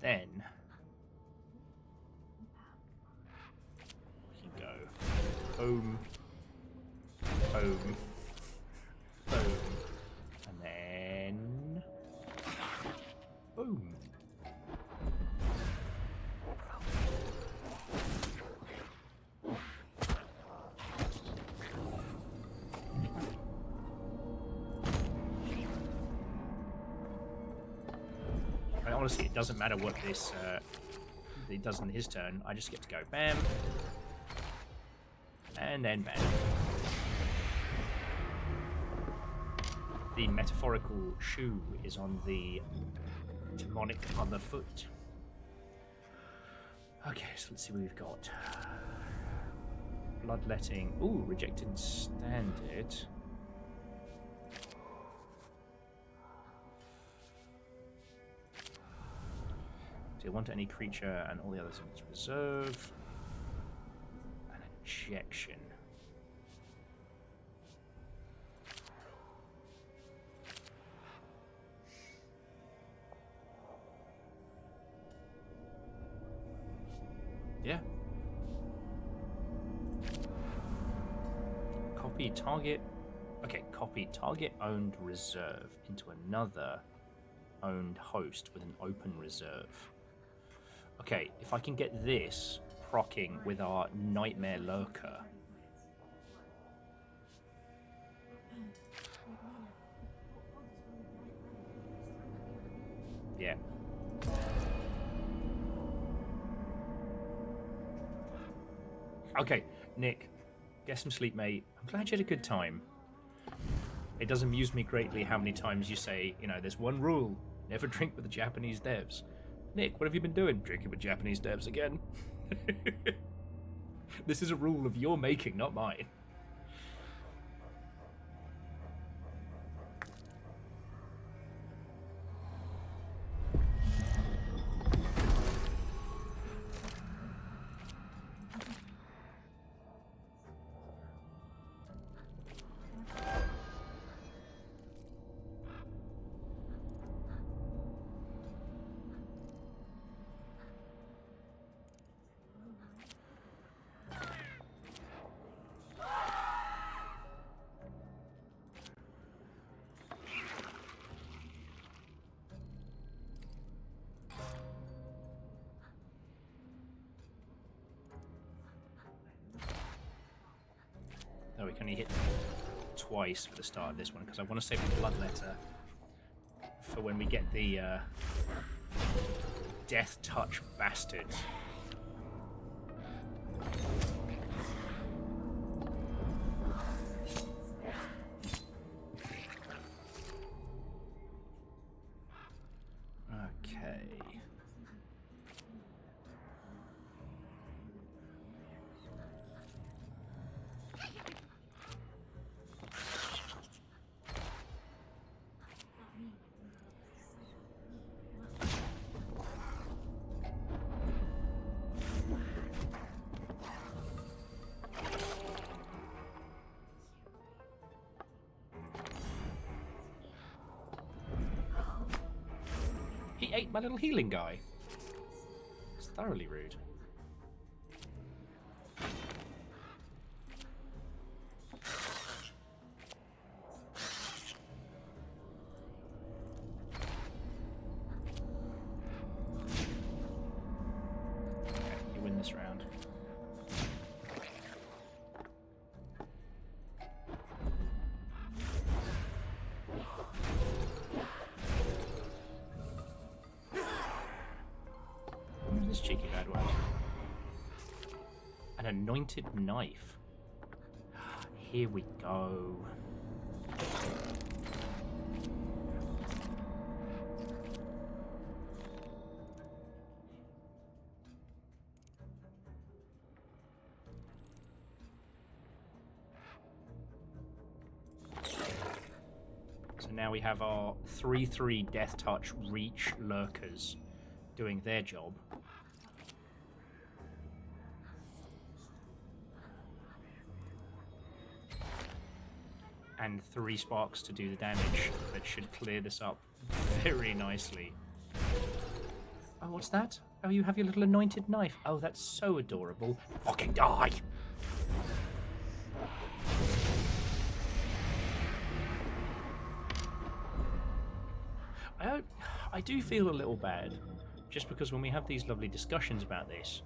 Then we can go home, home, home, and then boom. And honestly, it doesn't matter what this it does in his turn. I just get to go bam, and then bam. The metaphorical shoe is on the demonic other foot. Okay, so let's see what we've got. Bloodletting. Ooh, rejected standard. Do you want any creature and all the others in its reserve? An ejection. Yeah. Copy target. Okay, copy target owned reserve into another owned host with an open reserve. Okay, if I can get this proccing with our Nightmare Lurker. Yeah. Okay, Nick, get some sleep, mate. I'm glad you had a good time. It does amuse me greatly how many times you say, you know, there's one rule, never drink with the Japanese devs. Nick, what have you been doing? Drinking with Japanese devs again? This is a rule of your making, not mine. Oh, we can only hit twice for the start of this one because I want to save the Bloodletter for when we get the Death Touch Bastard. Okay. He ate my little healing guy. It's thoroughly rude. Okay, you win this round. This cheeky bad one. An anointed knife. Here we go. So now we have our 3/3 Death Touch Reach Lurkers doing their job. And 3 sparks to do the damage. That should clear this up very nicely. Oh, what's that? Oh, you have your little anointed knife. Oh, that's so adorable. Fucking die! I do feel a little bad, just because when we have these lovely discussions about this,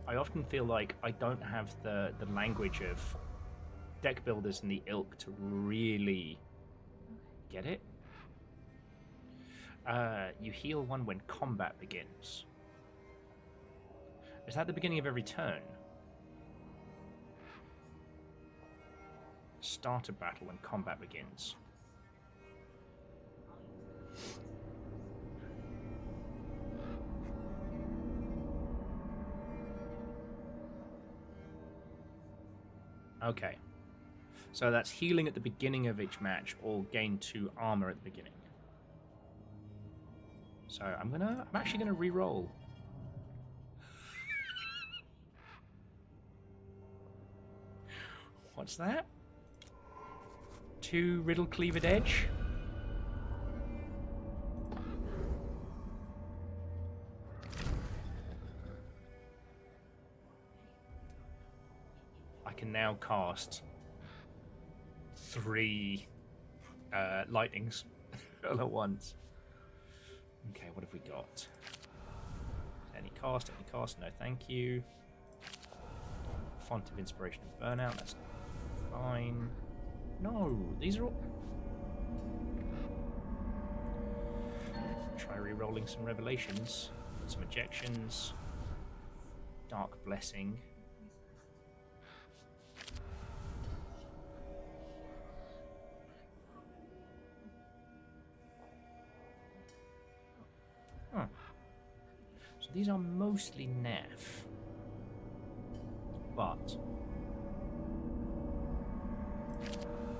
I often feel like I don't have the language of deck builders in the ilk to really get it. You heal 1 when combat begins. Is that the beginning of every turn? Start a battle when combat begins. Okay. So that's healing at the beginning of each match, or gain 2 armor at the beginning. So I'm actually gonna re-roll. What's that? 2 riddle cleaved edge. I can now cast 3 lightnings all at once. Okay, what have we got? Any cost? No, thank you. Font of Inspiration and Burnout, that's fine. No, these are all... Try re-rolling some Revelations. Some Ejections. Dark Blessing. Huh. So these are mostly naff. But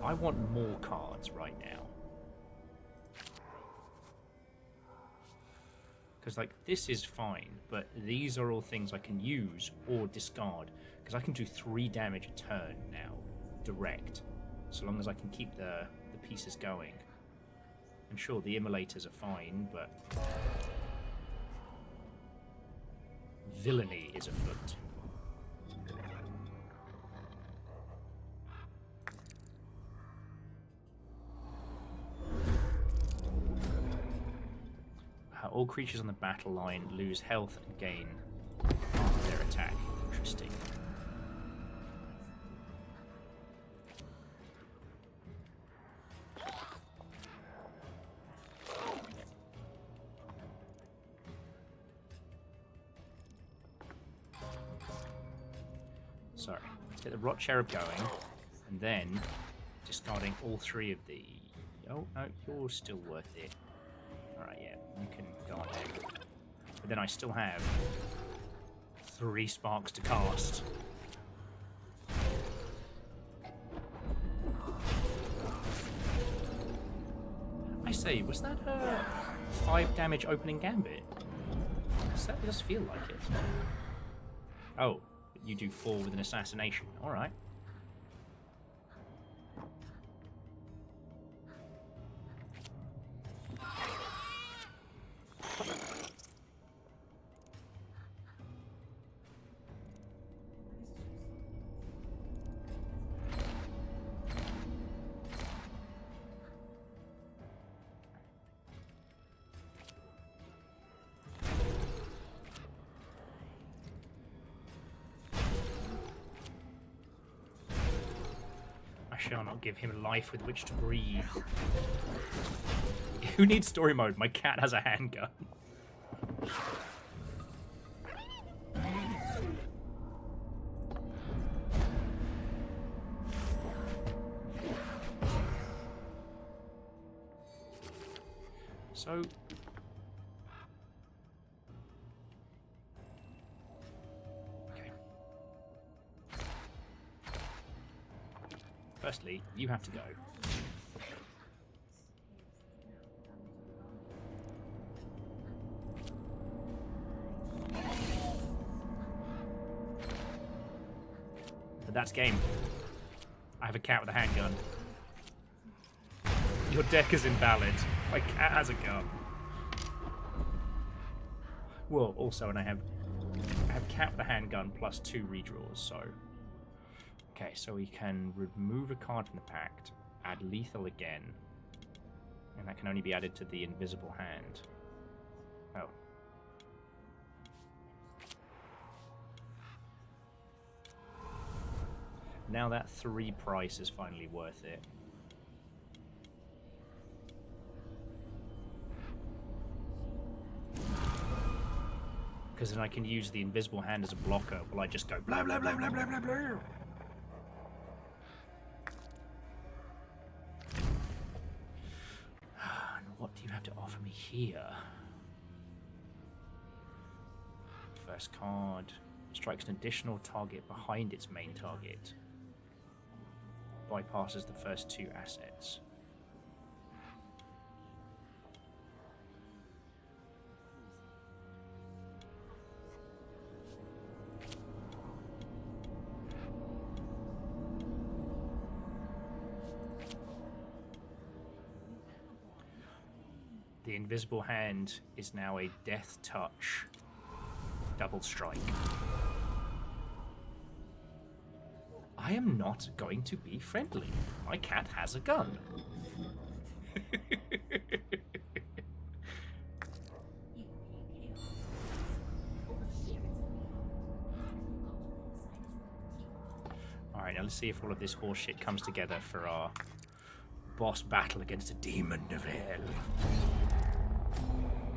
I want more cards right now. Because, like, this is fine, but these are all things I can use or discard. Because I can do 3 damage a turn now, direct. So long as I can keep the pieces going. And sure, the immolators are fine, but... villainy is afoot. All creatures on the battle line lose health and gain after their attack. Interesting. So, let's get the Rot Cherub going, and then discarding all 3 of the... Oh, no, you're still worth it. Alright, yeah, you can go on ahead. But then I still have 3 sparks to cast. I say, was that a 5 damage opening gambit? That does feel like it. Oh, you do 4 with an assassination. Alright. Shall not give him life with which to breathe. Who needs story mode? My cat has a handgun. So... Firstly, you have to go. But that's game. I have a cat with a handgun. Your deck is invalid. My cat has a gun. Well, also, and I have cat with a handgun plus 2 redraws, so... Okay, so we can remove a card from the pact, add lethal again, and that can only be added to the invisible hand. Oh. Now that 3 price is finally worth it. Because then I can use the invisible hand as a blocker while I just go blah blah blah blah blah blah blah. And what do you have to offer me here? First card strikes an additional target behind its main target. Bypasses the first 2 assets. The invisible hand is now a death touch double strike. I am not going to be friendly. My cat has a gun. Alright, now let's see if all of this horse shit comes together for our boss battle against a demon of hell.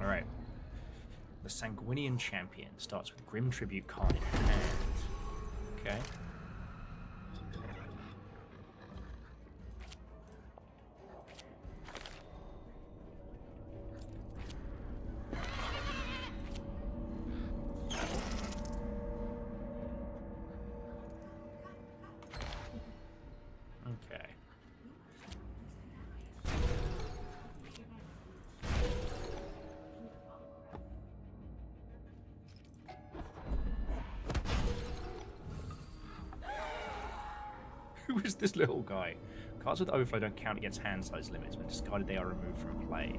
Alright. The Sanguinian Champion starts with Grim Tribute card in hand. Okay. Okay. Who is this little guy? Cards with overflow don't count against hand size limits. When discarded, they are removed from play.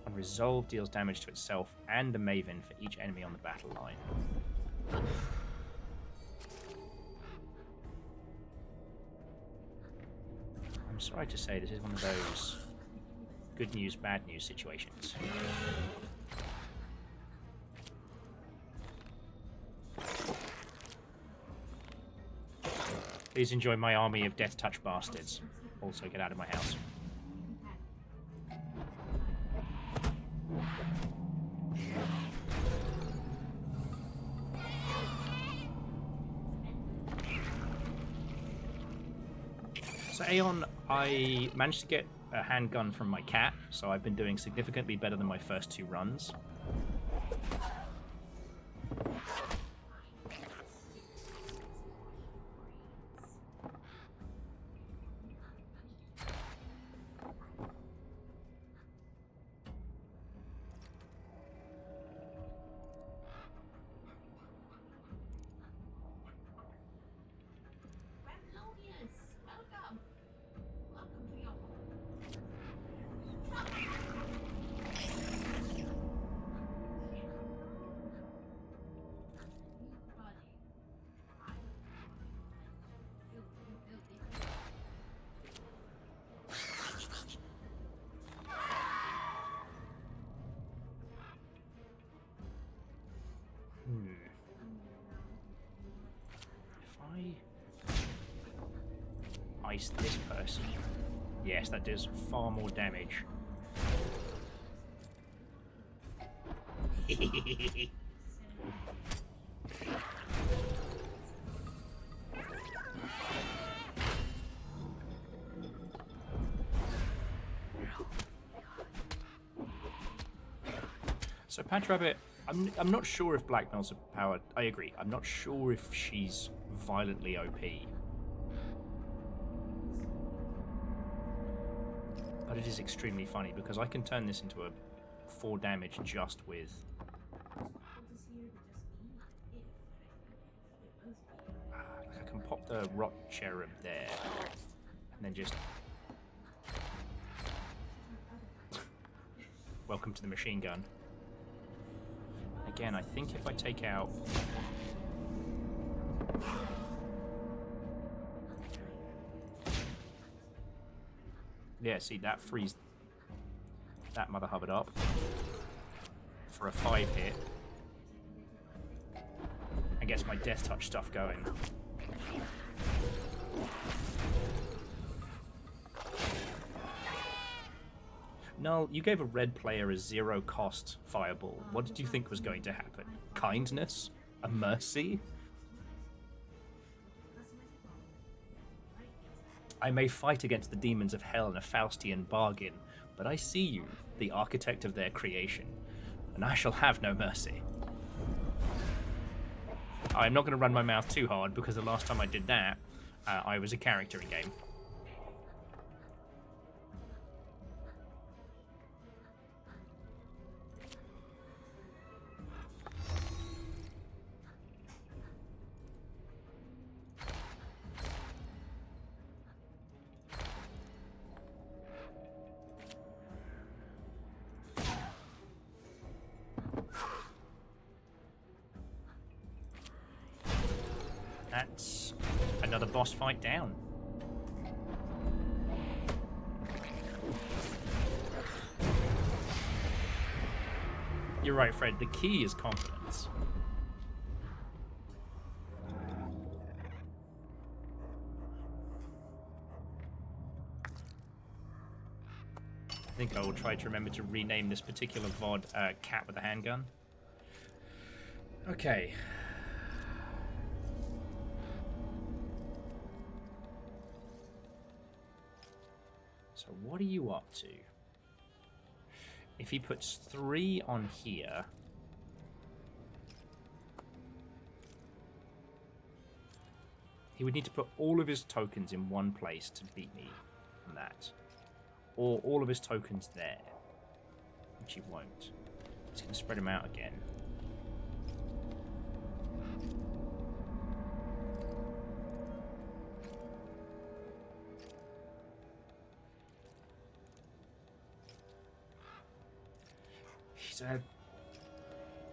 Unresolved deals damage to itself and the Maven for each enemy on the battle line. I'm sorry to say, this is one of those good news, bad news situations. Please enjoy my army of death touch bastards. Also, get out of my house. So Aeon, I managed to get a handgun from my cat, so I've been doing significantly better than my first 2 runs. Ice this person. Yes, that does far more damage. So Patch Rabbit, I'm not sure if Blackmail's a power. I agree. I'm not sure if she's violently OP. But it is extremely funny because I can turn this into a 4 damage just with... like I can pop the Rot Cherub there and then just... Welcome to the machine gun. Again, I think if I take out... Yeah, see, that frees that mother hubbard up for a 5 hit and gets my death touch stuff going. Null, you gave a red player a zero-cost fireball. What did you think was going to happen? Kindness? A mercy? I may fight against the demons of hell in a Faustian bargain, but I see you, the architect of their creation, and I shall have no mercy. I'm not going to run my mouth too hard, because the last time I did that, I was a character in-game. That's another boss fight down. You're right, Fred. The key is confidence. I think I will try to remember to rename this particular VOD Cat with a Handgun. Okay. So what are you up to? If he puts 3 on here... he would need to put all of his tokens in one place to beat me on that. Or all of his tokens there. Which he won't. He's going to spread them out again.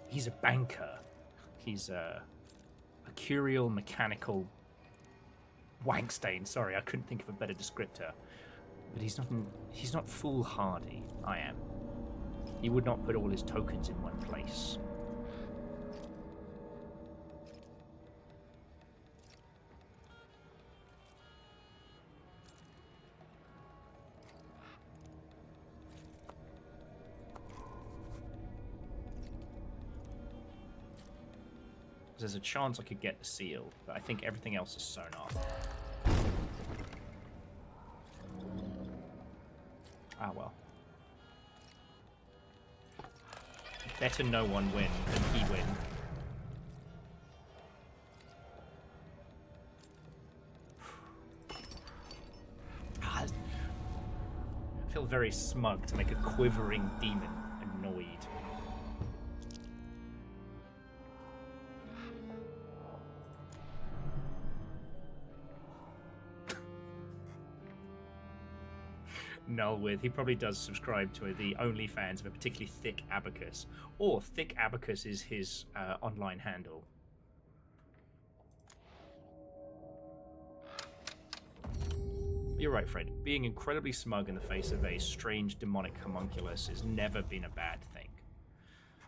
He's a banker. He's a mercurial mechanical wankstain. Sorry, I couldn't think of a better descriptor. But he's not foolhardy. I am. He would not put all his tokens in one place. There's a chance I could get the seal, but I think everything else is sewn up. Ah, well. Better no one win than he win. I feel very smug to make a quivering demon annoyed. Nullward, he probably does subscribe to the OnlyFans of a particularly thick abacus. Or thick abacus is his online handle. You're right, Fred. Being incredibly smug in the face of a strange demonic homunculus has never been a bad thing.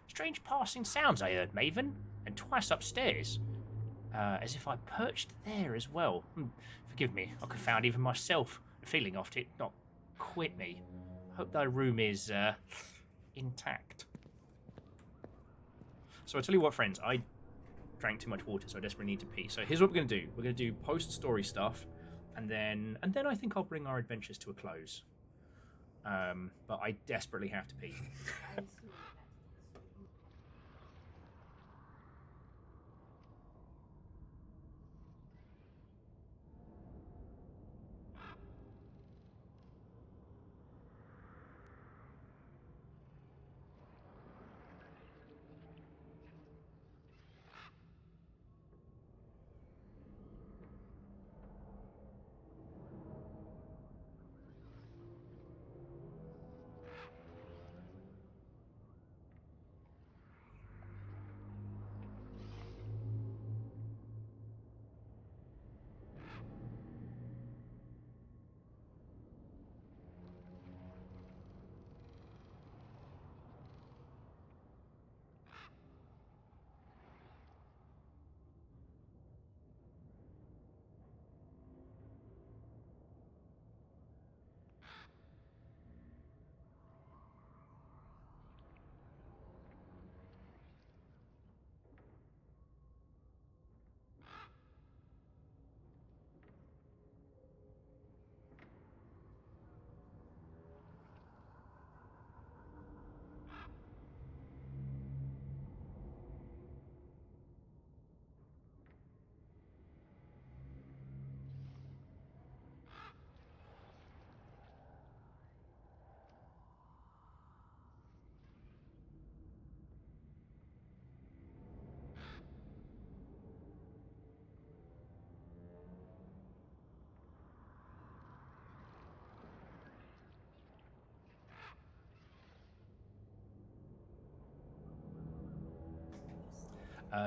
Strange passing sounds I heard, Maven, and twice upstairs. As if I perched there as well. Forgive me, I confound even myself. The feeling of it not quit me. Hope thy room is intact. So I tell you what, friends, I drank too much water, so I desperately need to pee. So here's what we're going to do. We're going to do post-story stuff, and then I think I'll bring our adventures to a close. But I desperately have to pee.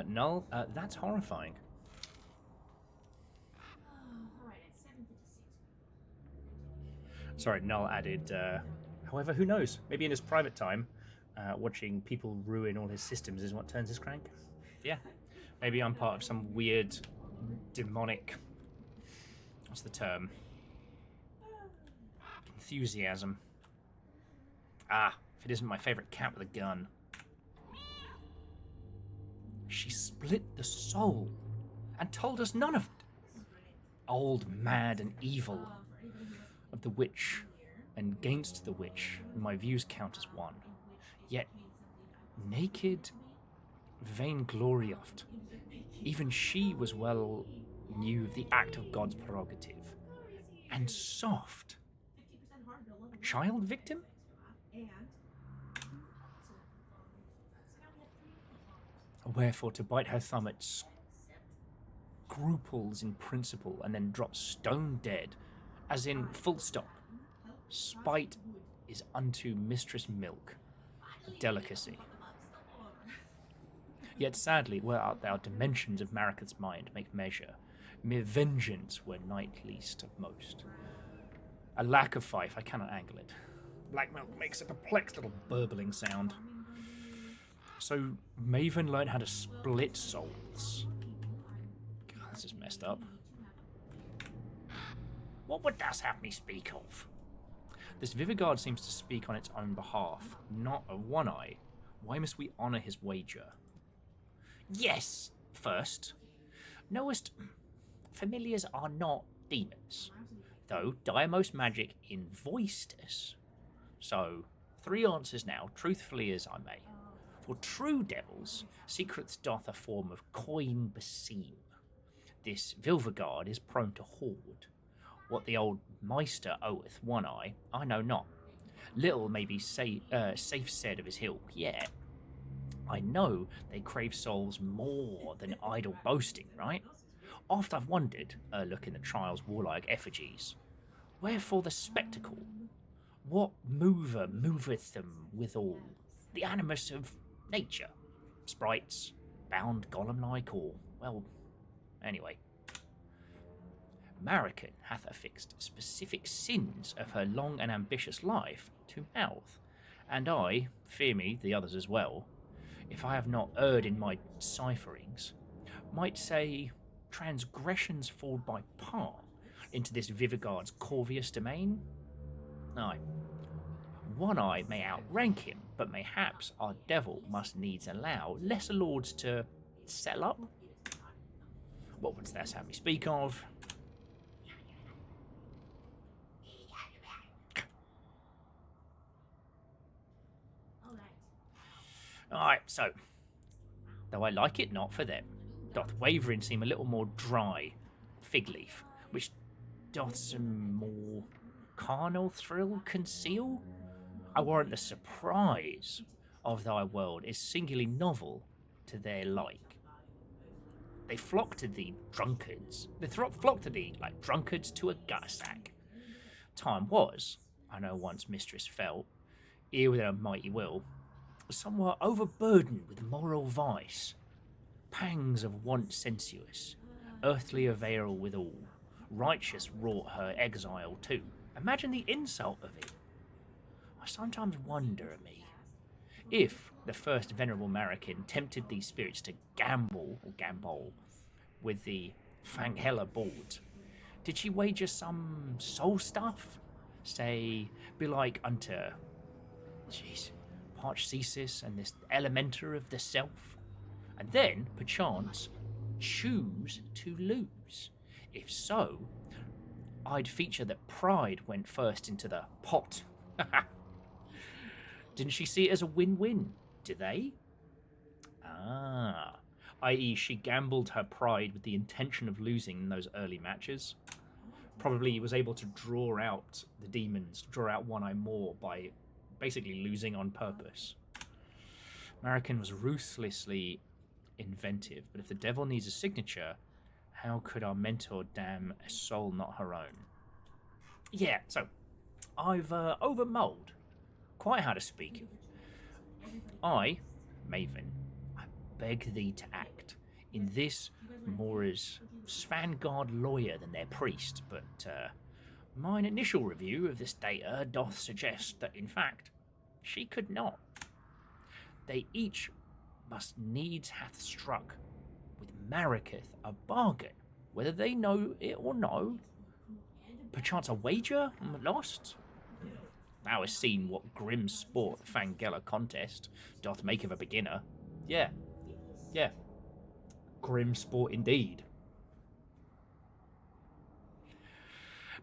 Null, that's horrifying. Alright, at 7:56. Sorry, Null added, however, who knows? Maybe in his private time, watching people ruin all his systems is what turns his crank. Yeah. Maybe I'm part of some weird, demonic... What's the term? Enthusiasm. Ah, if it isn't my favourite cat with a gun. She split the soul and told us none of it. Old, mad, and evil of the witch, and against the witch, my views count as one. Yet, naked, vainglory-oft, even she was well knew the act of God's prerogative. And soft. Child victim? Wherefore to bite her thumb at scruples in principle and then drop stone dead, as in full stop. Spite is unto mistress milk, a delicacy. Yet sadly, where art thou dimensions of Marikath's mind make measure, mere vengeance were night least of most. A lack of fife, I cannot angle it. Black milk makes a perplexed little burbling sound. So Maven learned how to split souls. God, this is messed up. What would thou have me speak of? This Overgaurd seems to speak on its own behalf, not of One Eye. Why must we honour his wager? Yes, first. Knowest, familiars are not demons, though Diamos magic invoiced us. So, 3 answers now, truthfully as I may. For true devils, secrets doth a form of coin beseem. This Overgaurd is prone to hoard. What the old Meister oweth One Eye, I know not. Little may be safe said of his hill, yet I know they crave souls more than idle boasting, right? Oft I've wondered, look in the trial's warlike effigies, wherefore the spectacle? What mover moveth them withal? The animus of nature? Sprites, bound golem-like, or, well, anyway. Marican hath affixed specific sins of her long and ambitious life to mouth, and I, fear me, the others as well, if I have not erred in my cipherings, might say transgressions fall by part into this Overgaurd's corvious domain? Aye. One Eye may outrank him, but mayhaps our devil must needs allow lesser lords to settle up? What wouldst thou have me speak of? Alright, so, though I like it not for them, doth wavering seem a little more dry, fig leaf, which doth some more carnal thrill conceal? I warrant the surprise of thy world is singularly novel to their like. They flock to thee, drunkards. They flock to thee like drunkards to a gutter sack. Time was, I know once mistress felt, ere with her mighty will, somewhat overburdened with moral vice, pangs of want sensuous, earthly avail withal, righteous wrought her exile too. Imagine the insult of it. I sometimes wonder me, if the first venerable Marican tempted these spirits to gambol with the Fanghella board, did she wager some soul stuff? Say, belike unto, Parchesis and this elementor of the self, and then, perchance, choose to lose. If so, I'd feature that pride went first into the pot. Didn't she see it as a win-win? Do they? Ah, i.e. she gambled her pride with the intention of losing in those early matches. Probably was able to draw out the demons, draw out One Eye more by basically losing on purpose. Marican was ruthlessly inventive, but if the devil needs a signature, how could our mentor damn a soul not her own? Yeah, so I've overmulled quite how to speak. I, Maven, beg thee to act. In this, more as Svangard lawyer than their priest, but mine initial review of this data doth suggest that, in fact, she could not. They each must needs hath struck with Mariketh a bargain, whether they know it or no. Perchance a wager lost? Thou hast seen what grim sport the Fangella contest doth make of a beginner. Yeah. Grim sport indeed.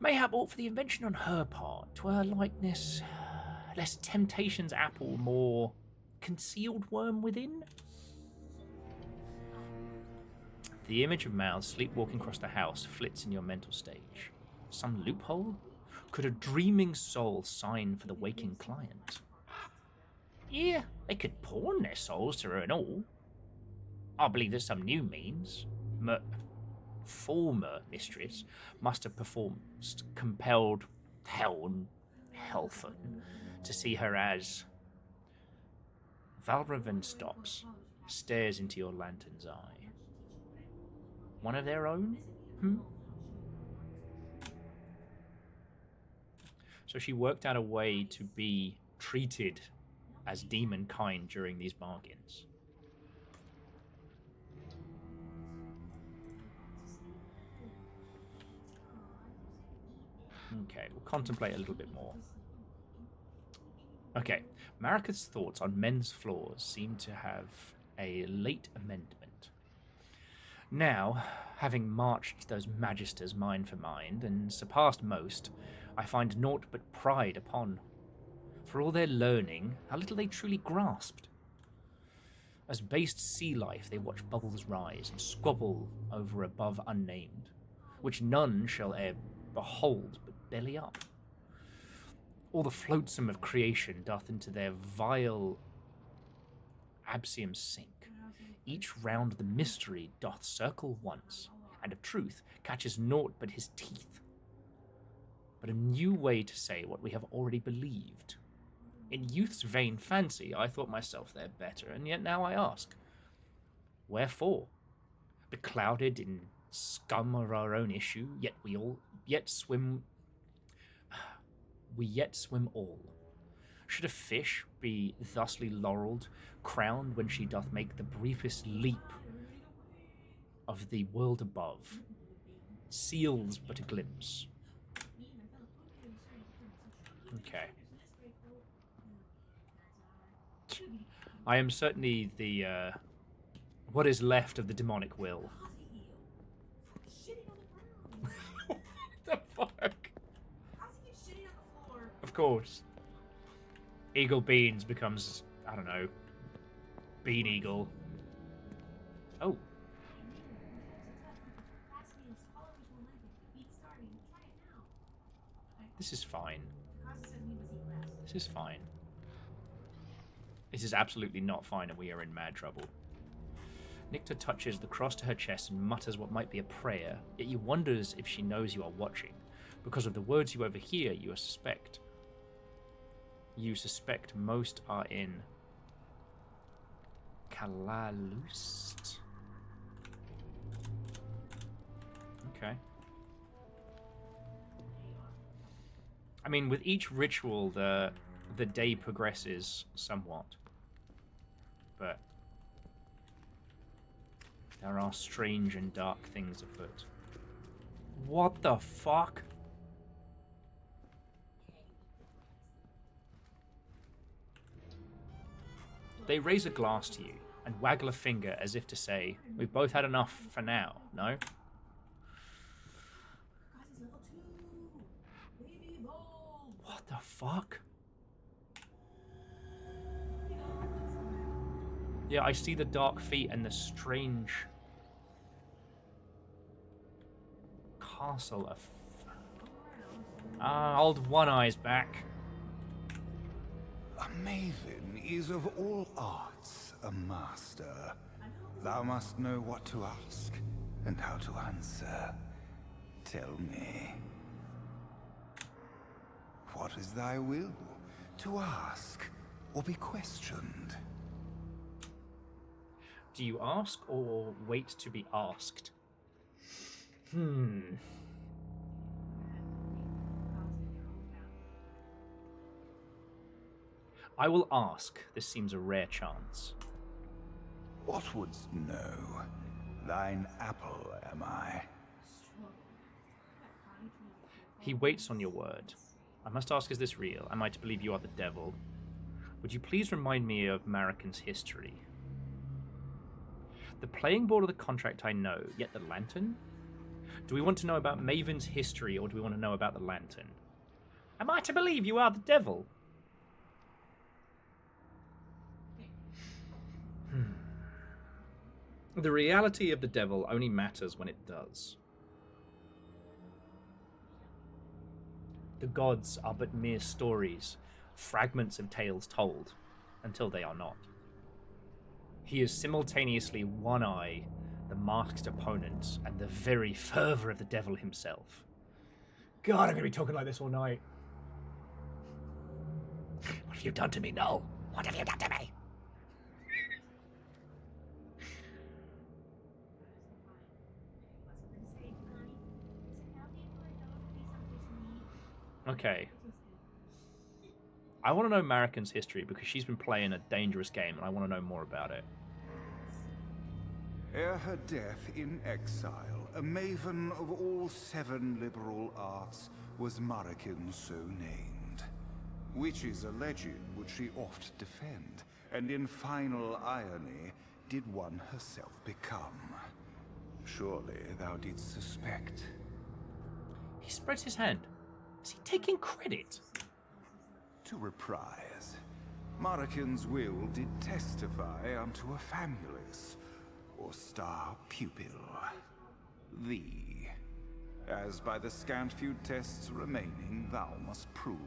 Mayhap ought for the invention on her part, to her likeness, less temptation's apple, more concealed worm within? The image of Mal sleepwalking across the house flits in your mental stage. Some loophole? Could a dreaming soul sign for the waking client? Yeah, they could pawn their souls to her and all. I believe there's some new means. Former mistress must have performed compelled Helfen to see her as... Valraven stops, stares into your lantern's eye. One of their own? So she worked out a way to be treated as demon kind during these bargains. Okay, we'll contemplate a little bit more. Okay, Mariketh's thoughts on men's flaws seem to have a late amendment. Now, having marched those magisters mind for mind, and surpassed most, I find naught but pride upon. For all their learning, how little they truly grasped. As based sea life they watch bubbles rise, and squabble over above unnamed, which none shall e'er behold but belly up. All the flotsam of creation doth into their vile absium sink. Each round the mystery doth circle once, and of truth catches naught but his teeth. But a new way to say what we have already believed. In youth's vain fancy I thought myself there better, and yet now I ask, wherefore? Beclouded in scum of our own issue, yet we yet swim all. Should a fish be thusly laurelled, crowned when she doth make the briefest leap of the world above? Seals but a glimpse. Okay. I am certainly the, what is left of the demonic will. What the fuck? Of course. Eagle Beans becomes, I don't know, Bean Eagle. Oh. This is fine. This is fine. This is absolutely not fine, and we are in mad trouble. Nicta touches the cross to her chest and mutters what might be a prayer, yet you wonders if she knows you are watching. Because of the words you overhear, you suspect. You suspect most are in Kalalust. Okay. I mean, with each ritual, the day progresses somewhat. But there are strange and dark things afoot. What the fuck? They raise a glass to you and waggle a finger as if to say, we've both had enough for now, no? What the fuck? Yeah, I see the dark feet and the strange castle of... old One Eye's back. A maven is of all arts a master. Thou must know what to ask and how to answer. Tell me. What is thy will? To ask or be questioned? Do you ask or wait to be asked? I will ask. This seems a rare chance. What wouldst know? Thine apple am I. He waits on your word. I must ask, is this real? Am I to believe you are the devil? Would you please remind me of Marican's history? The playing board of the contract I know, yet the lantern? Do we want to know about Maven's history, or do we want to know about the lantern? Am I to believe you are the devil? The reality of the devil only matters when it does. The gods are but mere stories, fragments of tales told, until they are not. He is simultaneously One Eye, the masked opponent, and the very fervor of the devil himself. God, I'm going to be talking like this all night. What have you done to me, Null? What have you done to me? Okay. I want to know Marican's history because she's been playing a dangerous game and I want to know more about it. Ere her death in exile, a maven of all 7 liberal arts was Marican so named. Which is a legend which she oft defend, and in final irony did one herself become. Surely thou didst suspect. He spreads his hand. Is he taking credit? To reprise, Marican's will did testify unto a famulus, or star pupil, thee, as by the scant few tests remaining thou must prove.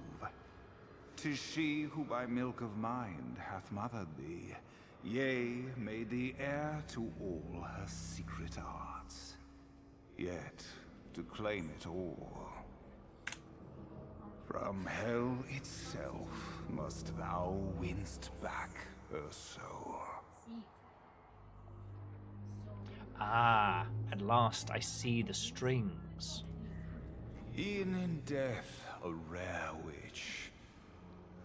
'Tis she who by milk of mind hath mothered thee, yea, made thee heir to all her secret arts. Yet, to claim it all, from hell itself must thou winst back her soul. Ah, at last I see the strings. E'en in death a rare witch.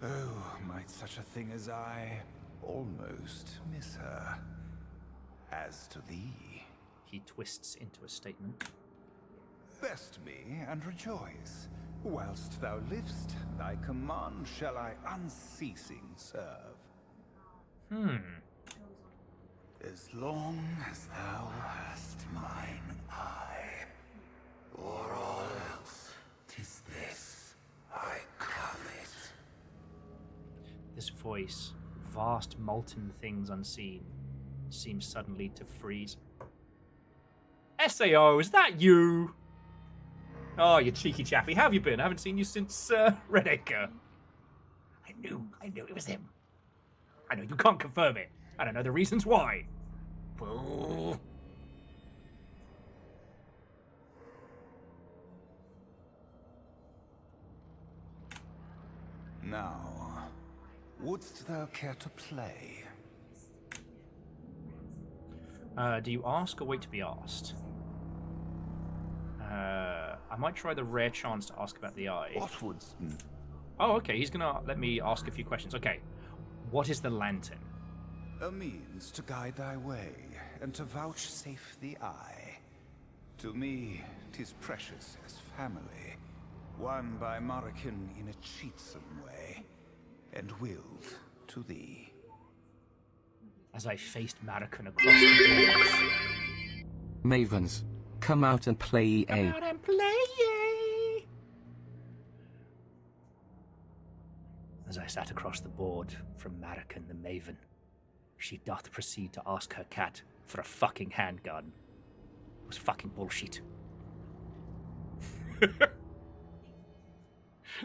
Oh, might such a thing as I almost miss her. As to thee, He twists into a statement. vest me and rejoice. Whilst thou liv'st, thy command shall I unceasing serve. As long as thou hast mine eye, or all else, 'tis this I covet. This voice, vast molten things unseen, seems suddenly to freeze. SAO, is that you? Oh, you cheeky chappy. How have you been? I haven't seen you since Redacre. I knew it was him. I know you can't confirm it. I don't know the reasons why. Boo. Now, wouldst thou care to play? Do you ask or wait to be asked? I might try the rare chance to ask about the eye. What wouldst... Oh, okay, he's gonna let me ask a few questions. Okay, what is the lantern? A means to guide thy way, and to vouchsafe the eye. To me, 'tis precious as family, won by Marican in a cheatsome way, and willed to thee. As I faced Marican across the boards. Mavens, come out and play EA. Come out and play, yay! As I sat across the board from Marican the Maven, she doth proceed to ask her cat for a fucking handgun. It was fucking bullshit.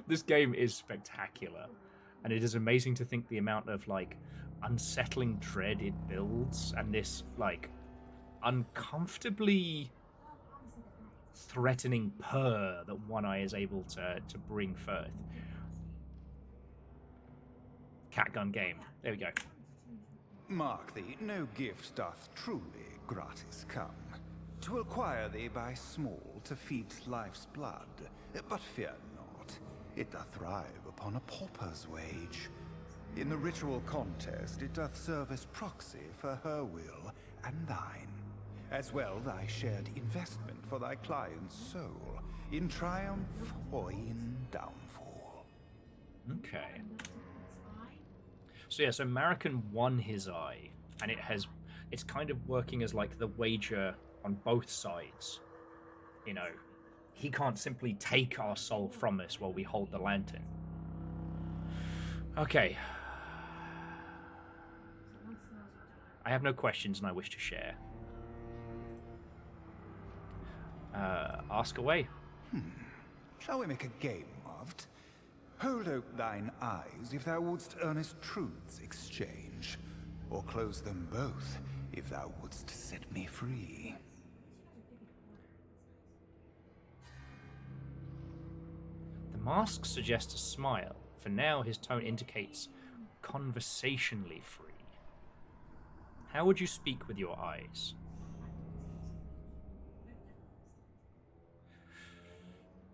This game is spectacular, and it is amazing to think the amount of, like, unsettling dread it builds, and this, like, uncomfortably threatening purr that One Eye is able to bring forth. Catgun game. There we go. Mark thee, no gift doth truly gratis come. 'Twill acquire thee by small to feed life's blood. But fear not, it doth thrive upon a pauper's wage. In the ritual contest, it doth serve as proxy for her will and thine. As well thy shared investment for thy client's soul, in triumph or in downfall. Okay. So yeah, so Marika won his eye, and it's kind of working as like the wager on both sides. You know, he can't simply take our soul from us while we hold the lantern. Okay. I have no questions and I wish to share. Ask away. Shall we make a game of't? Hold out thine eyes if thou wouldst earnest truths exchange, or close them both if thou wouldst set me free. The mask suggests a smile. For now, his tone indicates conversationally free. How would you speak with your eyes?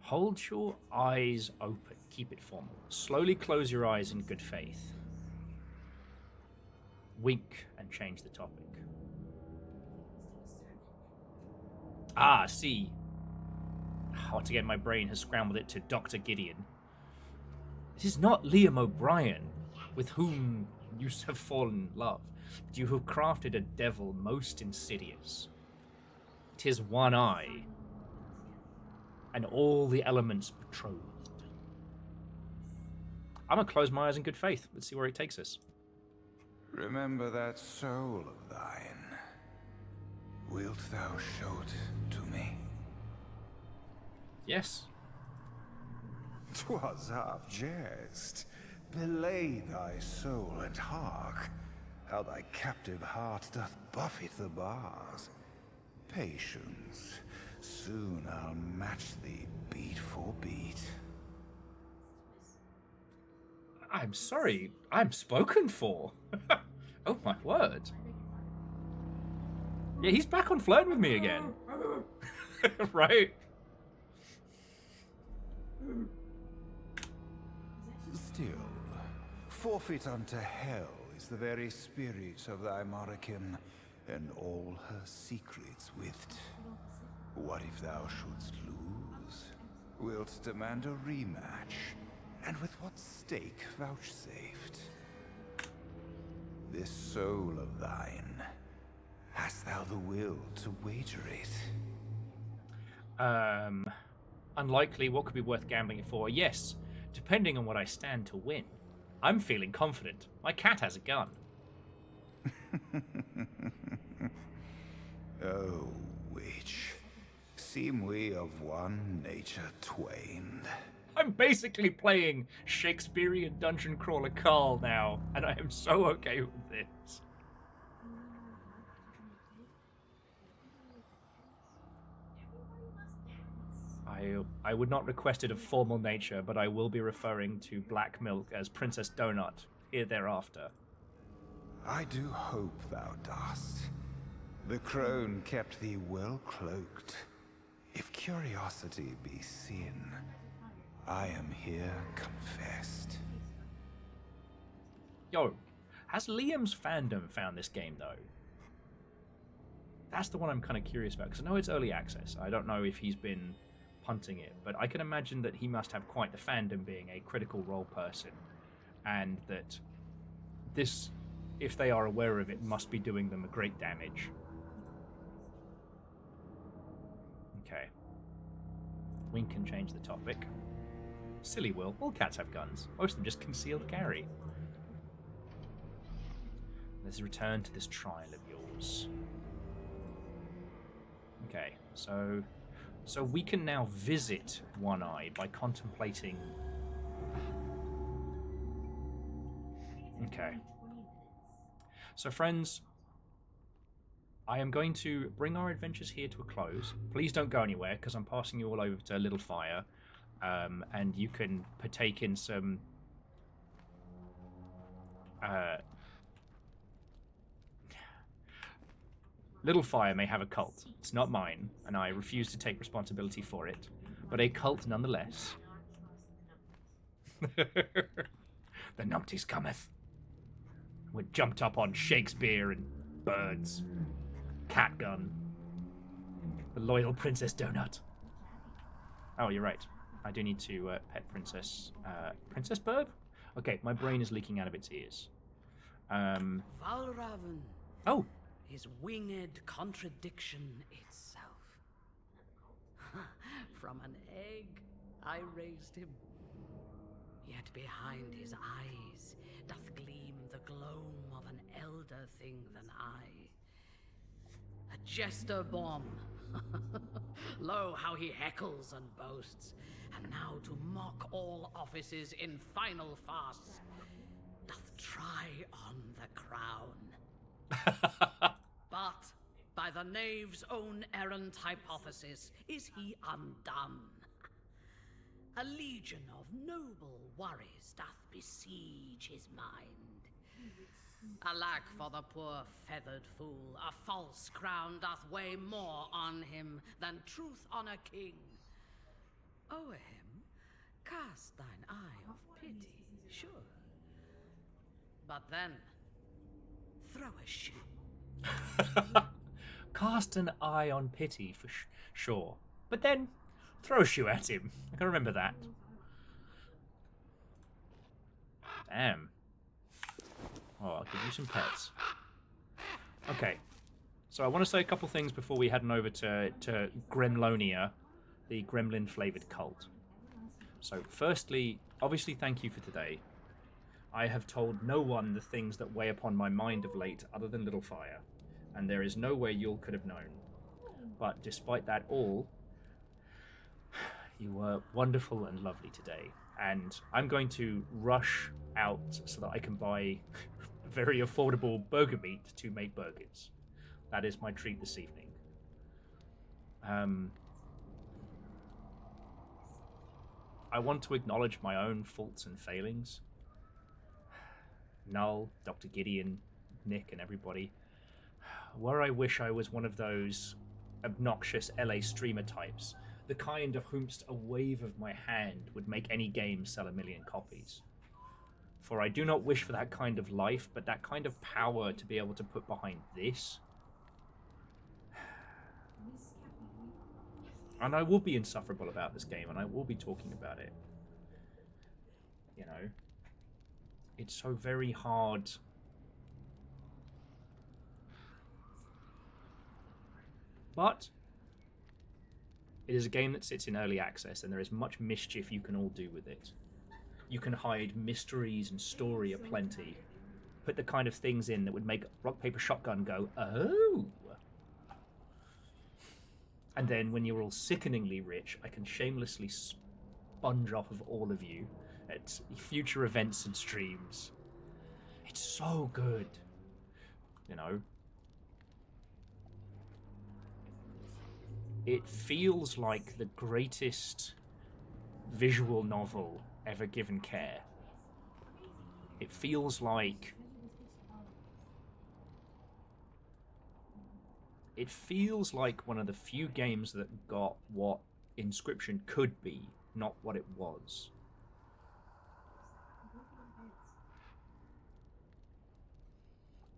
Hold your eyes open. Keep it formal. Slowly close your eyes in good faith. Wink and change the topic. Ah, see. Once again, my brain has scrambled it to Dr. Gideon. It is not Liam O'Brien with whom you have fallen in love, but you have crafted a devil most insidious. 'Tis one eye, and all the elements betrothed. I'm gonna close my eyes in good faith. Let's see where it takes us. Remember that soul of thine. Wilt thou show it to me? Yes. 'Twas half jest. Belay thy soul and hark, how thy captive heart doth buffet the bars. Patience, soon I'll match thee beat for beat. I'm sorry, I'm spoken for. Oh my word. Yeah, he's back on flirting with me again. Right? Still, forfeit unto hell is the very spirit of thy Marika, and all her secrets with't. What if thou shouldst lose? Wilt demand a rematch? And with what stake vouchsafed? This soul of thine, hast thou the will to wager it? Unlikely. What could be worth gambling it for? Yes, depending on what I stand to win. I'm feeling confident. My cat has a gun. Oh, witch, seem we of one nature twain? I'm basically playing Shakespearean dungeon crawler Carl now, and I am so okay with this. I would not request it of formal nature, but I will be referring to Black Milk as Princess Donut here thereafter. I do hope thou dost. The crone kept thee well cloaked. If curiosity be sin, I am here confessed. Yo, has Liam's fandom found this game, though? That's the one I'm kind of curious about, because I know it's early access. I don't know if he's been punting it, but I can imagine that he must have quite the fandom being a Critical Role person, and that this, if they are aware of it, must be doing them a great damage. Okay. Wink and change the topic. Silly Will. All cats have guns. Most of them just concealed carry. Let's return to this trial of yours. Okay, so we can now visit One Eye by contemplating. Okay. So friends, I am going to bring our adventures here to a close. Please don't go anywhere, because I'm passing you all over to Little Fire, and you can partake in some Little Fire may have a cult. It's not mine, and I refuse to take responsibility for it. But a cult nonetheless. The numpties cometh. We're jumped up on Shakespeare and birds. Catgun. The loyal Princess Donut. Oh, you're right. I do need to pet Princess... Princess Bird? Okay, my brain is leaking out of its ears. Valraven. Oh! His winged contradiction itself. From an egg, I raised him. Yet behind his eyes doth gleam the gloam of an elder thing than I. A jester born. Lo, how he heckles and boasts, and now to mock all offices in final farce, doth try on the crown. But by the knave's own errant hypothesis is he undone. A legion of noble worries doth besiege his mind. Alack for the poor feathered fool, a false crown doth weigh more on him than truth on a king. O'er him, cast thine eye of pity, sure. But then, throw a shoe. Cast an eye on pity, for sure. But then, throw a shoe at him. I can remember that. Damn. Oh, I'll give you some pets. Okay. So I want to say a couple things before we head on over to Gremlonia, the gremlin-flavoured cult. So firstly, obviously thank you for today. I have told no one the things that weigh upon my mind of late other than Little Fire, and there is no way Yul could have known. But despite that all, you were wonderful and lovely today, and I'm going to rush out so that I can buy very affordable burger meat to make burgers. That is my treat this evening. I want to acknowledge my own faults and failings. Null, Dr. Gideon, Nick, and everybody. Where I wish I was one of those obnoxious LA streamer types, the kind of whomst a wave of my hand would make any game sell 1 million copies. For I do not wish for that kind of life, but that kind of power to be able to put behind this. And I will be insufferable about this game, and I will be talking about it. You know, it's so very hard. But it is a game that sits in early access, and there is much mischief you can all do with it. You can hide mysteries and story aplenty. Put the kind of things in that would make Rock, Paper, Shotgun go, oh! And then when you're all sickeningly rich, I can shamelessly sponge off of all of you at future events and streams. It's so good. You know? It feels like the greatest visual novel ever given care. It feels like... It feels like one of the few games that got what Inscription could be, not what it was.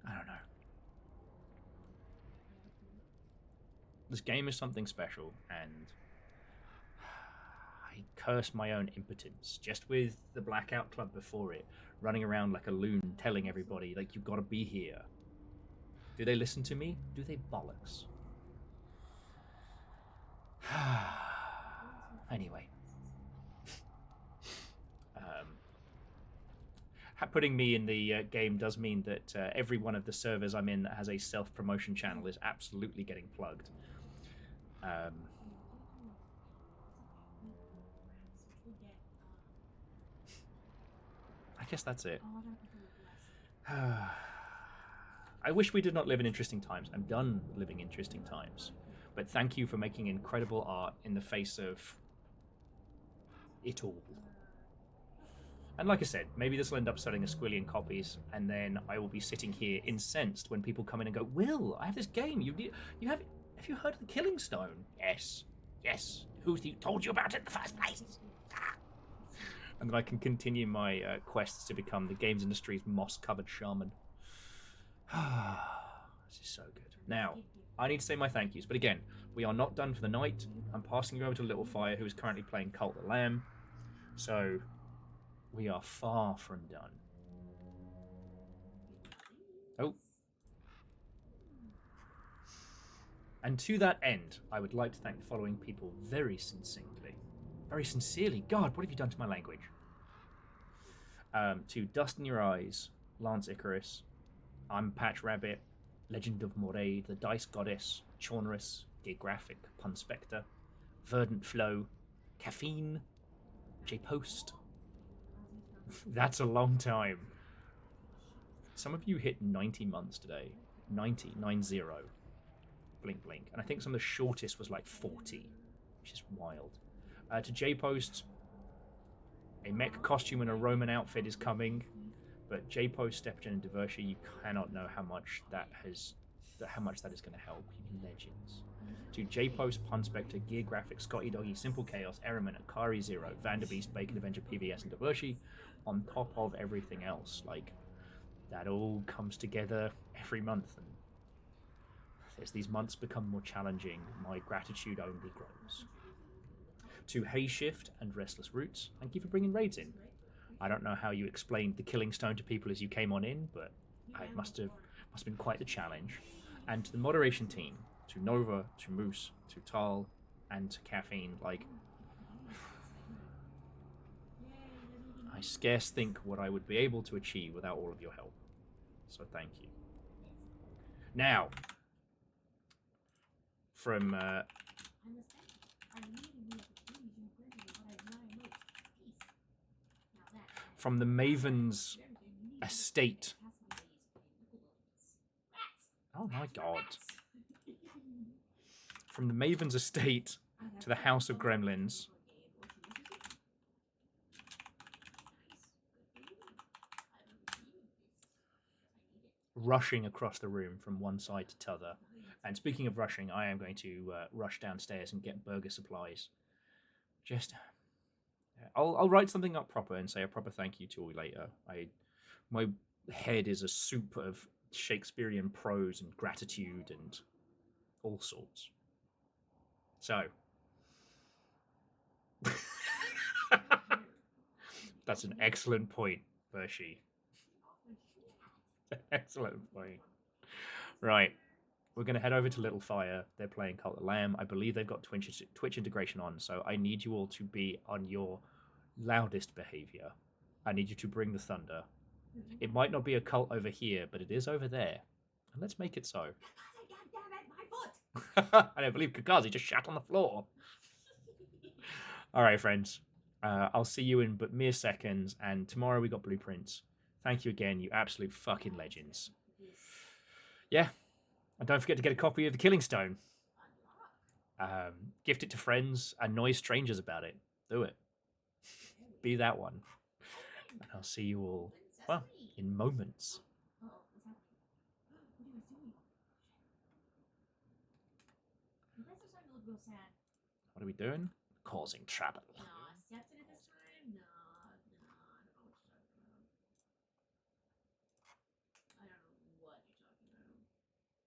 I don't know. This game is something special, and I curse my own impotence. Just with the Blackout Club before it, running around like a loon telling everybody, like, you've got to be here. Do they listen to me? Do they bollocks? Anyway. Putting me in the game does mean that every one of the servers I'm in that has a self-promotion channel is absolutely getting plugged. I guess that's it. I wish we did not live in interesting times. I'm done living in interesting times. But thank you for making incredible art in the face of it all. And like I said, maybe this will end up selling a squillion copies, and then I will be sitting here incensed when people come in and go, Will, I have this game. You have you heard of the Killing Stone? Yes. Yes. Who told you about it in the first place? And then I can continue my quests to become the games industry's moss-covered shaman. This is so good. Now, I need to say my thank yous, but again, we are not done for the night. I'm passing you over to Little Fire, who is currently playing Cult the Lamb. So, we are far from done. Oh. And to that end, I would like to thank the following people very succinctly. Very sincerely. God, what have you done to my language? To Dust in Your Eyes, Lance Icarus, I'm Patch Rabbit, Legend of Moray, The Dice Goddess, Chaunerus, Geographic, Punspector, Verdant Flow, Caffeine, J-Post. That's a long time. Some of you hit 90 months today. 90. Blink, blink. And I think some of the shortest was like 40, which is wild. To J-Post, a mech costume and a Roman outfit is coming, but J-Post, Stepgen, and Divershi, you cannot know how much that is going to help. You legends. To J-Post, Punspector, Gear Graphics, Scotty Doggy, Simple Chaos, Eraman, Akari Zero, Vanderbeast, Bacon Avenger, PVS, and Divershi, on top of everything else. Like, that all comes together every month, and as these months become more challenging, my gratitude only grows. To Hayshift and Restless Roots, thank you for bringing raids in. I don't know how you explained the Killing Stone to people as you came on in, but it must have been quite the challenge. And to the moderation team, to Nova, to Moose, to Tal, and to Caffeine, like, I scarce think what I would be able to achieve without all of your help. So thank you. Now, from the Maven's estate. Oh my god. From the Maven's estate to the House of Gremlins. Rushing across the room from one side to t'other. And speaking of rushing, I am going to rush downstairs and get burger supplies. Just... I'll write something up proper and say a proper thank you to all later. My head is a soup of Shakespearean prose and gratitude and all sorts. So... That's an excellent point, Vershi. Excellent point. Right. We're going to head over to Little Fire. They're playing Cult of Lamb. I believe they've got Twitch integration on, so I need you all to be on your loudest behavior. I need you to bring the thunder. It might not be a cult over here, but it is over there. And let's make it so. I don't believe Kakazi just shat on the floor. All right, friends. I'll see you in but mere seconds, and tomorrow we got blueprints. Thank you again, you absolute fucking legends. Yeah. And don't forget to get a copy of The Killing Stone. Gift it to friends, annoy strangers about it. Do it. Be that one. And I'll see you all, well, in moments. What are we doing? Causing trouble.